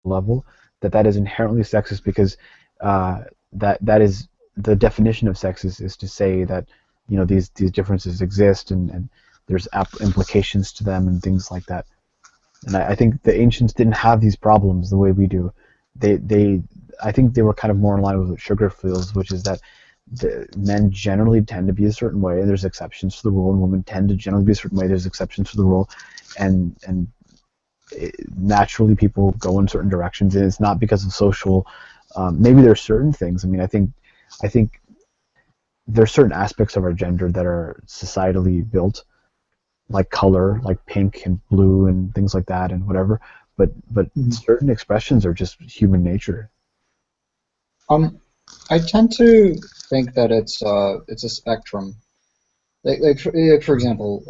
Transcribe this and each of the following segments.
level, that is inherently sexist because that is the definition of sexist is to say that these differences exist and there's implications to them and things like that. And I think the ancients didn't have these problems the way we do. They I think they were kind of more in line with what Sugar feels, which is that men generally tend to be a certain way. There's exceptions to the rule, and women tend to generally be a certain way. There's exceptions to the rule, and naturally people go in certain directions, and it's not because of social. Maybe there's certain things. I mean, I think there's certain aspects of our gender that are societally built, like color, like pink and blue and things like that, and whatever. But Mhm. certain expressions are just human nature. Um, I tend to think that it's a spectrum. Like for example,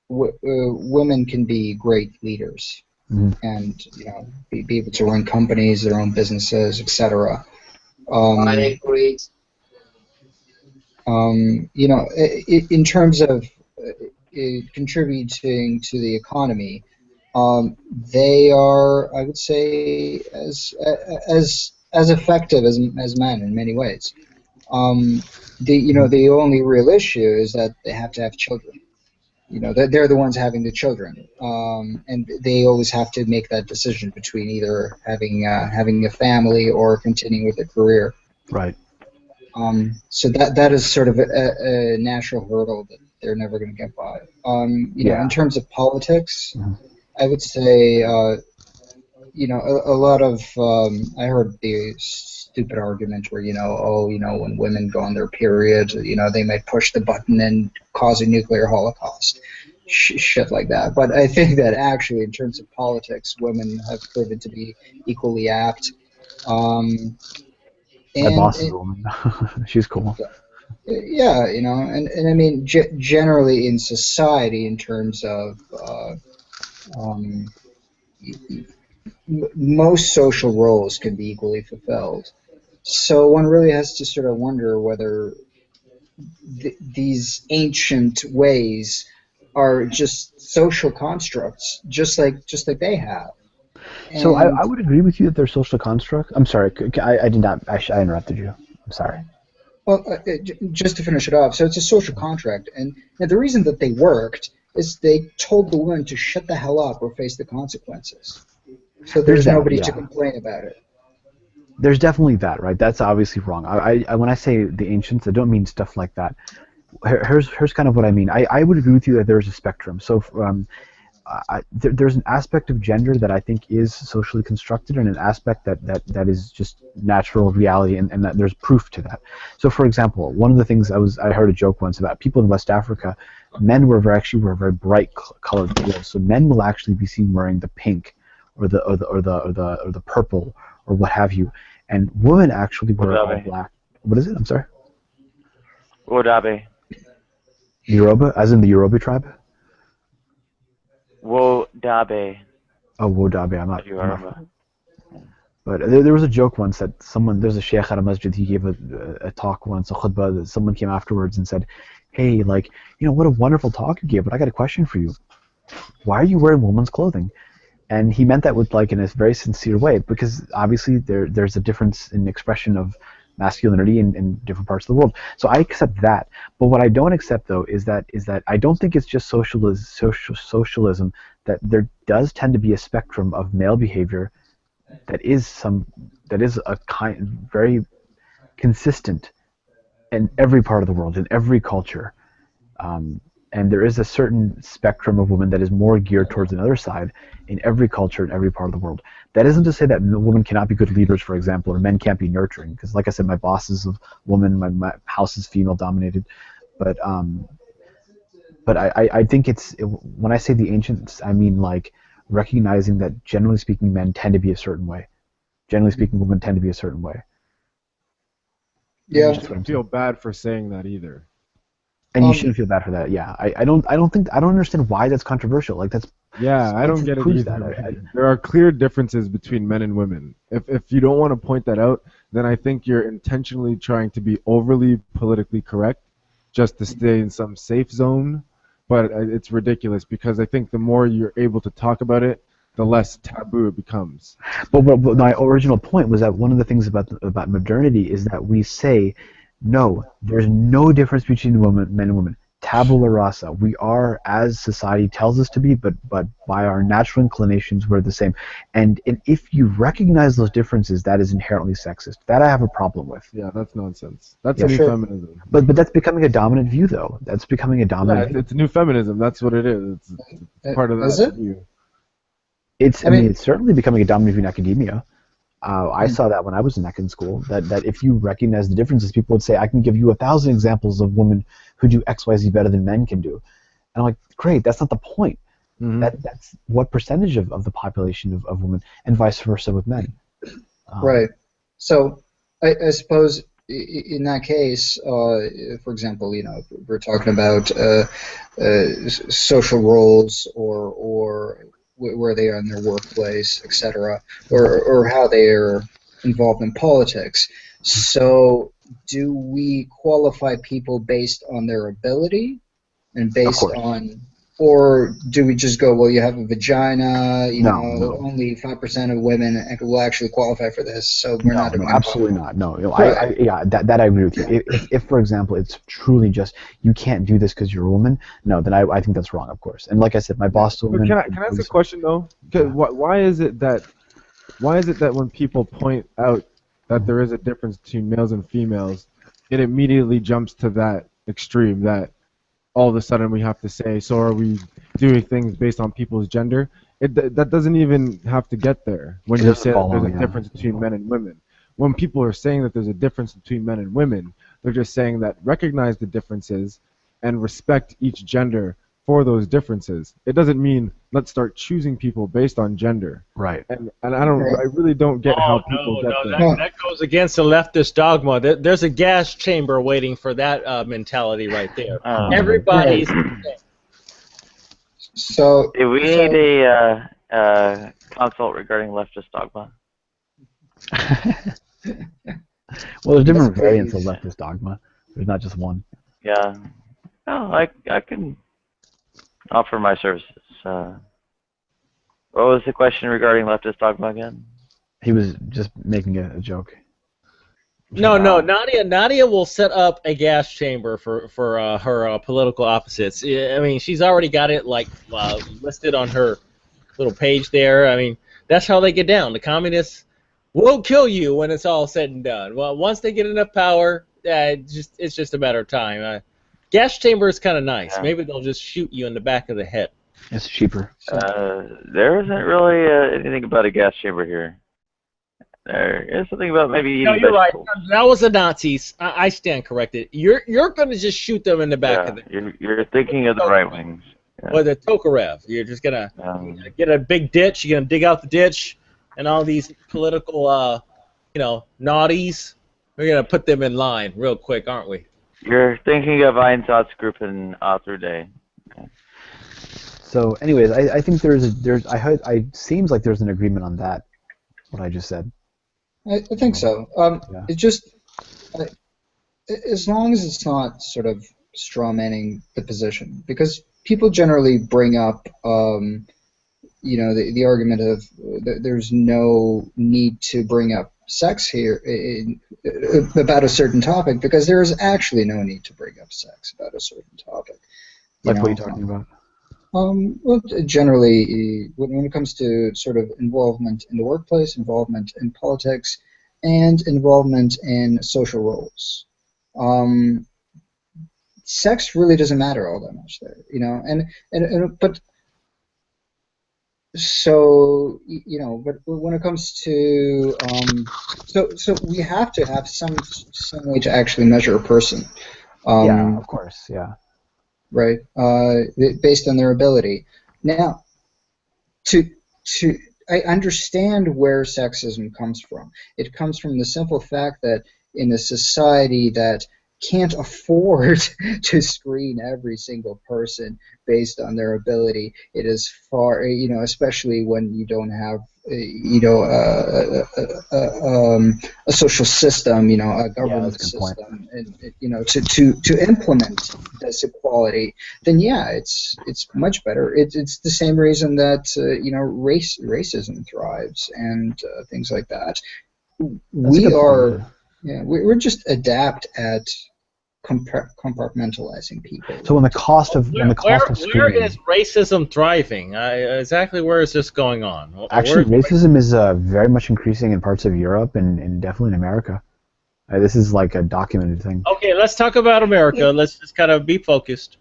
women can be great leaders Mhm. and be able to run companies, their own businesses, etc. Um, in terms of contributing to the economy, they are, I would say, as effective as men in many ways. Um, the only real issue is that they have to have children. They're the ones having the children, and they always have to make that decision between either having a family or continuing with a career. Right. So that is sort of a natural hurdle that they're never going to get by. In Yeah. terms of politics, Mhm. I would say a lot of I heard the stupid argument where oh when women go on their period they might push the button and cause a nuclear holocaust, shit like that. But I think that actually in terms of politics, women have proven to be equally apt. Um, My and, boss is a woman. She's cool. yeah, and I mean generally in society in terms of um, most social roles can be equally fulfilled. So one really has to sort of wonder whether these ancient ways are just social constructs, just like they have. So I And would agree with you that they're social constructs. I'm sorry. I did not. I interrupted you. I'm sorry. well, just to finish it off, so it's a social contract, and the reason that they worked is they told the women to shut the hell up or face the consequences. So There's there's that. nobody to Yeah. complain about it. There's definitely that. Right. That's obviously wrong. When I say the ancients, I don't mean stuff like that. Here's kind of what I mean. I would agree with you that there's a spectrum. So there's an aspect of gender that I think is socially constructed, and an aspect that is just natural reality, and that there's proof to that. So, for example, one of the things I heard a joke once about people in West Africa. Men actually were very bright colored clothes. So men will actually be seen wearing the pink, or the purple, or what have you, and women actually wear all Wodabe. black. What is it? I'm sorry. Wodabe. Yoruba, as in the Yoruba tribe. Wodabe. Oh, Wodabe. I'm not. If you I'm not. remember. But there was a joke once that there's a sheikh at a masjid, he gave a talk once, a khutbah, that someone came afterwards and said, hey, like, what a wonderful talk you gave, but I got a question for you. Why are you wearing women's clothing? And he meant that with like in a very sincere way, because obviously there's a difference in expression of masculinity in different parts of the world. So I accept that. But what I don't accept though is that I don't think it's just socialism, that there does tend to be a spectrum of male behavior that is some that is a kind very consistent in every part of the world, in every culture. um, and there is a certain spectrum of women that is more geared towards another side in every culture in every part of the world. That isn't to say that women cannot be good leaders, for example, or men can't be nurturing, because like I said, my boss is a woman, my house is female dominated. But um, but I think when I say the ancients, I mean like recognizing that generally speaking men tend to be a certain way, generally speaking women tend to be a certain way. And you Yeah. That's what I'm shouldn't saying. feel bad for saying that either. And you Um, shouldn't feel bad for that. Yeah, I don't understand why that's controversial. Like that's Yeah, I don't science get it proves that. either, man. There are clear differences between men and women. If you don't want to point that out, then I think you're intentionally trying to be overly politically correct just to stay in some safe zone. But it's ridiculous because I think the more you're able to talk about it, the less taboo it becomes. But my original point was that one of the things about modernity is that we say, no, there's no difference between men and women. Tabula rasa. We are as society tells us to be, but by our natural inclinations, we're the same. And if you recognize those differences, that is inherently sexist. That I have a problem with. Yeah, that's nonsense. That's Yeah, a new sure. feminism. But that's becoming a dominant view, though. That's becoming a Yeah, dominant view. it's new feminism. That's what it is. It's part of Is that it? view. I mean, it's certainly becoming a dominant view in academia. I Hmm. saw that when I was in school, that if you recognize the differences, people would say, I can give you 1,000 examples of women who do X, Y, Z better than men can do. And I'm like, great, that's not the point. Hmm. That's what percentage of the population of women, and vice versa with men. Right. So I suppose in that case, for example, if we're talking about social roles or where they are in their workplace, etc., or how they are involved in politics. So do we qualify people based on their ability and Of based course. on, or do we just go, well, you have a vagina, No. only 5% of women will actually qualify for this, so we're not No, going to bother. absolutely not. No, Right. yeah, that I agree with you. If, for example, it's truly just you can't do this because you're a woman, no, then I think that's wrong, of course. And like I said, my boss But woman. can I ask a question though? 'Cause Yeah. why is it that when people point out that there is a difference between males and females, it immediately jumps to that extreme that all of a sudden we have to say, so are we doing things based on people's gender? That doesn't even have to get there when It you doesn't say that there's follow, a yeah. difference between men and women. When people are saying that there's a difference between men and women, they're just saying that recognize the differences and respect each gender for those differences. It doesn't mean let's start choosing people based on gender. Right. And Right. I really don't get how Oh people no, get no, there. that No. that goes against the leftist dogma. There's a gas chamber waiting for that mentality right there. Right. Everybody's So, We need so a consult regarding leftist dogma. Well, there's yes, different variants of please. leftist dogma. There's not just one. Yeah. Oh, I can offer my services. What was the question regarding leftist dogma again? He was just making a joke. no. Nadia will set up a gas chamber for her political opposites. Yeah, I mean, she's already got it like listed on her little page there. I mean, that's how they get down. The communists will kill you when it's all said and done. Well, once they get enough power, it's just a matter of time. Gas chamber is kind of nice. Yeah. Maybe they'll just shoot you in the back of the head. It's cheaper. There isn't really anything about a gas chamber here. There is something about maybe eating No, you're right. vegetables. That was the Nazis. I stand corrected. You're going to just shoot them in the back of the head. You're thinking of the right wings. Yeah. Or the Tokarev. You're just going to get a big ditch. You're going to dig out the ditch, and all these political, naughties, we're going to put them in line real quick, aren't we? You're thinking of Einsatzgruppen Author Day. So, anyways, I think seems like there's an agreement on that. What I just said. I think so. Yeah. It just, I, as long as it's not sort of strawmanning the position, because people generally bring up, the argument of there's no need to bring up sex here about a certain topic, because there is actually no need to bring up sex about a certain topic. Like what are you talking about? Well, generally, when it comes to sort of involvement in the workplace, involvement in politics, and involvement in social roles, sex really doesn't matter all that much there, but so but when it comes to so we have to have some way to actually measure a person. Yeah, of course. Yeah. Right, based on their ability. Now, I understand where sexism comes from. It comes from the simple fact that in a society that can't afford to screen every single person based on their ability. It is far, especially when you don't have, a social system, a Yeah, government that's a good point. system, and to implement this equality. Then yeah, it's much better. It's the same reason that racism thrives and things like that. That's a We good point. are, Yeah. yeah, we're just adept at compartmentalizing people. So when the cost of Where screening, is racism thriving? Exactly where is this going on? actually, Where, racism is very much increasing in parts of Europe and definitely in America. This is like a documented thing. okay, let's talk about America. Let's just kind of be focused.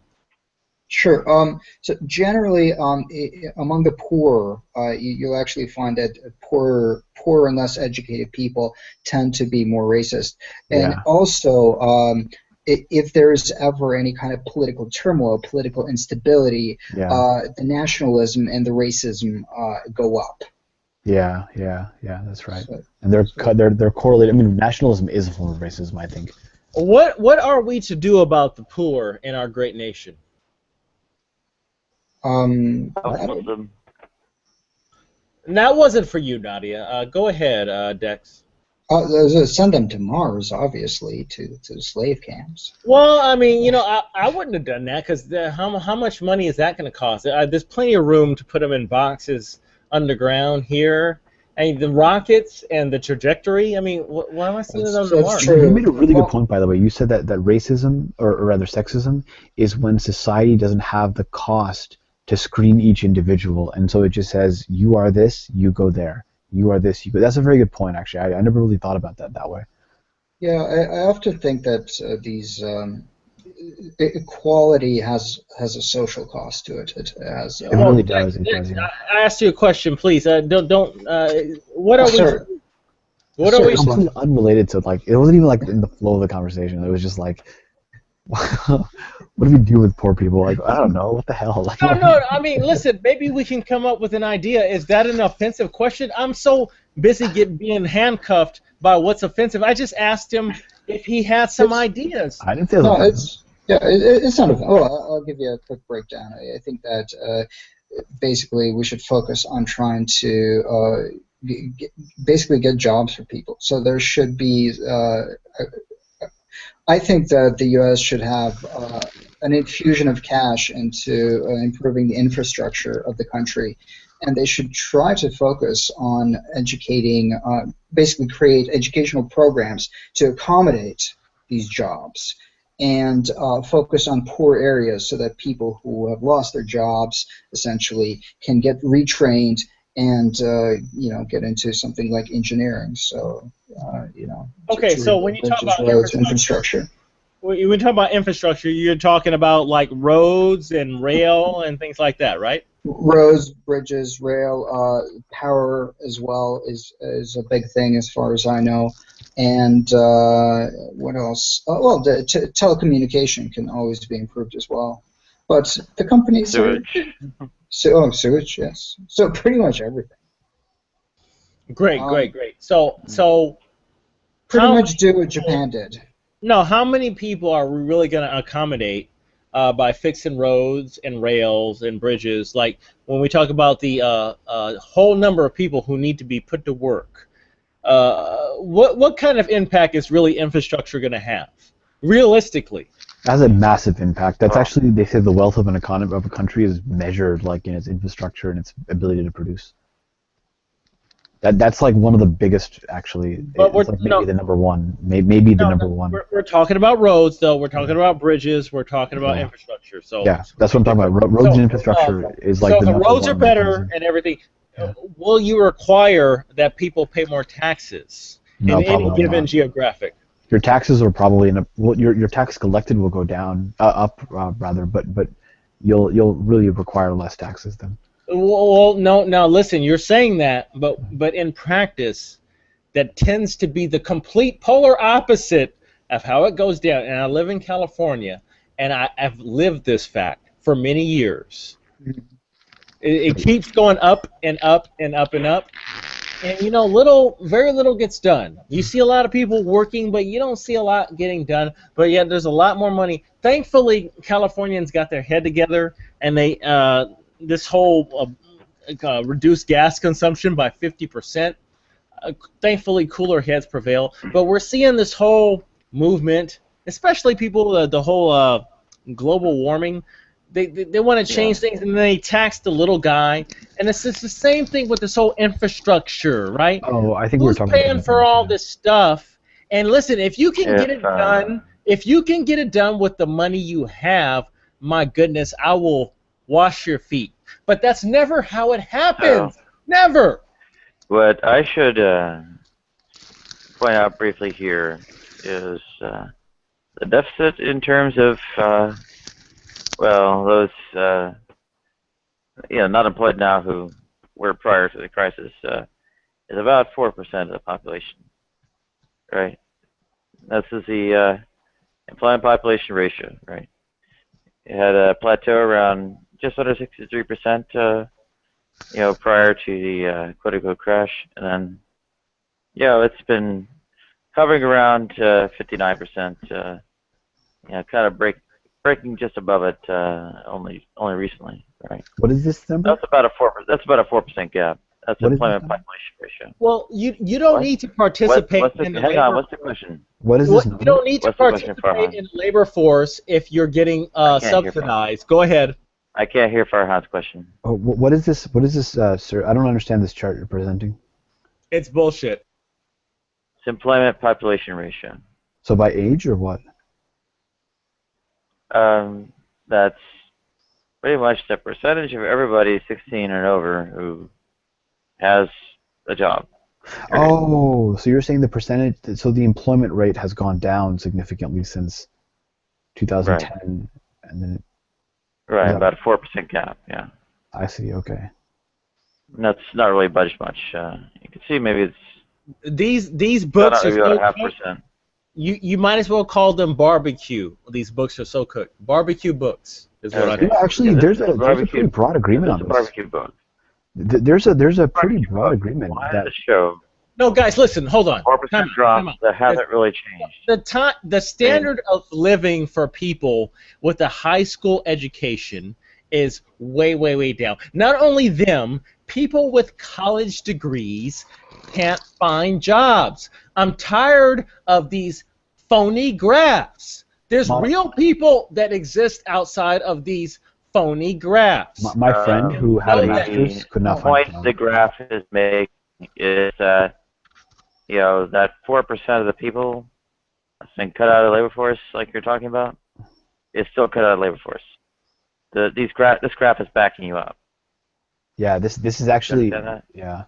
Sure. So generally, among the poor, you'll actually find that poor and less educated people tend to be more racist. And Yeah. also, if there's ever any kind of political turmoil, political instability, Yeah. the nationalism and the racism go up. Yeah. That's right. So, And they're correlated. I mean, nationalism is a form of racism, I think. What are we to do about the poor in our great nation? Muslim. And that wasn't for you, Nadia. Go ahead, Dex. send them to Mars, obviously, to the slave camps. Well, I mean, I wouldn't have done that because how much money is that going to cost? There's plenty of room to put them in boxes underground here. I mean, the rockets and the trajectory. I mean, why am I sending them to That's Mars? true. You made a really Well, good point, by the way. You said that racism, or rather sexism, is when society doesn't have the cost to screen each individual, and so it just says, you are this, you go there. You are this, you go. That's a very good point, actually. I never really thought about that way. yeah, I often think that these equality has a social cost to it. It has. It Well, really Dex, does. It does, yeah. I asked you a question, please. Don't. What are we? Sir, What sir, are we? Completely unrelated to, like, it wasn't even like in the flow of the conversation. It was just like, what do we do with poor people? Like, I don't know. What the hell? Like, No. I mean, listen. Maybe we can come up with an idea. Is that an offensive question? I'm so busy being handcuffed by what's offensive. I just asked him if he had some ideas. I didn't say it was no, offensive. it's not. I'll give you a quick breakdown. I think that basically we should focus on trying to basically get jobs for people. So there should be. I think that the U.S. should have an infusion of cash into improving the infrastructure of the country, and they should try to focus on educating, basically create educational programs to accommodate these jobs, and focus on poor areas so that people who have lost their jobs essentially can get retrained and get into something like engineering. So Okay, to so when you talk bridges, about roads, infrastructure. when you talk about infrastructure, you're talking about like roads and rail and things like that, right? Roads, bridges, rail, power as well is a big thing as far as I know. And what else? Well, the telecommunication can always be improved as well. But the companies Sewage. sewage, yes. So pretty much everything. Great. Um, So Pretty how much do what Japan did. no, how many people are we really going to accommodate by fixing roads and rails and bridges? Like when we talk about the whole number of people who need to be put to work, what kind of impact is really infrastructure going to have, realistically? It has a massive impact. That's Wow. actually, they say the wealth of an economy of a country is measured like in its infrastructure and its ability to produce. That's like one of the biggest, actually. But we're It's like maybe the number one, maybe the number one. we're talking about roads, though. We're talking about bridges. We're talking about Yeah. infrastructure. So Yeah, that's what I'm talking about. Roads and infrastructure is like so the if the number roads are one when it comes better in. and everything, Yeah. will you require that people pay more taxes No, in any probably given not. geographic? Your taxes are probably your tax collected will go down, up rather, but you'll really require less taxes then. Well, no. Now listen, you're saying that, but in practice, that tends to be the complete polar opposite of how it goes down. And I live in California, and I've lived this fact for many years. It keeps going up and up and up and up. And very little gets done. You see a lot of people working, but you don't see a lot getting done. But yet there's a lot more money. Thankfully, Californians got their head together, and they this whole reduced gas consumption by 50%. Thankfully, cooler heads prevail. But we're seeing this whole movement, especially people, the whole global warming. They want to change things, and then they tax the little guy. And it's just the same thing with this whole infrastructure, right? Oh, I think we were Who's talking about paying different for things. all Yeah. this stuff? And listen, if you can get it If, done, if you can get it done with the money you have, my goodness, I will wash your feet. But that's never how it happens. Never. What I should point out briefly here is the deficit in terms of, those not employed now who were prior to the crisis is about 4% of the population, right? This is the employment population ratio, right? It had a plateau around just under 63%, prior to the quote-unquote crash, and then, it's been hovering around 59%, kind of breaking just above it only recently, right? What is this number? That's about a 4% gap. That's What is employment this population ratio. Well, you don't What? need to participate in the Hang labor. on, what's the question? What is this You number? don't need to What's the question, participate Farhan? in the labor force if you're getting I can't hear subsidized. Go ahead. I can't hear Farhan's question. Oh, what is this? What is this, sir? I don't understand this chart you're presenting. It's bullshit. It's employment population ratio. So by age or what? That's pretty much the percentage of everybody 16 and over who has a job. Oh, so you're saying the percentage, so the employment rate has gone down significantly since 2010, and then Right, Yeah. about a 4% gap, yeah. I see, okay. And that's not really budged much. You can see maybe it's These books are maybe about so a half cooked, percent. you might as well call them barbecue. These books are so cooked. Barbecue books is what Okay. I Yeah, actually, Yeah, this there's is a barbecue. pretty broad agreement This on is a this. barbecue book. There's a pretty Barbecue broad book. agreement Why that does it show No, guys, listen, hold on. 4% Time drop out. that hasn't really changed? The standard of living for people with a high school education is way, way, way down. Not only them, people with college degrees can't find jobs. I'm tired of these phony graphs. There's My- real people that exist outside of these phony graphs. my friend who had a know that. master's could The not find a point job. the graph is making is that, that 4% of the people that's been cut out of the labor force, like you're talking about, is still cut out of the labor force. This graph is backing you up. Yeah, this is actually, You understand yeah.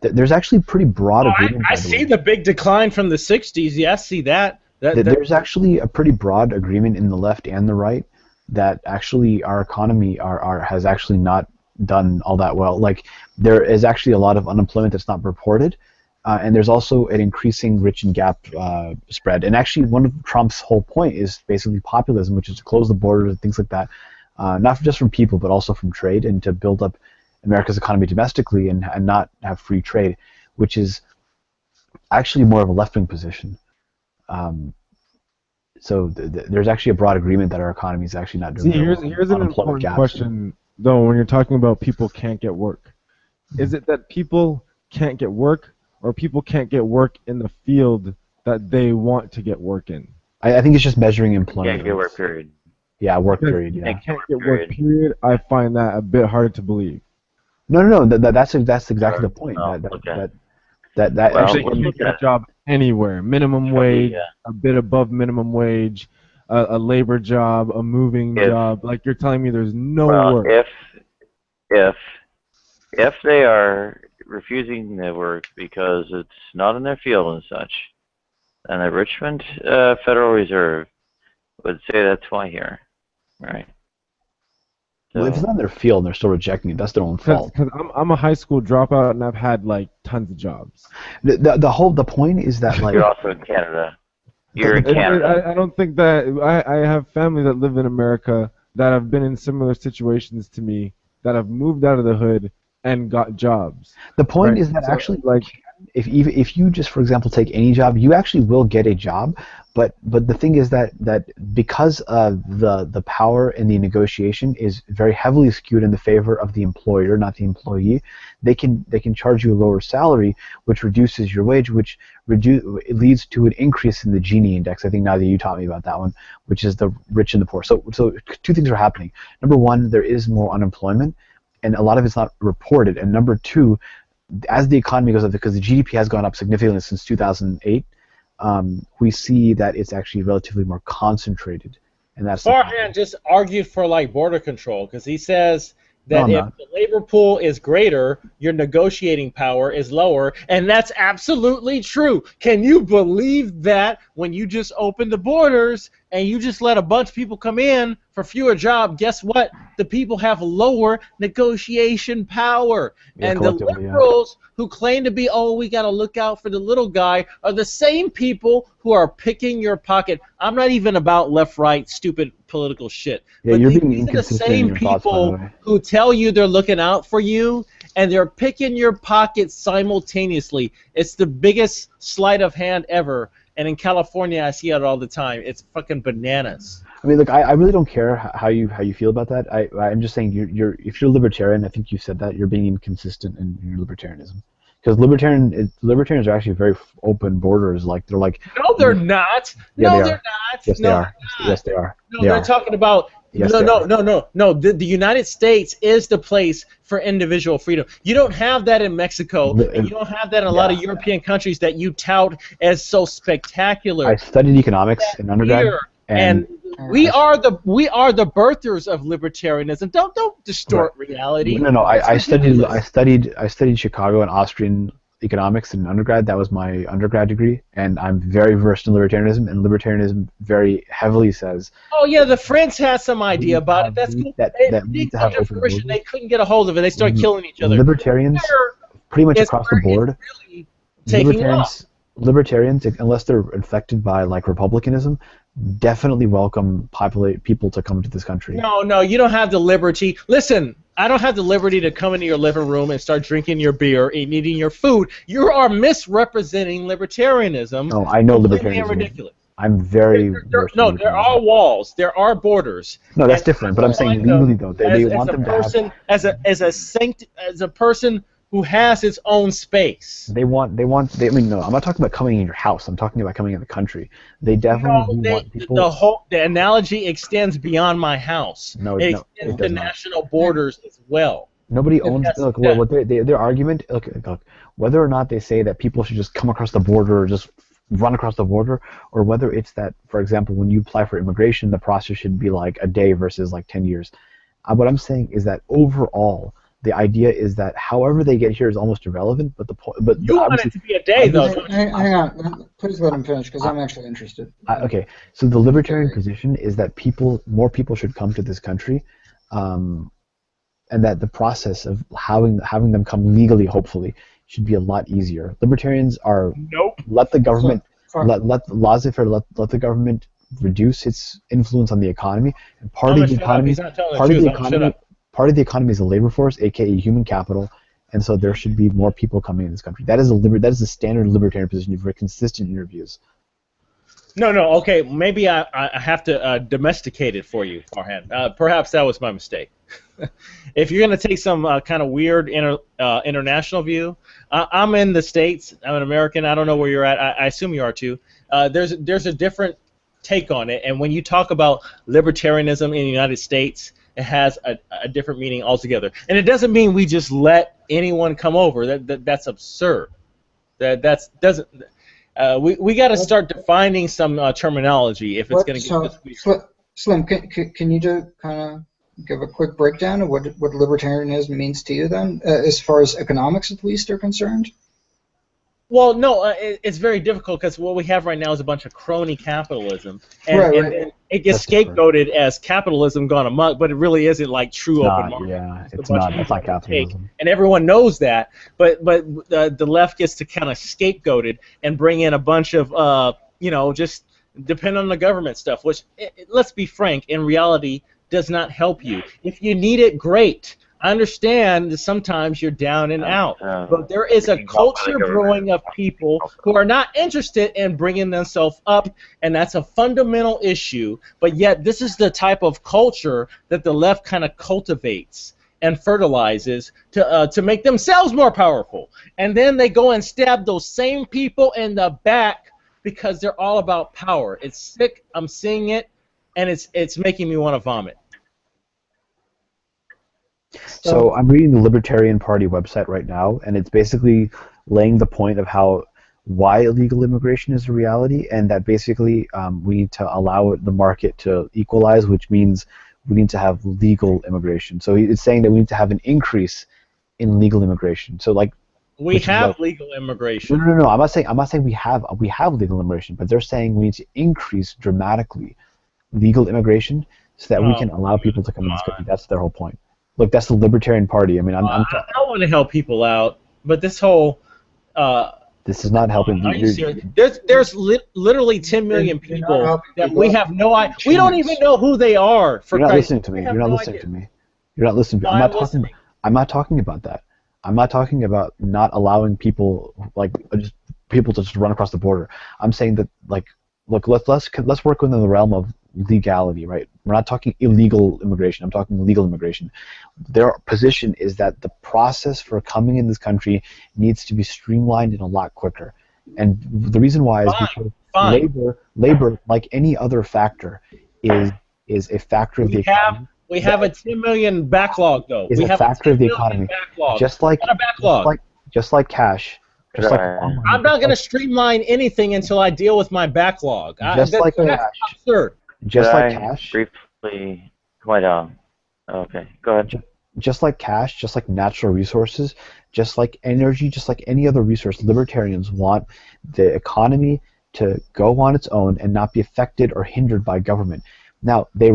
There's actually pretty broad agreement. I by the see way. the big decline from the 60s. Yes, see that. There's actually a pretty broad agreement in the left and the right that actually our economy has actually not done all that well. Like, there is actually a lot of unemployment that's not reported, and there's also an increasing rich and gap spread. And actually, one of Trump's whole point is basically populism, which is to close the borders and things like that, not just from people but also from trade, and to build up America's economy domestically and not have free trade, which is actually more of a left-wing position. So there's actually a broad agreement that our economy is actually not doing See, very here's well. here's an Unemployment important gaps. question, though, when you're talking about people can't get work. Is it that people can't get work, or people can't get work in the field that they want to get work in? I think it's just measuring employment. Can't get work, rates. period. Yeah, work Because period. Yeah. Can't get work, period. I find that a bit hard to believe. No. That's exactly the point. Oh, That okay. that Well, actually. You let's can look get at a job anywhere, minimum wage, Yeah. a bit above minimum wage, a labor job, a moving If- job. Like, you're telling me there's no Well, work. if they are refusing the work because it's not in their field and such, then the Richmond Federal Reserve would say that's why here, right? So, Well, if it's not in their field and they're still rejecting it, that's their own fault. Because I'm a high school dropout and I've had like tons of jobs. The point is that, like, you're also in Canada. You're in Canada. I don't think that I have family that live in America that have been in similar situations to me, that have moved out of the hood and got jobs. The point Right. is that So, actually, like, if you just, for example, take any job, you actually will get a job. But the thing is that because the power in the negotiation is very heavily skewed in the favor of the employer, not the employee, they can charge you a lower salary, which reduces your wage, which it leads to an increase in the Gini index. I think now that you taught me about that one, which is the rich and the poor. So two things are happening. Number one, there is more unemployment, and a lot of it's not reported. And number two, as the economy goes up, because the GDP has gone up significantly since 2008, we see that it's actually relatively more concentrated, and that's the problem. Farhan just argued for like border control because he says No, that I'm if not. the labor pool is greater, your negotiating power is lower, and that's absolutely true. Can you believe that when you just open the borders and you just let a bunch of people come in for fewer jobs, guess what? The people have lower negotiation power. Yeah, And the collectively, yeah. liberals who claim to be, oh, we got to look out for the little guy, are the same people who are picking your pocket. I'm not even about left-right stupid political shit. Yeah, But you're being these are the inconsistent in same your thoughts, by the people way. who tell you they're looking out for you, and they're picking your pocket simultaneously. It's the biggest sleight of hand ever. And in California, I see it all the time. It's fucking bananas. I mean, look, I really don't care how you feel about that. I'm just saying if you're libertarian, I think you said that you're being inconsistent in your libertarianism. Because libertarians are actually very open borders. Like they're like, No, they're not. yeah, No, they they're are. not. Yes, they No, are. they're not. Yes, they are. No, They they're are. talking about Yes, no, they no, are. no, no, no. The United States is the place for individual freedom. You don't have that in Mexico, and you don't have that in a lot of Yeah. European countries that you tout as so spectacular. I studied economics in undergrad, Here, and and we are the birthers of libertarianism. Don't distort reality. no, That's I studied ridiculous. I studied Chicago and Austrian economics in undergrad. That was my undergrad degree, and I'm very versed in libertarianism. And libertarianism very heavily says Oh yeah, the French had some idea about it. That's we cool. that It that we need didn't to come have to open fruition. They borders. couldn't get a hold of it. They started killing each other. Libertarians, Here pretty much is across the where it's board, really taking off. libertarians, unless they're infected by like republicanism, definitely welcome people to come to this country. No, you don't have the liberty. Listen, I don't have the liberty to come into your living room and start drinking your beer and eating your food. You are misrepresenting libertarianism. No, I know Completely libertarianism. ridiculous. I'm very versed in No, there libertarianism. are walls. There are borders. No, that's And different. I But I'm don't saying like legally them though, they as want a them to have. person, as a person who has its own space. I mean, no, I'm not talking about coming in your house. I'm talking about coming in the country. They definitely No, do want people. the analogy extends beyond my house. No, It no, extends it to does not. national borders as well. Nobody owns. Yes, Look, it does. what their argument. Look, whether or not they say that people should just come across the border or just run across the border, or whether it's that, for example, when you apply for immigration, the process should be like a day versus like 10 years. What I'm saying is that overall, the idea is that however they get here is almost irrelevant. But the point, You want obviously, it to be a day, though. obviously, Hang on, please let him finish because I'm actually interested. okay. So the libertarian position is that more people should come to this country, and that the process of having them come legally, hopefully, should be a lot easier. Libertarians are Nope. let the government Fine. let laissez-faire let the government reduce its influence on the economy, and I'm gonna shut up. He's not telling the truth. I'm gonna shut up. part of the economy is the labor force, aka human capital, and so there should be more people coming in this country. That is a standard libertarian position. You're very consistent in your views. No, okay. Maybe I have to domesticate it for you, Farhan. Perhaps that was my mistake. If you're going to take some kind of weird international view, I'm in the States. I'm an American. I don't know where you're at. I assume you are too. There's a different take on it, and when you talk about libertarianism in the United States, it has a different meaning altogether. And it doesn't mean we just let anyone come over. That's absurd. That's doesn't. We got to start defining some terminology if it's going to get this weird. Slim, can you do kind of give a quick breakdown of what libertarianism means to you then, as far as economics at least are concerned? Well, no, it's very difficult because what we have right now is a bunch of crony capitalism, and, Right. and it gets scapegoated as capitalism gone amok, but it really isn't like true open market. Yeah, It's not capitalism. take, and everyone knows that, but the left gets to kind of scapegoat it and bring in a bunch of just depend on the government stuff, which let's be frank, in reality does not help you. If you need it, great. I understand that sometimes you're down and out, but there is a culture brewing of people who are not interested in bringing themselves up, and that's a fundamental issue. But yet, this is the type of culture that the left kind of cultivates and fertilizes to make themselves more powerful. And then they go and stab those same people in the back because they're all about power. It's sick. I'm seeing it, and it's making me want to vomit. So I'm reading the Libertarian Party website right now, and it's basically laying the point of why illegal immigration is a reality, and that basically we need to allow the market to equalize, which means we need to have legal immigration. So it's saying that we need to have an increase in legal immigration. So like we have legal immigration. No. I'm not saying we have legal immigration, but they're saying we need to increase dramatically legal immigration so that we can allow people to come in this country. That's their whole point. Look, that's the Libertarian Party. I mean, I want to help people out, but this whole this is not helping. Are you serious? There's literally 10 million people that we have no idea. We don't even know who they are. You're not listening to me. You're not listening to me. You're not listening to me. I'm not talking about that. I'm not talking about not allowing people to just run across the border. I'm saying that look, let's work within the realm of legality, right? We're not talking illegal immigration. I'm talking legal immigration. Their position is that the process for coming in this country needs to be streamlined and a lot quicker. And the reason why is because labor, like any other factor, is a factor of the economy. We have a 10 million backlog, though. We have a factor of the economy. Just like cash. I'm not going to streamline anything until I deal with my backlog. That's absurd. Just like cash. Briefly, quite okay, go ahead. Just like cash, just like natural resources, just like energy, just like any other resource, libertarians want the economy to go on its own and not be affected or hindered by government. Now, they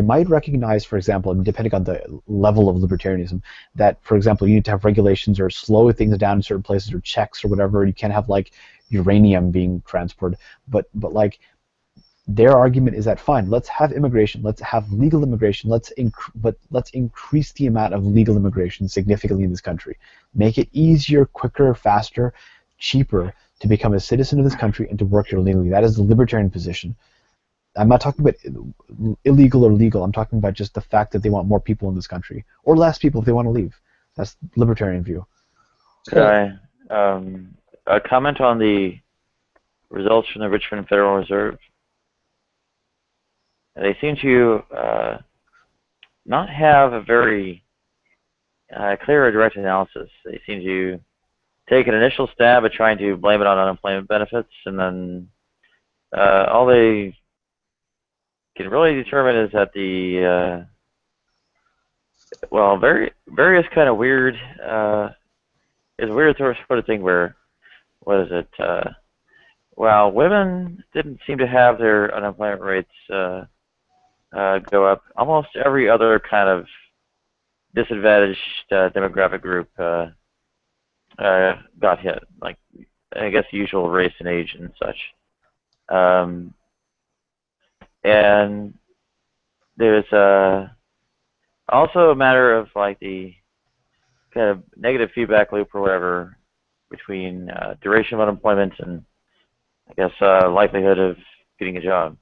might recognize, for example, depending on the level of libertarianism, that, for example, you need to have regulations or slow things down in certain places or checks or whatever. You can't have like uranium being transported, but like. Their argument is that fine, let's have immigration, let's have legal immigration, but let's increase the amount of legal immigration significantly in this country. Make it easier, quicker, faster, cheaper to become a citizen of this country and to work here legally. That is the libertarian position. I'm not talking about illegal or legal. I'm talking about just the fact that they want more people in this country, or less people if they want to leave. That's the libertarian view. Could I comment on the results from the Richmond Federal Reserve? They seem to not have a very clear or direct analysis. They seem to take an initial stab at trying to blame it on unemployment benefits, and then all they can really determine is that the various kind of weird is a weird sort of thing where women didn't seem to have their unemployment rates go up. Almost every other kind of disadvantaged demographic group got hit, like I guess the usual race and age and such. And there's also a matter of like the kind of negative feedback loop or whatever between duration of unemployment and I guess likelihood of getting a job,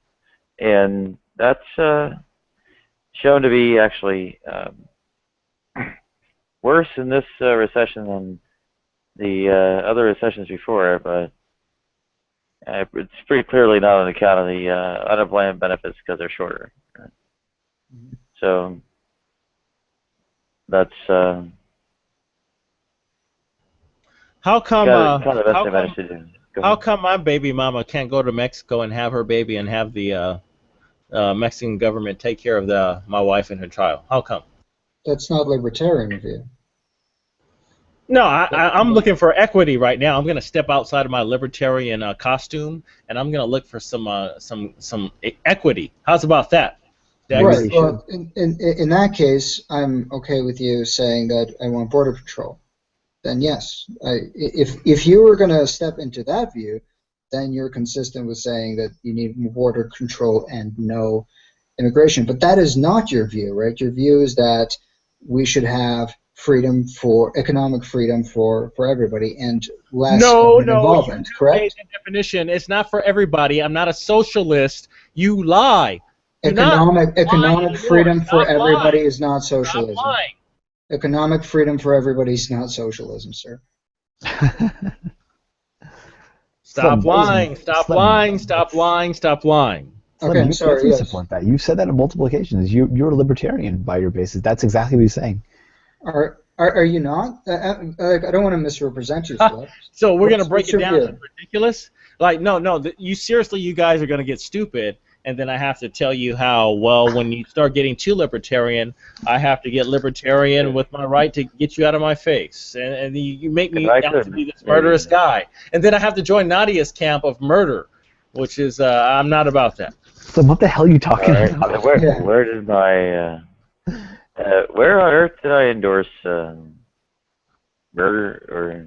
and that's shown to be actually worse in this recession than the other recessions before, but it's pretty clearly not on account of the unemployment benefits because they're shorter. Right? So that's how come kind of the best they managed to do. How come my baby mama can't go to Mexico and have her baby and have the Mexican government take care of my wife and her child? How come? That's not libertarian of you. No, I'm looking for equity right now. I'm going to step outside of my libertarian costume, and I'm going to look for some equity. How's about that? Right. Well, in that case, I'm okay with you saying that I want border control. Then yes, if you were going to step into that view, then you're consistent with saying that you need border control and no immigration. But that is not your view, right? Your view is that we should have economic freedom for everybody and less No, government no, you involvement, have made correct? the definition. It's not for everybody. I'm not a socialist. You lie. Do not lie Economic anymore. freedom for Stop everybody lying. is not Stop socialism. lying. Economic freedom for everybody is not socialism, sir. Stop lying. Stop Slim, lying. Stop lying. Stop lying. Slim, Okay, I'm you sorry. definitely Yes. support that. You've said that on multiple occasions. You're a libertarian by your basis. That's exactly what he's saying. Are you not? Like, I don't want to misrepresent you, Flip. So we're gonna break What's it your down view? to ridiculous. Like, no. You seriously, you guys are gonna get stupid, and then I have to tell you how. Well, when you start getting too libertarian, I have to get libertarian with my right to get you out of my face, and you make me If I out to could, be this maybe. murderous guy, and then I have to join Nadia's camp of murder, which is I'm not about that. Slim, what the hell are you All talking right. about? Where did my where on earth did I endorse murder or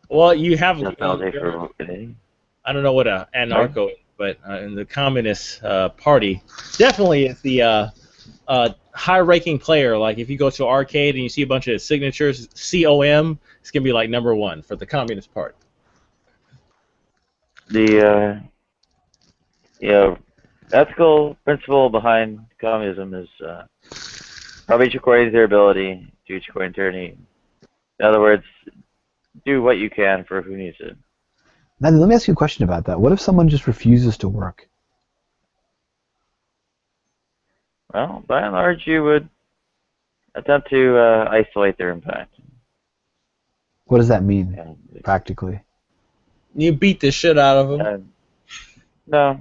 Well, you have. death penalty for Canadian? I don't know what a anarcho is, but in the Communist Party, definitely is the high-ranking player. Like if you go to an arcade and you see a bunch of signatures, COM, it's gonna be like #1 for the Communist Party. The ethical principle behind communism is rob each according to their ability, do each according to their need. In other words, do what you can for who needs it. Now, let me ask you a question about that. What if someone just refuses to work? Well, by and large, you would attempt to isolate their impact. What does that mean, And, practically? You beat the shit out of them. no,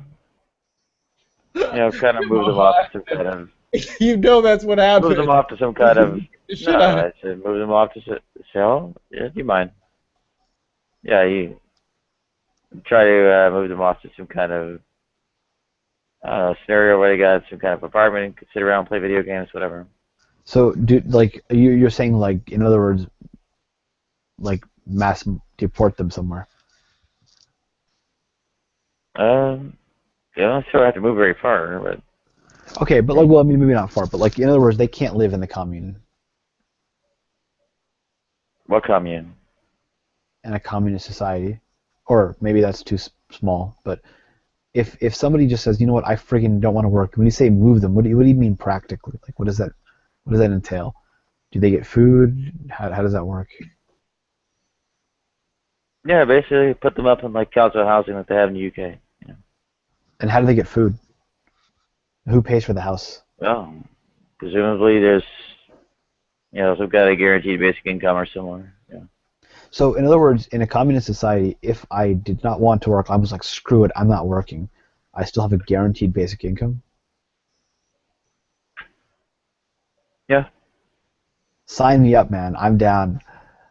kind of move them off to some kind of You know that's what move them happened. off to some kind of Shit no. out of I said move them off to say, oh, yeah, do you mind? Yeah, you try to move them off to some kind of scenario where they got some kind of apartment and could sit around, play video games, whatever. So, you're saying, like, in other words, like, mass deport them somewhere? You don't sure have to move very far, but Okay, but, like, well, I mean, maybe not far, but, like, in other words, they can't live in the commune, what commune? in a communist society. Or maybe that's too small, but if somebody just says, you know what, I friggin' don't want to work, when you say move them, what do you mean practically? Like, what does that entail? Do they get food? How does that work? Yeah, basically put them up in like council housing that they have in the UK. Yeah. And how do they get food? Who pays for the house? Well, presumably there's some kind of guaranteed basic income or similar. Yeah. So, in other words, in a communist society, if I did not want to work, I was like, screw it, I'm not working. I still have a guaranteed basic income? Yeah. Sign me up, man. I'm down.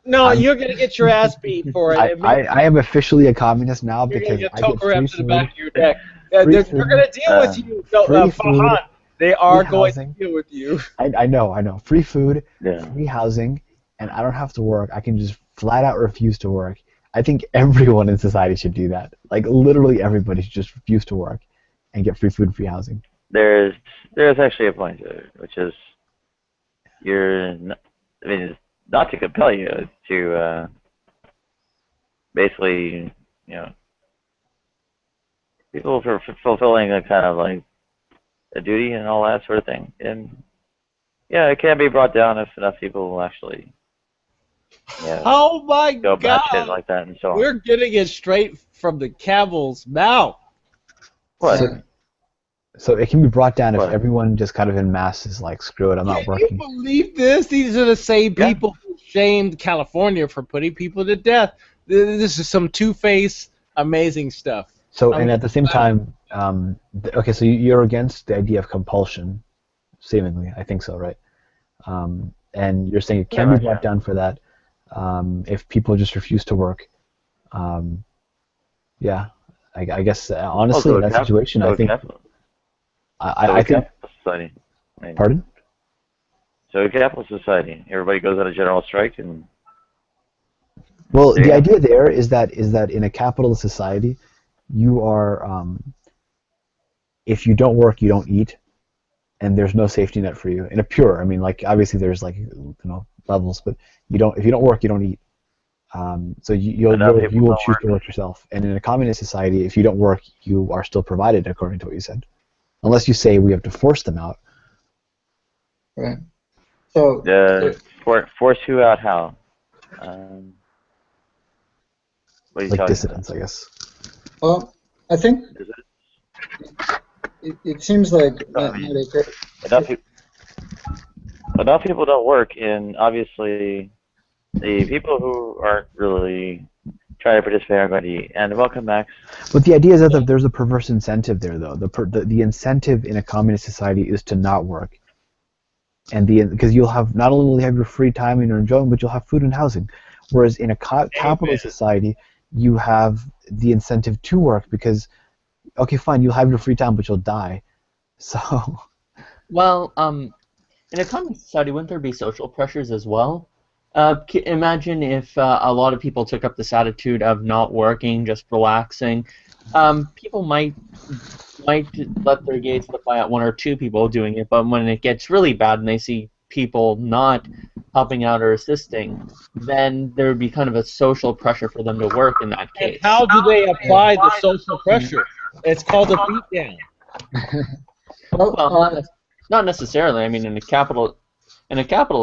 No, you're gonna get your ass beat for it. I am officially a communist now You're because gonna get I get toker free wrapped to the food. back of your neck. Free They're food, gonna deal with you. No, free food, Fahan, they are free going housing. to deal with you. I know. Free food, Yeah. free housing, and I don't have to work. I can just flat out refuse to work. I think everyone in society should do that. Like, literally everybody should just refuse to work and get free food and free housing. There's actually a point to it, which is it's not to compel you to basically, people for fulfilling a kind of like a duty and all that sort of thing. And yeah, it can be brought down if enough people will actually Oh my go God! batshit like that and so on. We're getting it straight from the camel's mouth. What? So it can be brought down if What? everyone just kind of in mass is like, screw it, I'm not Can you working. believe this? These are the same Yeah. people who shamed California for putting people to death. This is some two-faced, amazing stuff. So, I and mean, at the same time, okay, so you're against the idea of compulsion, seemingly. I think so, right? And you're saying it can be brought down for that if people just refuse to work. Yeah, I guess honestly, in that situation, I think I think. Society. Pardon? So a capitalist society, everybody goes on a general strike, and Well, the Yeah. idea there is that in a capitalist society, you are if you don't work, you don't eat, and there's no safety net for you. In a pure, I mean, like obviously there's like levels, but if you don't work, you don't eat. So you will choose to work yourself. And in a communist society, if you don't work, you are still provided, according to what you said, unless you say we have to force them out. Right. So force you out how? What are you like talking dissidents, about? I guess. Well, I think it seems like enough people don't work, and obviously the people who aren't really trying to participate aren't going to eat. And welcome, Max. But the idea is that there's a perverse incentive there, though. The incentive in a communist society is to not work, and because you'll have not only will you have your free time and your enjoyment, but you'll have food and housing. Whereas in a capitalist society, you have the incentive to work because, okay, fine, you'll have your free time, but you'll die. So. Well, in a communist society, wouldn't there be social pressures as well? Imagine if a lot of people took up this attitude of not working, just relaxing. People might let their gaze slip by at one or two people doing it, but when it gets really bad and they see people not helping out or assisting, then there would be kind of a social pressure for them to work in that case. And how do they apply the social pressure? It's called a beatdown. Well, not necessarily. I mean, in a capitalist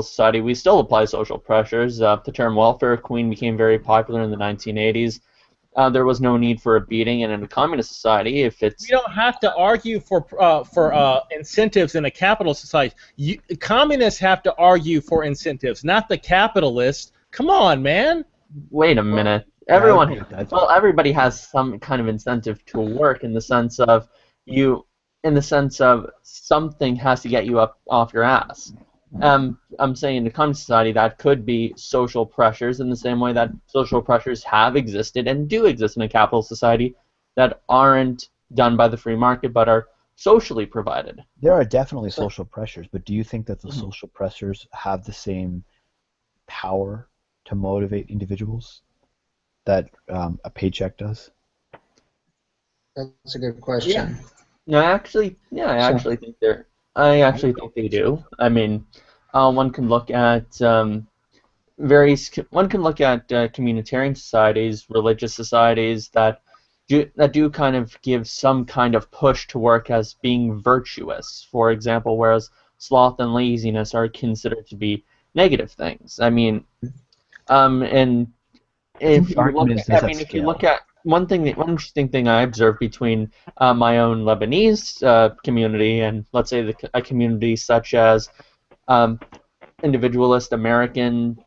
society, we still apply social pressures. The term welfare queen became very popular in the 1980s. There was no need for a beating, and in a communist society, if it's... You don't have to argue for incentives in a capitalist society. Communists have to argue for incentives, not the capitalists. Come on, man. Wait a minute. Everybody has some kind of incentive to work in the sense of something has to get you up off your ass. I'm saying in a communist society that could be social pressures in the same way that social pressures have existed and do exist in a capitalist society that aren't done by the free market but are socially provided. There are definitely social pressures, but do you think that the social pressures have the same power to motivate individuals that a paycheck does? That's a good question. No, I actually think they do. I mean, one can look at communitarian societies, religious societies that do kind of give some kind of push to work as being virtuous. For example, whereas sloth and laziness are considered to be negative things. I mean, and if you look at one interesting thing I observed between my own Lebanese community and, let's say, a community such as individualist American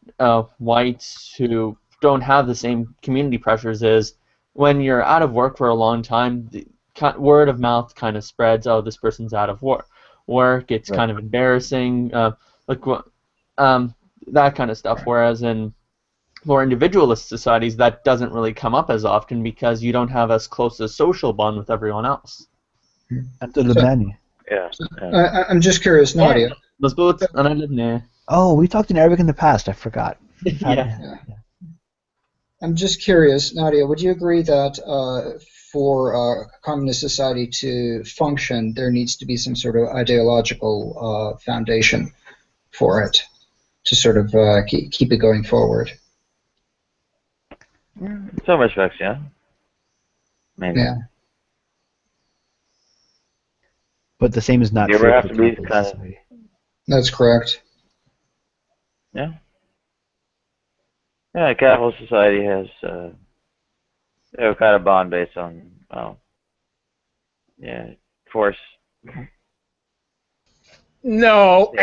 whites who don't have the same community pressures is when you're out of work for a long time, the word of mouth kind of spreads. Oh, this person's out of work. It's kind of embarrassing. That kind of stuff. Whereas in more individualist societies, that doesn't really come up as often because you don't have as close a social bond with everyone else. Yeah. I'm just curious, Nadia. Oh, we talked in Arabic in the past. I forgot. Yeah. I'm just curious, Nadia. Would you agree that for a communist society to function, there needs to be some sort of ideological foundation for it to sort of keep it going forward? In some respects, yeah. Maybe. Yeah. But the same is not true for capitalist society. That's correct. Yeah. Yeah, capitalist society has kind of bond based on force. No.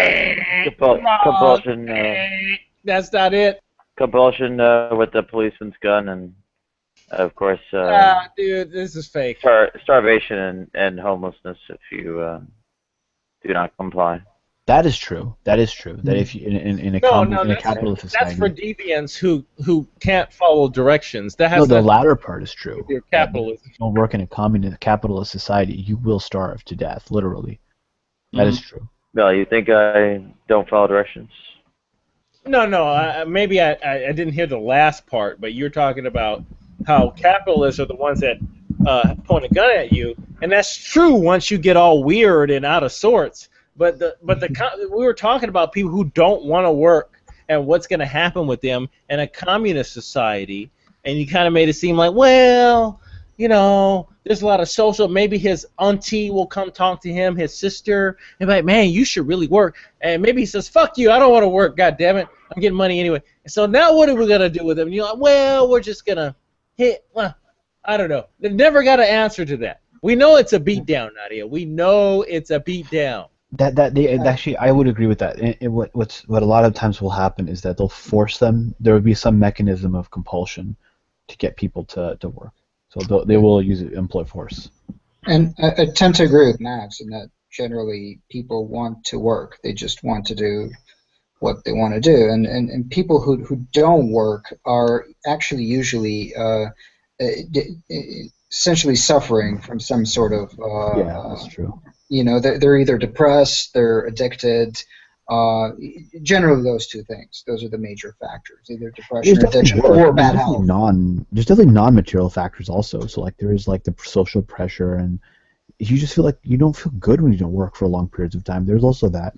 Compulsion. That's not it. Compulsion with the policeman's gun, and of course, dude, this is fake. Starvation and homelessness if you do not comply. That is true. That if you in a capitalist society, that's for deviants who can't follow directions. That has the latter part is true. Your capitalism. If you don't work in a capitalist society, you will starve to death, literally. That is true. No, you think I don't follow directions? No. Maybe I didn't hear the last part, but you're talking about how capitalists are the ones that point a gun at you, and that's true once you get all weird and out of sorts. we were talking about people who don't want to work and what's going to happen with them in a communist society, and you kind of made it seem like, well, there's a lot of social. Maybe his auntie will come talk to him, his sister, and be like, man, you should really work. And maybe he says, fuck you, I don't want to work. God damn it, I'm getting money anyway. And so now what are we gonna do with him? And you're like, well, we're just gonna hit. Well, I don't know. They never got an answer to that. We know it's a beatdown, Nadia. We know it's a beatdown. Actually, I would agree with that. What a lot of times will happen is that they'll force them. There will be some mechanism of compulsion to get people to work. So they will employ force. And I tend to agree with Max in that generally people want to work. They just want to do what they want to do. And people who don't work are actually usually essentially suffering from some sort of yeah, that's true. They're either depressed, they're addicted. Generally, those two things. Those are the major factors: either depression or addiction, or bad health. There's definitely non-material factors also. So like there is like the social pressure, and you just feel like you don't feel good when you don't work for long periods of time. There's also that.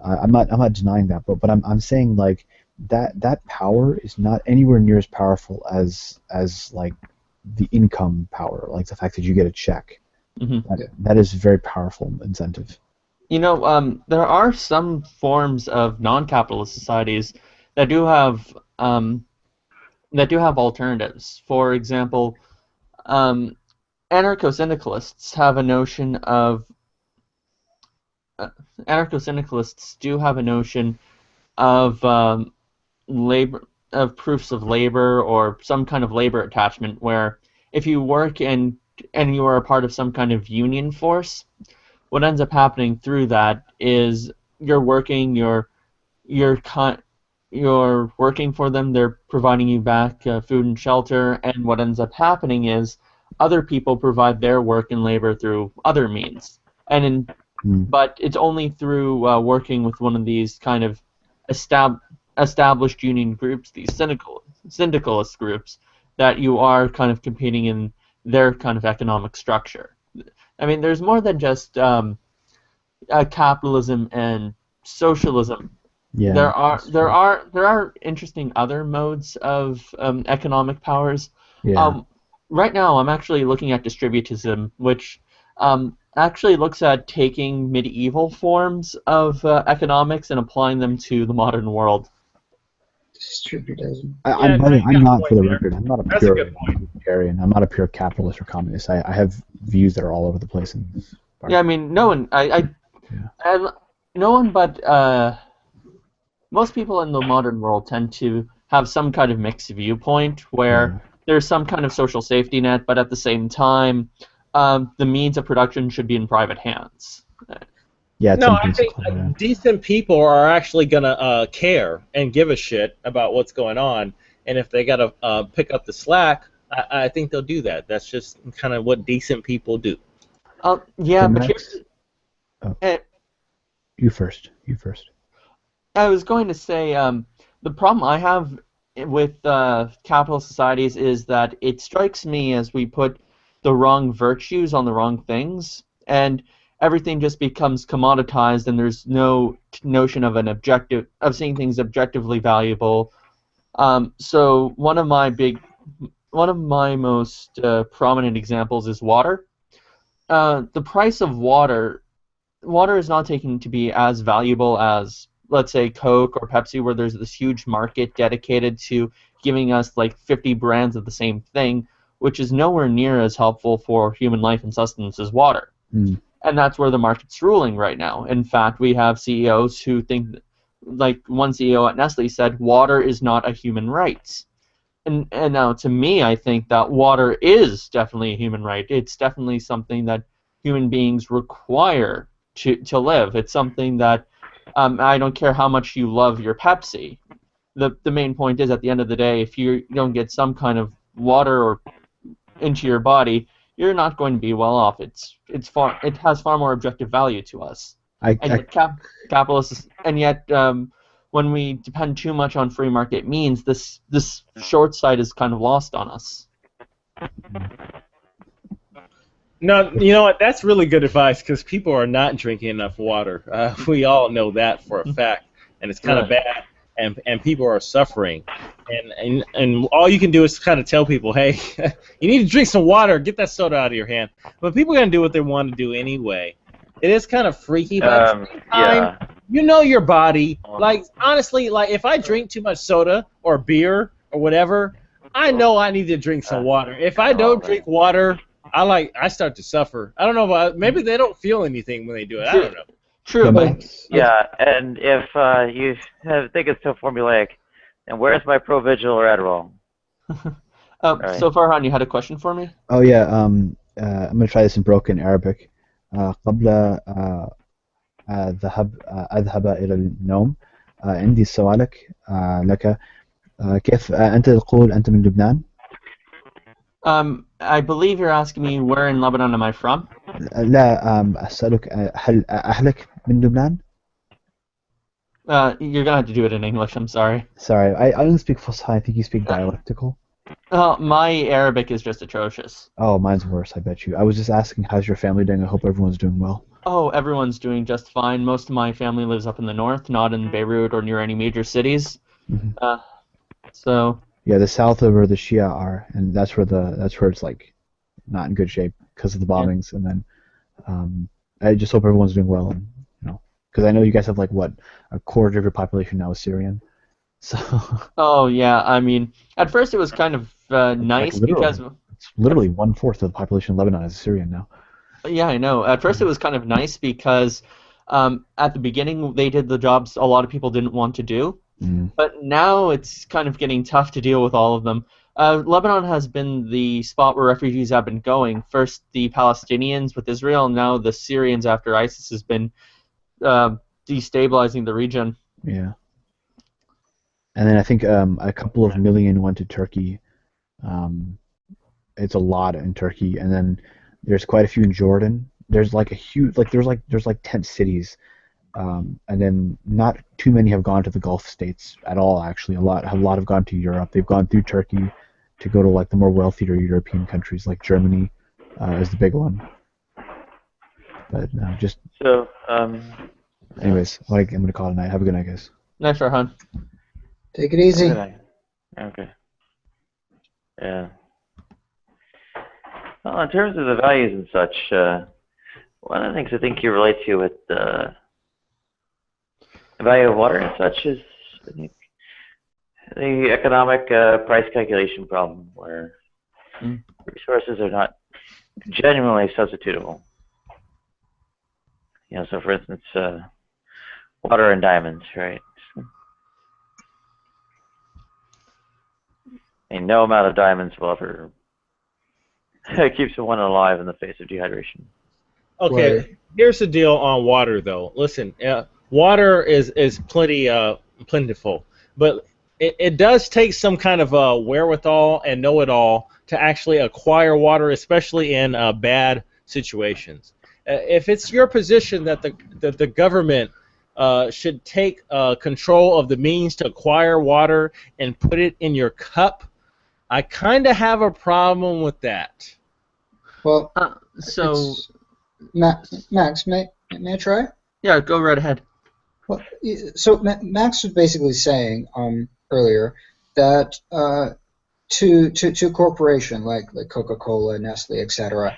I'm not denying that, but I'm saying like that power is not anywhere near as powerful as like the income power, like the fact that you get a check. Mm-hmm. That is a very powerful incentive. There are some forms of non-capitalist societies that do have alternatives. For example, anarcho-syndicalists have a notion of labor, of proofs of labor, or some kind of labor attachment, where if you work and you are a part of some kind of union force, what ends up happening through that is you're working for them, they're providing you back food and shelter, and what ends up happening is other people provide their work and labor through other means. But it's only through working with one of these kind of established union groups, these syndicalist groups, that you are kind of competing in their kind of economic structure. I mean, there's more than just capitalism and socialism. Yeah, there are interesting other modes of economic powers. Yeah. Right now, I'm actually looking at distributism, which actually looks at taking medieval forms of economics and applying them to the modern world. Distributism. I'm not, for the record, I'm not a That's pure a good point. libertarian. I'm not a pure capitalist or communist. I have views that are all over the place. Yeah, I mean, no one but most people in the modern world tend to have some kind of mixed viewpoint where there's some kind of social safety net, but at the same time, the means of production should be in private hands. Yeah. No, I think decent people are actually gonna care and give a shit about what's going on, and if they gotta pick up the slack, I think they'll do that. That's just kind of what decent people do. Yeah, but Max? You first. I was going to say, the problem I have with capitalist societies is that it strikes me as we put the wrong virtues on the wrong things, and everything just becomes commoditized, and there's no notion of seeing things objectively valuable. So one of my most prominent examples is water. The price of water is not taken to be as valuable as, let's say, Coke or Pepsi, where there's this huge market dedicated to giving us like 50 brands of the same thing, which is nowhere near as helpful for human life and sustenance as water. And that's where the market's ruling right now. In fact, we have CEOs who think, like one CEO at Nestle said, water is not a human right. And now, to me, I think that water is definitely a human right. It's definitely something that human beings require to live. It's something that I don't care how much you love your Pepsi. The main point is, at the end of the day, if you don't get some kind of water into your body, you're not going to be well off. It has far more objective value to us. Capitalists, and yet when we depend too much on free market means, this short side is kind of lost on us. No, you know what? That's really good advice because people are not drinking enough water. We all know that for a fact, and it's kind of Right. bad, and people are suffering. And all you can do is kind of tell people, hey, you need to drink some water. Get that soda out of your hand. But people are gonna do what they want to do anyway. It is kind of freaky, but at the same time, Yeah. you know your body. Um, Like honestly, like if I drink too much soda or beer or whatever, I know I need to drink some water. If I well, don't drink water, I start to suffer. I don't know about maybe they don't feel anything when they do it. I don't know. True, Yeah, but Max. Yeah, and if you think it's so formulaic, then where's my Provigil or Adderall? Right. so Farhan, you had a question for me? Oh yeah. I'm gonna try this in broken Arabic. قبل أذهب إلى النوم عندي سؤالك لك كيف أنت تقول أنت من لبنان؟ I believe you're asking me where in Lebanon am I from? لا أسألك هل أهلك من لبنان؟ You're gonna have to do it in English. I'm sorry. Sorry, I don't speak Fusha. I think you speak dialectical. My Arabic is just atrocious. Oh, mine's worse, I bet you. I was just asking, how's your family doing? I hope everyone's doing well. Oh, everyone's doing just fine. Most of my family lives up in the north, not in Beirut or near any major cities. hmm So, Yeah, the south of where the Shia are, and that's where it's like not in good shape because of the yeah. bombings. And then I just hope everyone's doing well, and because I know you guys have like what a quarter of your population now is Syrian, so Oh, yeah. I mean, at first it was kind of like nice because, it's literally 1/4 of the population of Lebanon is Syrian now. yeah, I know. At first it was kind of nice because at the beginning they did the jobs a lot of people didn't want to do. Mm. But now it's kind of getting tough to deal with all of them. Lebanon has been the spot where refugees have been going. First the Palestinians with Israel, and now the Syrians after ISIS has been destabilizing the region. Yeah, and then I think a couple of million went to Turkey. Um, it's a lot in Turkey, and then there's quite a few in Jordan. There's like a huge there's like tent cities. And then not too many have gone to the Gulf states at all. Actually, a lot have gone to Europe. They've gone through Turkey to go to like the more wealthier European countries, like Germany is the big one. But just So, anyways, I'm gonna call it a night. Have a good night, guys. Nice, Farhan. Take it easy. okay. Yeah. Well, in terms of the values and such, one of the things I think you relate to with the value of water and such is I think, the economic price calculation problem, where resources are not genuinely substitutable. So for instance, water and diamonds, right? And no amount of diamonds will ever keep someone alive in the face of dehydration. Okay, Right. here's the deal on water, though. Listen, water is plentiful, but it does take some kind of wherewithal and know-it-all to actually acquire water, especially in bad situations. If it's your position that the government should take control of the means to acquire water and put it in your cup, I kind of have a problem with that. Well, So, it's- Max, may I try? yeah, go right ahead. Well, so Max was basically saying earlier that to a corporation like Coca-Cola, Nestle, etc.,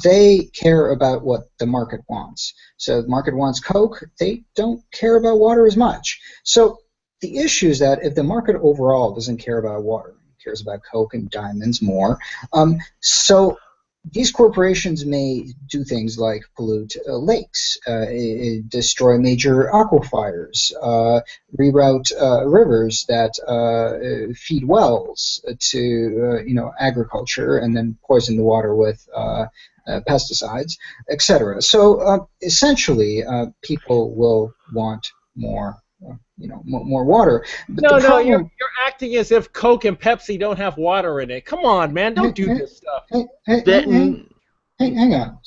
they care about what the market wants. So the market wants Coke. They don't care about water as much. So the issue is that if the market overall doesn't care about water, it cares about Coke and diamonds more. So these corporations may do things like pollute lakes, destroy major aquifers, reroute rivers that feed wells to agriculture, and then poison the water with pesticides, etc. So essentially, people will want more. More water. But No, the no, you're problem, acting as if Coke and Pepsi don't have water in it. Come on, man, don't do this stuff. hang on.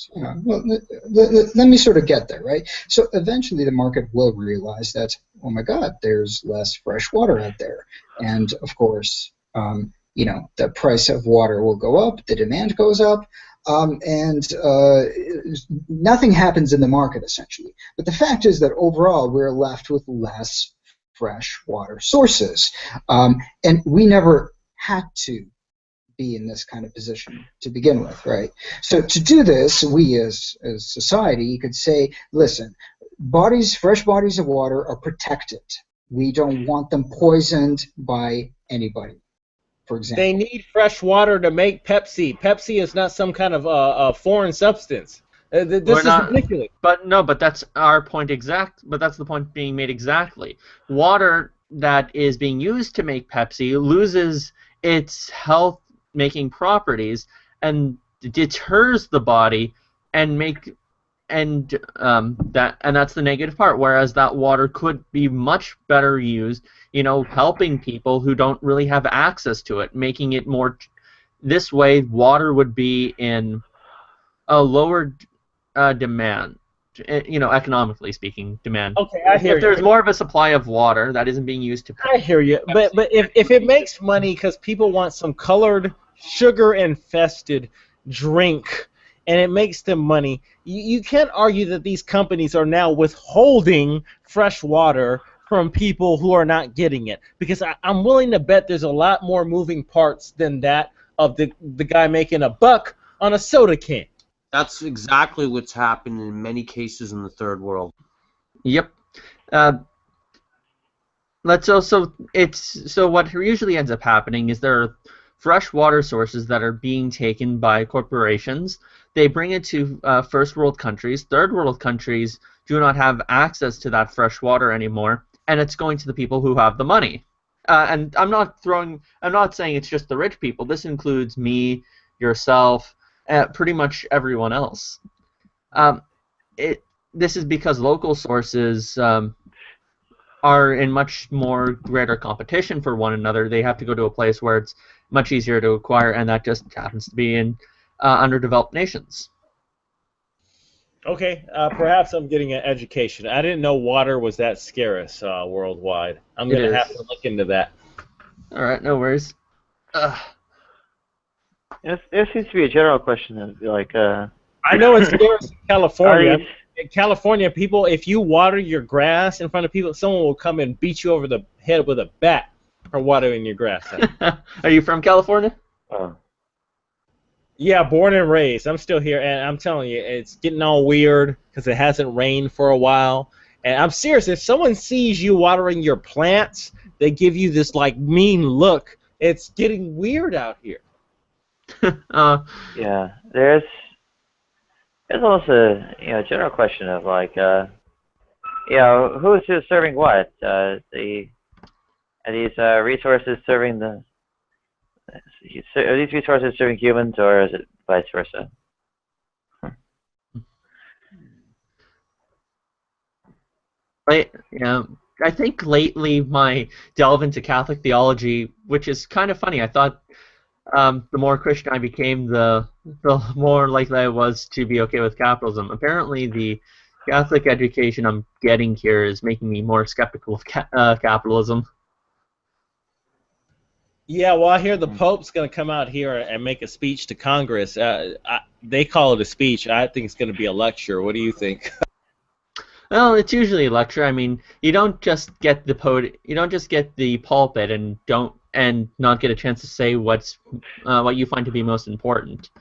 Well, let me sort of get there, right? So eventually the market will realize that, oh my God, there's less fresh water out there. And of course, the price of water will go up, the demand goes up. and nothing happens in the market essentially. But the fact is that overall we're left with less fresh water sources, and we never had to be in this kind of position to begin with, right? So to do this, we as society could say, listen, fresh bodies of water are protected. We don't want them poisoned by anybody, for example. They need fresh water to make Pepsi. Pepsi is not some kind of foreign substance. This is ridiculous. But that's our point But that's the point being made exactly. Water that is being used to make Pepsi loses its health-making properties and deters the body, and that's the negative part. Whereas that water could be much better used, helping people who don't really have access to it, making it more. This way, water would be in a lower demand, economically speaking, demand. Okay, I hear you. If there's more of a supply of water that isn't being used to. I hear you, but if it makes money because people want some colored, sugar-infested drink, and it makes them money, you can't argue that these companies are now withholding fresh water from people who are not getting it, because I'm willing to bet there's a lot more moving parts than that of the guy making a buck on a soda can. That's exactly what's happened in many cases in the third world. Yep. So what usually ends up happening is there are fresh water sources that are being taken by corporations. They bring it to first world countries. Third world countries do not have access to that fresh water anymore, and it's going to the people who have the money. And I'm not saying it's just the rich people. This includes me, yourself, pretty much everyone else. This is because local sources are in much more greater competition for one another. They have to go to a place where it's much easier to acquire, and that just happens to be in underdeveloped nations. Okay, perhaps I'm getting an education. I didn't know water was that scarce worldwide. I'm going to have to look into that. All right, no worries. There seems to be a general question of I know it's scarce in California. In California, people, if you water your grass in front of people, someone will come and beat you over the head with a bat for watering your grass. Are you from California? Yeah, born and raised. I'm still here, and I'm telling you, it's getting all weird because it hasn't rained for a while. And I'm serious. If someone sees you watering your plants, they give you this mean look. It's getting weird out here. Yeah, there's also a general question of who's serving what? Are these resources serving are these resources serving humans, or is it vice versa? I think lately my delve into Catholic theology, which is kind of funny. I thought the more Christian I became, the more likely I was to be okay with capitalism. Apparently, the Catholic education I'm getting here is making me more skeptical of capitalism. Yeah, well, I hear the Pope's going to come out here and make a speech to Congress. They call it a speech. I think it's going to be a lecture. What do you think? Well, it's usually a lecture. I mean, you don't just get the pulpit and not get a chance to say what you find to be most important.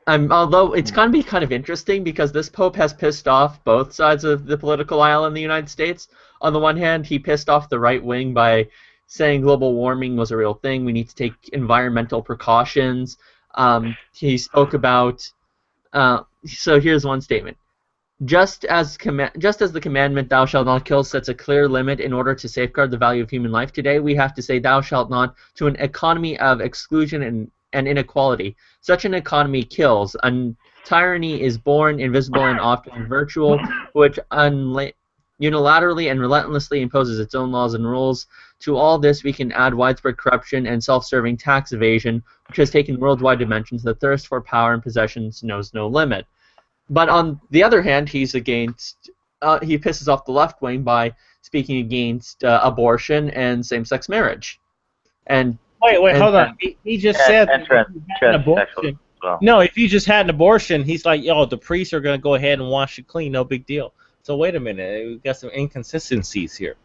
Although it's going to be kind of interesting because this Pope has pissed off both sides of the political aisle in the United States. On the one hand, he pissed off the right wing by saying global warming was a real thing. We need to take environmental precautions. He spoke about. So here's one statement. Just as the commandment "Thou shalt not kill" sets a clear limit in order to safeguard the value of human life, today we have to say "Thou shalt not" to an economy of exclusion and inequality. Such an economy kills. Tyranny is born, invisible, and often virtual, which unilaterally and relentlessly imposes its own laws and rules. To all this, we can add widespread corruption and self-serving tax evasion, which has taken worldwide dimensions. The thirst for power and possessions knows no limit. But on the other hand, he pisses off the left wing by speaking against abortion and same-sex marriage. And Wait, And hold on. He just said and that if you had an transsexual abortion. as well. No, if you just had an abortion, he's like, yo, the priests are going to go ahead and wash you clean, no big deal. So wait a minute, we've got some inconsistencies here.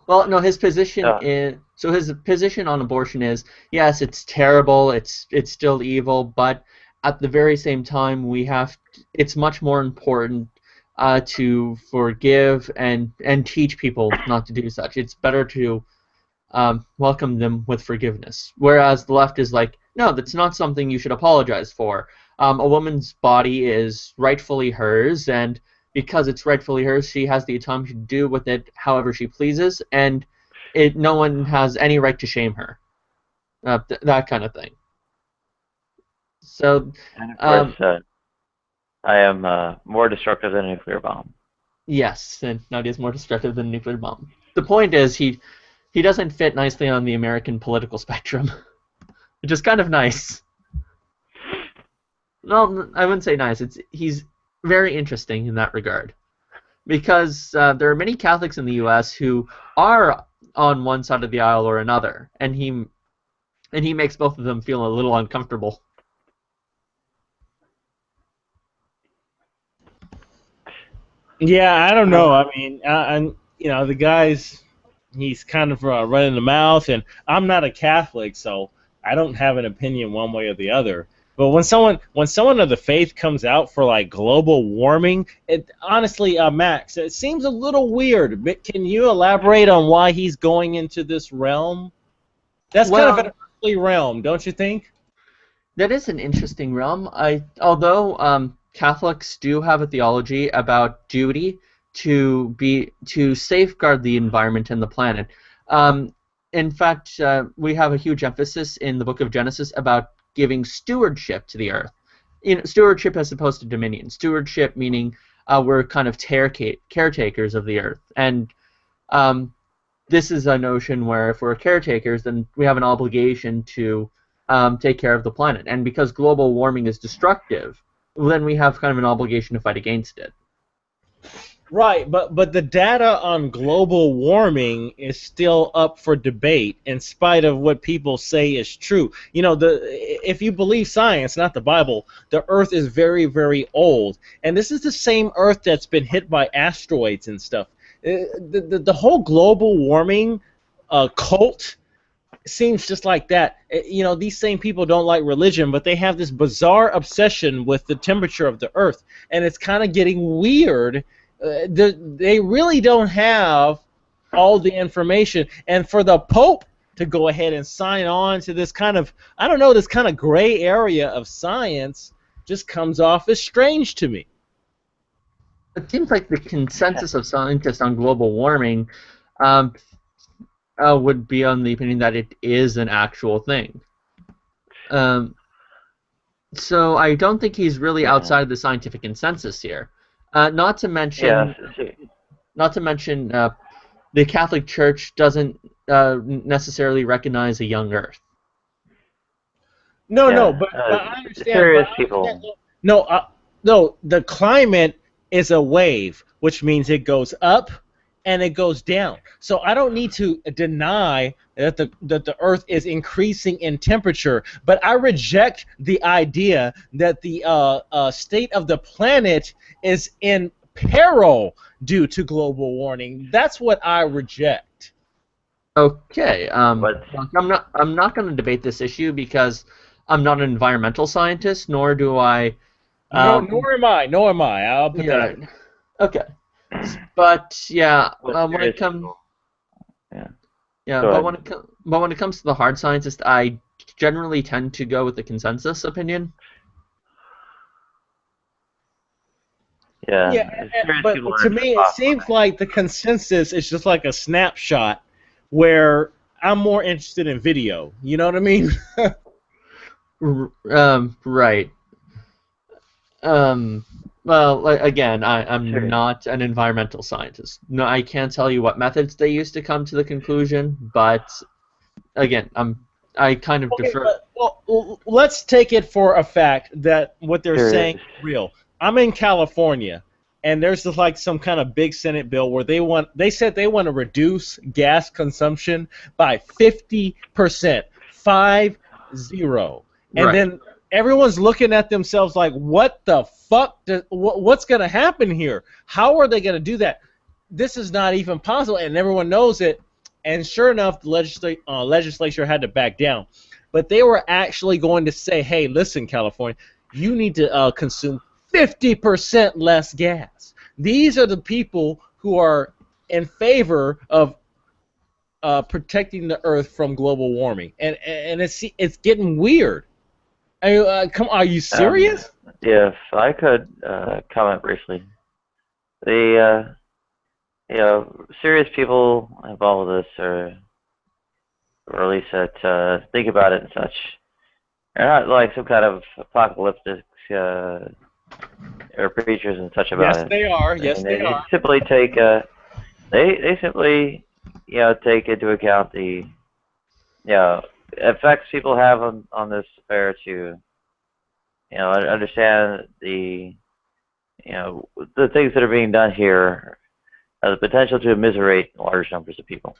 well, no, his position Uh, is so his position on abortion is yes, it's terrible, it's still evil, but at the very same time, it's much more important to forgive and teach people not to do such. It's better to welcome them with forgiveness. Whereas the left is like, no, that's not something you should apologize for. A woman's body is rightfully hers, and because it's rightfully hers, she has the autonomy to do with it however she pleases, and no one has any right to shame her. That kind of thing. So, and of course, I am more destructive than a nuclear bomb. yes, and Nadia is more destructive than a nuclear bomb. The point is, he doesn't fit nicely on the American political spectrum, which is kind of nice. Well, I wouldn't say nice. He's very interesting in that regard, because there are many Catholics in the U.S. who are on one side of the aisle or another, and he makes both of them feel a little uncomfortable. Yeah, I don't know. I mean, the guy's he's kind of running the mouth, and I'm not a Catholic, so I don't have an opinion one way or the other. But when someone of the faith comes out for like global warming, it honestly, Max, it seems a little weird. But can you elaborate on why he's going into this realm? That's kind of an earthly realm, don't you think? That is an interesting realm. Although Catholics do have a theology about duty to safeguard the environment and the planet. In fact, we have a huge emphasis in the Book of Genesis about giving stewardship to the earth. Stewardship as opposed to dominion. Stewardship meaning we're kind of caretakers of the earth, and this is a notion where if we're caretakers, then we have an obligation to take care of the planet. And because global warming is destructive, then we have kind of an obligation to fight against it. Right, but the data on global warming is still up for debate in spite of what people say is true. If you believe science, not the Bible, the Earth is very, very old. And this is the same Earth that's been hit by asteroids and stuff. The whole global warming cult seems just like that. These same people don't like religion, but they have this bizarre obsession with the temperature of the Earth. And it's kind of getting weird. They really don't have all the information, and for the Pope to go ahead and sign on to this kind of, I don't know, this kind of gray area of science just comes off as strange to me. It seems like the consensus of scientists on global warming would be on the opinion that it is an actual thing. So I don't think he's really outside of the scientific consensus here. Not to mention, the Catholic Church doesn't necessarily recognize a young Earth. No, but I understand. Serious people. No, the climate is a wave, which means it goes up and it goes down. So I don't need to deny that the Earth is increasing in temperature, but I reject the idea that the state of the planet is in peril due to global warming. That's what I reject. Okay. I'm not going to debate this issue because I'm not an environmental scientist, nor do I. Nor am I. I'll put that out. Okay. But yeah, when it comes, but when it comes to the hard scientists, I generally tend to go with the consensus opinion. But to me, it seems like the consensus is just like a snapshot where I'm more interested in video. You know what I mean? Right. Well, again, I'm not an environmental scientist. No, I can't tell you what methods they use to come to the conclusion, but again, I kind of defer. Well, let's take it for a fact that what they're saying is real. I'm in California, and there's like some kind of big Senate bill where they said they want to reduce gas consumption by 50%. 50. And Right. then everyone's looking at themselves like, what the fuck? What's going to happen here? How are they going to do that? This is not even possible, and everyone knows it. And sure enough, the legislature had to back down. But they were actually going to say, hey, listen, California, you need to consume 50% less gas. These are the people who are in favor of protecting the Earth from global warming. And it's getting weird. Come on, are you serious? If I could comment briefly, the serious people involved with this, or at least that think about it and such, are not like some kind of apocalyptic or preachers and such about Yes, it. they are. Yes, And they they are. simply take they simply take into account the effects people have on this affair to understand the the things that are being done here has the potential to immiserate large numbers of people.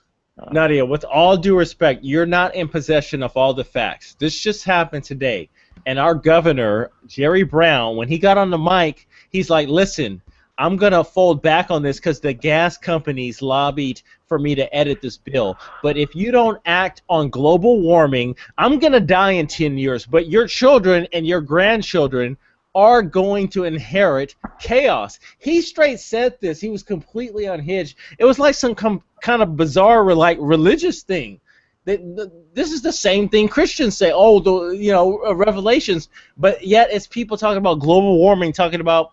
Nadia, with all due respect, you're not in possession of all the facts. This just happened today. And our governor, Jerry Brown, when he got on the mic, he's like, listen, I'm going to fold back on this because the gas companies lobbied for me to edit this bill. But if you don't act on global warming, I'm going to die in 10 years. But your children and your grandchildren are going to inherit chaos. He straight said this. He was completely unhinged. It was like some kind of bizarre, like, religious thing. This is the same thing Christians say. Oh, Revelations, but yet it's people talking about global warming, talking about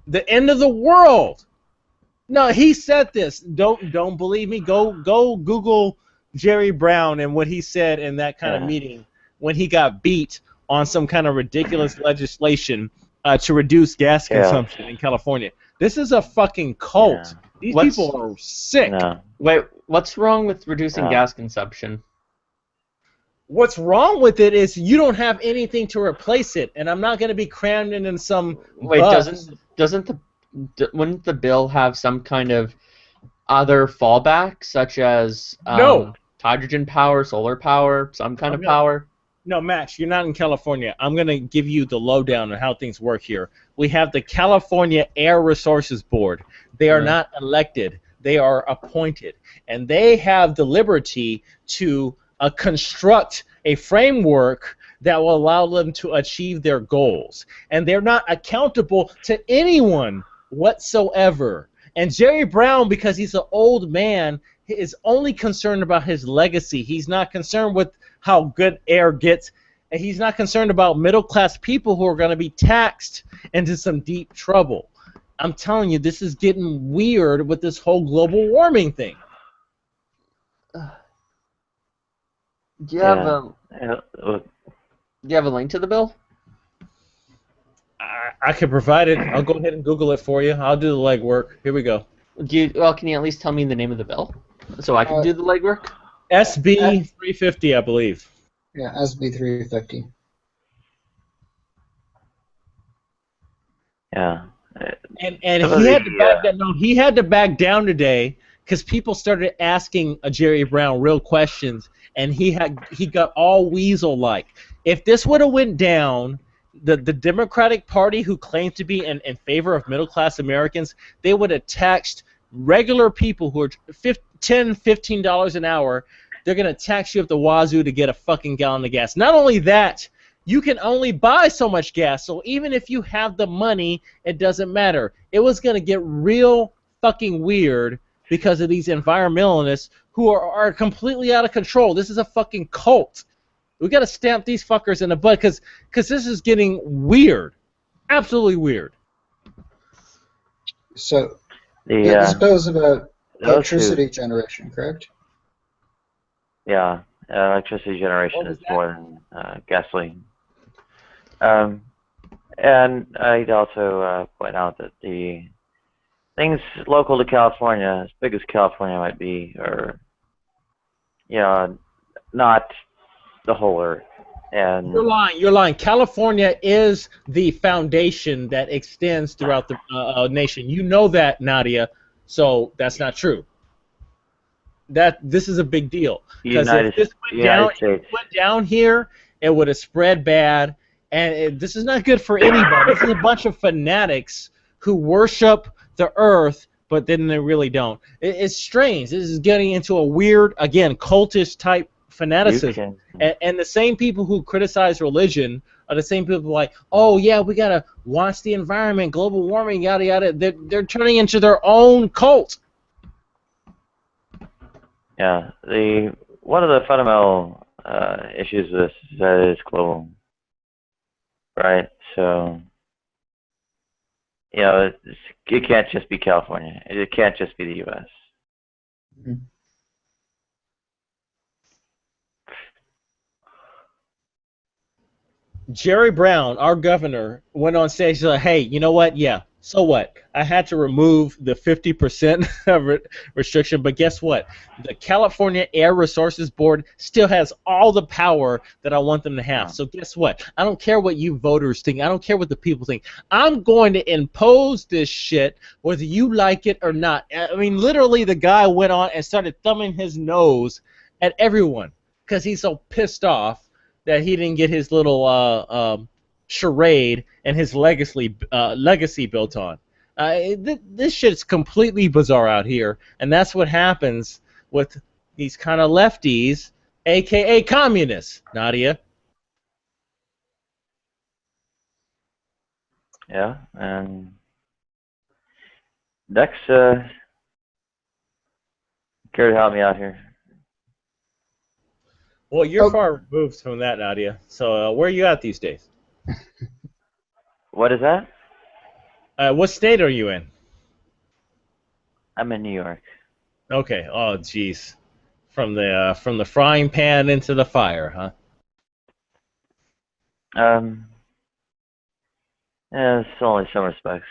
the end of the world. No, he said this. Don't believe me? Go Google Jerry Brown and what he said in that kind of meeting when he got beat on some kind of ridiculous legislation to reduce gas consumption in California. This is a fucking cult. These people are sick. No. Wait, what's wrong with reducing gas consumption? What's wrong with it is you don't have anything to replace it, and I'm not going to be crammed in some. Wait, bus. wouldn't the bill have some kind of other fallback, such as No. hydrogen power, solar power, some kind of power? No, Max, you're not in California. I'm going to give you the lowdown on how things work here. We have the California Air Resources Board. They are not elected. They are appointed. And they have the liberty to construct a framework that will allow them to achieve their goals. And they're not accountable to anyone whatsoever. And Jerry Brown, because he's an old man, is only concerned about his legacy. He's not concerned with how good air gets. And he's not concerned about middle-class people who are going to be taxed into some deep trouble. I'm telling you, this is getting weird with this whole global warming thing. Do you have a link to the bill? I can provide it. I'll go ahead and Google it for you. I'll do the legwork. Here we go. Can you at least tell me the name of the bill so I can do the legwork? SB 350, I believe. Yeah, SB 350. Yeah. And he had to back down. No, he had to back down today because people started asking Jerry Brown real questions, and he got all weasel-like. If this would have went down, the Democratic Party, who claims to be in favor of middle-class Americans, they would have taxed regular people who are $10, $15 an hour. They're going to tax you up the wazoo to get a fucking gallon of gas. Not only that, you can only buy so much gas, so even if you have the money, it doesn't matter. It was going to get real fucking weird because of these environmentalists who are completely out of control. This is a fucking cult. We got to stamp these fuckers in the butt because this is getting weird. Absolutely weird. So, this bill is about electricity generation, correct? Yeah, electricity generation is more than gasoline. And I'd also point out that the things local to California, as big as California might be, are not the whole Earth. And You're lying. California is the foundation that extends throughout the nation. You know that, Nadia. So that's not true. that this is a big deal. Because if United this United States. went down here, it would have spread bad, and this is not good for anybody. This is a bunch of fanatics who worship the earth, but then they really don't. It's strange. This is getting into a weird, again, cultish type fanaticism. And the same people who criticize religion are the same people like, oh yeah, we gotta watch the environment, global warming, yada yada. They're turning into their own cult. Yeah, one of the fundamental issues with this is that it is global, right? So, it can't just be California. It can't just be the U.S. Mm-hmm. Jerry Brown, our governor, went on stage and said, hey, you know what? Yeah, so what? I had to remove the 50% restriction, but guess what? The California Air Resources Board still has all the power that I want them to have. So guess what? I don't care what you voters think. I don't care what the people think. I'm going to impose this shit whether you like it or not. I mean, literally the guy went on and started thumbing his nose at everyone because he's so pissed off that he didn't get his little charade and his legacy built on. This shit's completely bizarre out here, and that's what happens with these kind of lefties, a.k.a. communists, Nadia. Yeah, and Dex, care to help me out here? Well, you're far removed from that, Nadia. So where are you at these days? What is that? What state are you in? I'm in New York. Okay. Oh, jeez. From the frying pan into the fire, huh? Yeah, it's only some respects.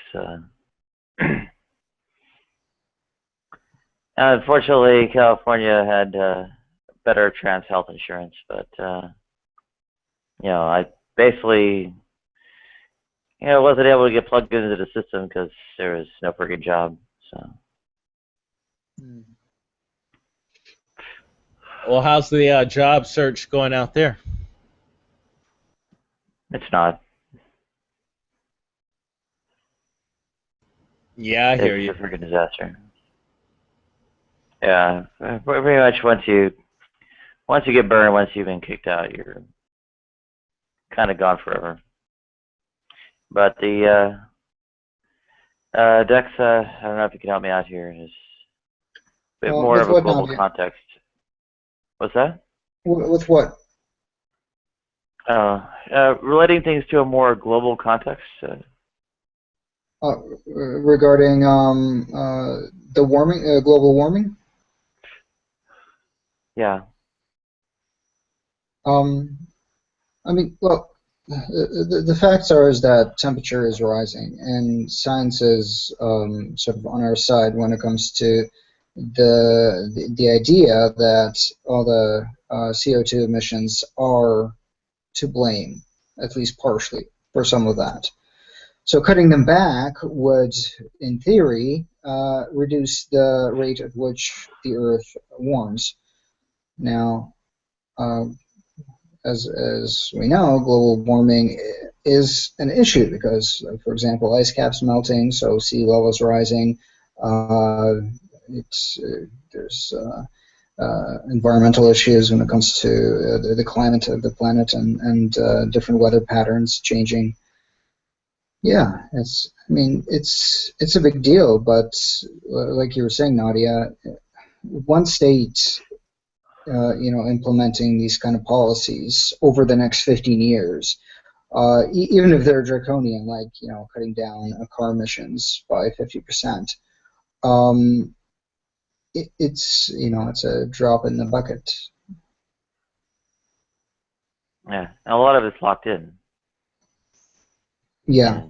Unfortunately, California had better trans health insurance, but I basically wasn't able to get plugged into the system because there was no freaking job. So. Well, how's the job search going out there? It's not. Yeah, I hear you. It's a freaking disaster. Yeah, pretty much once you get burned, once you've been kicked out, you're kind of gone forever. But the Dex, I don't know if you can help me out here. Is a bit more of a global context. What's that? With what? Relating things to a more global context. Regarding the warming, global warming. Yeah. I mean, well, the facts are is that temperature is rising, and science is sort of on our side when it comes to the idea that all the CO2 emissions are to blame, at least partially, for some of that. So cutting them back would, in theory, reduce the rate at which the Earth warms. Now, as we know, global warming is an issue because, for example, ice caps melting, so sea levels rising. There's environmental issues when it comes to the climate of the planet and different weather patterns changing. Yeah, it's a big deal, but like you were saying, Nadia, one state implementing these kind of policies over the next 15 years, even if they're draconian, like cutting down car emissions by 50%, it's a drop in the bucket. Yeah, a lot of it's locked in. Yeah.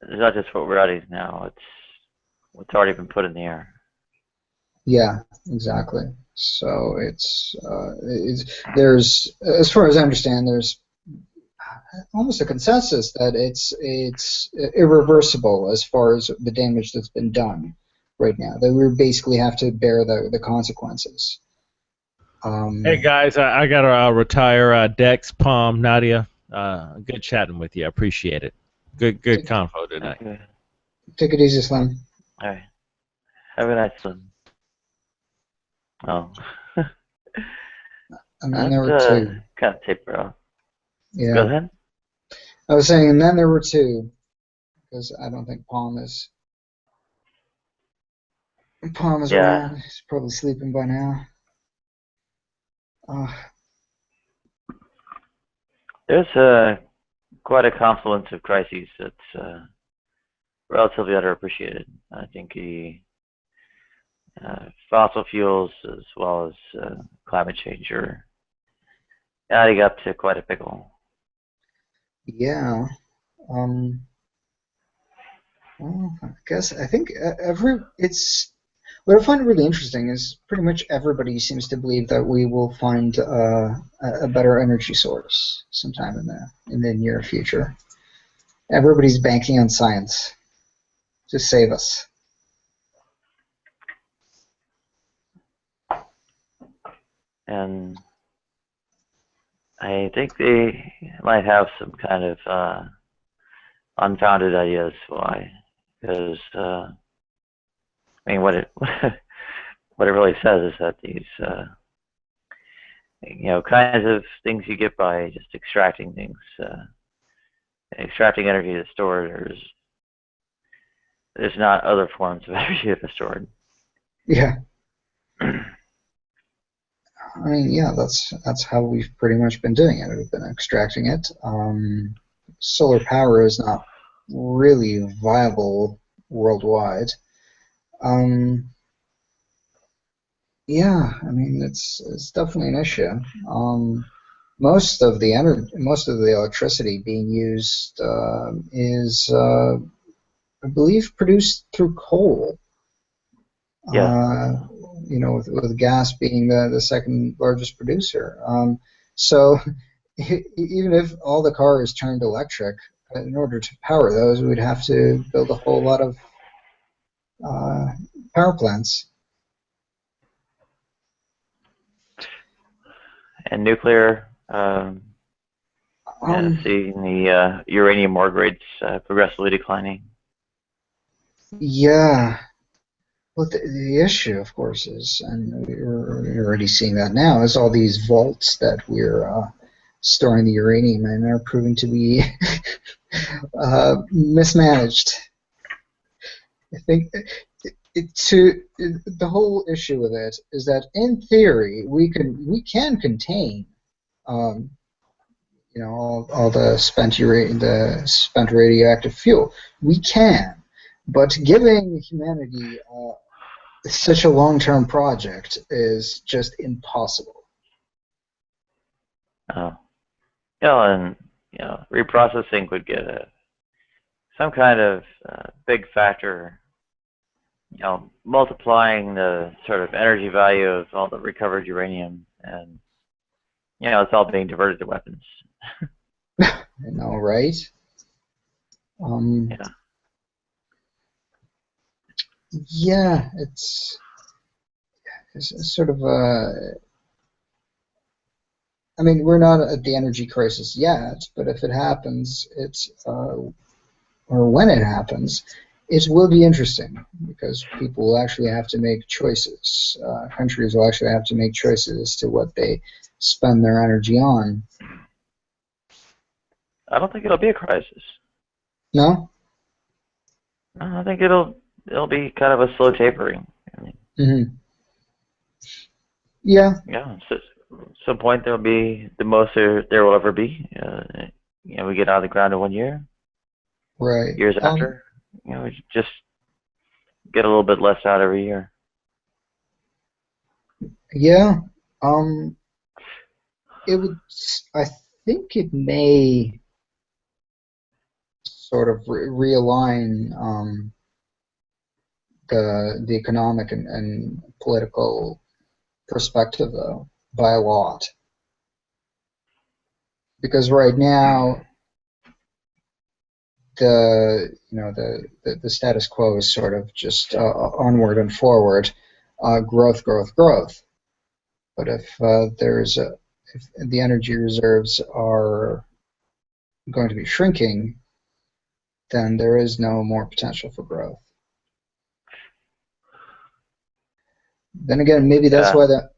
And it's not just what we're adding now; it's what's already been put in the air. Yeah, exactly. So there's, as far as I understand, there's almost a consensus that it's irreversible as far as the damage that's been done. right now. That we basically have to bear the consequences. Hey guys, I gotta retire. Dex, Palm, Nadia, good chatting with you. I appreciate it. Good convo tonight. Okay. Take it easy, Slim. All right. Have a nice one. Oh. And then there were two. Kind of taper off. Yeah. Go ahead. I was saying, and then there were two, because I don't think Palm is Yeah. around. He's probably sleeping by now. There's quite a confluence of crises that's relatively underappreciated. I think the fossil fuels as well as climate change are adding up to quite a pickle. Yeah. Well, I think it's what I find really interesting is pretty much everybody seems to believe that we will find a better energy source sometime in the near future. Everybody's banking on science to save us. And I think they might have some kind of unfounded ideas why. Because, I mean, what it really says is that these, kinds of things you get by just extracting things, extracting energy that's stored, there's not other forms of energy that are stored. Yeah. I mean, yeah, that's how we've pretty much been doing it. We've been extracting it. Solar power is not really viable worldwide. Yeah, I mean, it's definitely an issue. Most of the electricity being used is, I believe, produced through coal. Yeah. With gas being the second largest producer. So even if all the cars turned electric, in order to power those, we'd have to build a whole lot of power plants. And nuclear, seeing the uranium ore grades progressively declining. Yeah. Well, the issue, of course, is, and we're already seeing that now, is all these vaults that we're storing the uranium in are proving to be mismanaged. I think the whole issue with it is that, in theory, we can contain, all the spent radioactive fuel. We can, but giving humanity such a long-term project is just impossible. Oh. And reprocessing would get some kind of big factor, multiplying the sort of energy value of all the recovered uranium, and it's all being diverted to weapons. I know, right? Yeah. Yeah, it's sort of I mean, we're not at the energy crisis yet, but if it happens, or when it happens, it will be interesting because people will actually have to make choices. Countries will actually have to make choices as to what they spend their energy on. I don't think it'll be a crisis. No? I think it'll be kind of a slow tapering. I mean, Mm-hmm. Yeah. Yeah. So, at some point there'll be the most there will ever be. We get out of the ground in 1 year. Right. Years after, we just get a little bit less out every year. Yeah. It would. I think it may sort of realign the economic and political perspective, though, by a lot. Because right now, the status quo is sort of just onward and forward, growth, growth, growth. But if the energy reserves are going to be shrinking, then there is no more potential for growth. Then again, maybe that's why the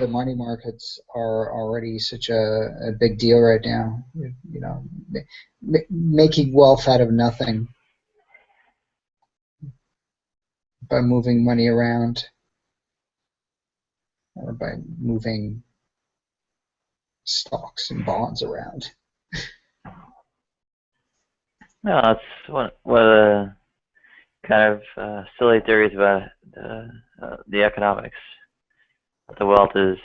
money markets are already such a big deal right now. You know, making wealth out of nothing by moving money around or by moving stocks and bonds around. No, that's one of the kind of silly theories about the economics. The wealth is,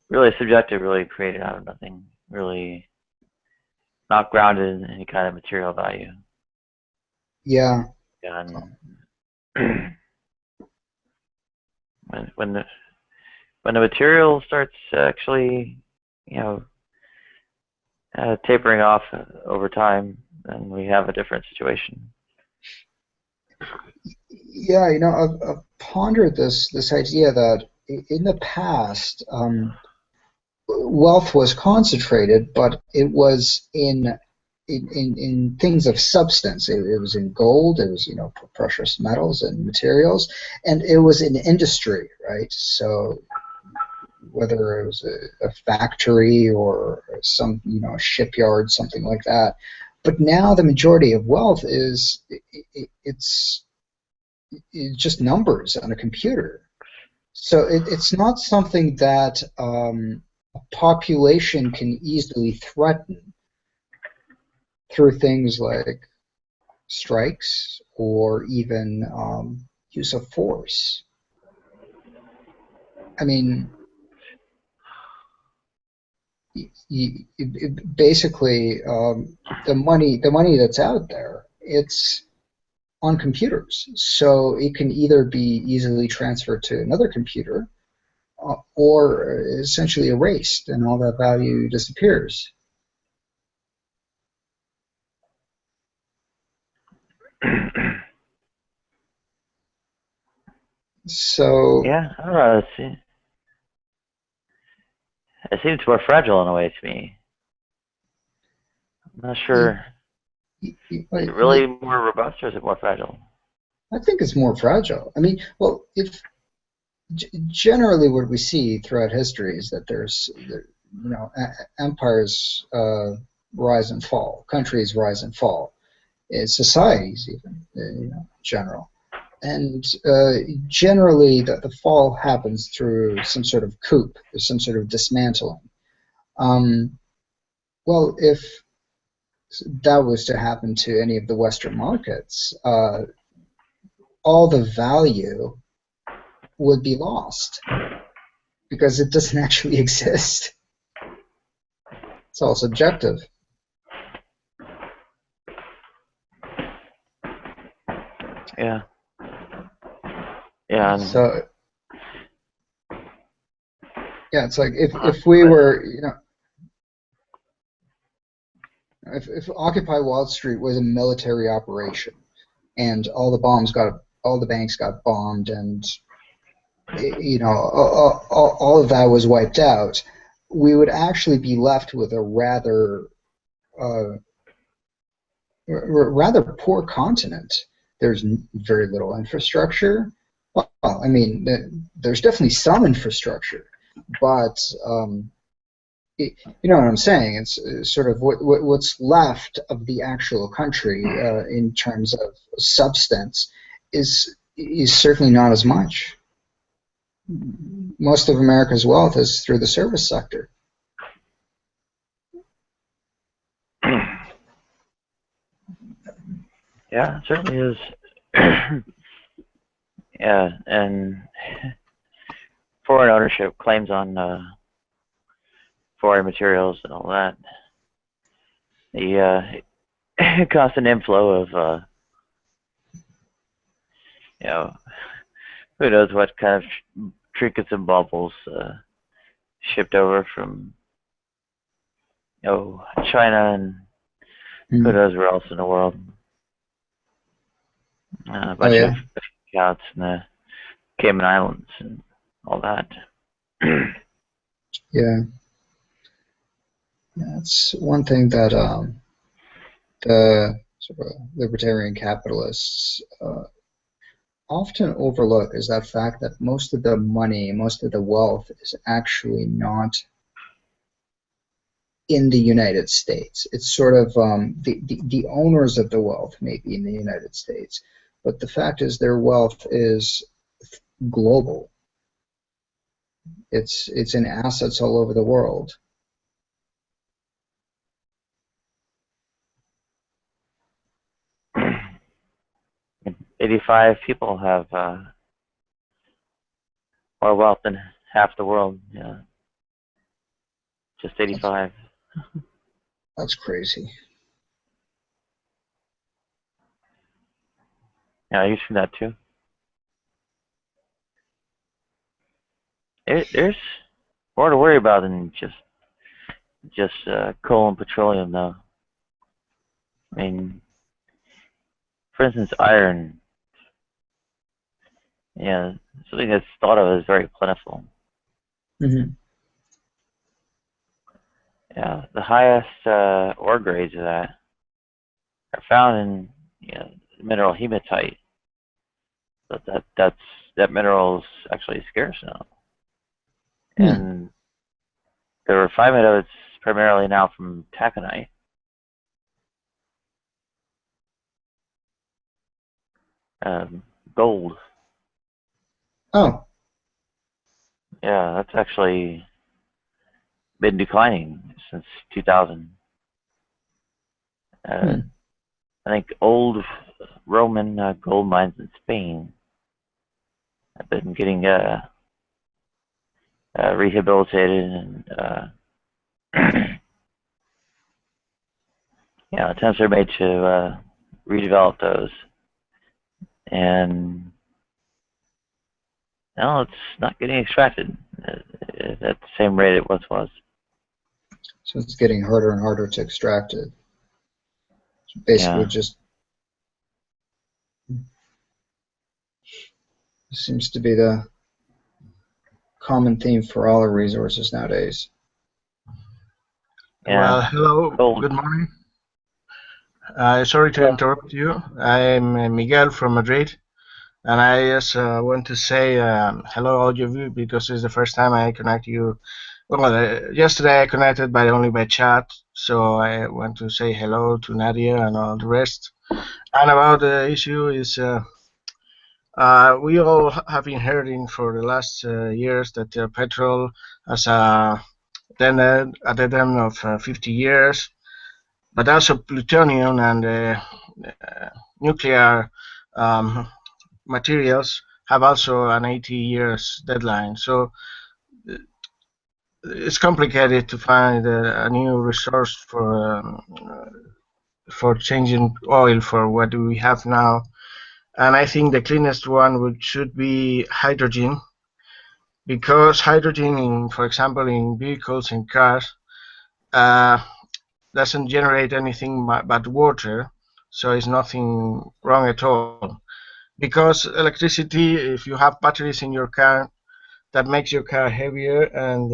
really subjective, really created out of nothing, really not grounded in any kind of material value. Yeah. And when the material starts actually, tapering off over time, then we have a different situation. Yeah, I've pondered this idea that in the past, wealth was concentrated, but it was in things of substance. It was in gold, it was precious metals and materials, and it was in industry, right? So whether it was a factory or some shipyard, something like that. But now the majority of wealth it's just numbers on a computer. So it's not something that a population can easily threaten through things like strikes or even use of force. I mean, basically, the money that's out there, it's on computers, so it can either be easily transferred to another computer or essentially erased, and all that value disappears. So yeah, I don't know. It seems more fragile in a way to me. I'm not sure. Is it really more robust or is it more fragile? I think it's more fragile. I mean, well, if generally what we see throughout history is that there's, empires rise and fall, countries rise and fall, societies even, in general. And generally, the fall happens through some sort of coup, some sort of dismantling. Well, if that was to happen to any of the Western markets, all the value would be lost because it doesn't actually exist. It's all subjective. Yeah. Yeah. So yeah, it's like if we were, if Occupy Wall Street was a military operation, and all the banks got bombed, and all of that was wiped out, we would actually be left with a rather poor continent. There's very little infrastructure. Well, I mean, there's definitely some infrastructure, but you know what I'm saying? It's sort of what's left of the actual country in terms of substance is certainly not as much. Most of America's wealth is through the service sector. Yeah, it certainly is. Yeah, and foreign ownership claims on foreign materials and all that. The constant inflow of who knows what kind of trinkets and baubles shipped over from China and who knows where else in the world. A Oh bunch of yeah, accounts in the Cayman Islands and all that. yeah. That's one thing that the sort of libertarian capitalists often overlook is that fact that most of the money, most of the wealth is actually not in the United States. It's sort of the owners of the wealth may be in the United States, but the fact is their wealth is global. It's in assets all over the world. 85 people have more wealth than half the world. Yeah, just 85. That's crazy. Yeah, you've seen that too. There's more to worry about than just coal and petroleum, though. I mean, for instance, iron. Yeah, something that's thought of as very plentiful. Mm-hmm. Yeah, the highest ore grades of that are found in the mineral hematite. But that mineral is actually scarce now, and the refinement of it's primarily now from taconite. Gold. Oh, Yeah, that's actually been declining since 2000. I think old Roman gold mines in Spain have been getting rehabilitated, and attempts are made to redevelop those. And no, it's not getting extracted at the same rate it once was. so it's getting harder and harder to extract it. So basically, Yeah. just seems to be the common theme for all our resources nowadays. Yeah. Well, hello, Gold. good morning. Sorry to interrupt you. I'm Miguel from Madrid, and I just want to say hello all of you because it's the first time I connect you. Well, yesterday I connected, but only by chat, so I want to say hello to Nadia and all the rest. And about the issue is, we all have been hearing for the last years that petrol has a dead end of 50 years. But also plutonium and nuclear materials have also an 80 years deadline. So it's complicated to find a new resource for changing oil for what do we have now. And I think the cleanest one should be hydrogen, because hydrogen, for example, in vehicles and cars, doesn't generate anything but water, so it's nothing wrong at all. Because electricity, if you have batteries in your car, that makes your car heavier, and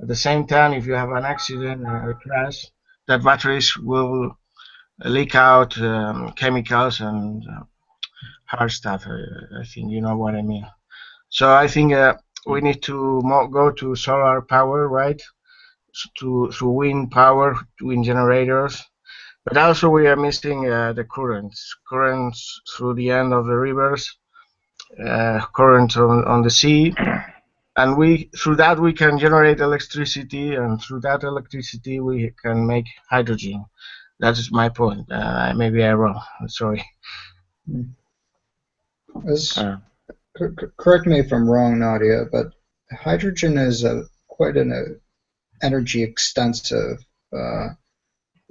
at the same time, if you have an accident or a crash, that batteries will leak out chemicals and hard stuff. I think you know what I mean. So I think we need to go to solar power, right? Through wind power, wind generators. But also we are missing the currents through the end of the rivers, currents on the sea, and through that we can generate electricity, and through that electricity we can make hydrogen. That is my point. Maybe I'm wrong. Sorry. Correct me if I'm wrong, Nadia, but hydrogen is quite an energy extensive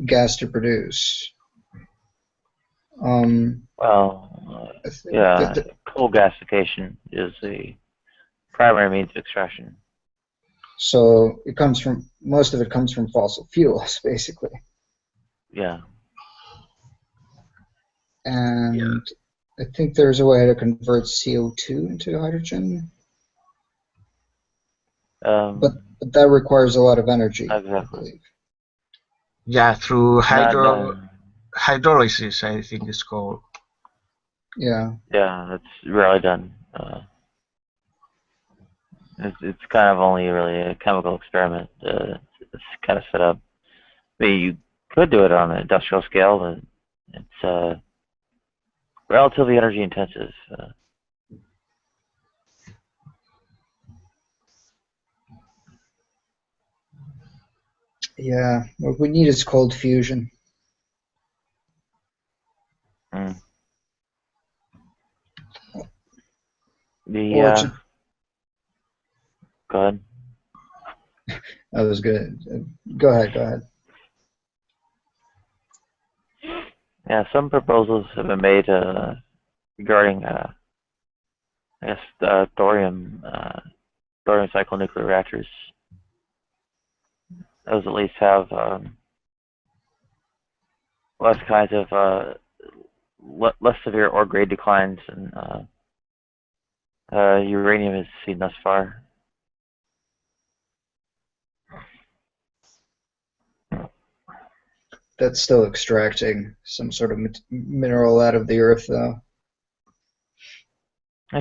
gas to produce. Well, coal gasification is the primary means of extraction. So it comes from most of it comes from fossil fuels, basically. Yeah. And I think there's a way to convert CO2 into hydrogen, but that requires a lot of energy, I Exactly. believe. Yeah, through Not, hydrolysis, I think it's called. Yeah. yeah, that's rarely done. It's kind of only really a chemical experiment. It's kind of set up. I mean, you could do it on an industrial scale, but it's relatively energy intensive. Yeah. What we need is cold fusion. Mm. Or to, Go ahead. that was good. Go ahead. Yeah, some proposals have been made regarding, I guess, thorium cycle nuclear reactors. Those at least have less kinds of less severe ore grade declines than uranium has seen thus far. That's still extracting some sort of mineral out of the earth, though.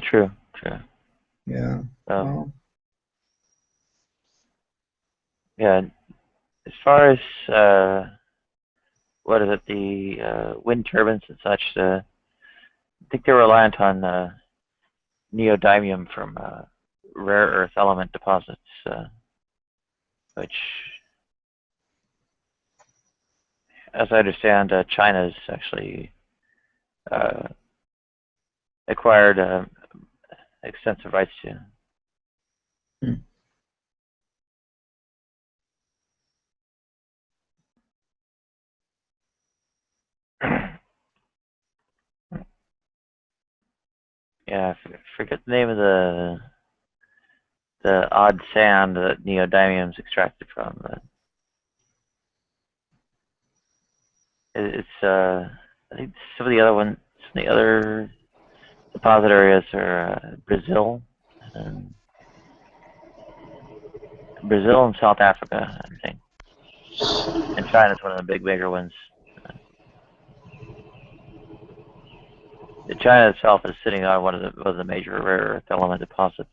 True. Yeah. Well, Yeah. As far as what is it, the wind turbines and such, I think they're reliant on neodymium from rare earth element deposits, which, as I understand, China's actually acquired extensive rights to. hmm. Yeah, I forget the name of the odd sand that neodymium is extracted from, but it's I think some of the other deposit areas are Brazil and South Africa, I think, and China's one of the bigger ones. China itself is sitting on one of the major rare earth element deposits.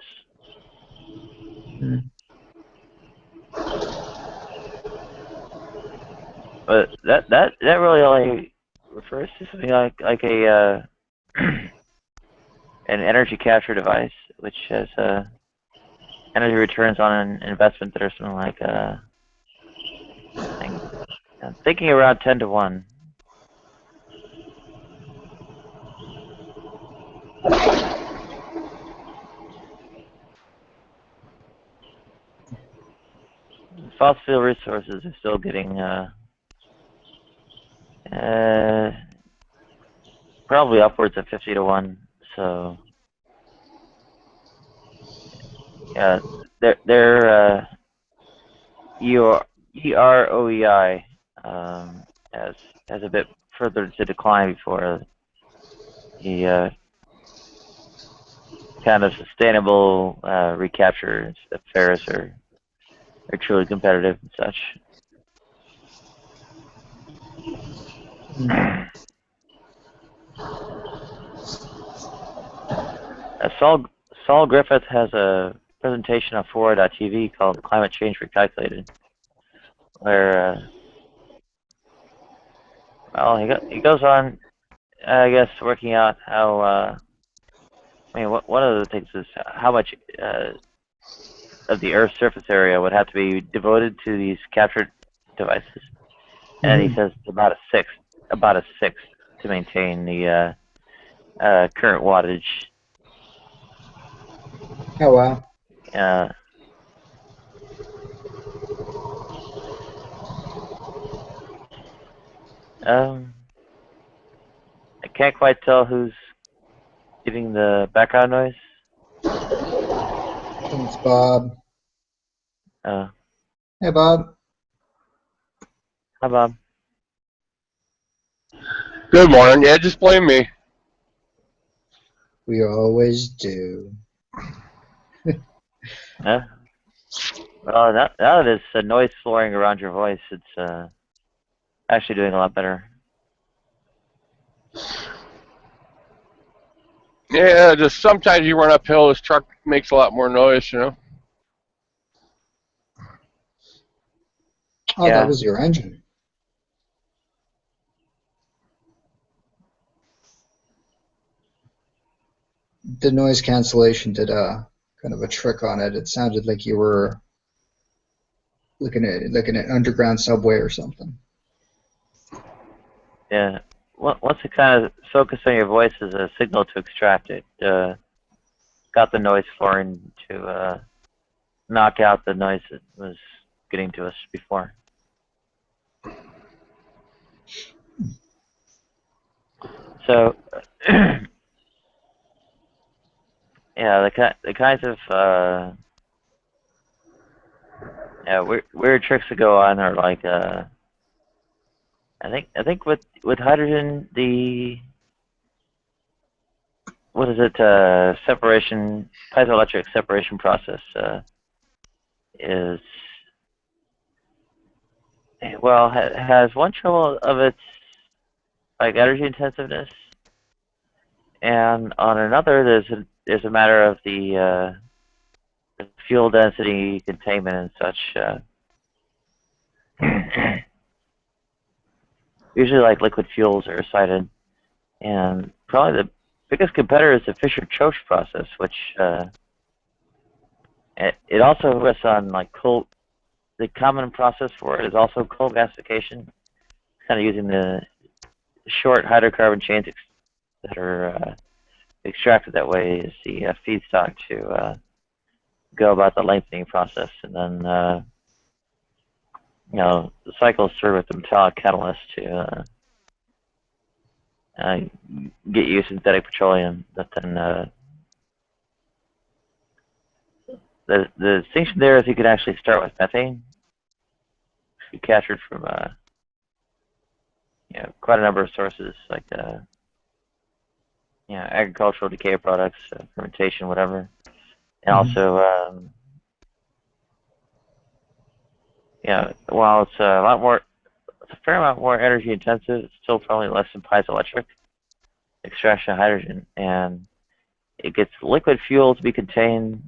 But that really only refers to something like a an energy capture device, which has energy returns on an investment that are something like I'm thinking around 10 to 1. Fossil fuel resources are still getting probably upwards of 50 to 1. So yeah, they're EROEI has a bit further to decline before the kind of sustainable recapture affairs are truly competitive and such. Saul Griffith has a presentation on Fora.tv called Climate Change Recalculated, where well, he goes on, I guess, working out how I mean, one of the things is how much of the Earth's surface area would have to be devoted to these captured devices, and he says it's about a sixth to maintain the current wattage. Oh wow. I can't quite tell who's giving the background noise. I think it's Bob. Hey, Bob. Hi, Bob. Good morning. Yeah, just blame me. We always do. Yeah. Well, now that it's noise flooring around your voice, it's actually doing a lot better. Yeah, just sometimes you run uphill, this truck makes a lot more noise, you know. Oh, Yeah. that was your engine. The noise cancellation did a kind of a trick on it. It sounded like you were looking at an underground subway or something. Yeah. Once it kind of focused on your voice as a signal to extract it, got the noise flooring to knock out the noise that was getting to us before. So, yeah, the kinds of weird tricks that go on are like I think with hydrogen the what is it separation piezoelectric separation process is well has one trouble of its like energy intensiveness, and on another there's a matter of the fuel density containment and such. Usually, like liquid fuels are cited, and probably the biggest competitor is the Fischer-Tropsch process, which it also rests on like coal. The common process for it is also coal gasification, kind of using the short hydrocarbon chains that are extracted that way as the feedstock to go about the lengthening process, and then the cycle is through with the metallic catalyst to get you synthetic petroleum. That then the distinction there is you can actually start with methane, you captured from quite a number of sources like agricultural decay products, fermentation, whatever, and also while it's it's a fair amount more energy intensive, it's still probably less than piezoelectric extraction of hydrogen, and it gets liquid fuel to be contained,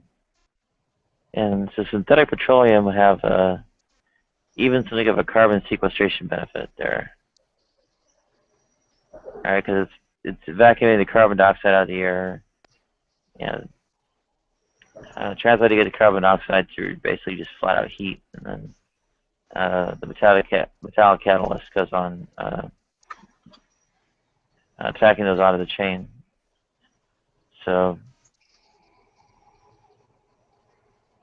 and so synthetic petroleum would have even something of a carbon sequestration benefit there. All right, because it's evacuating the carbon dioxide out of the air, and translating the carbon dioxide through basically just flat out heat, and then the metallic catalyst goes on tracking those out of the chain. So,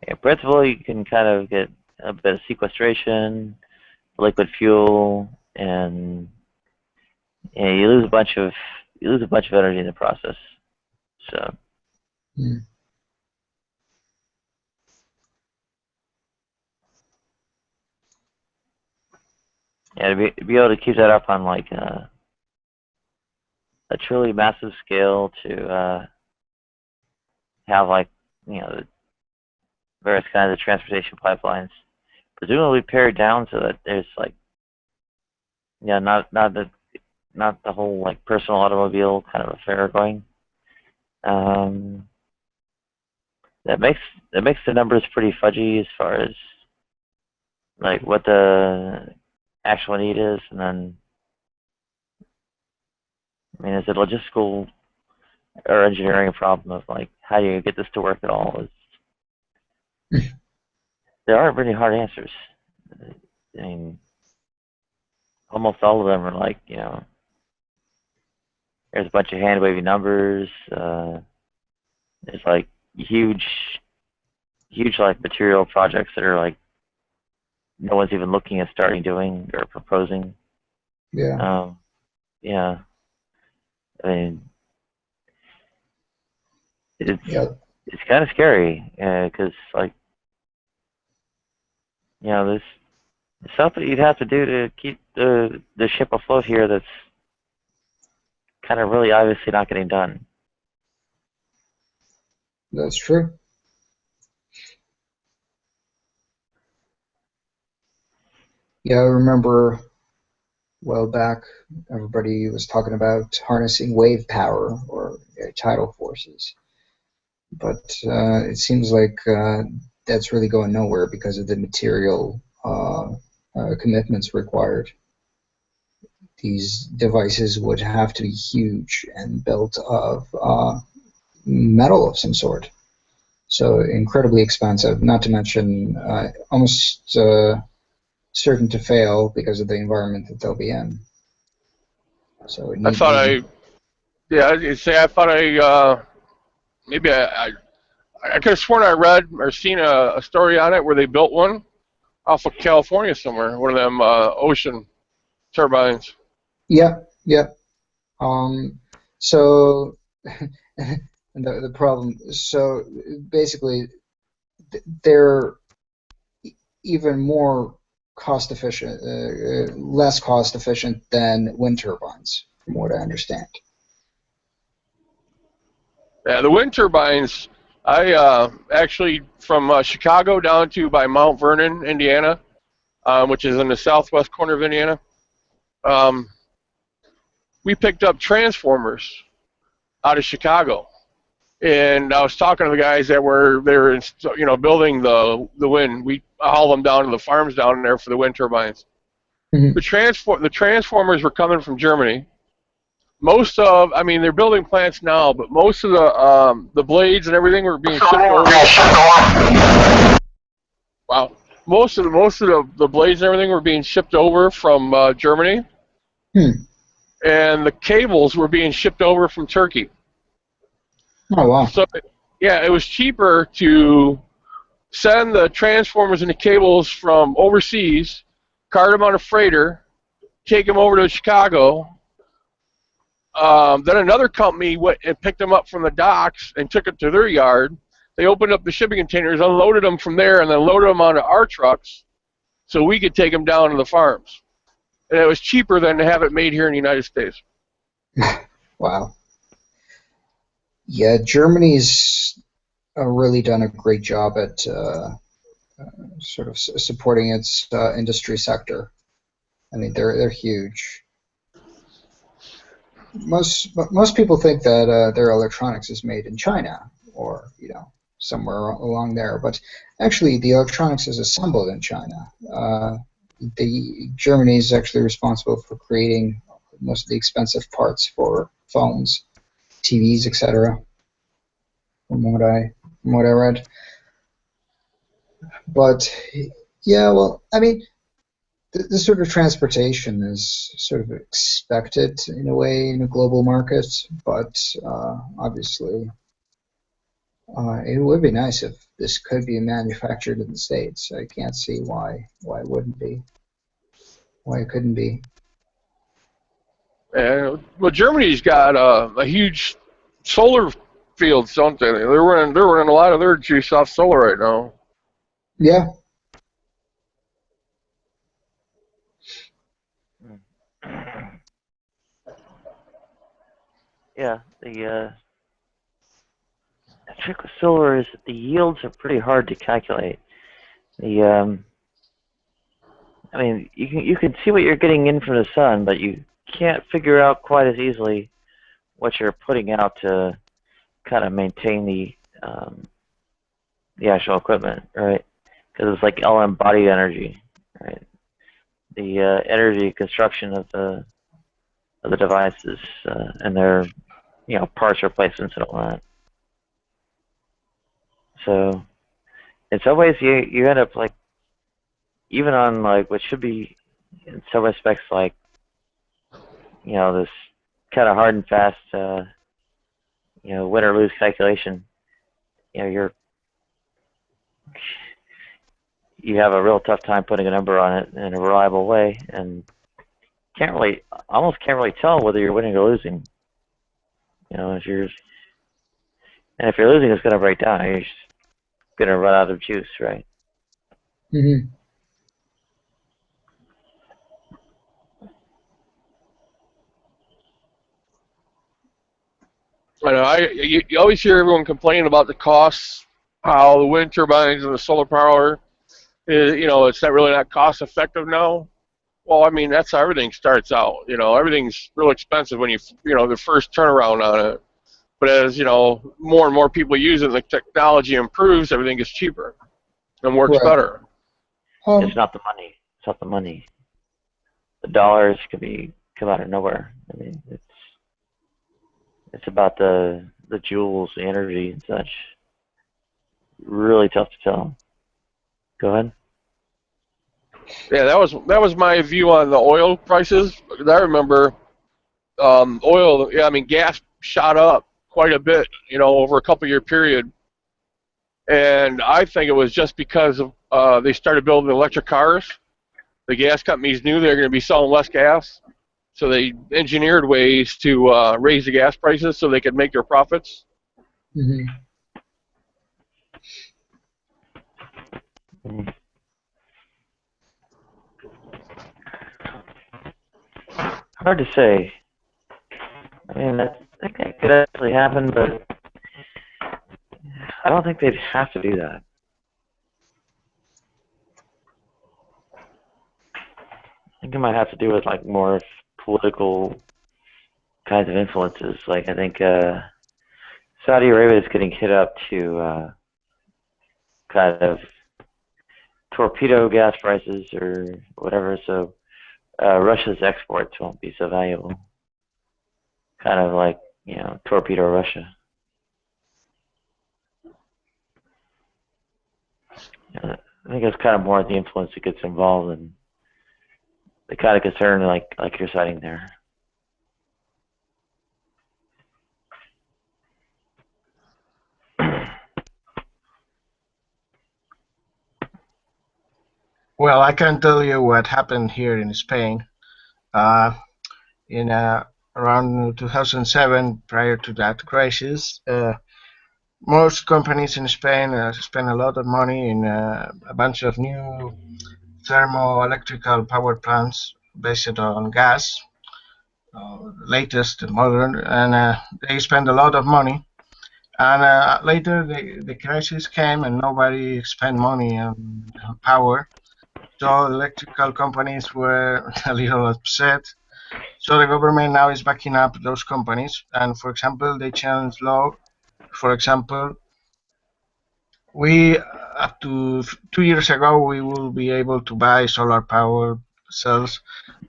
in principle, you can kind of get a bit of sequestration, liquid fuel, and you lose a bunch of energy in the process. So. Yeah, to be able to keep that up on like a truly massive scale to have like the various kinds of transportation pipelines, presumably pared down so that there's like not the whole like personal automobile kind of affair going. That makes the numbers pretty fudgy as far as like what the actual need is, and then I mean, is it logistical or engineering problem of like how do you get this to work at all? There aren't really hard answers. I mean, almost all of them are like there's a bunch of hand wavy numbers. There's like huge like material projects that are like no one's even looking at starting doing or proposing. Yeah. Yeah. I mean, it's kind of scary because like there's something you'd have to do to keep the ship afloat here that's kind of really obviously not getting done. That's true. Yeah, I remember a while back, everybody was talking about harnessing wave power or tidal forces. But it seems like that's really going nowhere because of the material commitments required. These devices would have to be huge and built of metal of some sort. So incredibly expensive, not to mention almost certain to fail because of the environment that they'll be in. So it I thought need, I thought maybe I could have sworn I read or seen a story on it where they built one off of California somewhere, one of them ocean turbines. yeah, yeah. So the problem, so basically, they're even more cost efficient, less cost efficient than wind turbines, from what I understand. Yeah, the wind turbines. I actually from Chicago down to by Mount Vernon, Indiana, which is in the southwest corner of Indiana. Um, we picked up transformers out of Chicago, and I was talking to the guys that were building the wind. We hauled them down to the farms down there for the wind turbines. Mm-hmm. The transformers were coming from Germany. I mean, they're building plants now, but most of the blades and everything were being shipped over. Wow, most of the blades and everything were being shipped over from Germany, and the cables were being shipped over from Turkey. Oh wow! So yeah, it was cheaper to send the transformers and the cables from overseas, cart them on a freighter, take them over to Chicago. Then another company went and picked them up from the docks and took it to their yard. They opened up the shipping containers, unloaded them from there, and then loaded them onto our trucks so we could take them down to the farms. And it was cheaper than to have it made here in the United States. Wow. Yeah, Germany's really done a great job at sort of supporting its industry sector. I mean, they're huge. Most people think that their electronics is made in China or somewhere along there, but actually the electronics is assembled in China. The Germany is actually responsible for creating most of the expensive parts for phones, TVs, etc. From what I read. But yeah, well, I mean, this sort of transportation is sort of expected in a way in a global market, but obviously it would be nice if this could be manufactured in the States. I can't see why it wouldn't be, why it couldn't be. Well, Germany's got a huge solar fields, don't they? They're running a lot of their juice off solar right now. Yeah. Yeah, the trick with solar is that the yields are pretty hard to calculate. I mean, you can see what you're getting in from the sun, but you can't figure out quite as easily what you're putting out to kind of maintain the actual equipment, right? Because it's like all embodied energy, right? The energy construction of the devices and their parts replacements and all that. So in some ways you end up like even on like what should be in some respects like this kind of hard and fast win or lose calculation. You have a real tough time putting a number on it in a reliable way, and almost can't really tell whether you're winning or losing. If you're losing, it's going to break down. You're just going to run out of juice, right? Mm-hmm. I know. You always hear everyone complaining about the costs, how the wind turbines and the solar power is, it's not really not cost effective now. Well, I mean, that's how everything starts out. Everything's real expensive when the first turnaround on it. But as, more and more people use it, and the technology improves, everything gets cheaper and works Right. better. It's not the money. It's not the money. The dollars come out of nowhere. I mean, it's about the jewels, the energy, and such. Really tough to tell. Go ahead. Yeah, that was my view on the oil prices. Because I remember oil. Yeah, I mean, gas shot up quite a bit, over a couple-year period. And I think it was just because of they started building electric cars. The gas companies knew they were going to be selling less gas, so they engineered ways to raise the gas prices so they could make their profits. Mm-hmm. Hard to say. I mean, that could actually happen, but I don't think they'd have to do that. I think it might have to do with like more political kinds of influences. Like I think Saudi Arabia is getting hit up to kind of torpedo gas prices or whatever, so Russia's exports won't be so valuable. Kind of like, torpedo Russia. I think it's kind of more the influence that gets involved and the kind of concern like you're citing there. Well, I can tell you what happened here in Spain. In around 2007, prior to that crisis, most companies in Spain spent a lot of money in a bunch of new thermoelectrical power plants based on gas, latest, modern, and they spent a lot of money. And later, the crisis came, and nobody spent money on power. So electrical companies were a little upset. So the government now is backing up those companies. And for example, they changed law. For example, we up to 2 years ago, we will be able to buy solar power cells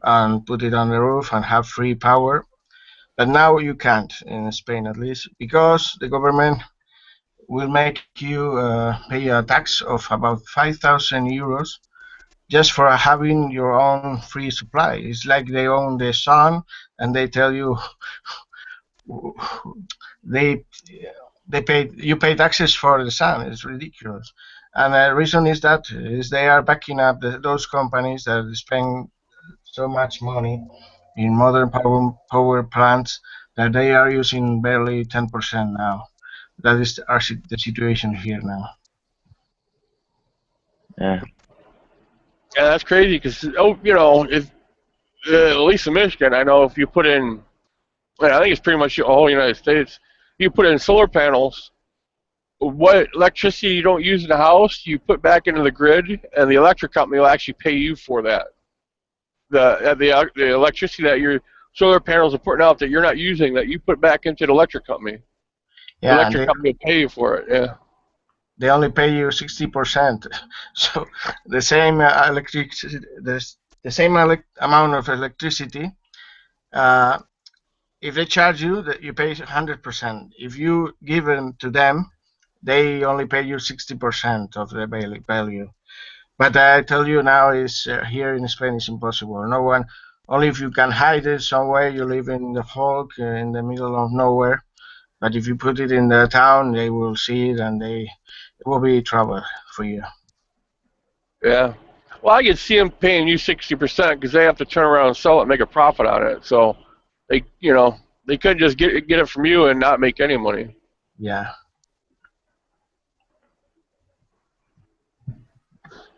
and put it on the roof and have free power. But now you can't, in Spain at least, because the government will make you pay a tax of about 5,000 euros just for having your own free supply. It's like they own the sun, and they tell you they you pay taxes for the sun. It's ridiculous. And the reason is that they are backing up those companies that spend so much money in modern power plants that they are using barely 10% now. That is the situation here now. Yeah. Yeah, that's crazy because if at least in Michigan, I know if you put in, I think it's pretty much the whole United States. You put in solar panels, what electricity you don't use in the house, you put back into the grid, and the electric company will actually pay you for that. The electricity that your solar panels are putting out that you're not using, that you put back into the electric company. The Yeah, electric company will pay you for it. Yeah. They only pay you 60%. So the same electricity, the same amount of electricity. If they charge you, that you pay 100%. If you give them to them, they only pay you 60% of the value. But I tell you now, is here in Spain is impossible. No one, only if you can hide it somewhere. You live in the folk, in the middle of nowhere. But if you put it in the town, they will see it, and it will be trouble for you. Yeah. Well, I could see them paying you 60% because they have to turn around and sell it and make a profit on it. So they couldn't just get it from you and not make any money. Yeah.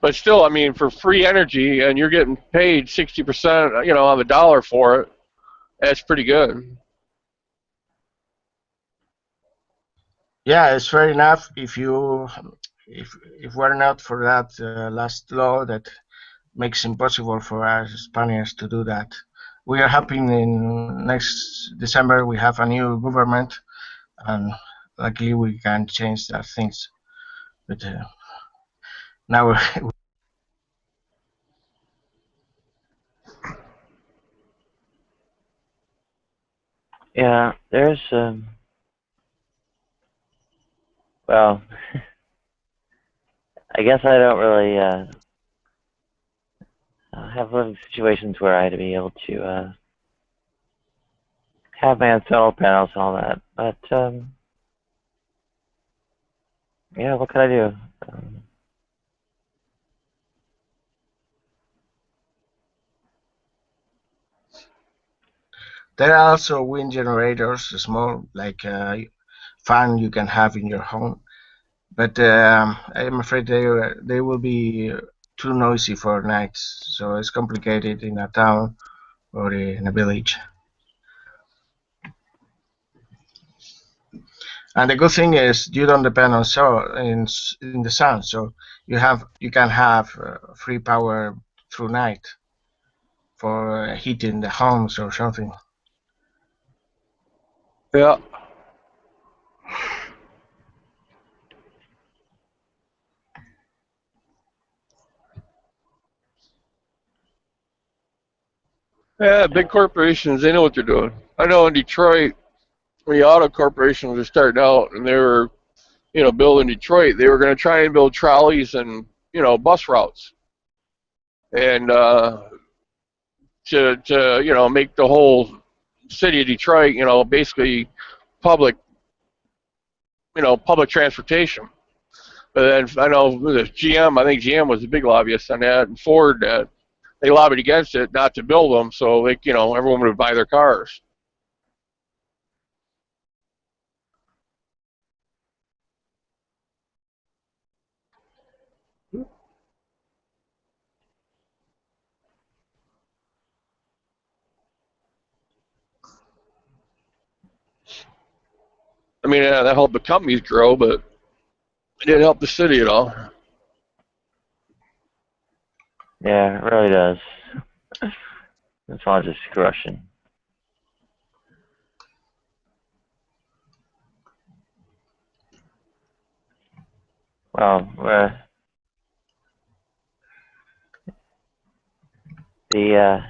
But still, I mean, for free energy and you're getting paid 60%, on the dollar for it, that's pretty good. Yeah, it's fair enough if we're not for that last law that makes impossible for us Spaniards to do that. We are hoping in next December we have a new government, and luckily we can change that things. But now Yeah, there's well, I guess I don't really have living situations where I had to be able to have my own solar panels and all that. But yeah, what can I do? Um, there are also wind generators, small like fan you can have in your home. But I'm afraid they will be too noisy for nights, so it's complicated in a town or in a village. And the good thing is you don't depend on in the sun, so you can have free power through night for heating the homes or something. Yeah. Yeah, big corporations, they know what they're doing. I know in Detroit, when the auto corporations were starting out and they were, building Detroit, they were going to try and build trolleys and, bus routes. And to make the whole city of Detroit, basically public, public transportation. But then I know with GM, I think GM was a big lobbyist on that, and Ford, they lobbied against it not to build them, so everyone would buy their cars. I mean, that helped the companies grow, but it didn't help the city at all. yeah, it really does. It's all just corruption. Well, the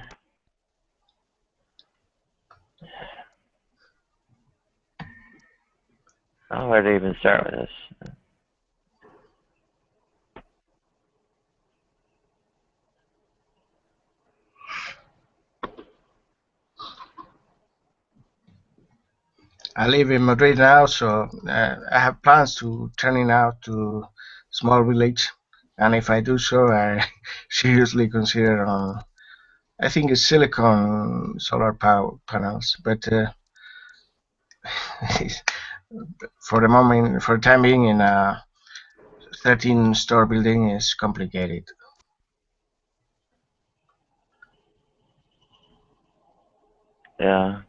oh, where to even start with this? I live in Madrid now, so I have plans to turning out to small village, and if I do so, I seriously consider I think it's silicon solar power panels, but for the moment, for the time being, in a 13-story building is complicated. Yeah,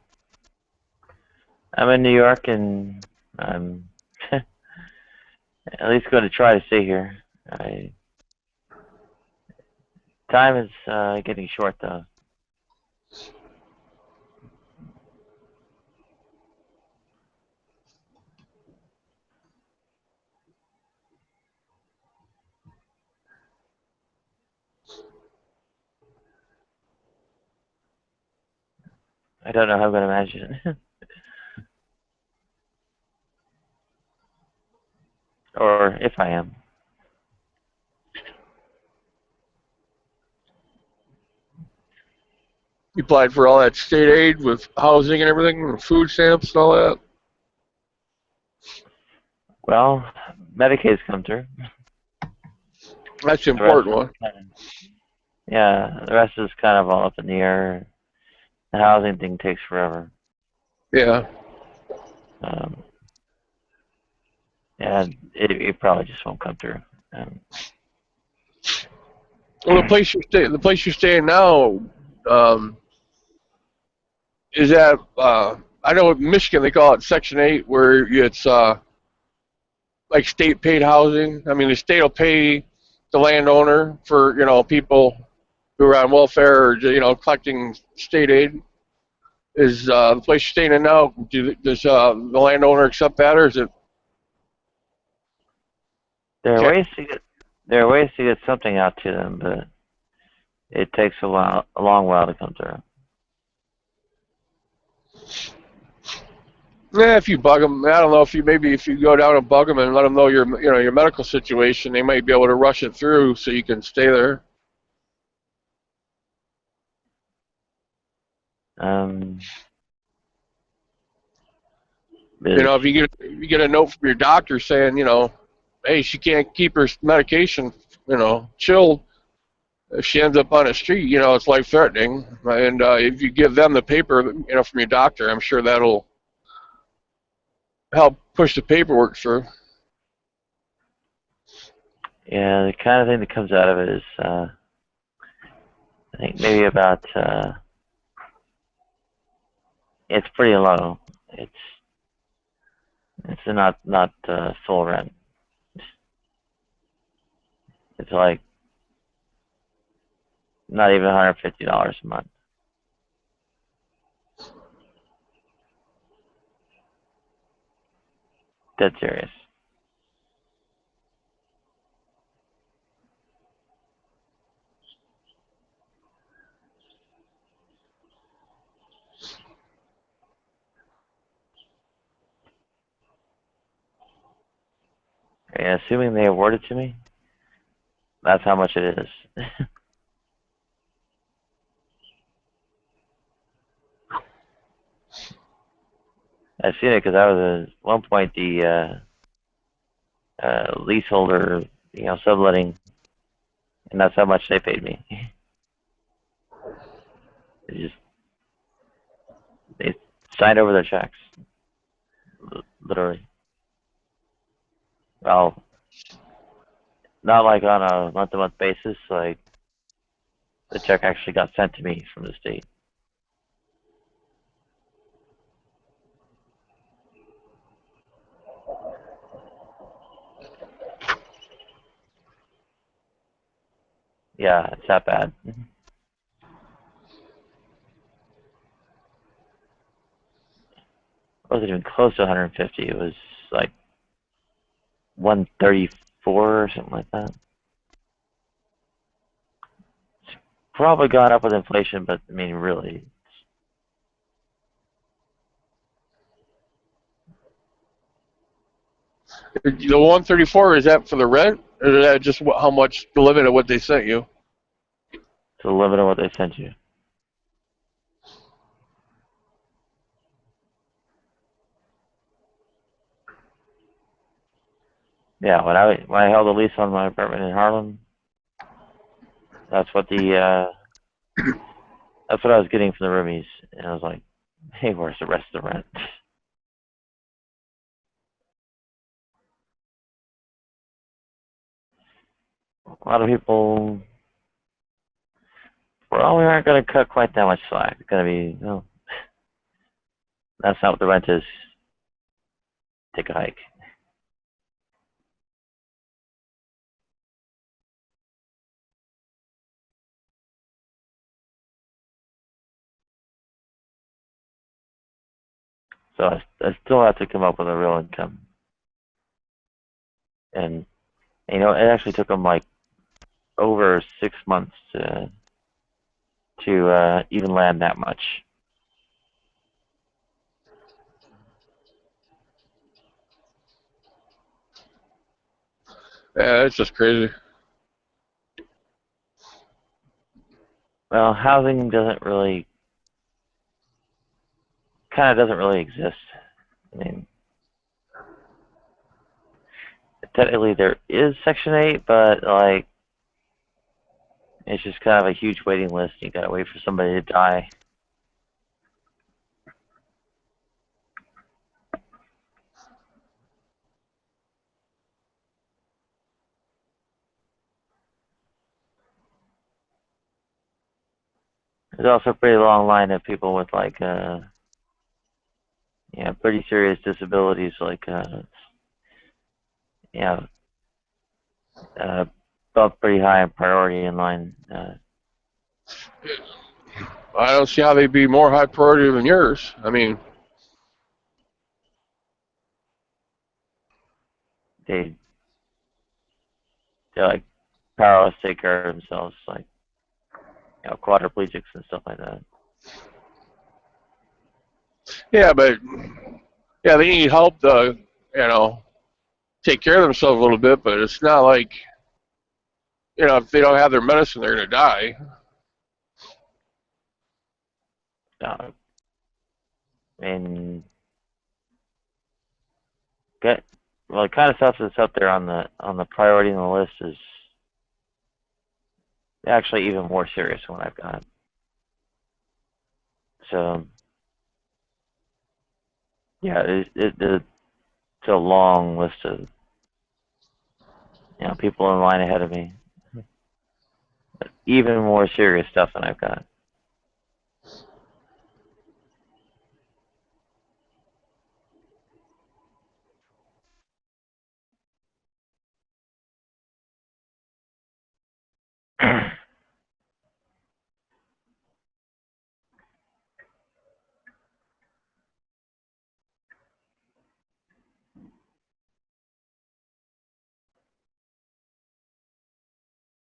I'm in New York, and I'm at least going to try to stay here. Time is getting short, though. I don't know how I'm going to manage it, or if I am. You applied for all that state aid with housing and everything, and food stamps and all that. Well, Medicaid's come through. That's the The rest important is one. yeah, the rest is kind of all up in the air. The housing thing takes forever. Yeah. And it probably just won't come through. Well, the place you're staying now, is that I know in Michigan they call it Section 8, where it's like state paid housing. I mean, the state will pay the landowner for people who are on welfare or collecting state aid. Is the place you're staying in now? Does the landowner accept that, or is it? There are Okay. ways to get there are ways to get something out to them, but it takes a long while to come through. Yeah, if you bug them, I don't know if you go down and bug them and let them know your medical situation, they might be able to rush it through so you can stay there. Um, If you get a note from your doctor saying, hey, she can't keep her medication, chilled. If she ends up on the street, it's life threatening. And if you give them the paper, from your doctor, I'm sure that'll help push the paperwork through. yeah, the kind of thing that comes out of it is, I think maybe about, it's pretty low. It's not full rent. It's like not even $150 a month. Dead serious. And assuming they award it to me, that's how much it is. I've seen it because I was at one point the leaseholder, subletting, and that's how much they paid me. They they signed over their checks, literally. Well, not like on a month-to-month basis. Like the check actually got sent to me from the state. Yeah, it's that bad. It wasn't even close to 150. It was like 134 or something like that. It's probably gone up with inflation, but I mean, really, The 134, is that for the rent, or is that just how much the limit of what they sent you? it's the limit of what they sent you. Yeah, when I held a lease on my apartment in Harlem, that's what that's what I was getting from the roomies, and I was like, hey, where's the rest of the rent? A lot of people, well, we aren't going to cut quite that much slack. It's going to be, no, that's not what the rent is. Take a hike. So I still have to come up with a real income. And, it actually took them like over 6 months to even land that much. Yeah, it's just crazy. Well, housing kind of doesn't really exist. I mean, technically there is Section 8, but like, it's just kind of a huge waiting list. You gotta wait for somebody to die. There's also a pretty long line of people with like, pretty serious disabilities, like you know, felt pretty high in priority in line. I don't see how they'd be more high priority than yours. I mean, They're like powerless to take care of themselves, like quadriplegics and stuff like that. yeah, but yeah, they need help to, take care of themselves a little bit. But it's not like, if they don't have their medicine, they're gonna die. I mean, the kind of stuff that's up there on the priority on the list is actually even more serious than what I've got. So yeah, it's a long list of people in line ahead of me. But even more serious stuff than I've got.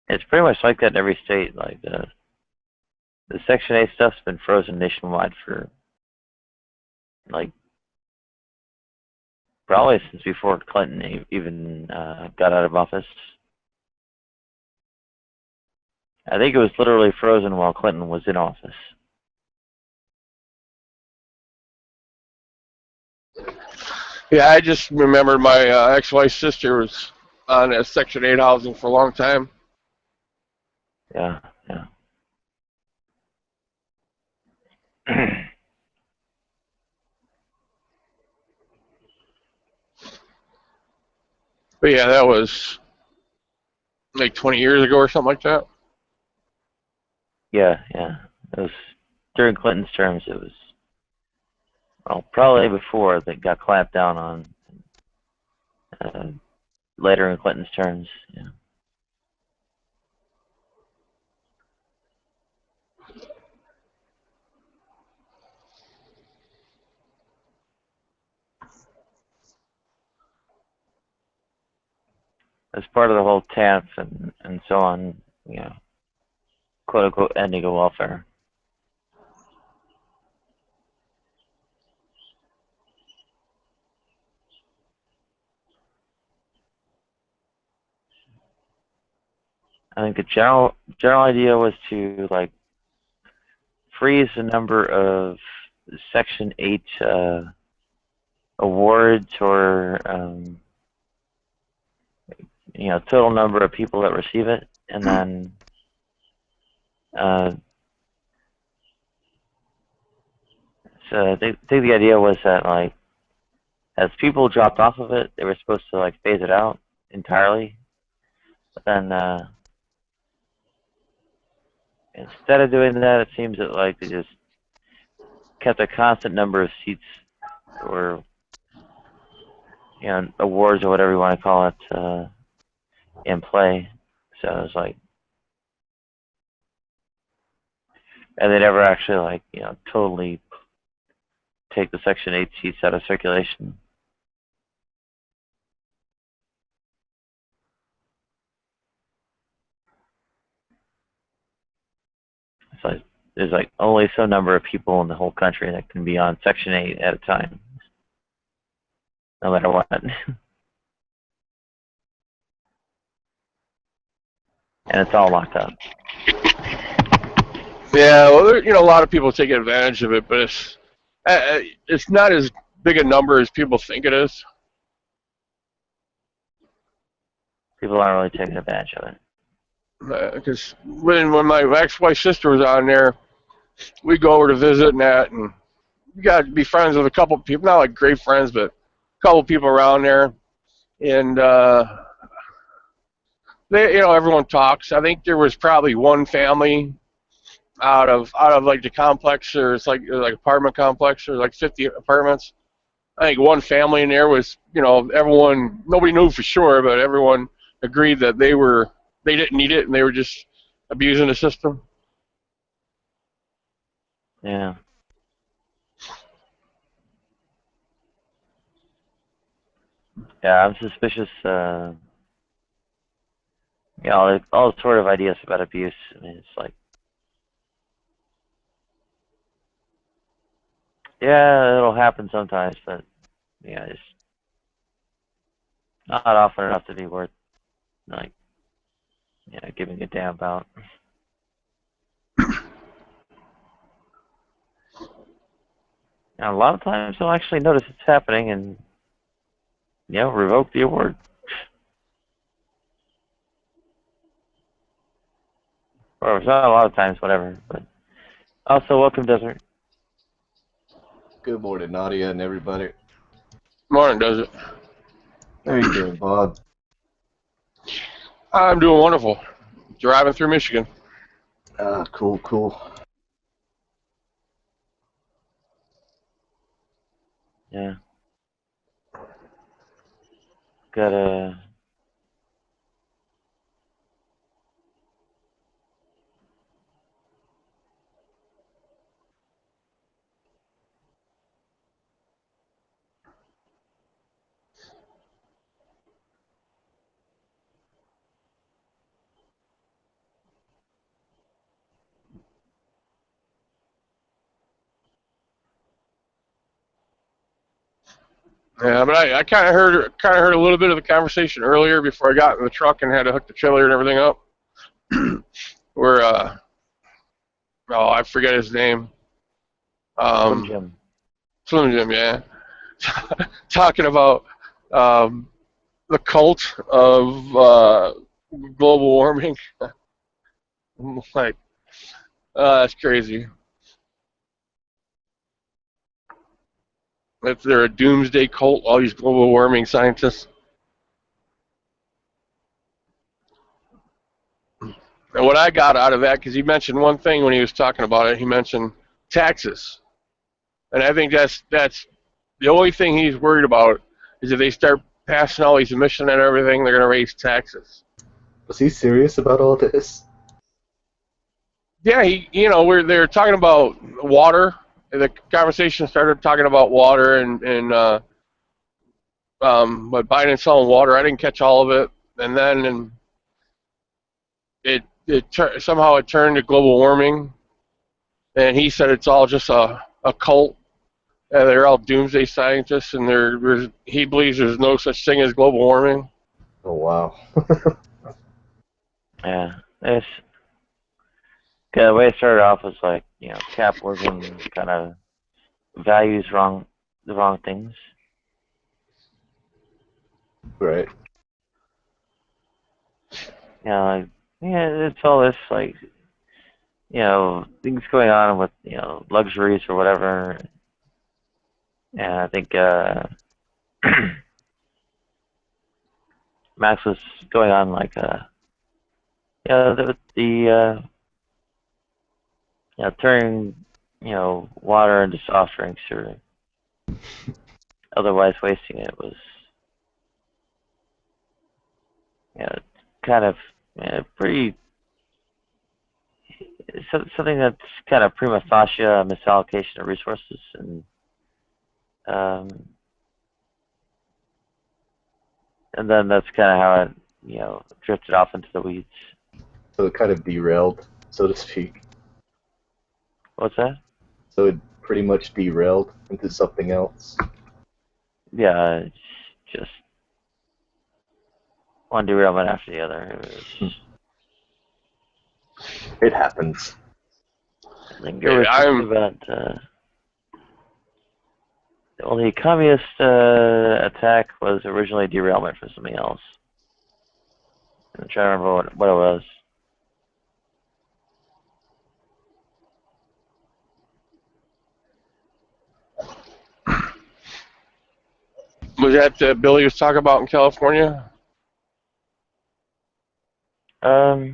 It's pretty much like that in every state. Like the Section 8 stuff's been frozen nationwide for like probably since before Clinton even got out of office. I think it was literally frozen while Clinton was in office. Yeah, I just remember my ex-wife's sister was on Section 8 housing for a long time. Yeah, yeah. But yeah, that was like 20 years ago or something like that. Yeah, yeah. It was during Clinton's terms. It was probably before that got clamped down on. Later in Clinton's terms. Yeah. As part of the whole TANF and so on, quote unquote ending of welfare. I think the general idea was to freeze the number of Section 8 awards or total number of people that receive it, and then so I think the idea was that as people dropped off of it, they were supposed to phase it out entirely, but then instead of doing that, it seems that they just kept a constant number of seats or awards or whatever you want to call it in play. So it was and they never actually totally take the Section 8 seats out of circulation. So there's only some number of people in the whole country that can be on Section 8 at a time, no matter what. And it's all locked up. Yeah, well, a lot of people take advantage of it, but it's not as big a number as people think it is. People aren't really taking advantage of it. Because when my ex-wife's sister was on there, we'd go over to visit and that, and you got to be friends with a couple of people, not like great friends, but a couple of people around there, and everyone talks. I think there was probably one family out of the complex, or it's like apartment complex, or 50 apartments. I think one family in there was, everyone, nobody knew for sure, but everyone agreed that they didn't need it and they were just abusing the system. Yeah. Yeah, I'm suspicious. All sort of ideas about abuse. I mean, it's like, yeah, it'll happen sometimes, but yeah, it's not often enough to be worth like, giving a damn about. And a lot of times they'll actually notice it's happening and revoke the award. Or it's not a lot of times, whatever. But also, welcome, Desert. Good morning, Nadia and everybody. Morning, does it? How are you doing, Bob? I'm doing wonderful. Driving through Michigan. Ah, cool, cool. Yeah. Gotta. Yeah, but I kind of heard a little bit of the conversation earlier before I got in the truck and had to hook the chiller and everything up. Where oh, I forget his name. Slim Jim. Slim Jim, yeah. Talking about the cult of global warming. I'm like, that's crazy. If they're a doomsday cult, all these global warming scientists. And what I got out of that, because he mentioned one thing when he was talking about it, he mentioned taxes. And I think that's the only thing he's worried about is if they start passing all these emissions and everything, they're going to raise taxes. Was he serious about all this? Yeah, they're talking about water. The conversation started talking about water and but Biden selling water. I didn't catch all of it, and then somehow it turned to global warming, and he said it's all just a cult. They're all doomsday scientists, and he believes there's no such thing as global warming. Oh, wow. Yeah. The way it started off was like, capitalism kind of values the wrong things. Right. It's all this like, things going on with, luxuries or whatever. And I think Max was going on like, turning, water into soft drinks or otherwise wasting it was, kind of pretty something that's kind of prima facie misallocation of resources, and then that's kind of how it drifted off into the weeds. So it kind of derailed, so to speak. What's that? So it pretty much derailed into something else. Yeah, it's just one derailment after the other. It happens. I think there was about the communist attack was originally derailment for something else. I'm trying to remember what it was. Was that Billy was talking about in California? Well,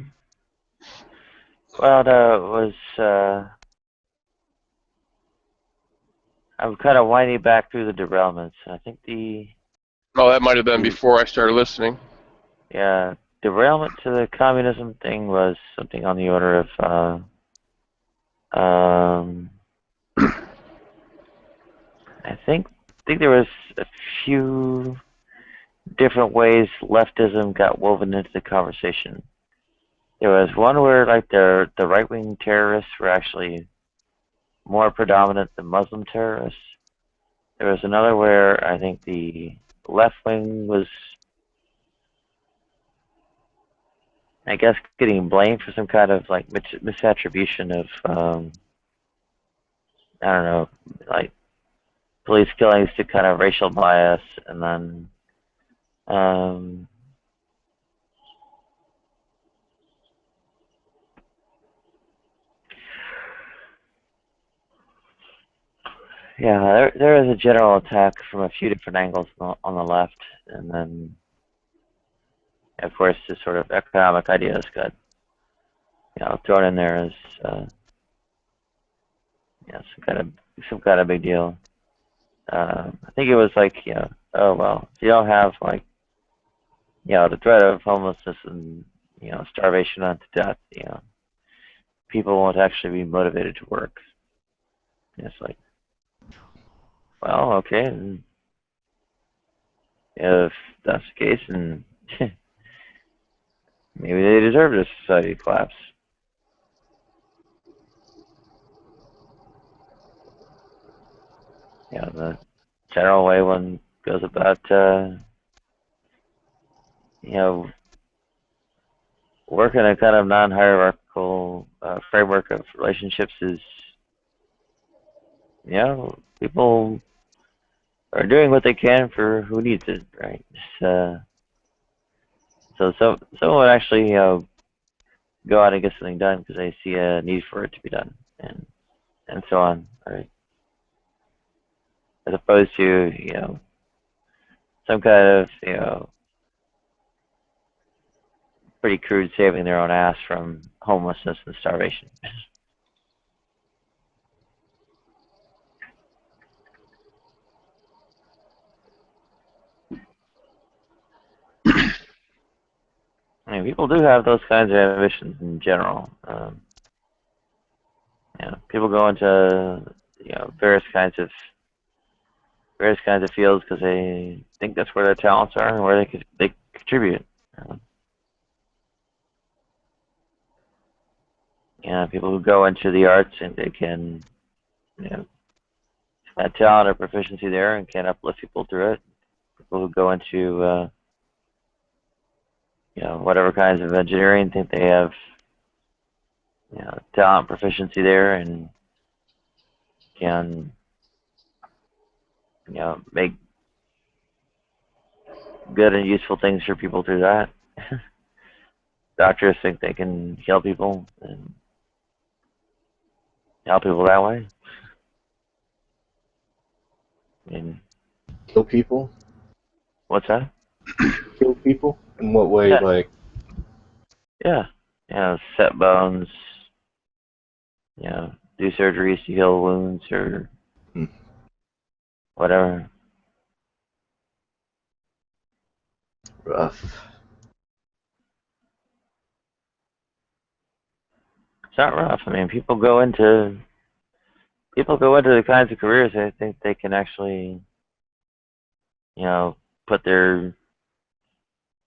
no, it was I'm kind of winding back through the derailments. I think Oh, that might have been before I started listening. yeah, derailment to the communism thing was something on the order of I think there was a few different ways leftism got woven into the conversation. There was one where like the right wing terrorists were actually more predominant than Muslim terrorists. There was another where I think the left wing was, I guess, getting blamed for some kind of like misattribution of I don't know, like police killings to kind of racial bias, and then yeah, there is a general attack from a few different angles on the left, and then of course this sort of economic ideas got thrown in there as some kind of big deal. I think it was like oh well, if you don't have like the threat of homelessness and starvation unto death, people won't actually be motivated to work. And it's like, well, okay, and if that's the case, and maybe they deserve this society to collapse. The general way one goes about, working a kind of non-hierarchical framework of relationships is, people are doing what they can for who needs it, right? So someone would actually, go out and get something done because they see a need for it to be done, and so on, right? As opposed to some kind of pretty crude saving their own ass from homelessness and starvation. I mean, people do have those kinds of ambitions in general. People go into various kinds of fields because they think that's where their talents are and where they contribute. People who go into the arts and they can, have talent or proficiency there and can uplift people through it. People who go into, whatever kinds of engineering think they have, talent, proficiency there, and can, make good and useful things for people through that. Doctors think they can heal people and help people that way. I mean, Kill people? what's that? Kill people? In what way? Yeah. Like, Set bones, do surgeries to heal wounds or whatever. rough. It's not rough. I mean, people go into the kinds of careers they think they can actually, put their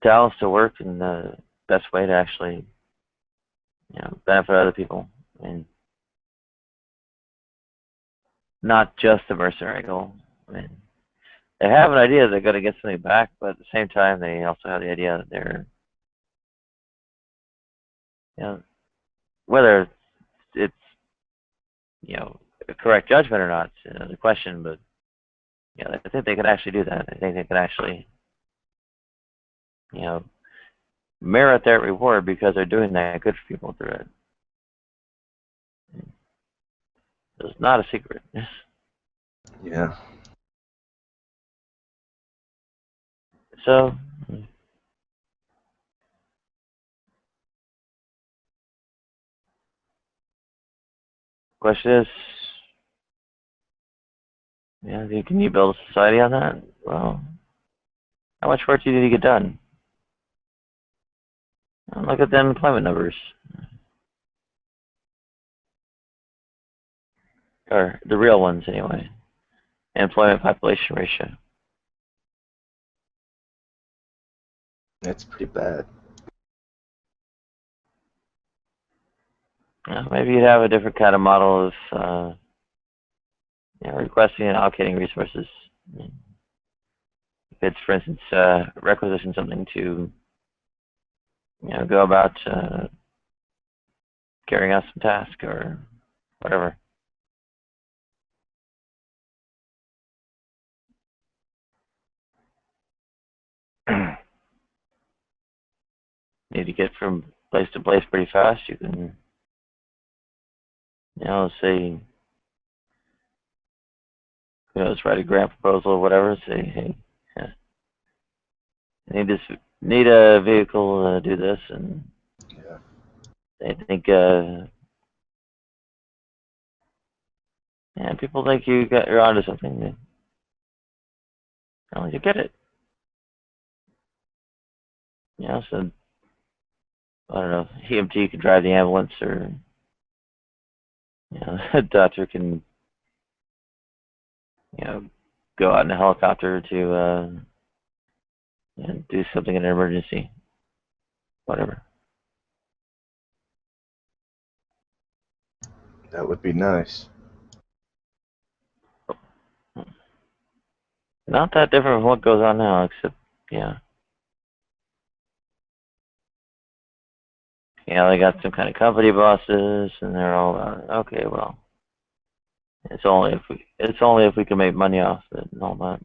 talents to work in the best way to actually, benefit other people. I mean, not just the mercenary goal. I mean, they have an idea they're going to get something back, but at the same time, they also have the idea that they're, whether it's, a correct judgment or not, is the question. But I think they can actually do that. I think they can actually, merit that reward because they're doing that good for people through it. It's not a secret. Yeah. So, question is, Yeah, can you build a society on that? Well, how much work do you need to get done? Well, look at the unemployment numbers, or the real ones anyway. Employment population ratio. That's pretty bad. Maybe you'd have a different kind of model of requesting and allocating resources. If it's, for instance, requisition something to go about carrying out some task or whatever. Need to get from place to place pretty fast. You can, say, write a grant proposal or whatever. Say, hey, I need a vehicle to do this, and Yeah. they think, people think you're onto something. You get it. So I don't know. EMT can drive the ambulance, or a doctor can go out in a helicopter to do something in an emergency, whatever. That would be nice. Not that different from what goes on now, except they got some kind of company bosses, and they're all okay. Well, it's only if we can make money off it and all that.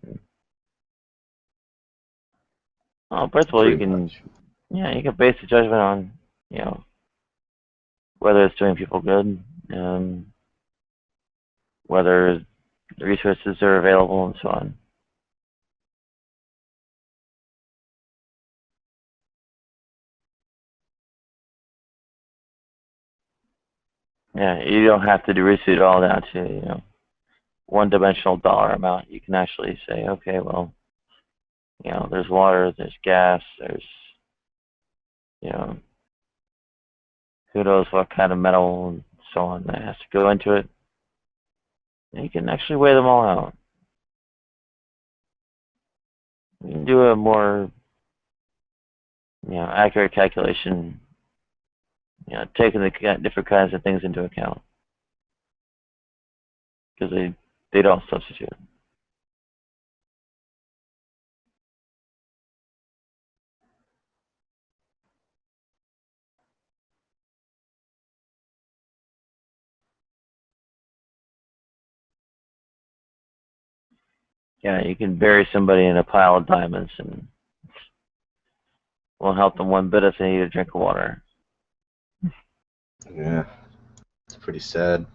Well, in principle, you Pretty can much. you can base the judgment on whether it's doing people good, whether the resources are available, and so on. Yeah, you don't have to reduce it all down to one-dimensional dollar amount. You can actually say, okay, well, there's water, there's gas, there's who knows what kind of metal and so on that has to go into it. And you can actually weigh them all out. You can do a more accurate calculation, taking the different kinds of things into account, because they don't substitute. Yeah, you can bury somebody in a pile of diamonds and won't help them one bit if they need a drink of water. Yeah. It's pretty sad.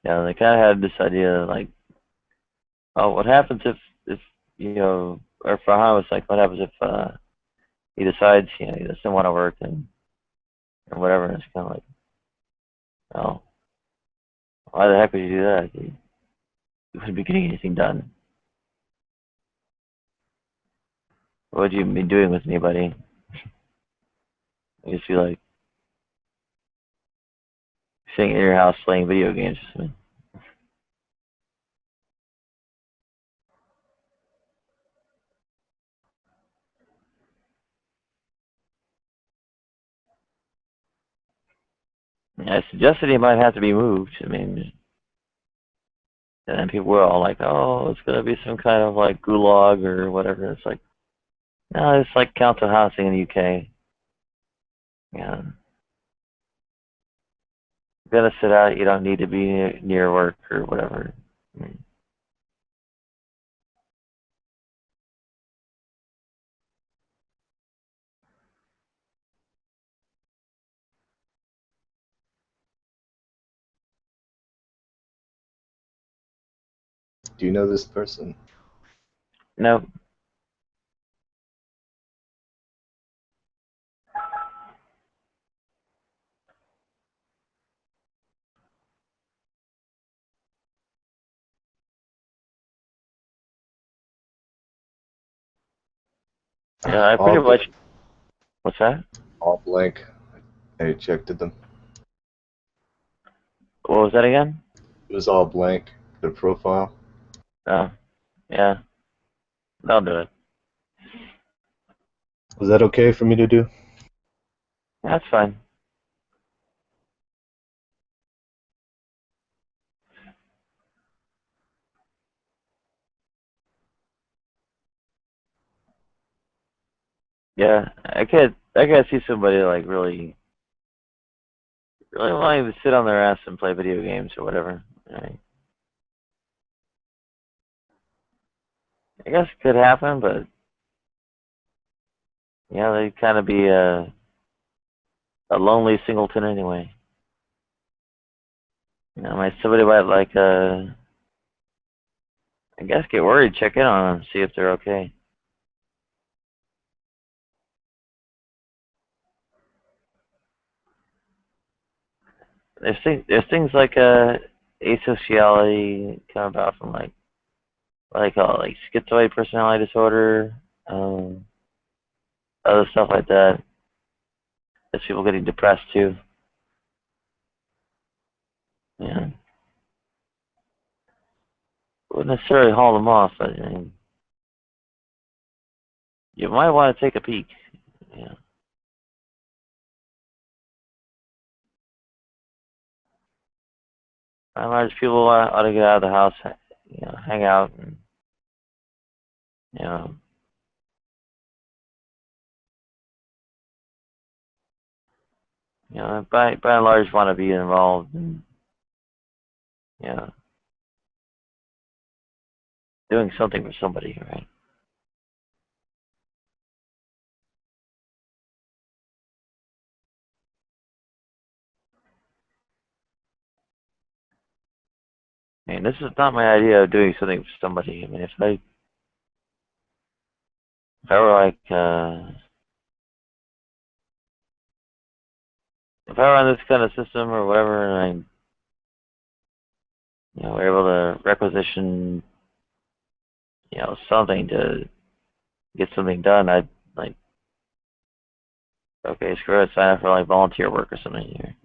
Yeah, they kind of had this idea like, oh, what happens if or for Ham, it's like, what happens if he decides he doesn't want to work and or whatever. And it's kind of like, oh, why the heck would you do that? You wouldn't be getting anything done. What would you be doing with anybody? I just feel like sitting in your house playing video games. I suggested he might have to be moved. I mean, and then people were all like, oh, it's going to be some kind of like gulag or whatever. It's like, no, it's like council housing in the UK. Yeah. You're going to sit out, you don't need to be near work or whatever. I mean, Do you know this person? No. Yeah, I All pretty much. blank. What's that? All blank. I rejected them. What was that again? It was all blank. Their profile. Oh, yeah. I'll do it. Was that okay for me to do? That's fine. Yeah, I could see somebody like really wanting to sit on their ass and play video games or whatever. Right? I guess it could happen, but yeah, they'd kind of be a lonely singleton anyway. You know, somebody might like I guess get worried, check in on them, see if they're okay. There's things like asociality come about from like what they call it, like schizoid personality disorder, um, other stuff like that. There's people getting depressed too. Yeah, wouldn't necessarily haul them off, but you might want to take a peek. Yeah, by and large, people ought to get out of the house, you know, hang out, and you know, by and large, want to be involved in, you know, doing something for somebody, right? I mean, this is not my idea of doing something for somebody. I mean, if I were like, if I were on this kind of system or whatever, and we're able to requisition, something to get something done, I'd like, okay, screw it, sign up for like volunteer work or something here.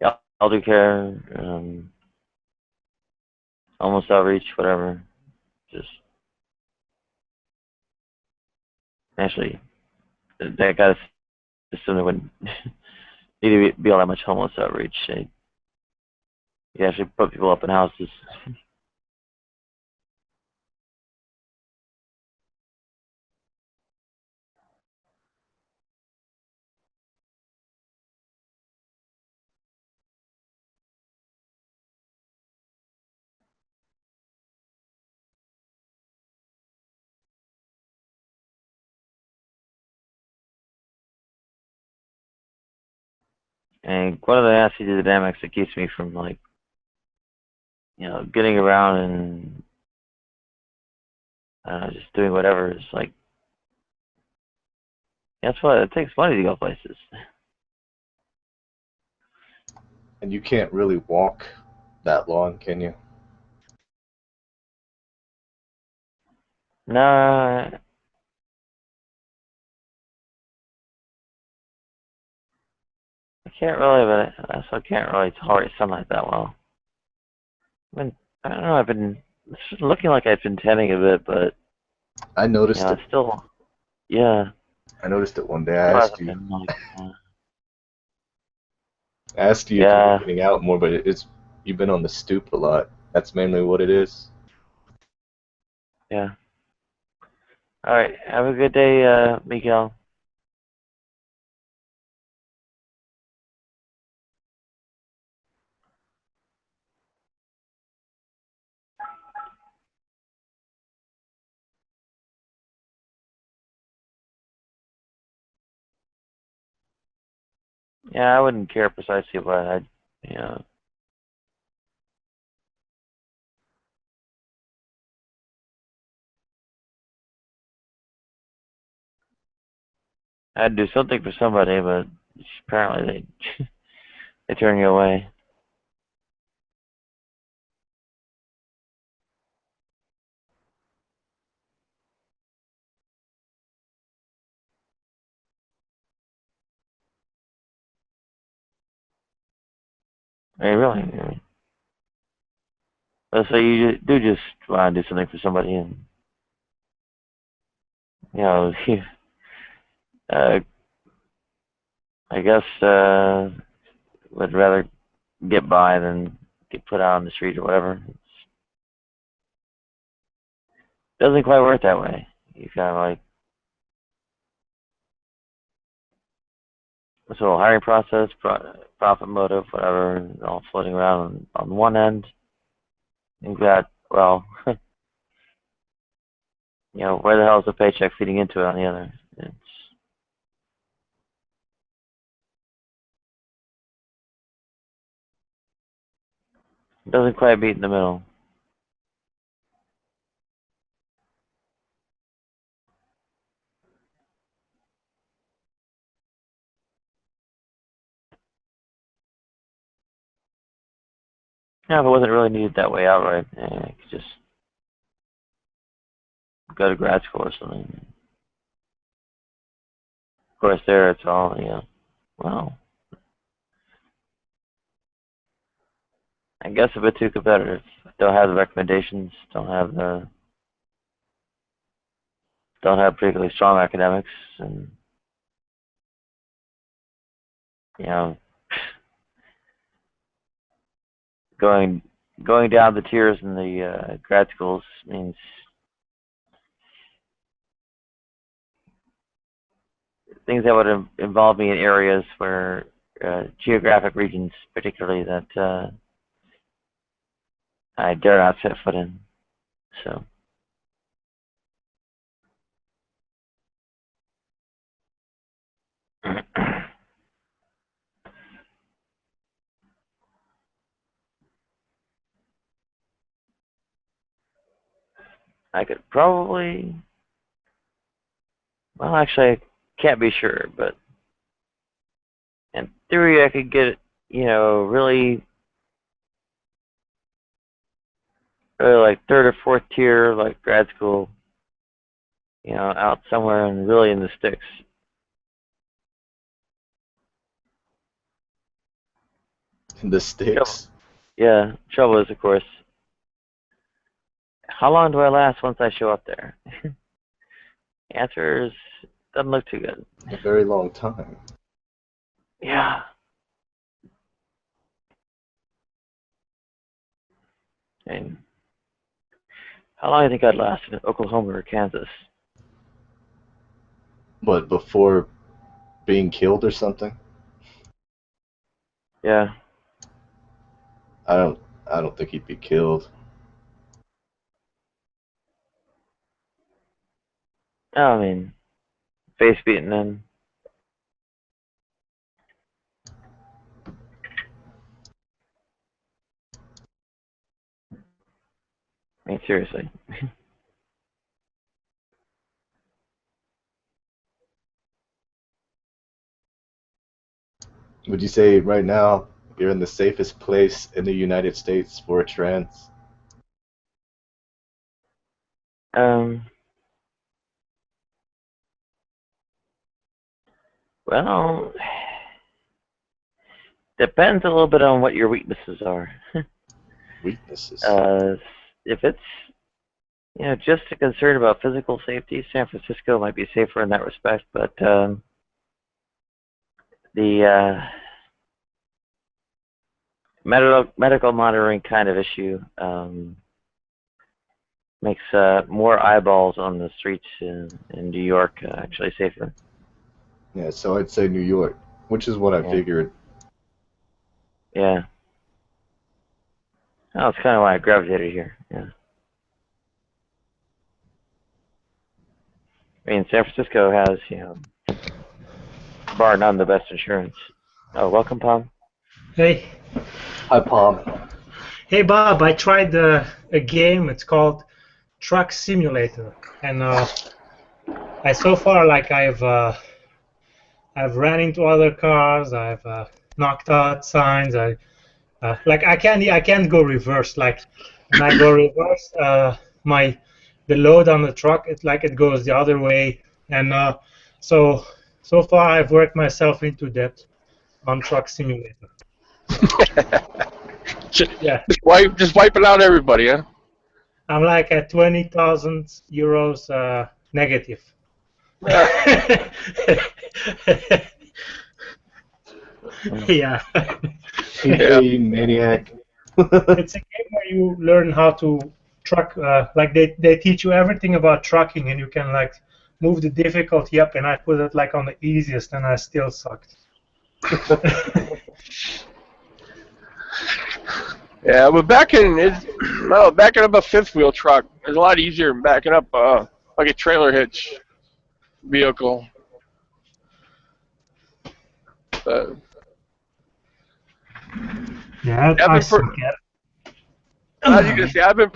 Yeah, I'll do care, almost outreach, whatever. Just actually, that kind of system that wouldn't need to be all that much homeless outreach. You actually put people up in houses. And one of the nasty dynamics that keeps me from like, getting around and just doing whatever is like, that's why it takes money to go places. And you can't really walk that long, can you? No, I can't really, but I also can't really tolerate sunlight that well. I mean, I don't know, it's looking like I've been tanning a bit, but, I noticed it. it's still, yeah, I noticed it one day. still hasn't been like, I asked you if you were yeah, getting out more, but you've been on the stoop a lot. That's mainly what it is. yeah. All right, have a good day, Miguel. Yeah, I wouldn't care precisely what I, you know, I'd do something for somebody, but apparently they they turn you away. I mean, really. I mean, let's say you do just want to do something for somebody, and you know, uh, I guess would rather get by than get put out on the street or whatever. Doesn't quite work that way. You kind of like this whole hiring process, profit motive, whatever, all floating around on one end. You've got, well, you know, where the hell is the paycheck feeding into it on the other? It doesn't quite meet in the middle. Yeah, if it wasn't really needed that way outright, I could just go to grad school or something. Of course, there it's all, you know, well, I guess a bit too competitive. Don't have the recommendations, don't have particularly strong academics, and you know, going going down the tiers in the grad schools means things that would involve me in areas where geographic regions, particularly that I dare not set foot in. So I could probably, well, actually, I can't be sure, but in theory, I could get, you know, really like third or fourth tier, like grad school, you know, out somewhere and really in the sticks. In the Trouble, sticks. yeah, trouble is, of course, how long do I last once I show up there? The answer is, doesn't look too good. A very long time. Yeah. And how long do you think I'd last in Oklahoma or Kansas? But before being killed or something? Yeah. I don't I don't think he'd be killed. Oh, I mean, face beaten in. I mean, seriously. Would you say right now you're in the safest place in the United States for a trans? Um, well, depends a little bit on what your weaknesses are. Weaknesses. If it's, you know, just a concern about physical safety, San Francisco might be safer in that respect, but the medical monitoring kind of issue makes more eyeballs on the streets in New York actually safer. Yeah, so I'd say New York, which is what I Yeah. figured. Yeah. Oh, that's kind of why I gravitated here. Yeah. I mean, San Francisco has, you know, bar none, the best insurance. Oh, welcome, Palm. Hey, Hi, Palm. hey, Bob. I tried a game. It's called Truck Simulator, and I so far like I've ran into other cars. I've knocked out signs. Like I can't go reverse. Like when I go reverse, the load on the truck it goes the other way, and so so far I've worked myself into debt on Truck Simulator. just, Yeah. just wiping out everybody, huh? I'm like at 20,000 euros negative. Yeah. Hey, maniac. It's a game where you learn how to truck. Like they teach you everything about trucking, and you can like move the difficulty up. And I put it like on the easiest, and I still sucked. Yeah, but backing up a fifth wheel truck is a lot easier than backing up like a trailer hitch vehicle. But Yeah, I've I been suck pretty, at it. as you can see, I've been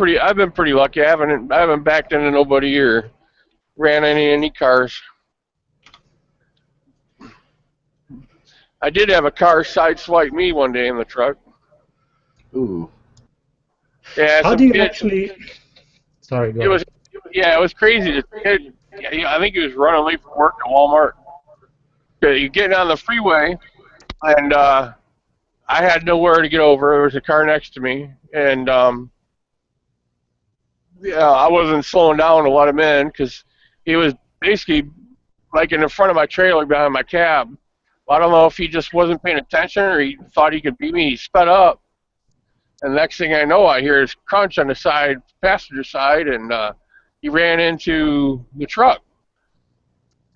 pretty lucky. I haven't backed into nobody or ran any cars. I did have a car sideswipe me one day in the truck. Ooh. Yeah, How some do you kid. actually? Sorry, go It was, ahead. yeah, it was crazy. The kid, I think he was running late for work at Walmart. You're getting on the freeway, and I had nowhere to get over. There was a car next to me, and yeah, I wasn't slowing down to let him in because he was basically like in the front of my trailer behind my cab. I don't know if he just wasn't paying attention or he thought he could beat me. He sped up, and the next thing I know, I hear his crunch on the side, passenger side, and he ran into the truck.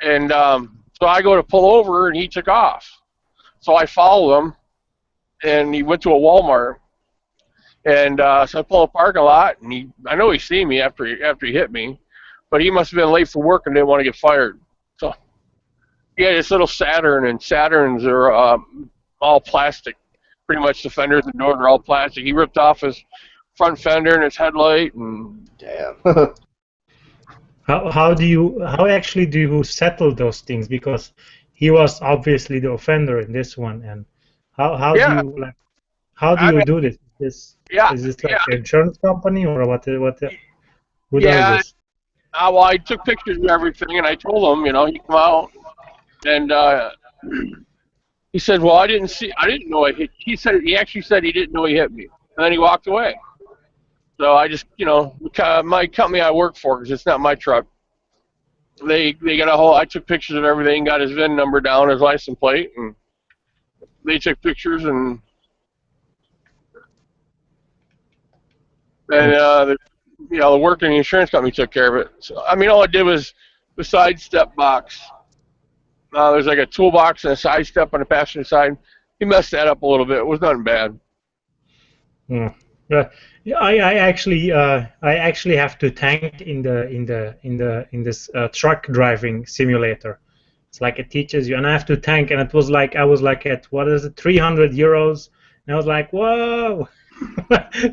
And so I go to pull over, and he took off. So I follow him, and he went to a Walmart. And so I pull a parking lot, and I know he seen me after he hit me, but he must have been late for work and didn't want to get fired. So he had this little Saturn, and Saturns are all plastic. Pretty much the fenders and doors are all plastic. He ripped off his front fender and his headlight, and Damn. How actually do you settle those things? Because he was obviously the offender in this one, and how do yeah, you like how do I you mean, do this? yeah, Is this like yeah, the insurance company or what who does yeah. this? Well, I took pictures of everything, and I told him, he come out, and he said, "Well, I didn't know I hit." He actually said he didn't know he hit me, and then he walked away. So I just, my company I work for, because it's not my truck. They got a whole. I took pictures of everything, got his VIN number down, his license plate, and they took pictures, and the work in the insurance company took care of it. So I mean, all I did was the side step box. There's like a toolbox and a side step on the passenger side. He messed that up a little bit. It was nothing bad. Yeah. Yeah, I actually have to tank in this truck driving simulator. It's like it teaches you, and I have to tank, and it was like I was like at what is it, 300 euros, and I was like, whoa,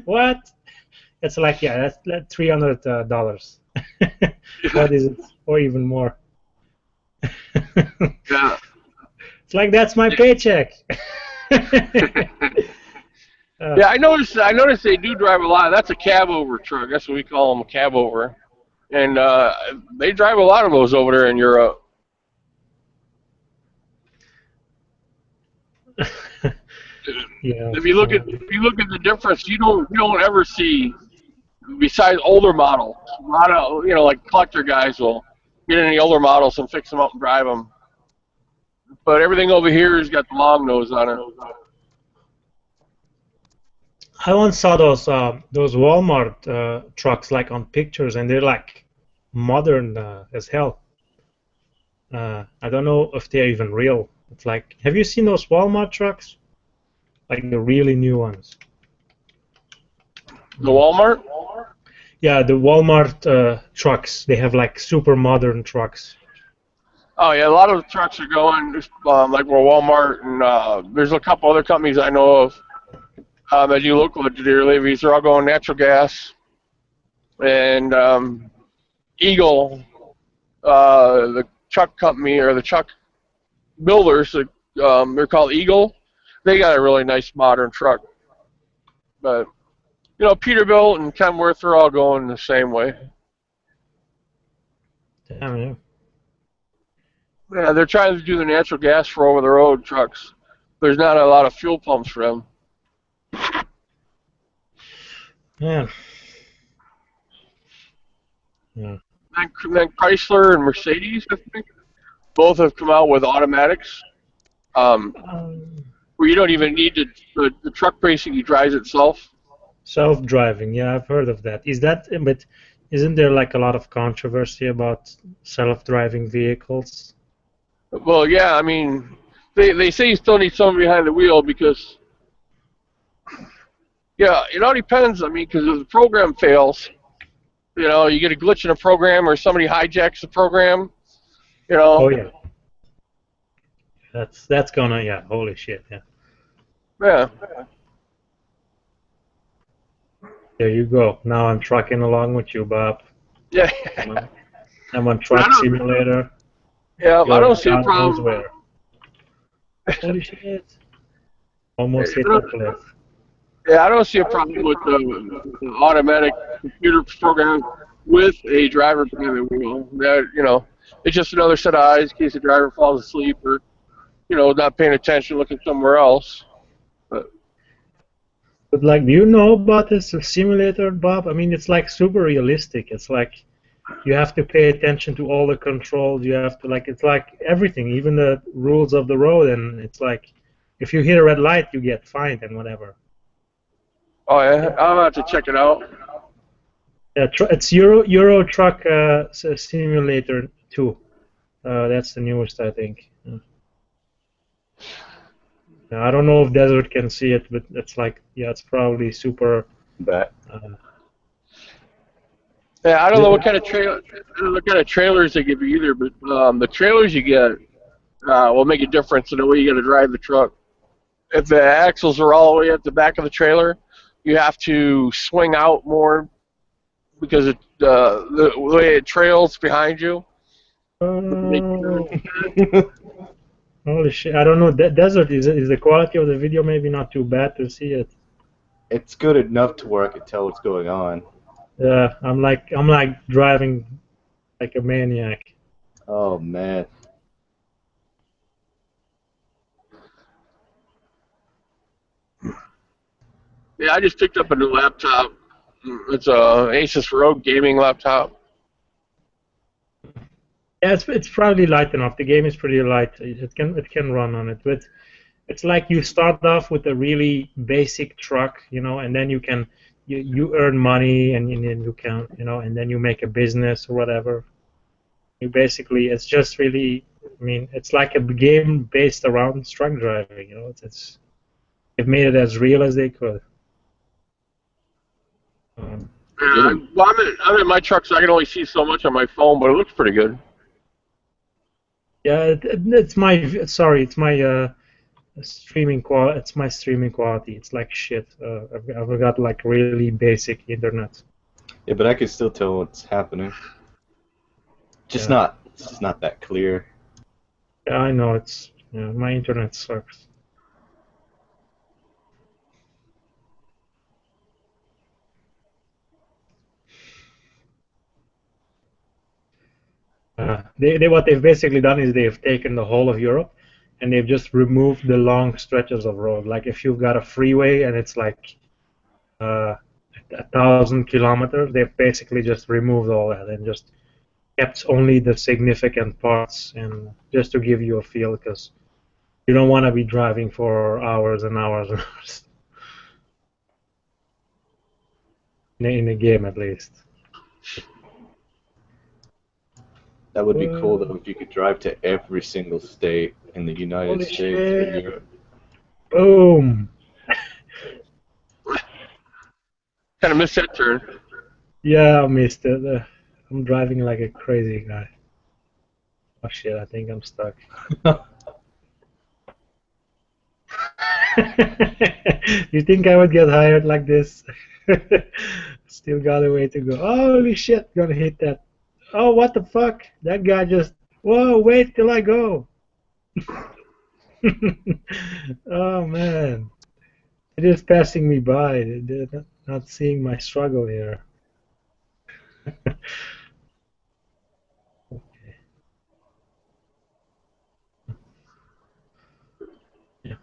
what? It's like that's $300. What is it, or even more? Yeah. It's like that's my paycheck. Yeah, I noticed they do drive a lot. That's a cab over truck. That's what we call them, a cab over. And they drive a lot of those over there in Europe. Yeah. If you look at the difference, you don't ever see, besides older models. A lot of like collector guys will get in the older models and fix them up and drive them. But everything over here has got the long nose on it. I once saw those Walmart trucks like on pictures, and they're like modern as hell. I don't know if they're even real. It's like, have you seen those Walmart trucks? Like the really new ones. The Walmart? Yeah, the Walmart trucks. They have like super modern trucks. Oh yeah, a lot of the trucks are going like where Walmart and there's a couple other companies I know of that do local deliveries. They're all going natural gas. And Eagle, the truck company or the truck builders, they're called Eagle. They got a really nice modern truck. But Peterbilt and Kenworth are all going the same way. Damn, yeah. Yeah, they're trying to do the natural gas for over-the-road trucks. There's not a lot of fuel pumps for them. Yeah. Yeah. Then Chrysler and Mercedes, I think, both have come out with automatics, where you don't even need the truck basically drives itself. Self-driving, yeah, I've heard of that. But isn't there like a lot of controversy about self-driving vehicles? Well, yeah, I mean, they say you still need someone behind the wheel because, yeah, it all depends. I mean, because if the program fails, you get a glitch in a program or somebody hijacks the program, Oh yeah. That's gonna, yeah, holy shit, yeah. Yeah. There you go. Now I'm trucking along with you, Bob. Yeah. I'm on Truck Simulator. Yeah, I don't see a God knows problem. where. Holy shit. Almost hit the cliff. Yeah, I don't see a problem with the automatic computer program with a driver behind the wheel. That it's just another set of eyes in case the driver falls asleep or not paying attention, looking somewhere else. But like, do you know about this simulator, Bob? I mean, it's like super realistic. It's like you have to pay attention to all the controls. You have to it's like everything, even the rules of the road. And it's like, if you hit a red light, you get fined and whatever. Oh yeah, I'll have to check it out. Yeah, it's Euro Truck Simulator 2. That's the newest, I think. I don't know if Desert can see it, but it's like, yeah, it's probably super. Yeah, I don't know what kind of trailer, I don't know what kind of trailers they give you either, but the trailers you get will make a difference in the way you got to drive the truck. If the axles are all the way at the back of the trailer, you have to swing out more because the way it trails behind you. Holy shit! I don't know. Desert is the quality of the video maybe not too bad to see it. It's good enough to where I can tell what's going on. Yeah, I'm like driving like a maniac. Oh man. Yeah, I just picked up a new laptop. It's a Asus ROG gaming laptop. Yeah, it's probably light enough. The game is pretty light. It can run on it, but it's like you start off with a really basic truck, and then you earn money and you can, and then you make a business or whatever. You basically, it's just really, I mean, it's like a game based around truck driving. They've made it as real as they could. I'm in my truck, so I can only see so much on my phone, but it looks pretty good. Yeah, it's my streaming quality. It's my streaming quality. It's like shit. I've got like really basic internet. Yeah, but I can still tell what's happening. It's just not that clear. Yeah, I know. My internet sucks. What they've basically done is they've taken the whole of Europe and they've just removed the long stretches of road. Like if you've got a freeway and it's like 1,000 kilometers, they've basically just removed all that and just kept only the significant parts, and just to give you a feel, because you don't want to be driving for hours and hours and hours in a game, at least. That would be cool though if you could drive to every single state in the United States or Europe. Boom! Kind of missed that turn. Yeah, I missed it. I'm driving like a crazy guy. Oh shit, I think I'm stuck. You think I would get hired like this? Still got a way to go. Holy shit, gonna hit that. Oh, what the fuck? That guy just. Whoa, wait till I go. Oh man. It is passing me by. They're not seeing my struggle here. Yeah.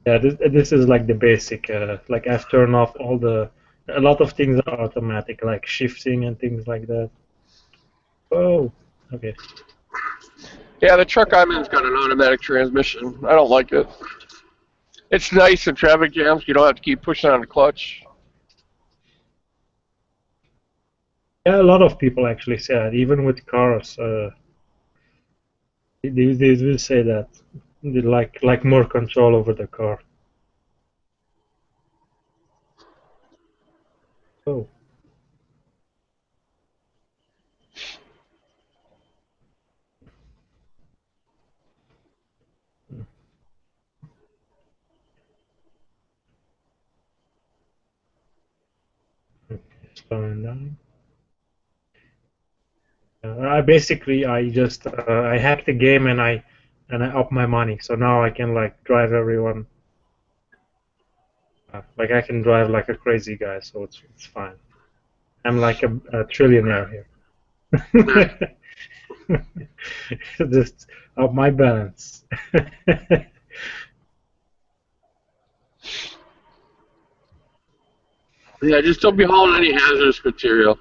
Yeah, this is like the basic. Like I've turned off all the. A lot of things are automatic, like shifting and things like that. Oh, okay. Yeah, the truck I'm in's got an automatic transmission. I don't like it. It's nice in traffic jams. You don't have to keep pushing on the clutch. Yeah, a lot of people actually say that, even with cars. They will say that they like more control over the car. Oh. Slowing down. I just I hacked the game and I up my money, so now I can like drive everyone. Like I can drive like a crazy guy, so it's fine. I'm like a trillionaire here. Just up my balance. Yeah, just don't be hauling any hazardous material.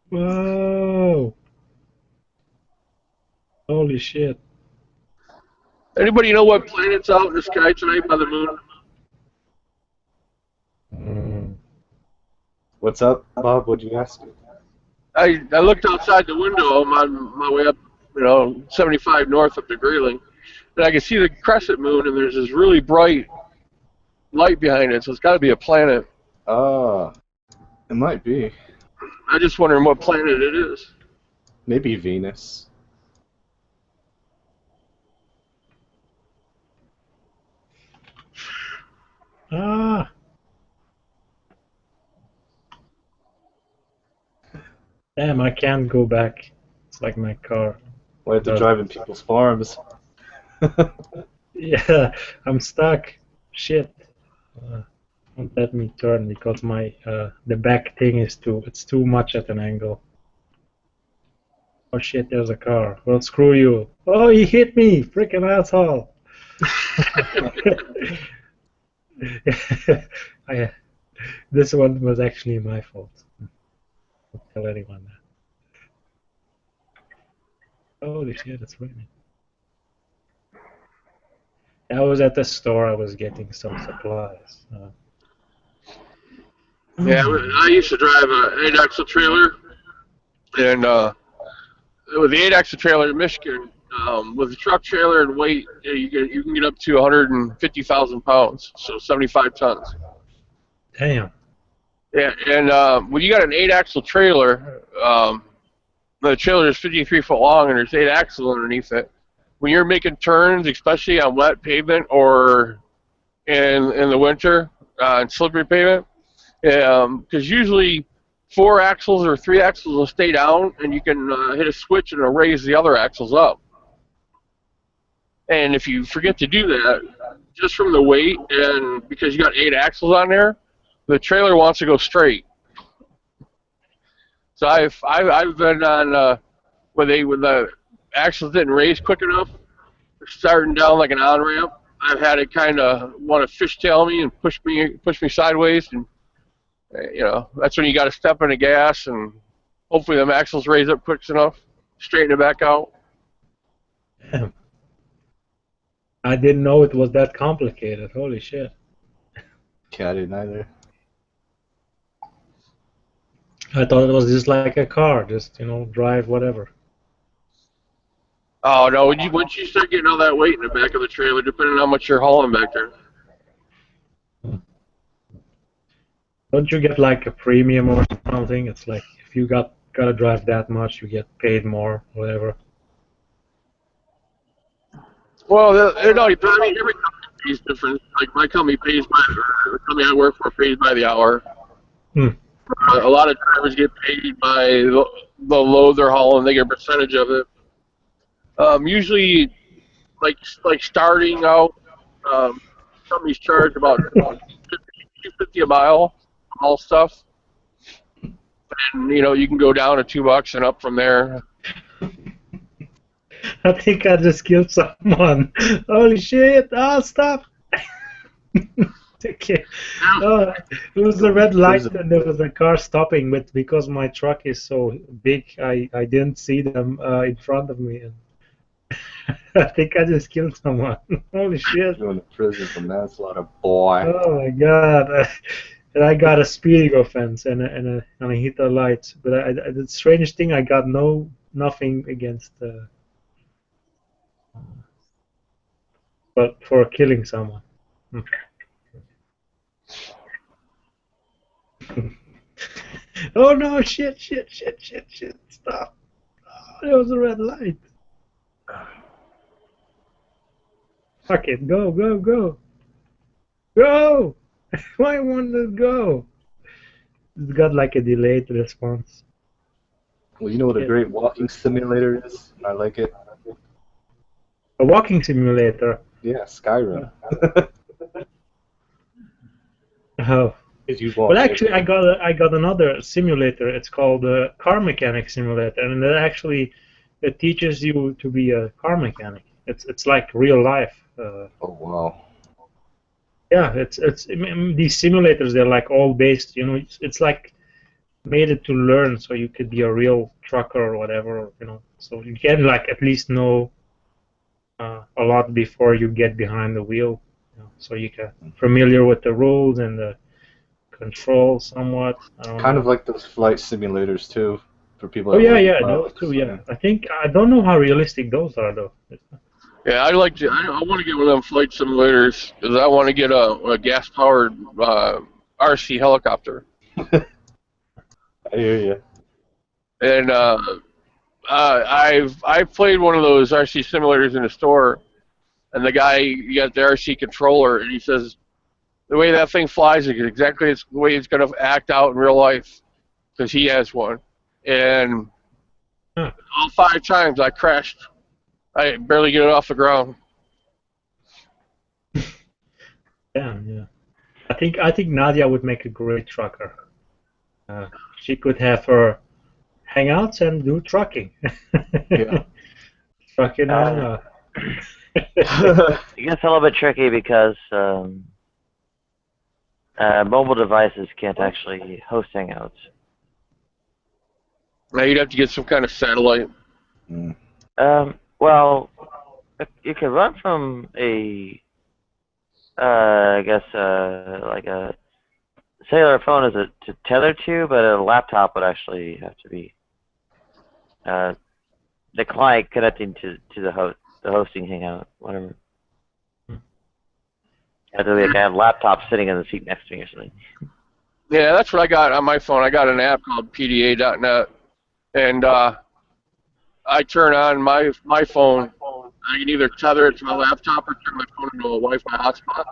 Whoa! Holy shit! Anybody know what planet's out in the sky tonight by the moon? What's up, Bob? What'd you ask? I looked outside the window. I'm on my way up, 75 north up to Grayling, and I can see the crescent moon, and there's this really bright light behind it, so it's got to be a planet. It might be. I'm just wondering what planet it is. Maybe Venus. Ah! Damn, I can't go back. It's like my car. We'll have to drive in people's farms. Yeah, I'm stuck. Shit. Won't let me turn because my the back thing is it's too much at an angle. Oh shit, there's a car. Well, screw you. Oh, he hit me! Freaking asshole! This one was actually my fault. Don't tell anyone that. Holy shit, it's raining. I was at the store. I was getting some supplies. Yeah, I used to drive an 8-axle trailer, and with the 8-axle trailer in Michigan, with the truck trailer and weight, you can get up to 150,000 pounds, so 75 tons. Damn. Yeah, and when you got an 8-axle trailer, the trailer is 53 foot long, and there's 8 axles underneath it. When you're making turns, especially on wet pavement or in the winter on slippery pavement, because usually 4 axles or 3 axles will stay down, and you can hit a switch and it'll raise the other axles up. And if you forget to do that, just from the weight and because you got 8 axles on there, the trailer wants to go straight. So I've been on when the axles didn't raise quick enough, starting down like an on ramp. I've had it kind of want to fishtail me and push me sideways, and that's when you got to step in the gas and hopefully the axles raise up quick enough, straighten it back out. Damn. I didn't know it was that complicated. Holy shit. Yeah, I didn't either. I thought it was just like a car, just drive whatever. Oh no! Once you start getting all that weight in the back of the trailer, depending on how much you're hauling back there. Don't you get like a premium or something? It's like if you gotta drive that much, you get paid more, whatever. Well, no, I mean, every company pays different. Like my company pays by the company I work for pays by the hour. Hmm. A lot of drivers get paid by the load they're hauling. They get a percentage of it. Usually, like starting out, companies charge about 250 a mile, all stuff, and you can go down to $2 and up from there. I think I just killed someone. Holy shit! Oh, stop! Okay. Oh, it was a red light and there was a car stopping, but because my truck is so big, I didn't see them in front of me. And I think I just killed someone. Holy shit! Going to prison for manslaughter, boy. Oh my god! And I got a speeding offense and I hit the lights. But the strange thing, I got nothing against. But for killing someone. Oh no! Shit! Stop! Oh, there was a red light. Fuck it! Go! Go! Why won't it go? It's got like a delayed response. Well, you know what a great walking simulator is? I like it. A walking simulator. Yeah, Skyrim. Oh. Well, actually, I got another simulator. It's called Car Mechanic Simulator, and it teaches you to be a car mechanic. It's like real life. Oh wow. Yeah, these simulators, they're like all based. It's like made it to learn, so you could be a real trucker or whatever. So you can like at least know a lot before you get behind the wheel. So you get familiar with the rules and the control somewhat. Kind of like those flight simulators too, for people. Oh yeah, those too. Yeah, I don't know how realistic those are though. Yeah, I want to get one of them flight simulators because I want to get a gas-powered RC helicopter. I hear you. And I've played one of those RC simulators in a store, and the guy got the RC controller, and he says the way that thing flies is exactly the way it's going to act out in real life because he has one. And all 5 times I crashed. I barely get it off the ground. Yeah. I think Nadia would make a great trucker. She could have her hangouts and do trucking. Yeah. Trucking. It gets a little bit tricky because mobile devices can't actually host hangouts. Now you'd have to get some kind of satellite. Well, you could run from I guess, like a cellular phone is to tether to, but a laptop would actually have to be the client connecting to the hosting hangout, whatever. Have to be like I have a laptop sitting in the seat next to me or something. Yeah, that's what I got on my phone. I got an app called PDA.net, and I turn on my phone. I can either tether it to my laptop or turn my phone into a Wi-Fi hotspot.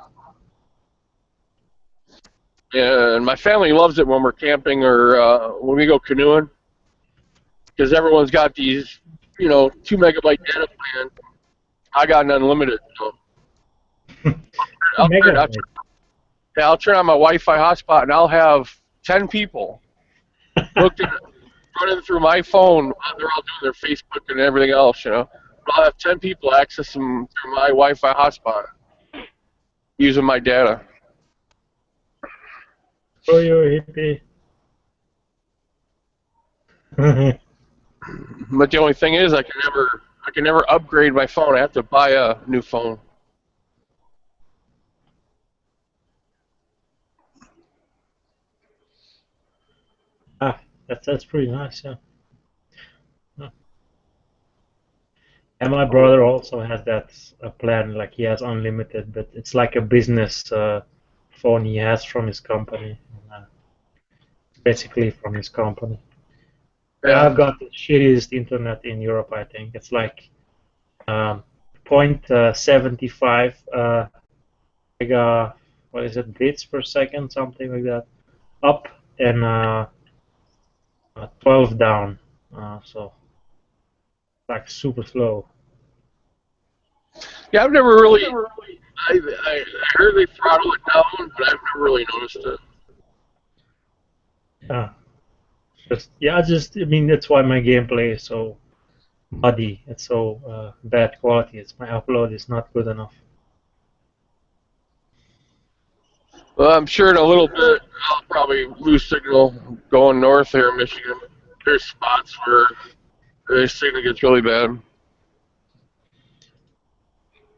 And my family loves it when we're camping or when we go canoeing, because everyone's got these, 2 megabyte data plan. I got an unlimited. So I'll turn on my Wi-Fi hotspot, and I'll have 10 people running through my phone. They're all doing their Facebook and everything else, But I'll have 10 people access them through my Wi-Fi hotspot using my data. Oh, you're a hippie. But the only thing is, I can never upgrade my phone. I have to buy a new phone. That's pretty nice, yeah. And my brother also has that plan, like he has unlimited, but it's like a business phone he has from his company. basically from his company. Yeah. I've got the shittiest internet in Europe. I think it's like 0.75 mega, what is it, bits per second, something like that, up and 12 down. So like super slow. Yeah, I've never really. I heard they throttle it down, but I've never really noticed it. Yeah, I mean that's why my gameplay is so muddy. It's so bad quality. My upload is not good enough. Well, I'm sure in a little bit I'll probably lose signal going north here in Michigan. There's spots where the signal gets really bad.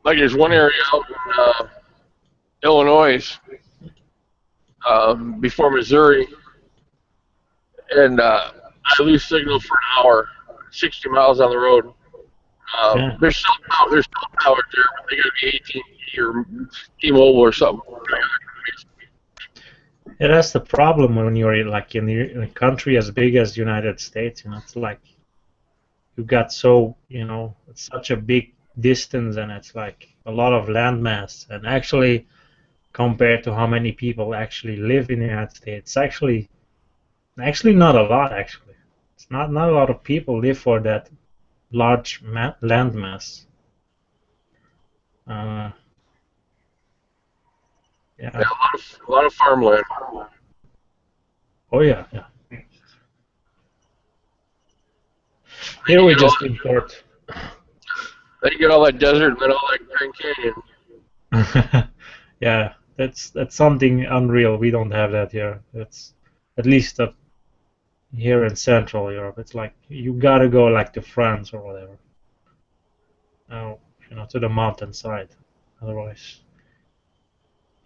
Like there's one area out in Illinois, before Missouri, and I lose signal for an hour, 60 miles on the road. Yeah. There's still power there, but they got to be AT&T or T-Mobile or something. Yeah, that's the problem when you're in a country as big as the United States. It's like you've got it's such a big distance, and it's like a lot of landmass. And actually, compared to how many people actually live in the United States, actually not a lot. Actually, it's not a lot of people live for that large landmass. Yeah. Yeah, a lot of farmland. Oh yeah, yeah. Here we just import. Then you get all that desert and then all that Grand Canyon. Yeah, that's something unreal. We don't have that here. It's at least here in Central Europe. It's like you gotta go like to France or whatever. To the mountainside. Otherwise,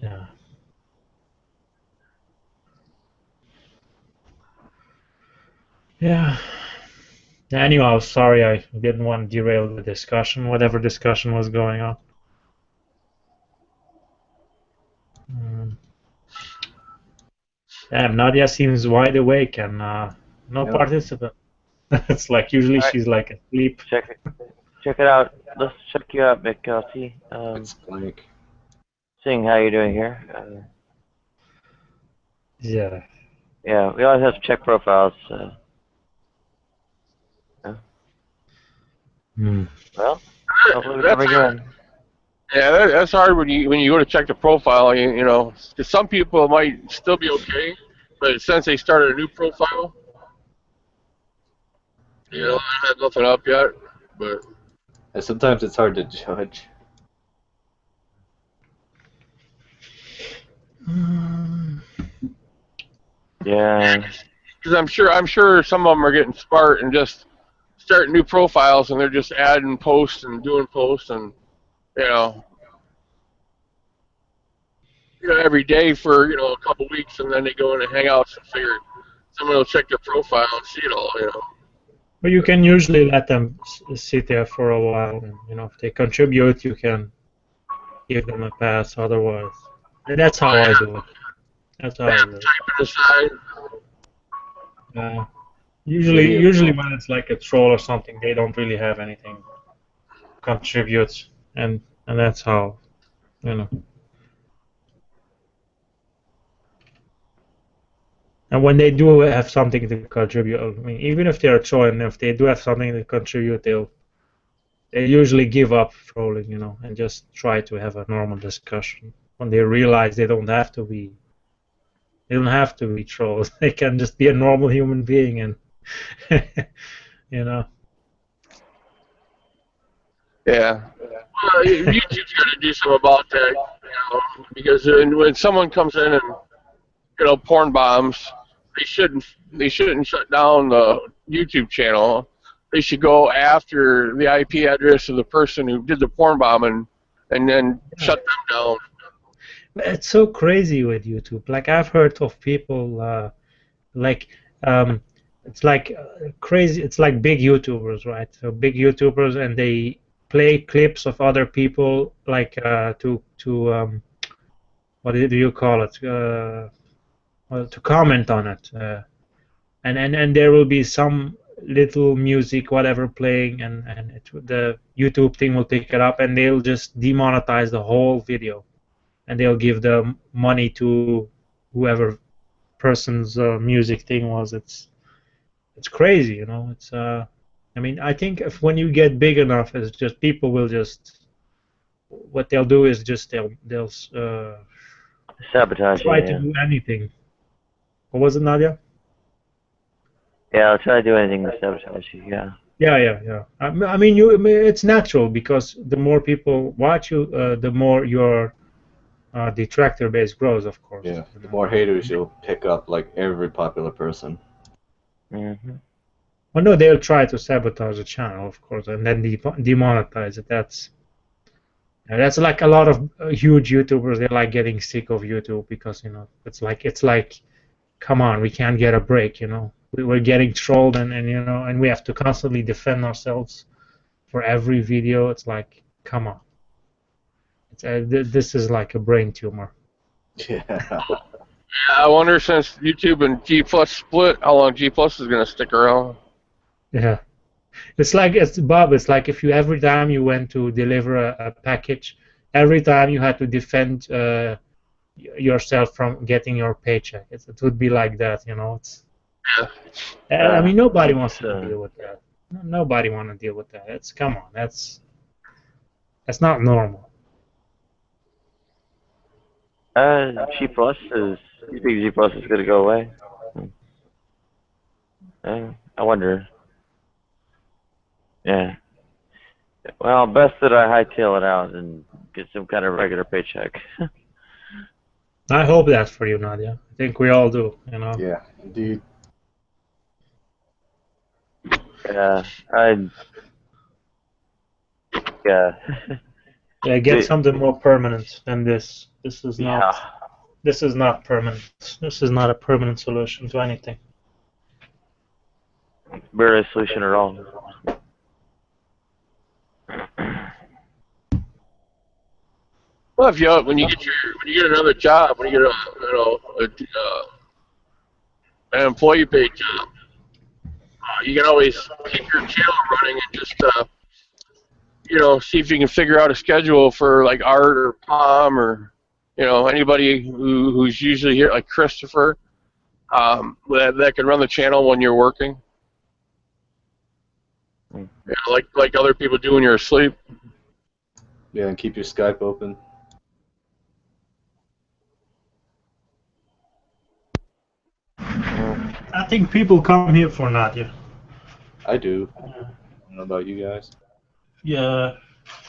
yeah. Yeah. Anyway, I was sorry I didn't want to derail the discussion, whatever discussion was going on. Damn, Nadia seems wide awake and no participant. It's like usually she's like asleep. Check it out. Let's check you out, Mick. See. It's blank. Seeing how you're doing here. Yeah. Yeah, we always have to check profiles. Well, hopefully we never again. Yeah, that's hard when you go to check the profile. Because some people might still be okay, but since they started a new profile, I had nothing up yet. But sometimes it's hard to judge. Yeah. Because I'm sure some of them are getting smart and just starting new profiles, and they're just adding posts and doing posts, and every day for a couple weeks, and then they go into Hangouts and figure someone will check their profile and see it all. But you can usually let them sit there for a while, and if they contribute, you can give them a pass. Otherwise, and that's how I do it. That's how I do it. Usually when it's like a troll or something, they don't really have anything to contribute, and that's how, And when they do have something to contribute, I mean, even if they're trolling, if they do have something to contribute, they usually give up trolling, and just try to have a normal discussion. When they realize they don't have to be trolls. They can just be a normal human being, and Yeah. Well, YouTube's got to do something about that, because when someone comes in and porn bombs, they shouldn't shut down the YouTube channel. They should go after the IP address of the person who did the porn bombing, and then shut them down. It's so crazy with YouTube. Like I've heard of people it's like crazy. It's like big YouTubers, right? So big YouTubers, and they play clips of other people, like to what do you call it? to comment on it, and there will be some little music, whatever, playing, and the YouTube thing will pick it up, and they'll just demonetize the whole video, and they'll give the money to whoever person's music thing was. It's crazy, you know. It's I mean, I think if when you get big enough, it's just people will just what they'll do is just they'll Sabotage try it, to yeah. do anything. What was it, Nadia? Yeah, I'll try to do anything to sabotage you, yeah. Yeah. I mean, it's natural because the more people watch you, the more your detractor base grows, of course. Yeah, the more haters you'll pick up, like every popular person. Mm-hmm. Well, no, they'll try to sabotage the channel, of course, and then demonetize it. That's like a lot of huge YouTubers. They're like getting sick of YouTube because it's like, come on, we can't get a break. We're getting trolled, and and we have to constantly defend ourselves for every video. It's like, come on. This is like a brain tumor. Yeah. I wonder, since YouTube and G Plus split, how long G Plus is going to stick around. Yeah. It's Bob. It's like if you every time you went to deliver a package, every time you had to defend yourself from getting your paycheck. It would be like that, It's. I mean, nobody wants to deal with that. Nobody want to deal with that. Come on. That's not normal. G Plus is. You think G Plus is going to go away? I wonder. Yeah. Well, best that I hightail it out and get some kind of regular paycheck. I hope that for you, Nadia. I think we all do, Yeah, indeed. Yeah, Yeah, get something more permanent than this. This is not. Yeah. This is not permanent. This is not a permanent solution to anything. Barely a solution at all. Well, if when you get another job, when you get an employee paid job, you can always keep your channel running and just see if you can figure out a schedule for like Art or Palm or anybody who's usually here, like Christopher, that can run the channel when you're working. Like other people do when you're asleep. Yeah, and keep your Skype open. I think people come here for Nadia. I do. I don't know about you guys. Yeah,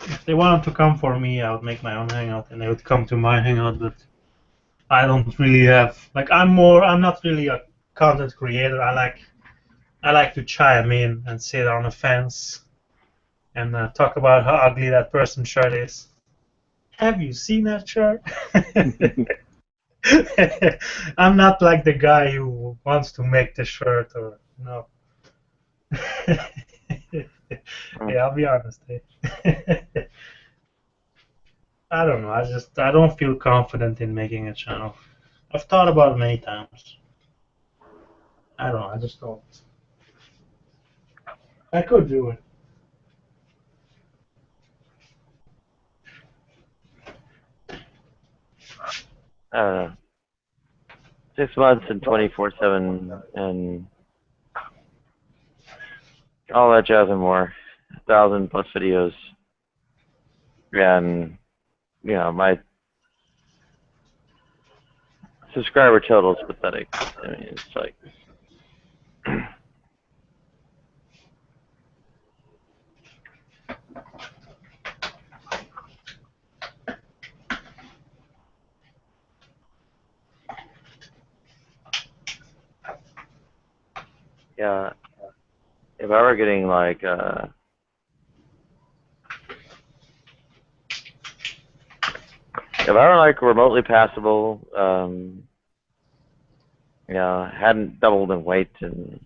if they wanted to come for me, I would make my own hangout, and they would come to my hangout. But I don't really have I'm not really a content creator. I like to chime in and sit on a fence and talk about how ugly that person's shirt is. Have you seen that shirt? I'm not like the guy who wants to make the shirt or no. Yeah, I'll be honest. I don't know. I don't feel confident in making a channel. I've thought about it many times. I don't know. I just don't. I could do it. I don't know. 6 months and 24/7 and all that jazz and more. 1,000+ videos. And my subscriber total is pathetic. I mean, it's like yeah. If I were getting like if I were like remotely passable, hadn't doubled in weight and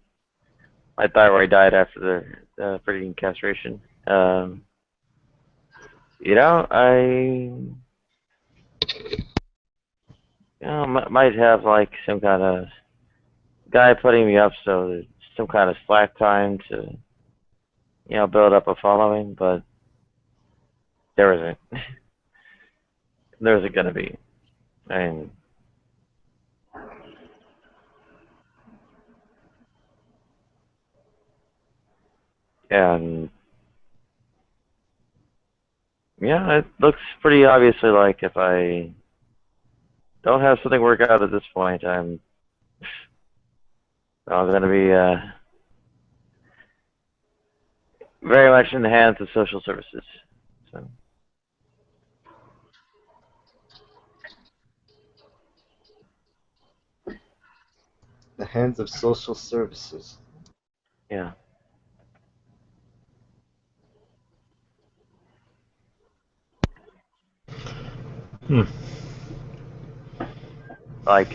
my thyroid died after the breeding castration, Might have like some kind of guy putting me up, so there's some kind of slack time to, build up a following, but there isn't. There isn't going to be. And and yeah, it looks pretty obviously like if I don't have something work out at this point, I'm going to be very much in the hands of social services. So. The hands of social services. Yeah. Like,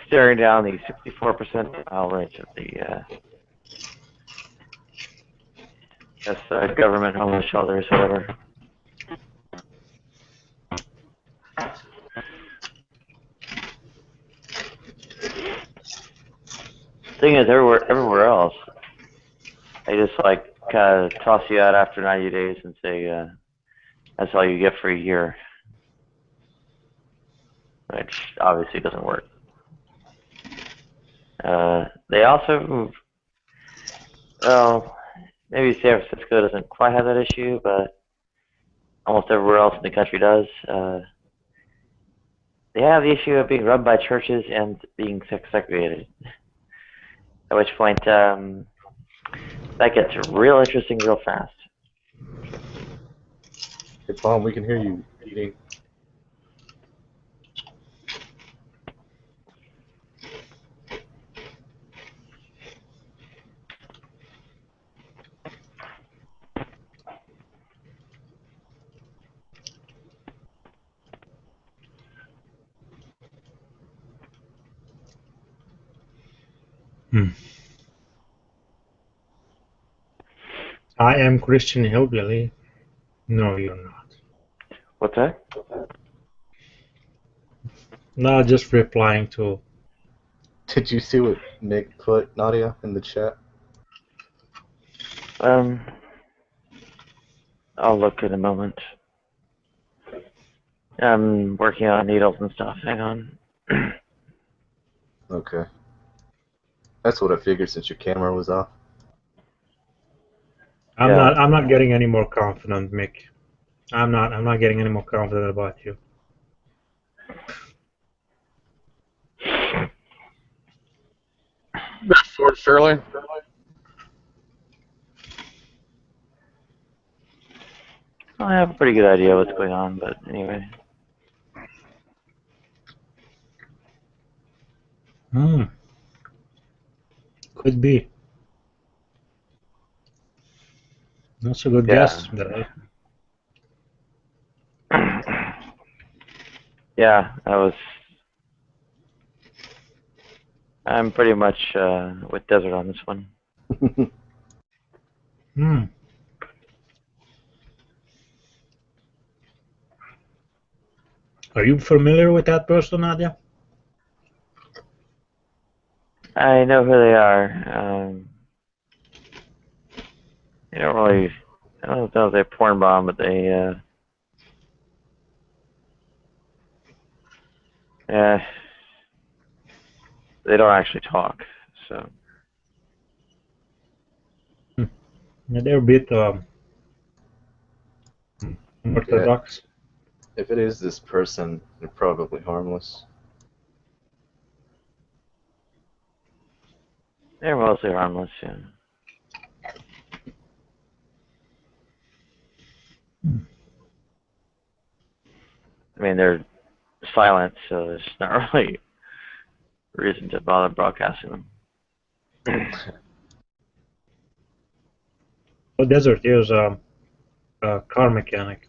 staring down the 64% denial rate of the government homeless shelters, whatever. Thing is, everywhere else, they just like kind of toss you out after 90 days and say that's all you get for a year, which obviously doesn't work. They also, well, maybe San Francisco doesn't quite have that issue, but almost everywhere else in the country does. They have the issue of being run by churches and being segregated. At which point, that gets real interesting real fast. Hey, Palm, we can hear you eating. I am Christian Hillbilly. No, you're not. What's that? No, just replying to. Did you see what Nick put, Nadia, in the chat? I'll look in a moment. I'm working on needles and stuff. Hang on. Okay. That's what I figured since your camera was off. I'm not getting any more confident, Mick. I'm not getting any more confident about you. Bedford Fairlane. I have a pretty good idea what's going on, but anyway. Could be. That's a good guess, though. Yeah, I'm pretty much with Desert on this one. Are you familiar with that person, Nadia? I know who they are. They don't really, I don't know if they're porn bomb, but they don't actually talk, so. Yeah, they're a bit orthodox. Yeah. If it is this person, they're probably harmless. They're mostly harmless, yeah. I mean, they're silent, so there's not really reason to bother broadcasting them. Well, Desert is a car mechanic.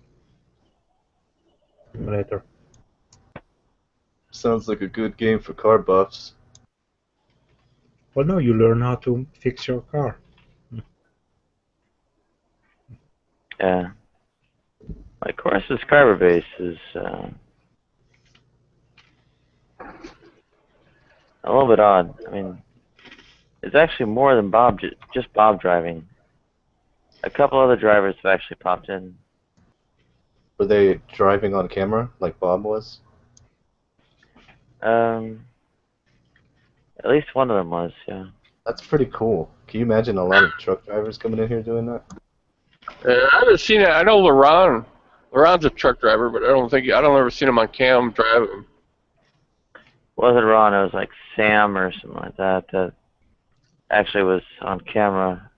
Later. Sounds like a good game for car buffs. Well, no, you learn how to fix your car. Yeah. my core subscriber base is a little bit odd. I mean, it's actually more than Bob, just Bob driving. A couple other drivers have actually popped in. Were they driving on camera like Bob was? At least one of them was, yeah. That's pretty cool. Can you imagine a lot of truck drivers coming in here doing that? I haven't seen it. I know LeRon's a truck driver, but I don't ever seen him on cam driving. Wasn't Ron, it was like Sam or something like that that actually was on camera.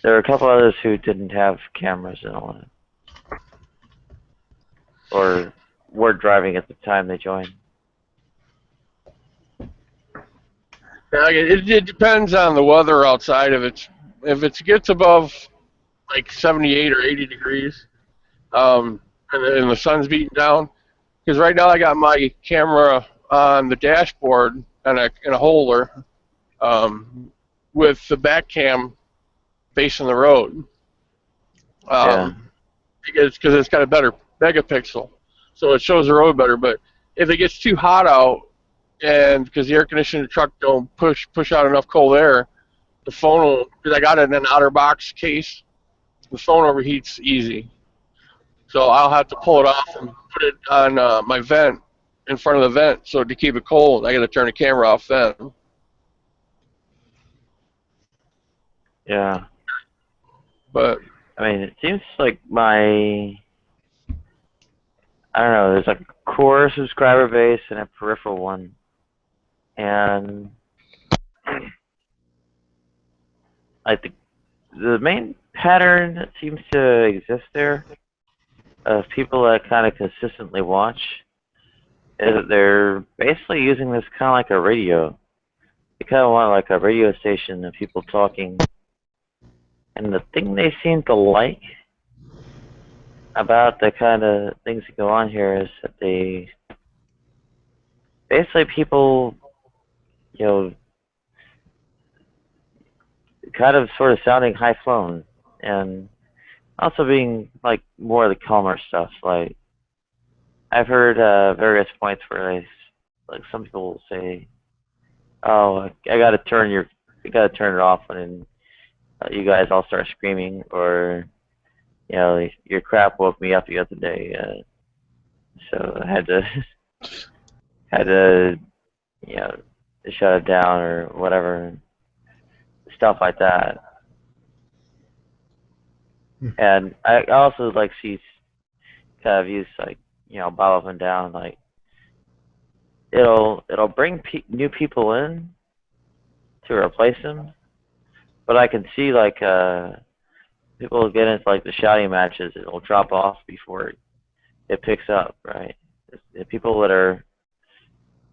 There were a couple others who didn't have cameras in on it. Or were driving at the time they joined. Yeah, it depends on the weather outside. If it gets above like 78 or 80 degrees, and the sun's beating down, because right now I got my camera on the dashboard and a holder, with the back cam facing the road. Because it's got a better megapixel, so it shows the road better. But if it gets too hot out, and because the air conditioning truck don't push out enough cold air, the phone will, because I got it in an outer box case, the phone overheats easy. So I'll have to pull it off and put it on my vent, in front of the vent, so to keep it cold, I got to turn the camera off then. Yeah. But I mean, it seems like I don't know, there's a core subscriber base and a peripheral one. And like the main pattern that seems to exist there of people that kind of consistently watch is that they're basically using this kind of like a radio. They kind of want like a radio station of people talking. And the thing they seem to like about the kind of things that go on here is that they basically people, you know, kind of sort of sounding high flown and also being like more of the calmer stuff. Like I've heard various points where like some people will say, "Oh, I got to turn it off when you guys all start screaming," or you know, your crap woke me up the other day, so I had to you know, shut it down or whatever, stuff like that. And I also like see kind of use like, you know, Bob up and down, like it'll bring new people in to replace them, but I can see like people will get into like the shouting matches, it'll drop off before it picks up, right? The people that are,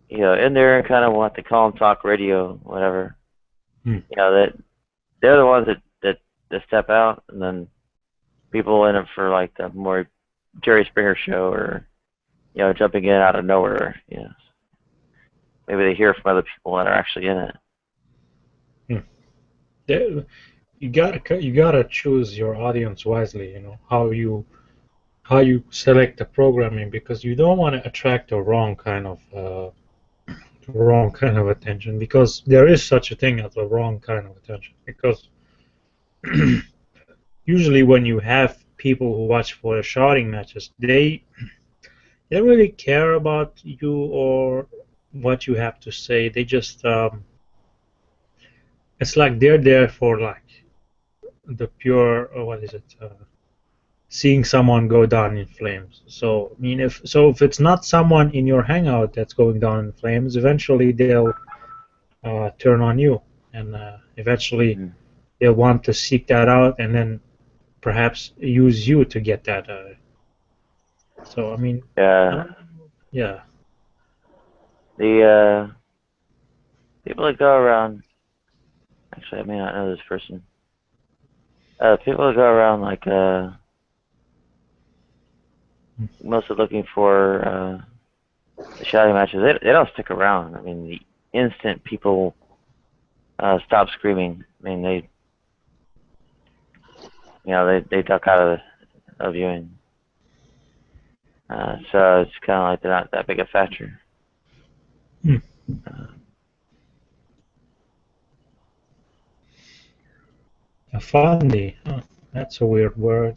you know, in there and kind of want to call and talk radio, whatever, you know, that they're the ones that step out, and then people in it for like the more Jerry Springer show, or you know, jumping in out of nowhere. You know, maybe they hear from other people that are actually in it. You gotta choose your audience wisely. You know how you select the programming, because you don't want to attract the wrong kind of attention, because there is such a thing as a wrong kind of attention. Because usually when you have people who watch for the shouting matches, they don't really care about you or what you have to say. They just it's like they're there for like the pure what is it? Seeing someone go down in flames. So I mean, if it's not someone in your hangout that's going down in flames, eventually they'll turn on you, and eventually they'll want to seek that out, and then perhaps use you to get that. So I mean, yeah. The people that go around. Actually, I may not know this person. People that go around like mostly looking for the shouting matches. They don't stick around. I mean, the instant people stop screaming, I mean they duck out of viewing. So it's kind of like they're not that big a factor. Funny. Oh, that's a weird word.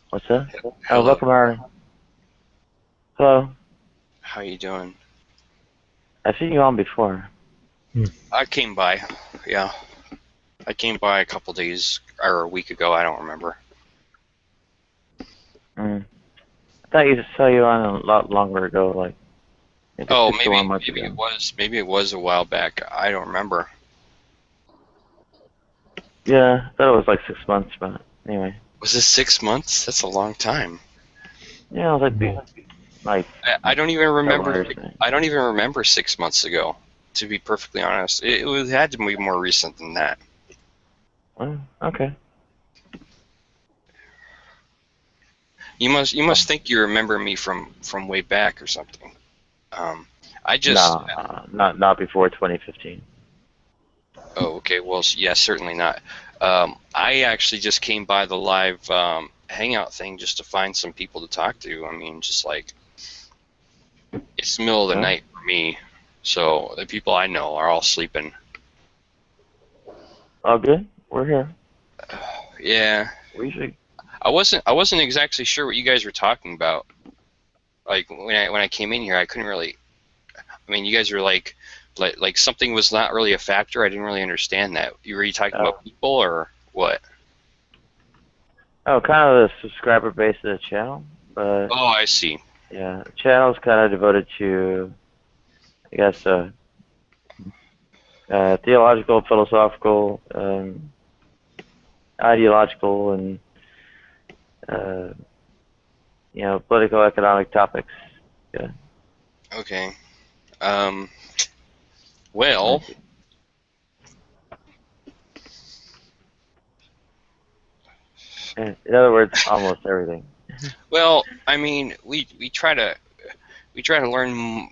What's that? Oh, Hello. welcome, Arnie. Hello. How you doing? I've seen you on before. I came by. Yeah. I came by a couple days or a week ago. I don't remember. I thought you saw you on a lot longer ago, like maybe Oh, 6 to 1 months maybe ago. it was a while back. I don't remember. Yeah, I thought it was like 6 months, but anyway. Was it 6 months? That's a long time. Yeah, it was like I don't even remember. February. I don't even remember 6 months ago. To be perfectly honest, it had to be more recent than that. Well, okay. You must think you remember me from way back or something. I just No, not before 2015. Oh, okay. Well, yeah, certainly not. I actually just came by the live hangout thing just to find some people to talk to. I mean, just like it's the middle of the night for me, so the people I know are all sleeping. All good. We're here. Yeah. We should. I wasn't exactly sure what you guys were talking about. Like when I came in here, I couldn't really. I mean, you guys were like something was not really a factor. I didn't really understand that. Were you talking about people or what? Oh, kind of the subscriber base of the channel, but. Oh, I see. Yeah, the channel's kind of devoted to, I guess, theological, philosophical, ideological, and political, economic topics. Yeah. Okay. Well. In other words, almost everything. Well, I mean, we try to learn.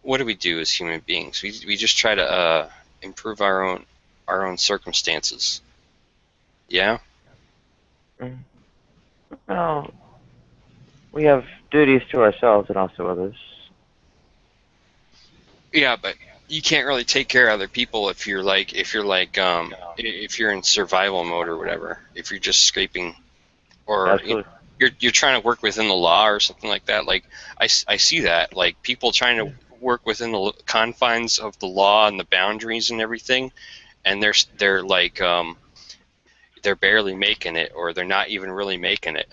What do we do as human beings? We just try to improve our own circumstances. Yeah. Well, we have duties to ourselves and also others. Yeah, but you can't really take care of other people if you're in survival mode or whatever. If you're just scraping, or you're trying to work within the law or something like that. Like I see that, like people trying to work within the confines of the law and the boundaries and everything, and they're like they're barely making it, or they're not even really making it.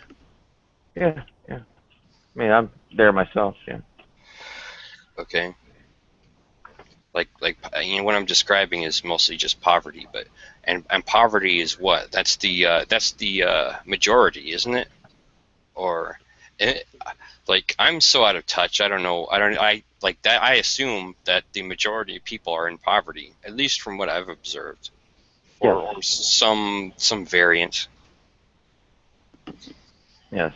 Yeah. I mean, I'm there myself. Yeah. Okay. Like what I'm describing is mostly just poverty, but and poverty is what? That's the majority, isn't it? Or like I'm so out of touch. I don't know. I like that. I assume that the majority of people are in poverty, at least from what I've observed, or some variant. Yes.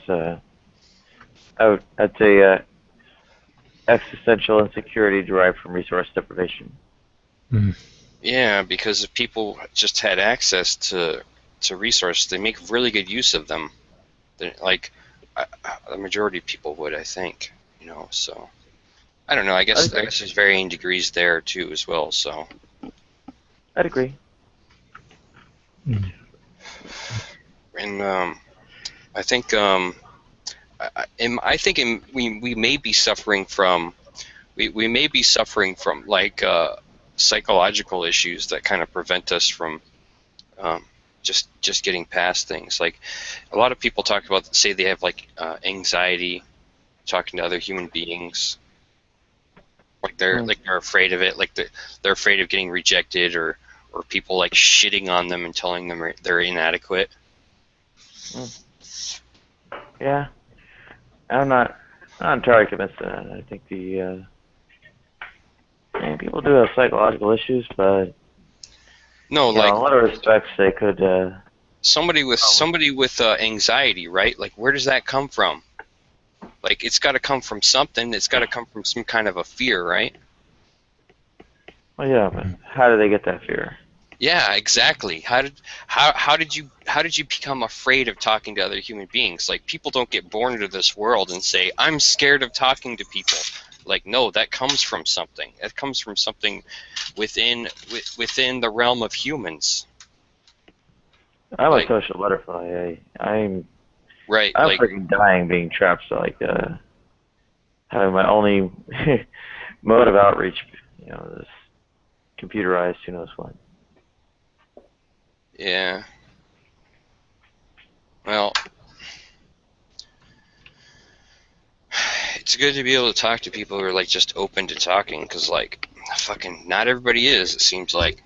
I'd say existential insecurity derived from resource deprivation. Yeah, because if people just had access to resources, they make really good use of them. Like the majority of people would, I think. So I don't know. I guess there's varying degrees there too as well. So I'd agree. And I think we may be suffering from like psychological issues that kind of prevent us from just getting past things. Like a lot of people say they have like anxiety talking to other human beings. Like they're afraid of it. Like they're afraid of getting rejected or people like shitting on them and telling them they're inadequate. Yeah, I'm not entirely convinced of that. I think people do have psychological issues, but no, in a lot of respects, they could. Somebody with anxiety, right? Like, where does that come from? Like, it's got to come from something. It's got to come from some kind of a fear, right? Well, yeah, but how do they get that fear? Yeah, exactly. How did how did you become afraid of talking to other human beings? Like, people don't get born into this world and say, I'm scared of talking to people. Like, no, that comes from something. It comes from something within the realm of humans. I'm Like, a social butterfly. I'm like, freaking dying being trapped. So like having my only mode of outreach, this computerized, who knows what. yeah. Well, it's good to be able to talk to people who are like just open to talking, because like fucking not everybody is, it seems like.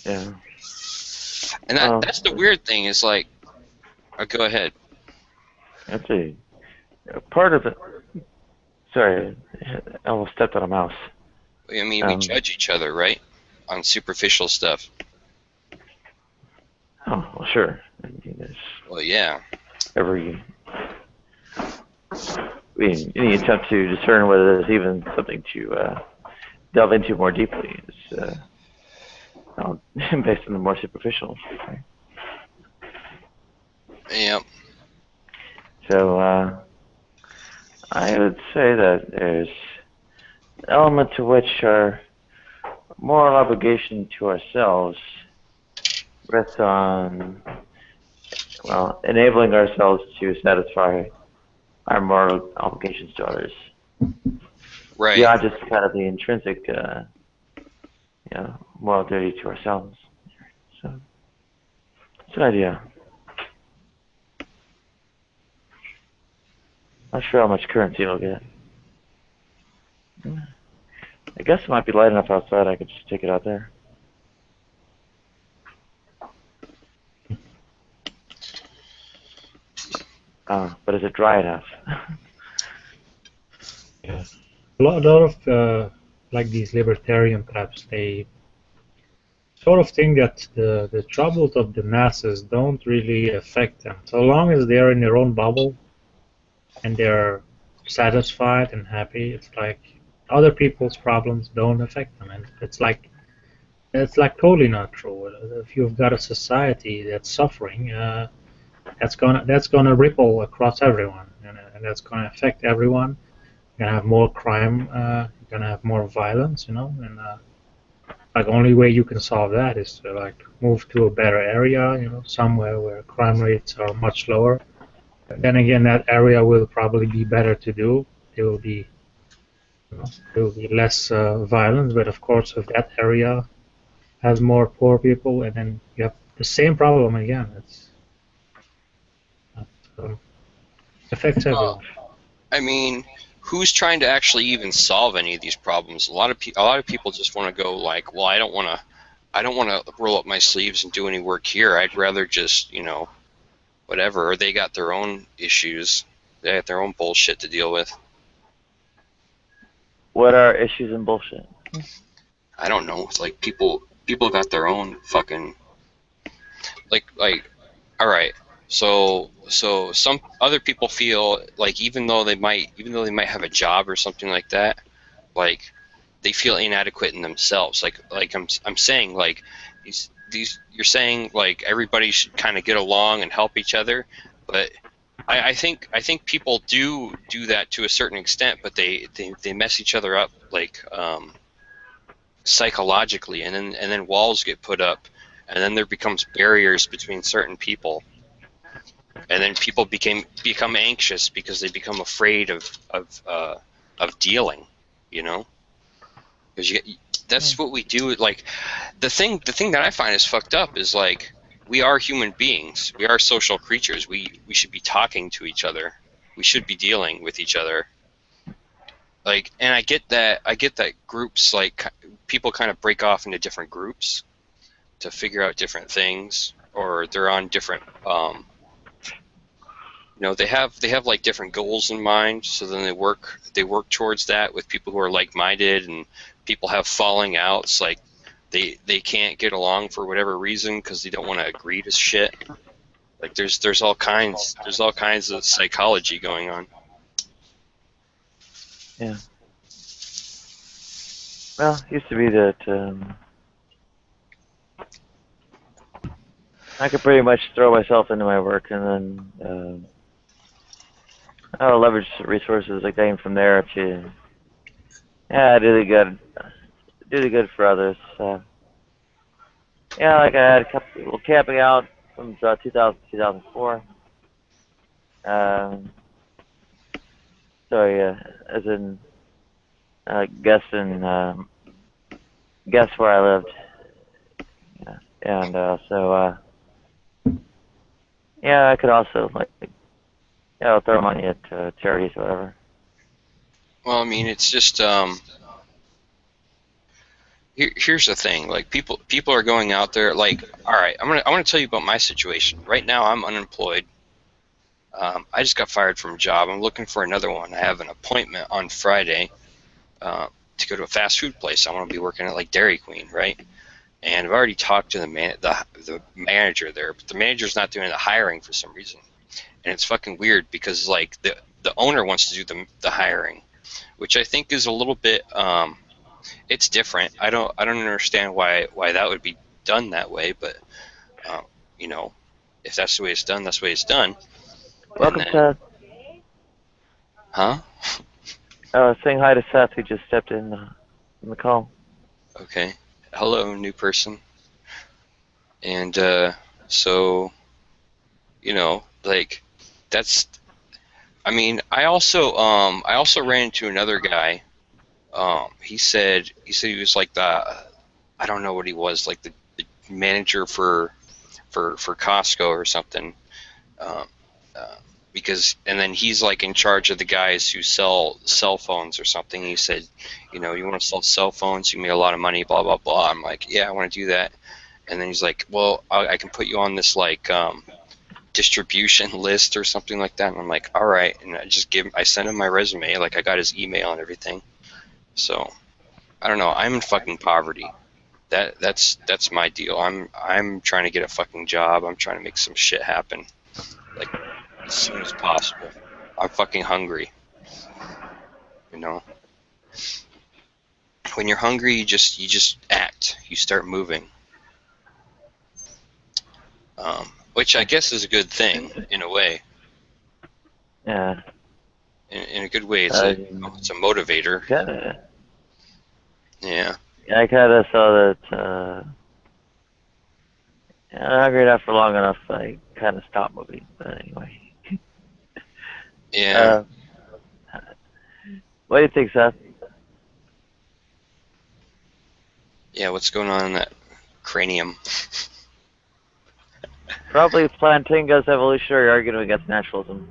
Yeah. And that's the weird thing is like, go ahead. That's a part of it. Sorry, I almost stepped on a mouse. I mean, we judge each other, right, on superficial stuff. Oh, well, sure. I mean, Well, yeah. Any attempt to discern whether there's even something to delve into more deeply is based on the more superficial. Right? Yep. So I would say that there's an element to which our moral obligation to ourselves rests on, well, enabling ourselves to satisfy our moral obligations to others. Right. Beyond just kind of the intrinsic, moral duty to ourselves. So it's an idea. Not sure how much currency it'll get. I guess it might be light enough outside. I could just take it out there. But is it dry enough? Yeah. A lot of like these libertarian crabs, they sort of think that the troubles of the masses don't really affect them. So long as they're in their own bubble and they're satisfied and happy, it's like other people's problems don't affect them. And it's like totally not true. If you've got a society that's suffering, that's gonna ripple across everyone, and that's gonna affect everyone. You're gonna have more crime. You're gonna have more violence, and like only way you can solve that is to like move to a better area, somewhere where crime rates are much lower. Then again, that area will probably be better to do. There will be less violence, but of course, if that area has more poor people, and then you have the same problem again. It affects everyone. I mean, who's trying to actually even solve any of these problems? A lot of people just want to go like, well, I don't want to roll up my sleeves and do any work here. I'd rather just, whatever. Or they got their own issues. They got their own bullshit to deal with. What are issues and bullshit? I don't know. It's like people got their own fucking like all right. So some other people feel like even though they might have a job or something like that, like they feel inadequate in themselves. Like I'm saying, like these you're saying like everybody should kind of get along and help each other, but I think people do that to a certain extent, but they mess each other up like psychologically, and then walls get put up, and then there becomes barriers between certain people, and then people become anxious because they become afraid of dealing, because that's what we do. Like the thing that I find is fucked up is like we are human beings, we are social creatures, we should be talking to each other, we should be dealing with each other. Like, and I get that groups, like, people kind of break off into different groups to figure out different things, or they're on different, they have like different goals in mind, so then they work towards that with people who are like-minded, and people have falling outs, like they can't get along for whatever reason because they don't want to agree to shit. Like there's all kinds of psychology going on. Yeah. Well, it used to be that I could pretty much throw myself into my work and then I'll leverage resources I gain from there to do the good for others. Yeah, like I had a couple people camping out from 2000 to 2004. So yeah, as in guess where I lived. Yeah, and yeah, I could also throw money at charities or whatever. Well, I mean, it's just here's the thing. Like people are going out there. Like, all right, I want to tell you about my situation. Right now, I'm unemployed. I just got fired from a job. I'm looking for another one. I have an appointment on Friday to go to a fast food place. I want to be working at like Dairy Queen, right? And I've already talked to the manager there, but the manager's not doing the hiring for some reason. And it's fucking weird because like the owner wants to do the hiring, which I think is a little bit it's different. I don't understand why that would be done that way, but you know, if that's the way it's done, that's the way it's done. Welcome, Seth. Huh? I was saying hi to Seth, who just stepped in the call. Okay. Hello, new person. And so, you know, like that's. I mean, I also ran into another guy. He said he was like I don't know what he was, like the manager for Costco or something. Because and then he's like in charge of the guys who sell cell phones or something. He said, you know, you want to sell cell phones, you make a lot of money, blah blah blah. I'm like, yeah, I want to do that. And then he's like, well, I can put you on this like distribution list or something like that. And I'm like, all right. And I sent him my resume, like I got his email and everything. So I don't know. I'm in fucking poverty. That's my deal. I'm trying to get a fucking job. I'm trying to make some shit happen, like as soon as possible. I'm fucking hungry. You know. When you're hungry, you just act. You start moving. Which I guess is a good thing in a way. Yeah. In a good way, it's a motivator. Yeah. I kind of saw that. I'm hungry enough for long enough. I kind of stopped moving. But anyway. Yeah. What do you think, Seth? Yeah. What's going on in that cranium? Probably Plantinga's evolutionary argument against naturalism.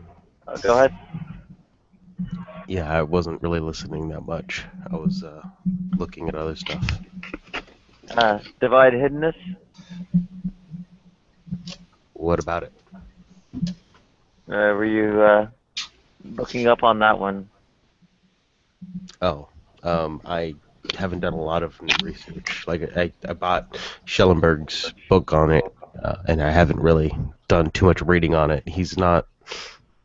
Go ahead. Yeah, I wasn't really listening that much. I was looking at other stuff. Divide hiddenness? What about it? Were you looking up on that one? Oh, I haven't done a lot of new research. Like, I bought Schellenberg's book on it, and I haven't really done too much reading on it. He's not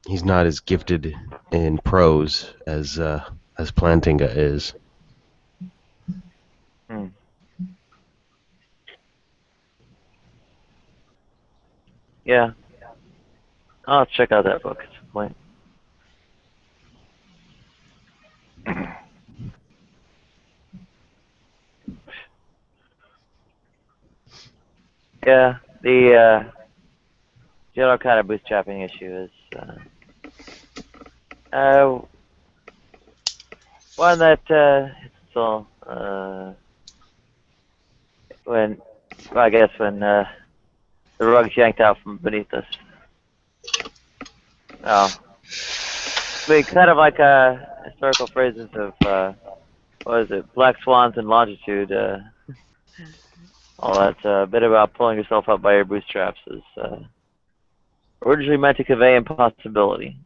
as gifted in prose as Plantinga is. Yeah. I'll check out that book at some point. Yeah, the general kind of bootstrapping issue is one that still when the rug's yanked out from beneath us. Oh, I mean, kind of like historical phrases of what is it, black swans and longitude. All that bit about pulling yourself up by your bootstraps is originally meant to convey impossibility.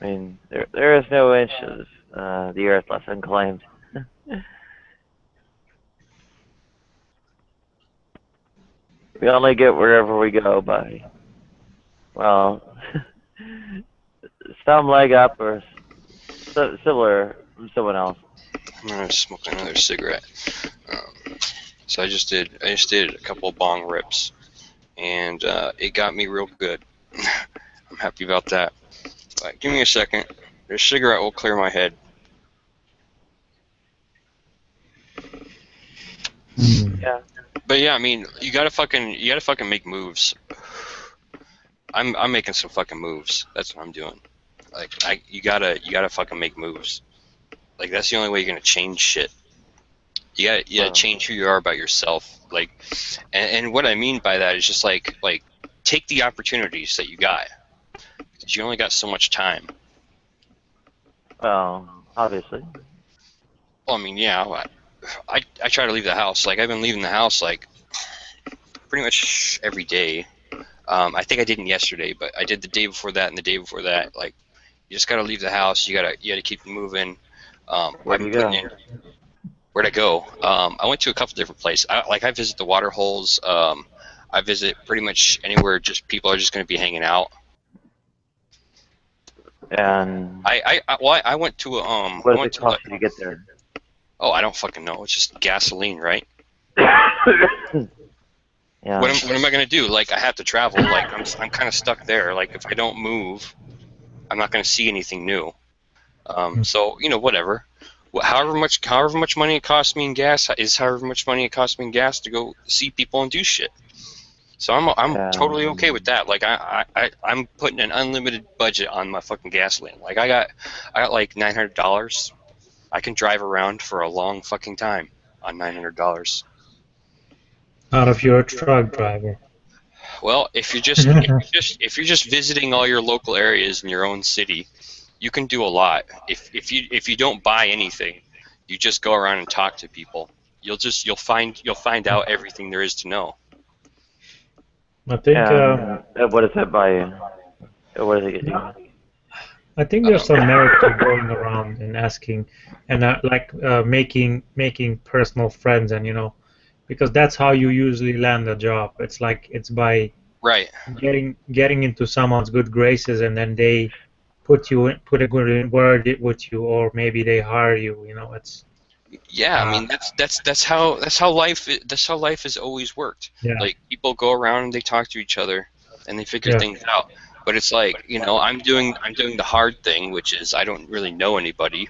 I mean, there is no inch of the earth left unclaimed. We only get wherever we go by, well, some leg up or similar from someone else. I'm gonna smoke another cigarette. So I just did a couple of bong rips, and it got me real good. I'm happy about that. But give me a second. This cigarette will clear my head. Yeah. But yeah, I mean, you gotta fucking make moves. I'm making some fucking moves. That's what I'm doing. Like, you gotta fucking make moves. Like, that's the only way you're gonna change shit. You gotta change who you are about yourself. Like, and what I mean by that is just like take the opportunities that you got, because you only got so much time. Well, obviously. Well, I mean, yeah, I try to leave the house. Like, I've been leaving the house like pretty much every day. I think I didn't yesterday, but I did the day before that and the day before that. Like, you just gotta leave the house. You gotta keep moving. Where'd you go? Where'd I go? I went to a couple different places. I visit the water holes. I visit pretty much anywhere just people are just gonna be hanging out. And I went to a what does it cost you to get there? Oh, I don't fucking know. It's just gasoline, right? Yeah. What am I gonna do? Like, I have to travel. Like, I'm kind of stuck there. Like, if I don't move, I'm not gonna see anything new. So whatever. However much money it costs me in gas is however much money it costs me in gas to go see people and do shit. So I'm totally okay with that. Like, I'm putting an unlimited budget on my fucking gasoline. Like, I got like $900. I can drive around for a long fucking time on $900. Out of your truck driver. Well, if you're just visiting all your local areas in your own city, you can do a lot. If you don't buy anything, you just go around and talk to people. You'll find out everything there is to know. I think. What does that buy you? What does it get you? I think there's some merit to going around and asking, and making personal friends, and because that's how you usually land a job. It's by getting into someone's good graces, and then they put a good word with you, or maybe they hire you. It's. Yeah, I mean that's how life has always worked. Yeah. Like, people go around and they talk to each other and they figure things out. But it's like, I'm doing the hard thing, which is I don't really know anybody,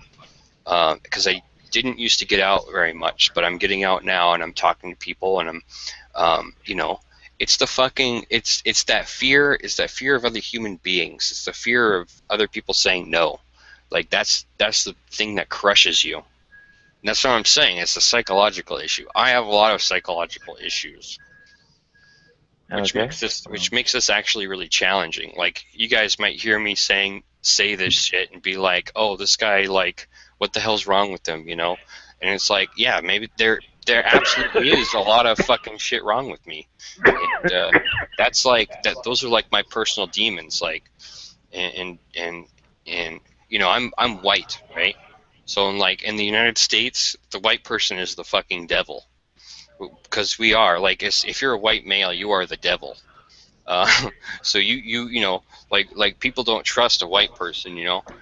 because I didn't used to get out very much, but I'm getting out now and I'm talking to people and I'm it's that fear of other human beings. It's the fear of other people saying no. Like, that's the thing that crushes you. And that's what I'm saying. It's a psychological issue. I have a lot of psychological issues, which makes this actually really challenging. Like, you guys might hear me say this shit and be like, "Oh, this guy, like, what the hell's wrong with him?" And it's like, yeah, maybe there absolutely is a lot of fucking shit wrong with me, and that's like that. Those are like my personal demons, like, and I'm white, right? So in the United States, the white person is the fucking devil, because we are like, if you're a white male, you are the devil. So like people don't trust a white person, not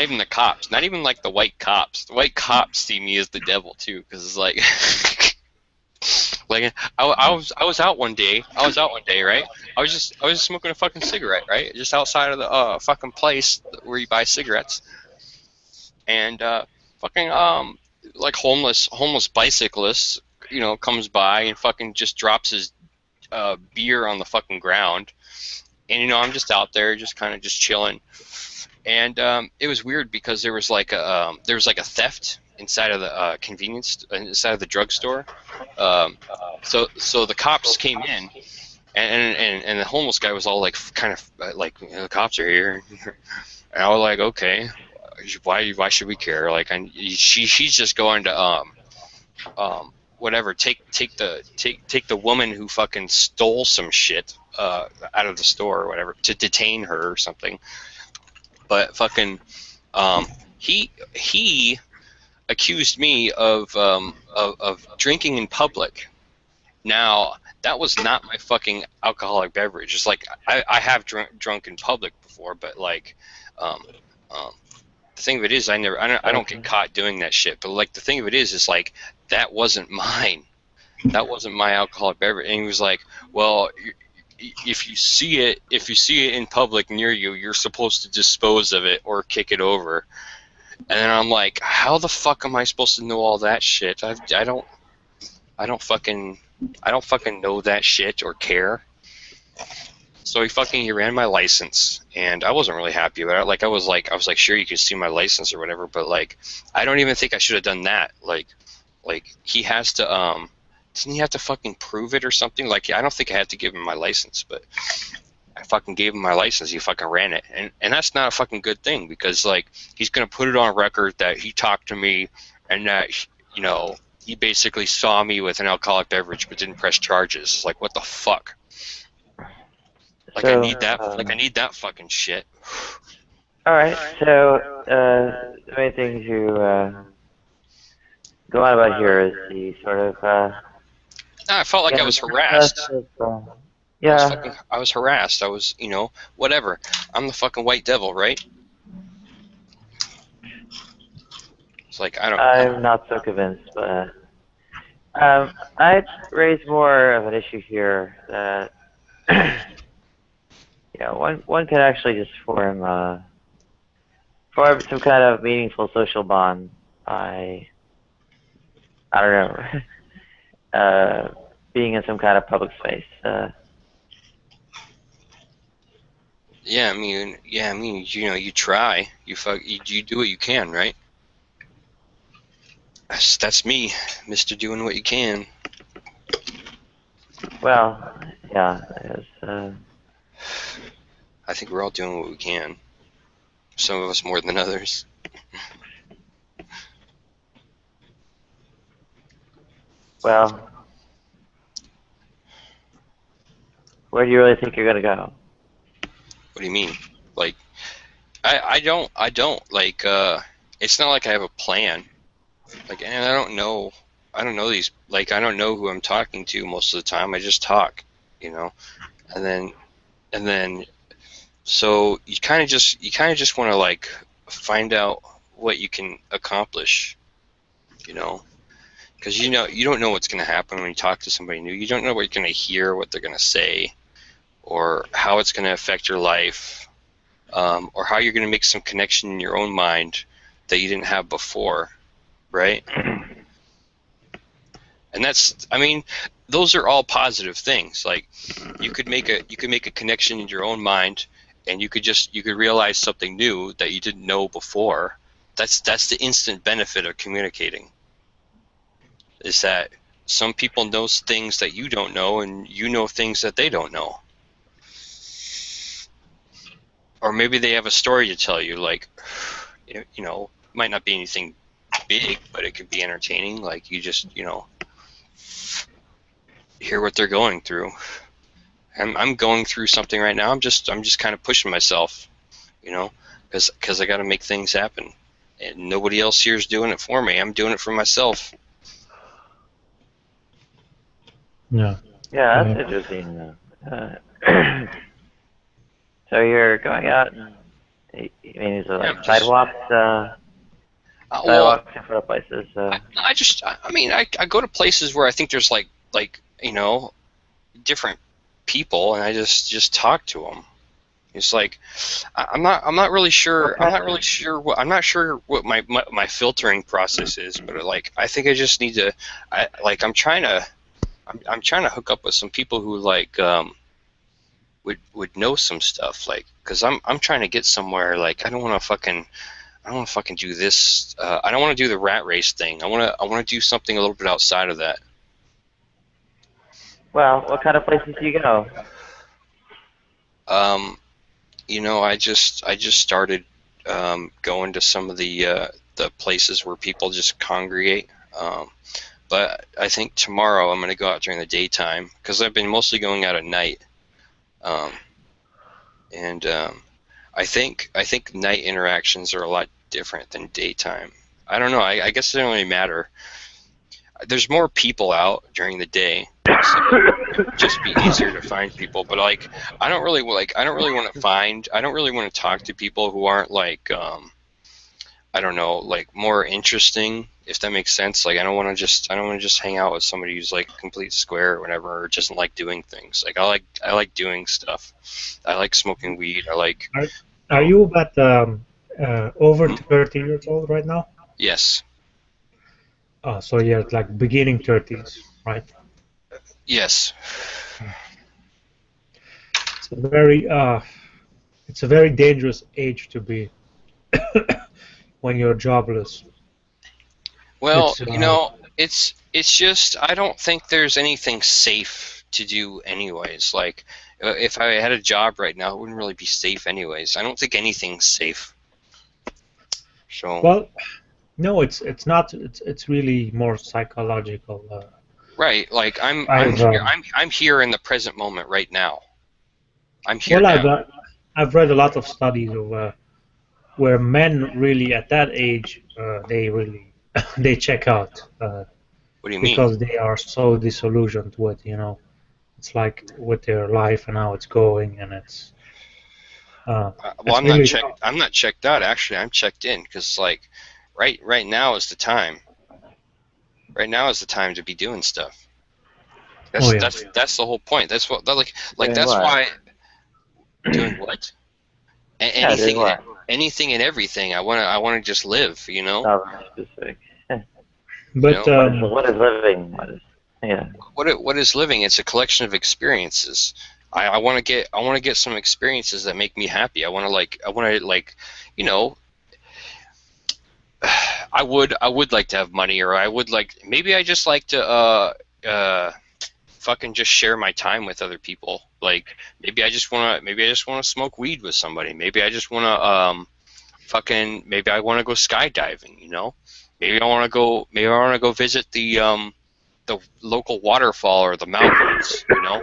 even the cops, not even like the white cops. The white cops see me as the devil too, because it's like, like I was out one day, right? I was just smoking a fucking cigarette, right? Just outside of the fucking place where you buy cigarettes. And fucking like homeless bicyclist, comes by and fucking just drops his beer on the fucking ground, and I'm just out there just kind of just chilling, and it was weird because there was like a theft inside of the inside of the drugstore. So the cops came in, and the homeless guy was all like kind of like, the cops are here, and I was like, okay. Why should we care? Like, she's just going to whatever, take the woman who fucking stole some shit out of the store or whatever, to detain her or something. But fucking he accused me of drinking in public. Now, that was not my fucking alcoholic beverage. It's like, I have drunk in public before, but like the thing of it is, I don't get caught doing that shit. But like the thing of it is like that wasn't mine. That wasn't my alcoholic beverage. And he was like, well, if you see it in public near you, you're supposed to dispose of it or kick it over. And then I'm like, how the fuck am I supposed to know all that shit? I don't fucking know that shit or care. So he ran my license, and I wasn't really happy about it. Like I was like, sure, you can see my license or whatever, but like, I don't even think I should have done that. Like he has to doesn't he have to fucking prove it or something? Like I don't think I had to give him my license, but I fucking gave him my license. He fucking ran it, and that's not a fucking good thing, because like he's gonna put it on record that he talked to me and that he basically saw me with an alcoholic beverage but didn't press charges. Like what the fuck? Like So, I need that. Like I need that fucking shit. All right. So the main thing to go on about here is the sort of. I felt like I was harassed. Yeah. I was harassed. I was, whatever. I'm the fucking white devil, right? It's like I'm not so convinced, but I'd raise more of an issue here that one can actually just form some kind of meaningful social bond by, I don't know, being in some kind of public space. Yeah, I mean, you try, you do what you can, right? That's me, Mr. Doing what you can. Well, yeah, I think we're all doing what we can. Some of us more than others. Well, where do you really think you're gonna go? What do you mean? Like, I don't like. It's not like I have a plan. Like, and I don't know these. Like, I don't know who I'm talking to most of the time. I just talk, and then. So you kind of just want to like find out what you can accomplish, because you don't know what's going to happen when you talk to somebody new. You don't know what you're going to hear, what they're going to say, or how it's going to affect your life, or how you're going to make some connection in your own mind that you didn't have before, right? And those are all positive things. Like you could make a connection in your own mind, and you could realize something new that you didn't know before. That's the instant benefit of communicating. Is that some people know things that you don't know, and you know things that they don't know. Or maybe they have a story to tell you, like, might not be anything big, but it could be entertaining. Like you just, hear what they're going through. I'm going through something right now. I'm just kind of pushing myself, because I got to make things happen, and nobody else here is doing it for me. I'm doing it for myself. Yeah. Yeah, that's interesting. So you're going out, and is it like sidewalks? Sidewalks in front of places. I go to places where I think there's like different people, and I just talk to them. It's like I'm not really sure what my filtering process is, but like I think I just need to I'm trying to hook up with some people who like would know some stuff, like, because I'm trying to get somewhere. Like I don't want to fucking do this. I don't want to do the rat race thing. I want to do something a little bit outside of that. Well, what kind of places do you go? I just started going to some of the places where people just congregate. But I think tomorrow I'm going to go out during the daytime, because I've been mostly going out at night. I think night interactions are a lot different than daytime. I don't know. I guess it doesn't really matter. There's more people out during the day, so it'd just be easier to find people. But like, I don't really want to talk to people who aren't like I don't know, like more interesting, if that makes sense. Like I don't want to just hang out with somebody who's like a complete square or whatever, or doesn't like doing things. Like I like doing stuff. I like smoking weed. I like. Are you about over 30 years old right now? Yes. So you're like beginning 30s, right? Yes. It's a very dangerous age to be when you're jobless. Well, It's it's just I don't think there's anything safe to do anyways. Like if I had a job right now, it wouldn't really be safe anyways. I don't think anything's safe. So. well, no, it's not. It's really more psychological. Right, like I'm here in the present moment right now. I'm here Well, now. I've read a lot of studies of where men really at that age they really they check out What do you mean? because they are so disillusioned with it's like with their life and how it's going and it's Well, it's really I'm not checked out. Actually, I'm checked in because like, right now is the time. Right now is the time to be doing stuff. Oh yeah. That's the whole point. That's what like Doing that's what? why doing what? Yeah, doing what? Anything and everything. I wanna just live. You know. Not very specific. But What is living? Yeah. What is living? It's a collection of experiences. I want to get some experiences that make me happy. I want to like, you know, I would like to have money, or I would like maybe I just like to fucking just share my time with other people. Like maybe I just want to smoke weed with somebody. Maybe I just want to maybe I want to go skydiving, you know? Maybe I want to go visit the local waterfall or the mountains, you know?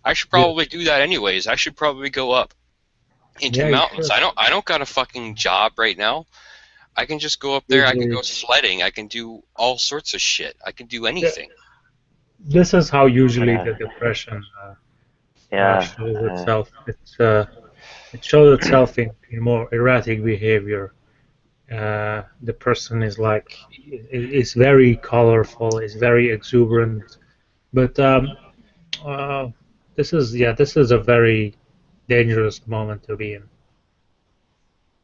I should probably do that anyways. I should probably go up into the mountains. I don't got a fucking job right now. I can just go up there. I can go sledding. I can do all sorts of shit. I can do anything. This is how usually the depression Yeah. shows itself. It shows itself in more erratic behavior. The person is like is very colorful, is very exuberant, but this is a very dangerous moment to be in.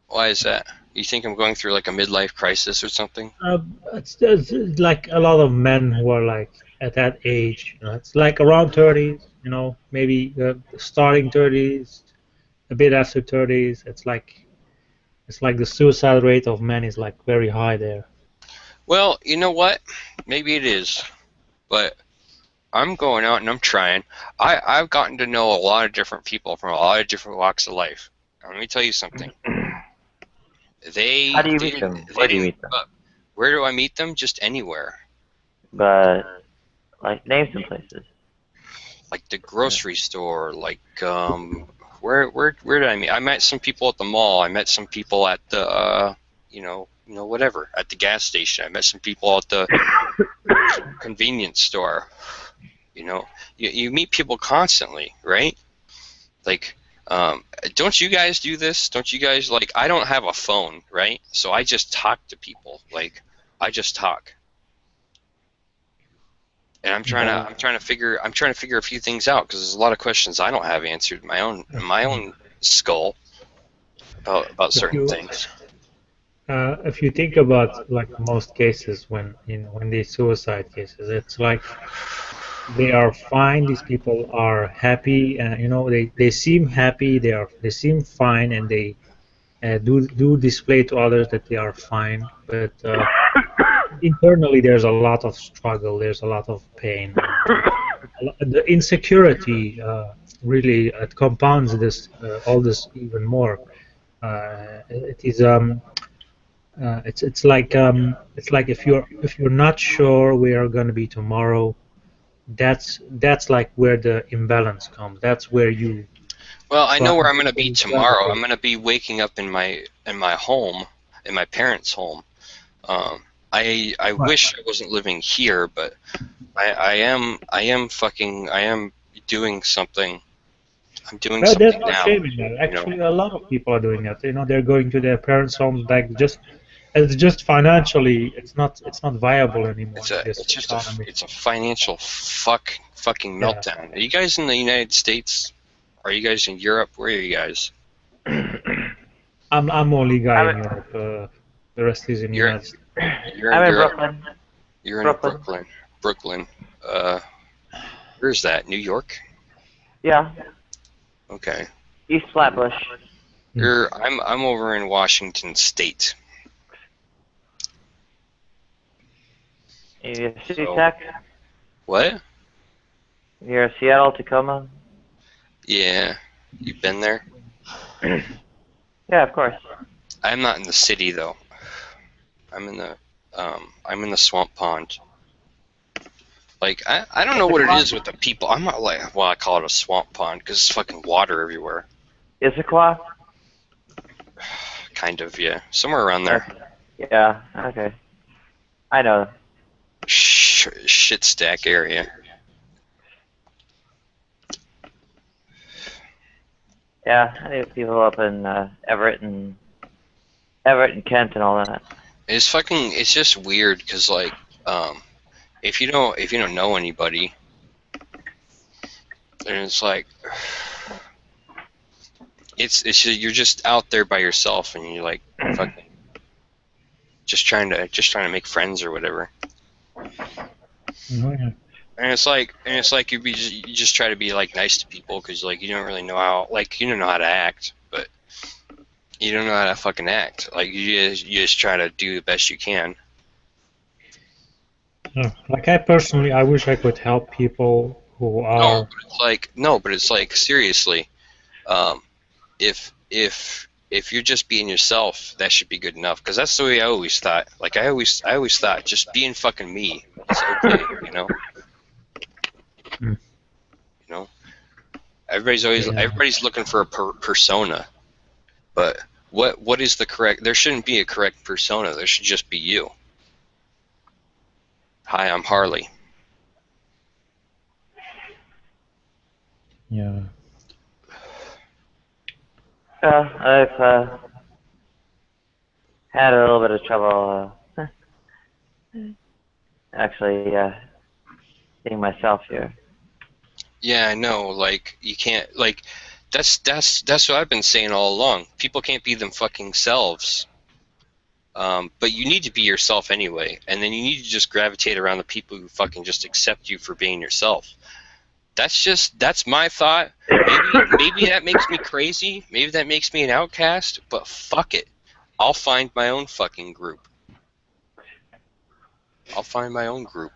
Why is that? You think I'm going through like a midlife crisis or something? It's like a lot of men who are like at that age. It's like around 30s, maybe starting 30s, a bit after 30s. It's like the suicide rate of men is like very high there. Well, you know what? Maybe it is, but I'm going out and I'm trying. I've gotten to know a lot of different people from a lot of different walks of life. Now, let me tell you something. How do you meet them? Where do you meet them? Where do I meet them? Just anywhere. But like name some places. Like the grocery store. Like where did I meet? I met some people at the mall. I met some people at the whatever, at the gas station. I met some people at the convenience store. You know, you meet people constantly, right? Like, don't you guys do this? Don't you guys, like, I don't have a phone, right? So I just talk to people. Like, I just talk. And I'm trying to figure a few things out because there's a lot of questions I don't have answered in my own skull about certain things. If you think about like most cases when these suicide cases, it's like they are fine. These people are happy, they seem happy. They seem fine, and they do display to others that they are fine. But internally, there's a lot of struggle. There's a lot of pain. The insecurity really compounds this all this even more. It is it's like if you're not sure where going to be tomorrow, that's like where the imbalance comes. That's where you. Well, I know where I'm going to be tomorrow. I'm going to be waking up in my home, in my parents' home. I wish I wasn't living here, but I am doing something I'm doing Well, there's something no now. shame in that. Actually, a lot of people are doing that. They're going to their parents' homes back just. It's just financially, it's not viable anymore in this economy. It's a financial fucking Yeah. meltdown. Are you guys in the United States? Are you guys in Europe? Where are you guys? I'm only guy in Europe. The rest is in the You're United States. you're I'm in in Europe. Brooklyn. You're in Brooklyn. Brooklyn. Where's that? New York? Yeah, Okay. East Flatbush. I'm over in Washington State. You City So- Tech? What? You're Seattle, Tacoma? Yeah. You've been there? Yeah, of course. I'm not in the city though. I'm in the swamp pond. Like I don't know what it is with the people. I'm not like, well, I call it a swamp pond because it's fucking water everywhere. Issaquah? Kind of, yeah. Somewhere around there. Yeah, okay. I know. Shit stack area. Yeah, I know people up in Everett and Kent and all that. It's just weird because like if you don't know anybody, then it's like you're just out there by yourself and you're like fucking just trying to make friends or whatever. Yeah. And it's like you just try to be like nice to people because like you don't really know how, like, you don't know how to act, but you don't know how to fucking act. Like you just try to do the best you can. Yeah. Like I personally, I wish I could help people who are. But it's like seriously, if you're just being yourself, that should be good enough. Because that's the way I always thought. Like I always thought, just being fucking me is okay, you know. Mm. You know, everybody's looking for a persona, but what is the correct? There shouldn't be a correct persona. There should just be you. Hi, I'm Harley. Yeah. I've had a little bit of trouble actually being myself here. Yeah, I know. Like you can't. Like that's what I've been saying all along. People can't be them fucking selves. But you need to be yourself anyway, and then you need to just gravitate around the people who fucking just accept you for being yourself. That's my thought. Maybe that makes me crazy. Maybe that makes me an outcast. But fuck it, I'll find my own fucking group. I'll find my own group.